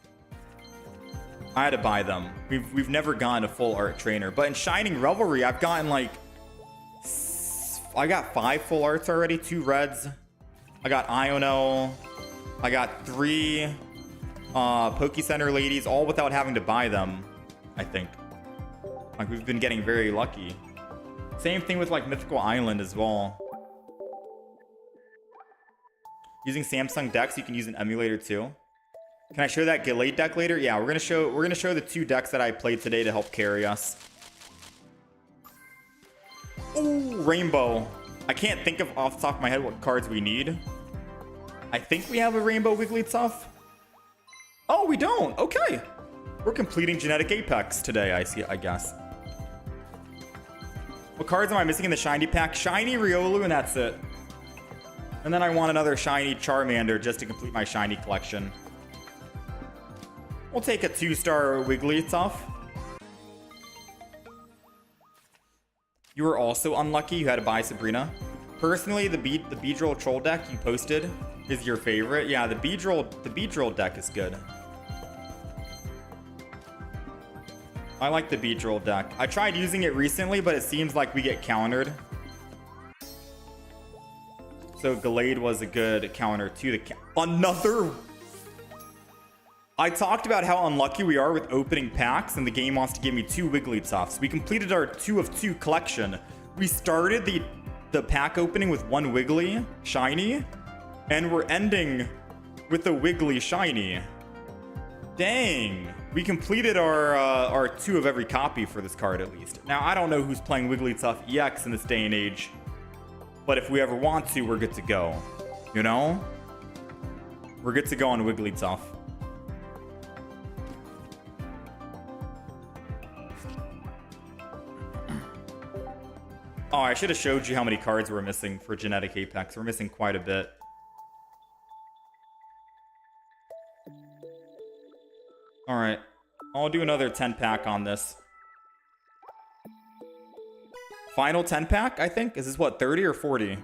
I had to buy them. We've never gotten a full art trainer. But in Shining Revelry, I've gotten like... I got 5 full arts already, 2 reds. I got Iono. I got 3 Poke Center ladies, all without having to buy them. I think. Like, we've been getting very lucky. Same thing with like Mythical Island as well. Using Samsung decks, you can use an emulator too. Can I show that Gallade deck later? Yeah, we're gonna show the 2 decks that I played today to help carry us. Ooh, Rainbow. I can't think of off the top of my head what cards we need. I think we have a Rainbow Wigglytuff. Oh, we don't. Okay. We're completing Genetic Apex today, I guess. What cards am I missing in the shiny pack? Shiny Riolu, and that's it. And then I want another shiny Charmander just to complete my shiny collection. We'll take a 2-star Wigglytuff. You were also unlucky. You had to buy Sabrina. Personally, the Beedrill Troll deck you posted is your favorite. Yeah, the Beedrill deck is good. I like the Beedrill deck. I tried using it recently, but it seems like we get countered. So Gallade was a good counter to the another. I talked about how unlucky we are with opening packs, and the game wants to give me 2 Wigglytuffs. We completed our 2 of 2 collection. We started the pack opening with 1 Wiggly shiny, and we're ending with a Wiggly shiny. Dang, we completed our 2 of every copy for this card at least. Now I don't know who's playing Wigglytuff EX in this day and age, but if we ever want to, we're good to go. You know, we're good to go on Wigglytuff. Oh, I should have showed you how many cards we're missing for Genetic Apex. We're missing quite a bit. Alright. I'll do another 10-pack on this. Final 10-pack, I think? Is this what, 30 or 40?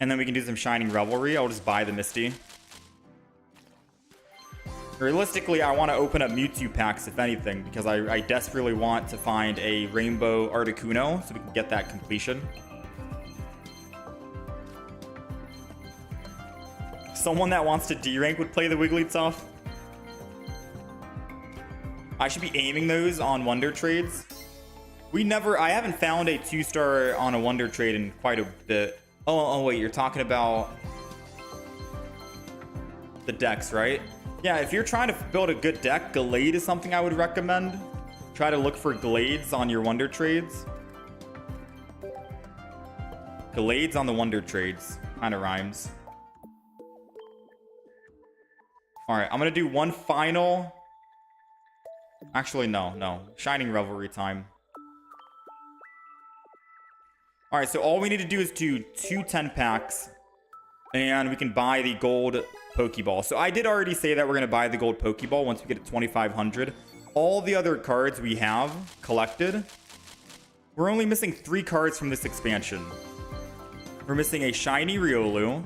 And then we can do some Shining Revelry. I'll just buy the Misty. Realistically, I want to open up Mewtwo packs, if anything, because I desperately want to find a Rainbow Articuno so we can get that completion. Someone that wants to D-rank would play the Wigglytuff. I should be aiming those on Wonder Trades. I haven't found a 2-star on a Wonder Trade in quite a bit. Oh, wait, you're talking about the decks, right? Yeah, if you're trying to build a good deck, Gallade is something I would recommend. Try to look for Glades on your Wonder Trades. Glades on the Wonder Trades. Kind of rhymes. Alright, I'm going to do one final... Actually, no. Shining Revelry time. Alright, so all we need to do is do 2 10-packs. And we can buy the gold Pokeball. So I did already say that we're going to buy the gold Pokeball once we get to 2,500. All the other cards we have collected. We're only missing 3 cards from this expansion. We're missing a shiny Riolu.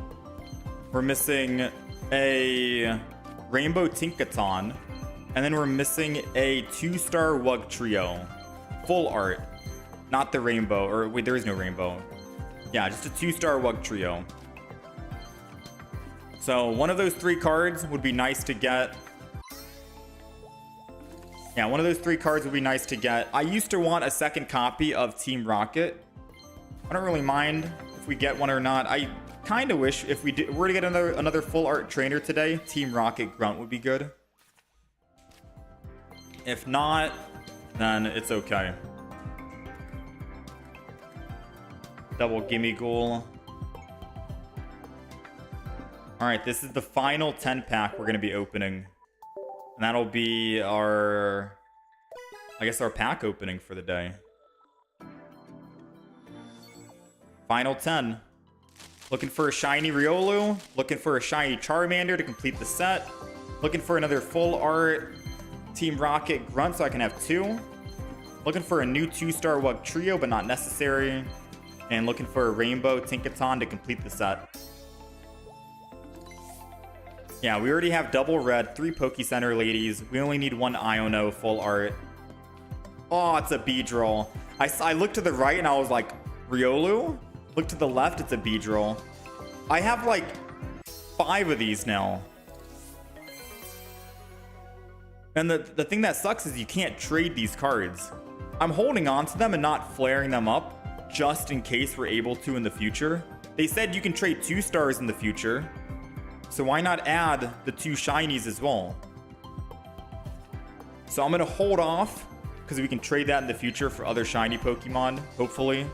We're missing a Rainbow Tinkaton. And then we're missing a 2-star Wugtrio. Full art. Not the rainbow. Or wait, there is no rainbow. Yeah, just a 2-star Wugtrio. So one of those 3 cards would be nice to get. Yeah, one of those 3 cards would be nice to get. I used to want a second copy of Team Rocket. I don't really mind if we get one or not. I kind of wish if we were to get another full art trainer today, Team Rocket Grunt would be good. If not, then it's okay. Double Gimme Ghoul. Alright, this is the final 10-pack we're going to be opening. And that'll be our... I guess our pack opening for the day. Final 10. Looking for a shiny Riolu. Looking for a shiny Charmander to complete the set. Looking for another full art Team Rocket Grunt so I can have 2. Looking for a new 2-star Wugtrio, but not necessary. And looking for a Rainbow Tinkaton to complete the set. Yeah, we already have double red, 3 Poke Center ladies. We only need 1 Iono full art. Oh, it's a Beedrill. I looked to the right and I was like, Riolu? Look to the left, it's a Beedrill. I have like 5 of these now. And the thing that sucks is you can't trade these cards. I'm holding on to them and not flaring them up just in case we're able to in the future. They said you can trade 2 stars in the future. So why not add the 2 shinies as well? So I'm going to hold off because we can trade that in the future for other shiny Pokemon, hopefully.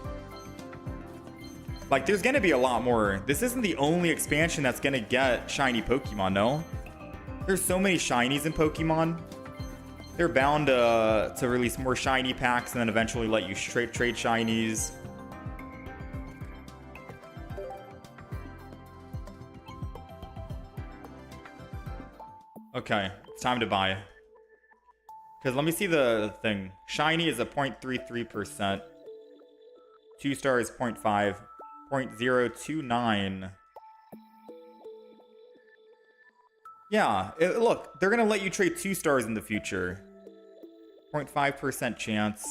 Like, there's going to be a lot more. This isn't the only expansion that's going to get shiny Pokemon, no? There's so many shinies in Pokemon. They're bound to release more shiny packs and then eventually let you trade shinies. Okay, it's time to buy. Because let me see the thing. Shiny is a 0.33%. 2 stars 0.5. 0.029. Yeah, look, they're going to let you trade 2 stars in the future. 0.5% chance.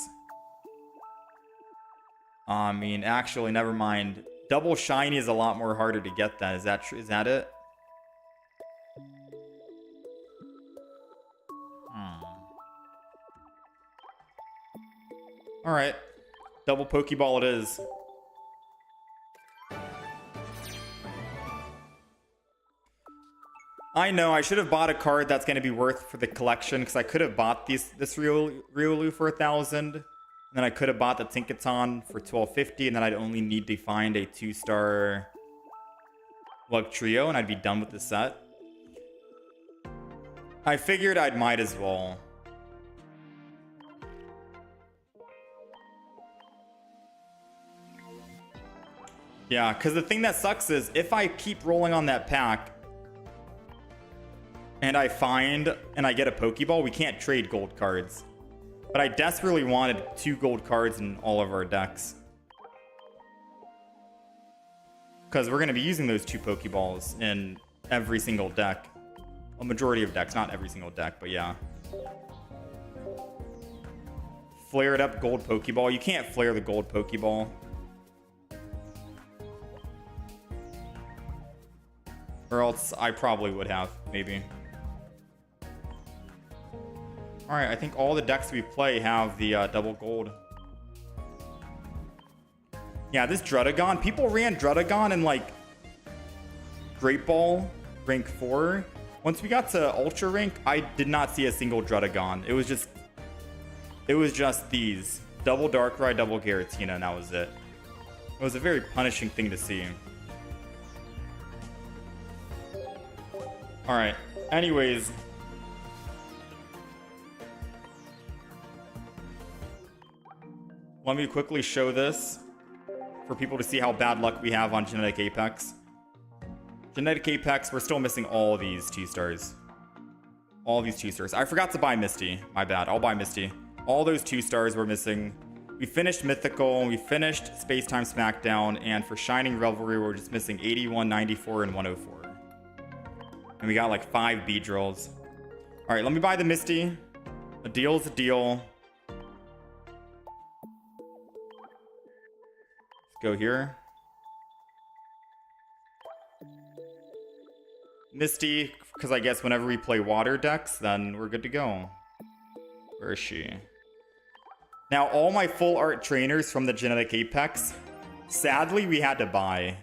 I mean, actually, never mind. Double shiny is a lot more harder to get that. Is that true? Is that it? Alright. Double Pokeball it is. I know, I should have bought a card that's going to be worth for the collection, because I could have bought this Riolu for 1,000, and then I could have bought the Tinkaton for 1,250, and then I'd only need to find a 2-star Wugtrio, and I'd be done with the set. I figured I might as well. Yeah, because the thing that sucks is, if I keep rolling on that pack, and I find and I get a Pokeball, we can't trade gold cards. But I desperately wanted 2 gold cards in all of our decks. Because we're going to be using those 2 Pokeballs in every single deck. A majority of decks, not every single deck, but yeah. Flared up gold Pokeball. You can't flare the gold Pokeball. Or else I probably would have, maybe. Alright, I think all the decks we play have the double gold. Yeah, this Druddigon, people ran Druddigon in like Great Ball rank 4. Once we got to Ultra rank, I did not see a single Druddigon. It was just these. Double Darkrai, double Giratina, and that was it. It was a very punishing thing to see. Alright, anyways. Let me quickly show this for people to see how bad luck we have on Genetic Apex. Genetic Apex, we're still missing all these 2-stars. All these 2-stars. I forgot to buy Misty. My bad. I'll buy Misty. All those 2-stars we're missing. We finished Mythical. We finished Space Time Smackdown. And for Shining Revelry, we're just missing 81, 94, and 104. And we got like 5 Beedrills. Alright, let me buy the Misty. A deal's a deal. Go here. Misty, because I guess whenever we play water decks, then we're good to go. Where is she? Now, all my full art trainers from the Genetic Apex, sadly, we had to buy.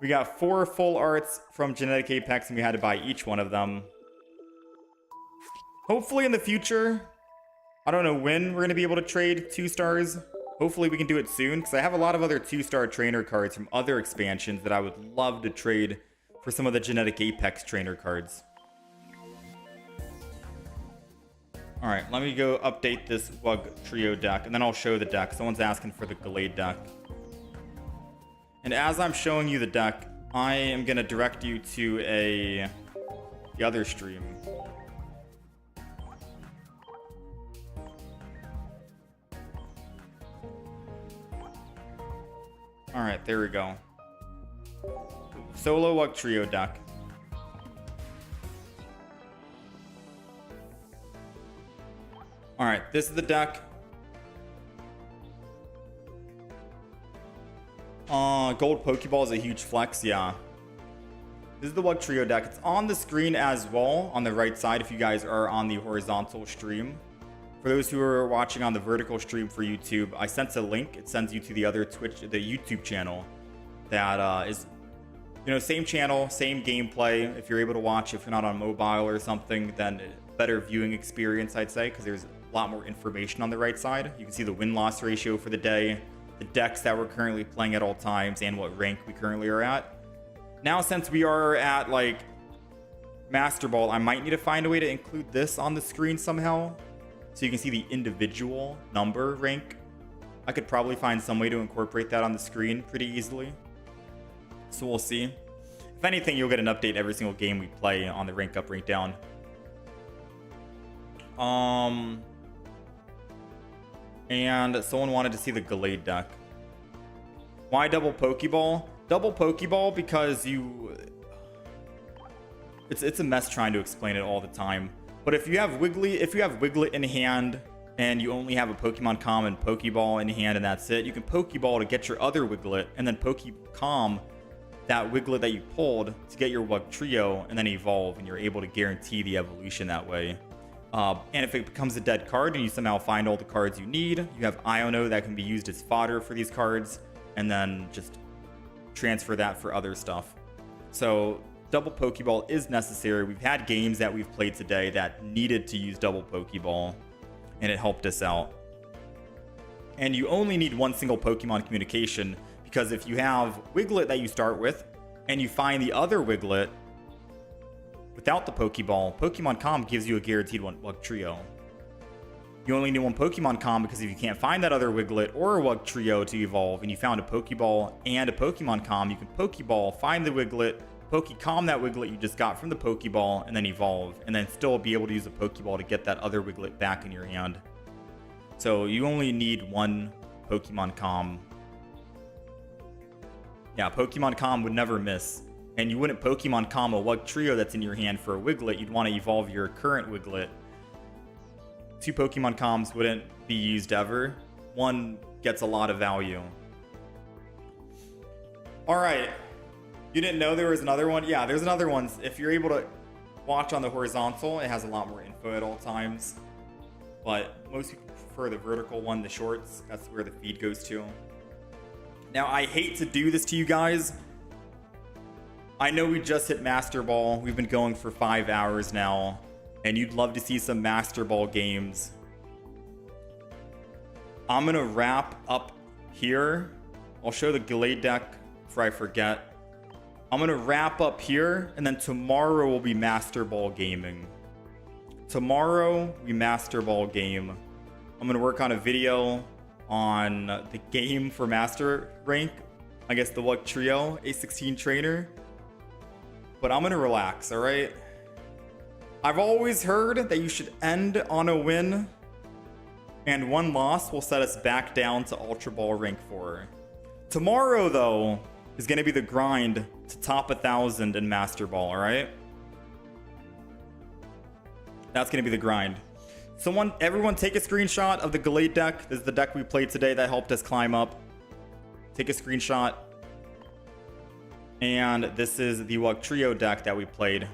We got 4 full arts from Genetic Apex, and we had to buy each one of them. Hopefully in the future, I don't know when we're going to be able to trade 2-stars. Hopefully we can do it soon, because I have a lot of other 2-star trainer cards from other expansions that I would love to trade for some of the Genetic Apex trainer cards. Alright, let me go update this Wugtrio deck, and then I'll show the deck. Someone's asking for the Gallade deck. And as I'm showing you the deck, I am going to direct you to the other stream. Alright, there we go. Solo Wugtrio deck. Alright, this is the deck. Gold Pokeball is a huge flex, yeah. This is the Wugtrio deck. It's on the screen as well, on the right side if you guys are on the horizontal stream. For those who are watching on the vertical stream for YouTube, I sent a link. It sends you to the other the YouTube channel that is, you know, same channel, same gameplay. If you're able to watch, if you're not on mobile or something, then better viewing experience, I'd say, because there's a lot more information on the right side. You can see the win-loss ratio for the day, the decks that we're currently playing at all times, and what rank we currently are at. Now, since we are at like Master Ball, I might need to find a way to include this on the screen somehow, so you can see the individual number rank. I could probably find some way to incorporate that on the screen pretty easily. So we'll see. If anything, you'll get an update every single game we play on the rank up, rank down. And someone wanted to see the Gallade deck. Why double Pokeball? Double Pokeball because it's a mess trying to explain it all the time. But if you have Wiglet in hand and you only have a Pokemon Com and Pokeball in hand and that's it, you can Pokeball to get your other Wiglet and then Pokecom that Wiglet that you pulled to get your Wugtrio and then evolve, and you're able to guarantee the evolution that way. And if it becomes a dead card and you somehow find all the cards you need, you have Iono that can be used as fodder for these cards, and then just transfer that for other stuff. So double Pokeball is necessary. We've had games that we've played today that needed to use double Pokeball, and it helped us out. And you only need one single Pokemon communication, because if you have Wiglet that you start with and you find the other Wiglet without the Pokeball, Pokemon Com gives you a guaranteed one Wugtrio. You only need one Pokemon Com because if you can't find that other Wiglet or a Wugtrio to evolve and you found a Pokeball and a Pokemon Com, you can Pokeball, find the Wiglet, Pokecom that Wiglet you just got from the Pokeball, and then evolve, and then still be able to use a Pokeball to get that other Wiglet back in your hand. So you only need one Pokemon Com. Yeah, Pokemon Com would never miss. And you wouldn't Pokemon Com a Wugtrio that's in your hand for a Wiglet. You'd want to evolve your current Wiglet. 2 Pokemon Coms wouldn't be used ever. One gets a lot of value. Alright. You didn't know there was another one? Yeah, there's another one. If you're able to watch on the horizontal, it has a lot more info at all times. But most people prefer the vertical one, the shorts. That's where the feed goes to. Now, I hate to do this to you guys. I know we just hit Master Ball. We've been going for 5 hours now. And you'd love to see some Master Ball games. I'm going to wrap up here. I'll show the Gallade deck before I forget. I'm going to wrap up here. And then tomorrow will be Master Ball gaming. Tomorrow, we Master Ball game. I'm going to work on a video on the game for Master Rank. I guess the Wugtrio, A16 trainer. But I'm going to relax, alright? I've always heard that you should end on a win, and one loss will set us back down to Ultra Ball Rank 4. Tomorrow, though, is going to be the grind to top 1,000 in Master Ball, alright? That's going to be the grind. Everyone take a screenshot of the Gallade deck. This is the deck we played today that helped us climb up. Take a screenshot. And this is the Wugtrio deck that we played.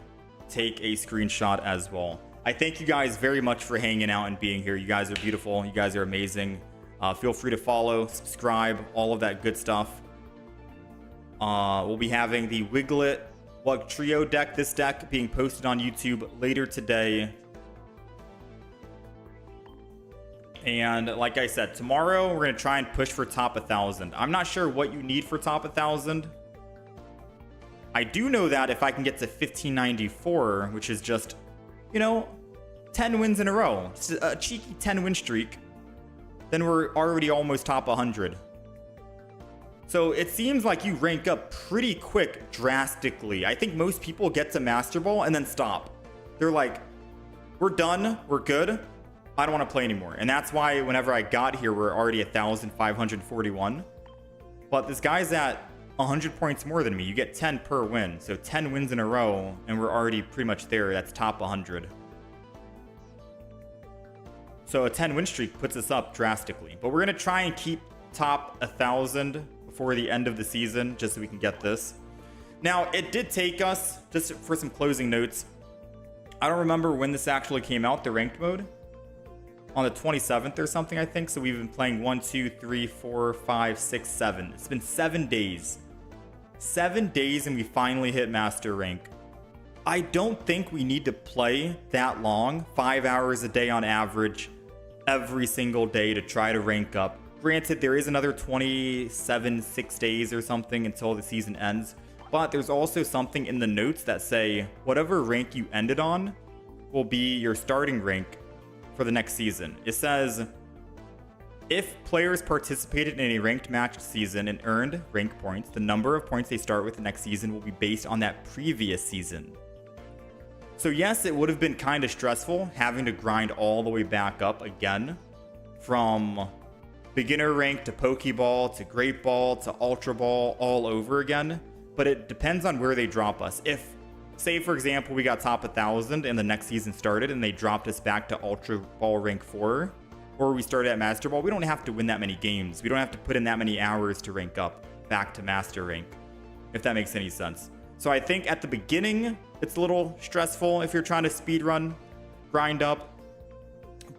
Take a screenshot as well. I thank you guys very much for hanging out and being here. You guys are beautiful. You guys are amazing. Feel free to follow, subscribe, all of that good stuff. We'll be having the Wiglet Wugtrio deck, this deck being posted on YouTube later today. And like I said, tomorrow we're going to try and push for top 1,000. I'm not sure what you need for top 1,000. I do know that if I can get to 1594, which is just, 10 wins in a row, just a cheeky 10 win streak, then we're already almost top 100. So it seems like you rank up pretty quick, drastically. I think most people get to Master Ball and then stop. They're like, we're done, we're good, I don't want to play anymore. And that's why whenever I got here, we're already 1,541. But this guy's at 100 points more than me. You get 10 per win. So 10 wins in a row, and we're already pretty much there. That's top 100. So a 10 win streak puts us up drastically. But we're going to try and keep top 1,000 before the end of the season, just so we can get this. Now, it did take us, just for some closing notes, I don't remember when this actually came out, the ranked mode. On the 27th or something, I think. So we've been playing 1, 2, 3, 4, 5, 6, 7. It's been 7 days. 7 days and we finally hit Master Rank. I don't think we need to play that long, 5 hours a day on average, every single day to try to rank up. Granted, there is another 6 days or something until the season ends. but there's also something in the notes that say whatever rank you ended on will be your starting rank for the next season. It says, if players participated in a ranked match season and earned rank points, the number of points they start with the next season will be based on that previous season. So yes, it would have been kind of stressful having to grind all the way back up again from beginner rank to Pokeball to Great Ball to Ultra Ball all over again. But it depends on where they drop us. If, say for example, we got top 1,000 and the next season started and they dropped us back to Ultra Ball rank 4, or we started at Master Ball, we don't have to win that many games. We don't have to put in that many hours to rank up back to Master rank, if that makes any sense. So I think at the beginning, it's a little stressful if you're trying to speedrun, grind up.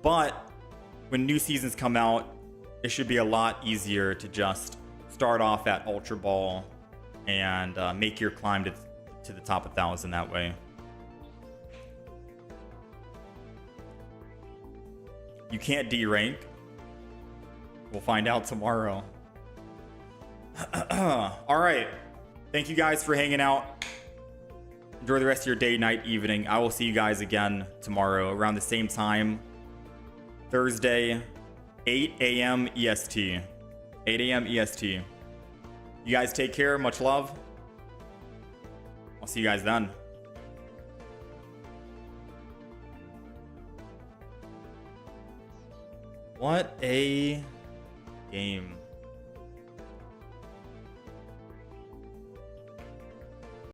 But when new seasons come out, it should be a lot easier to just start off at Ultra Ball and make your climb to the top 1,000 that way. You can't D-rank. We'll find out tomorrow. All right. Thank you guys for hanging out. Enjoy the rest of your day, night, evening. I will see you guys again tomorrow around the same time. Thursday, 8 a.m. EST. 8 a.m. EST. You guys take care. Much love. I'll see you guys then. What a game.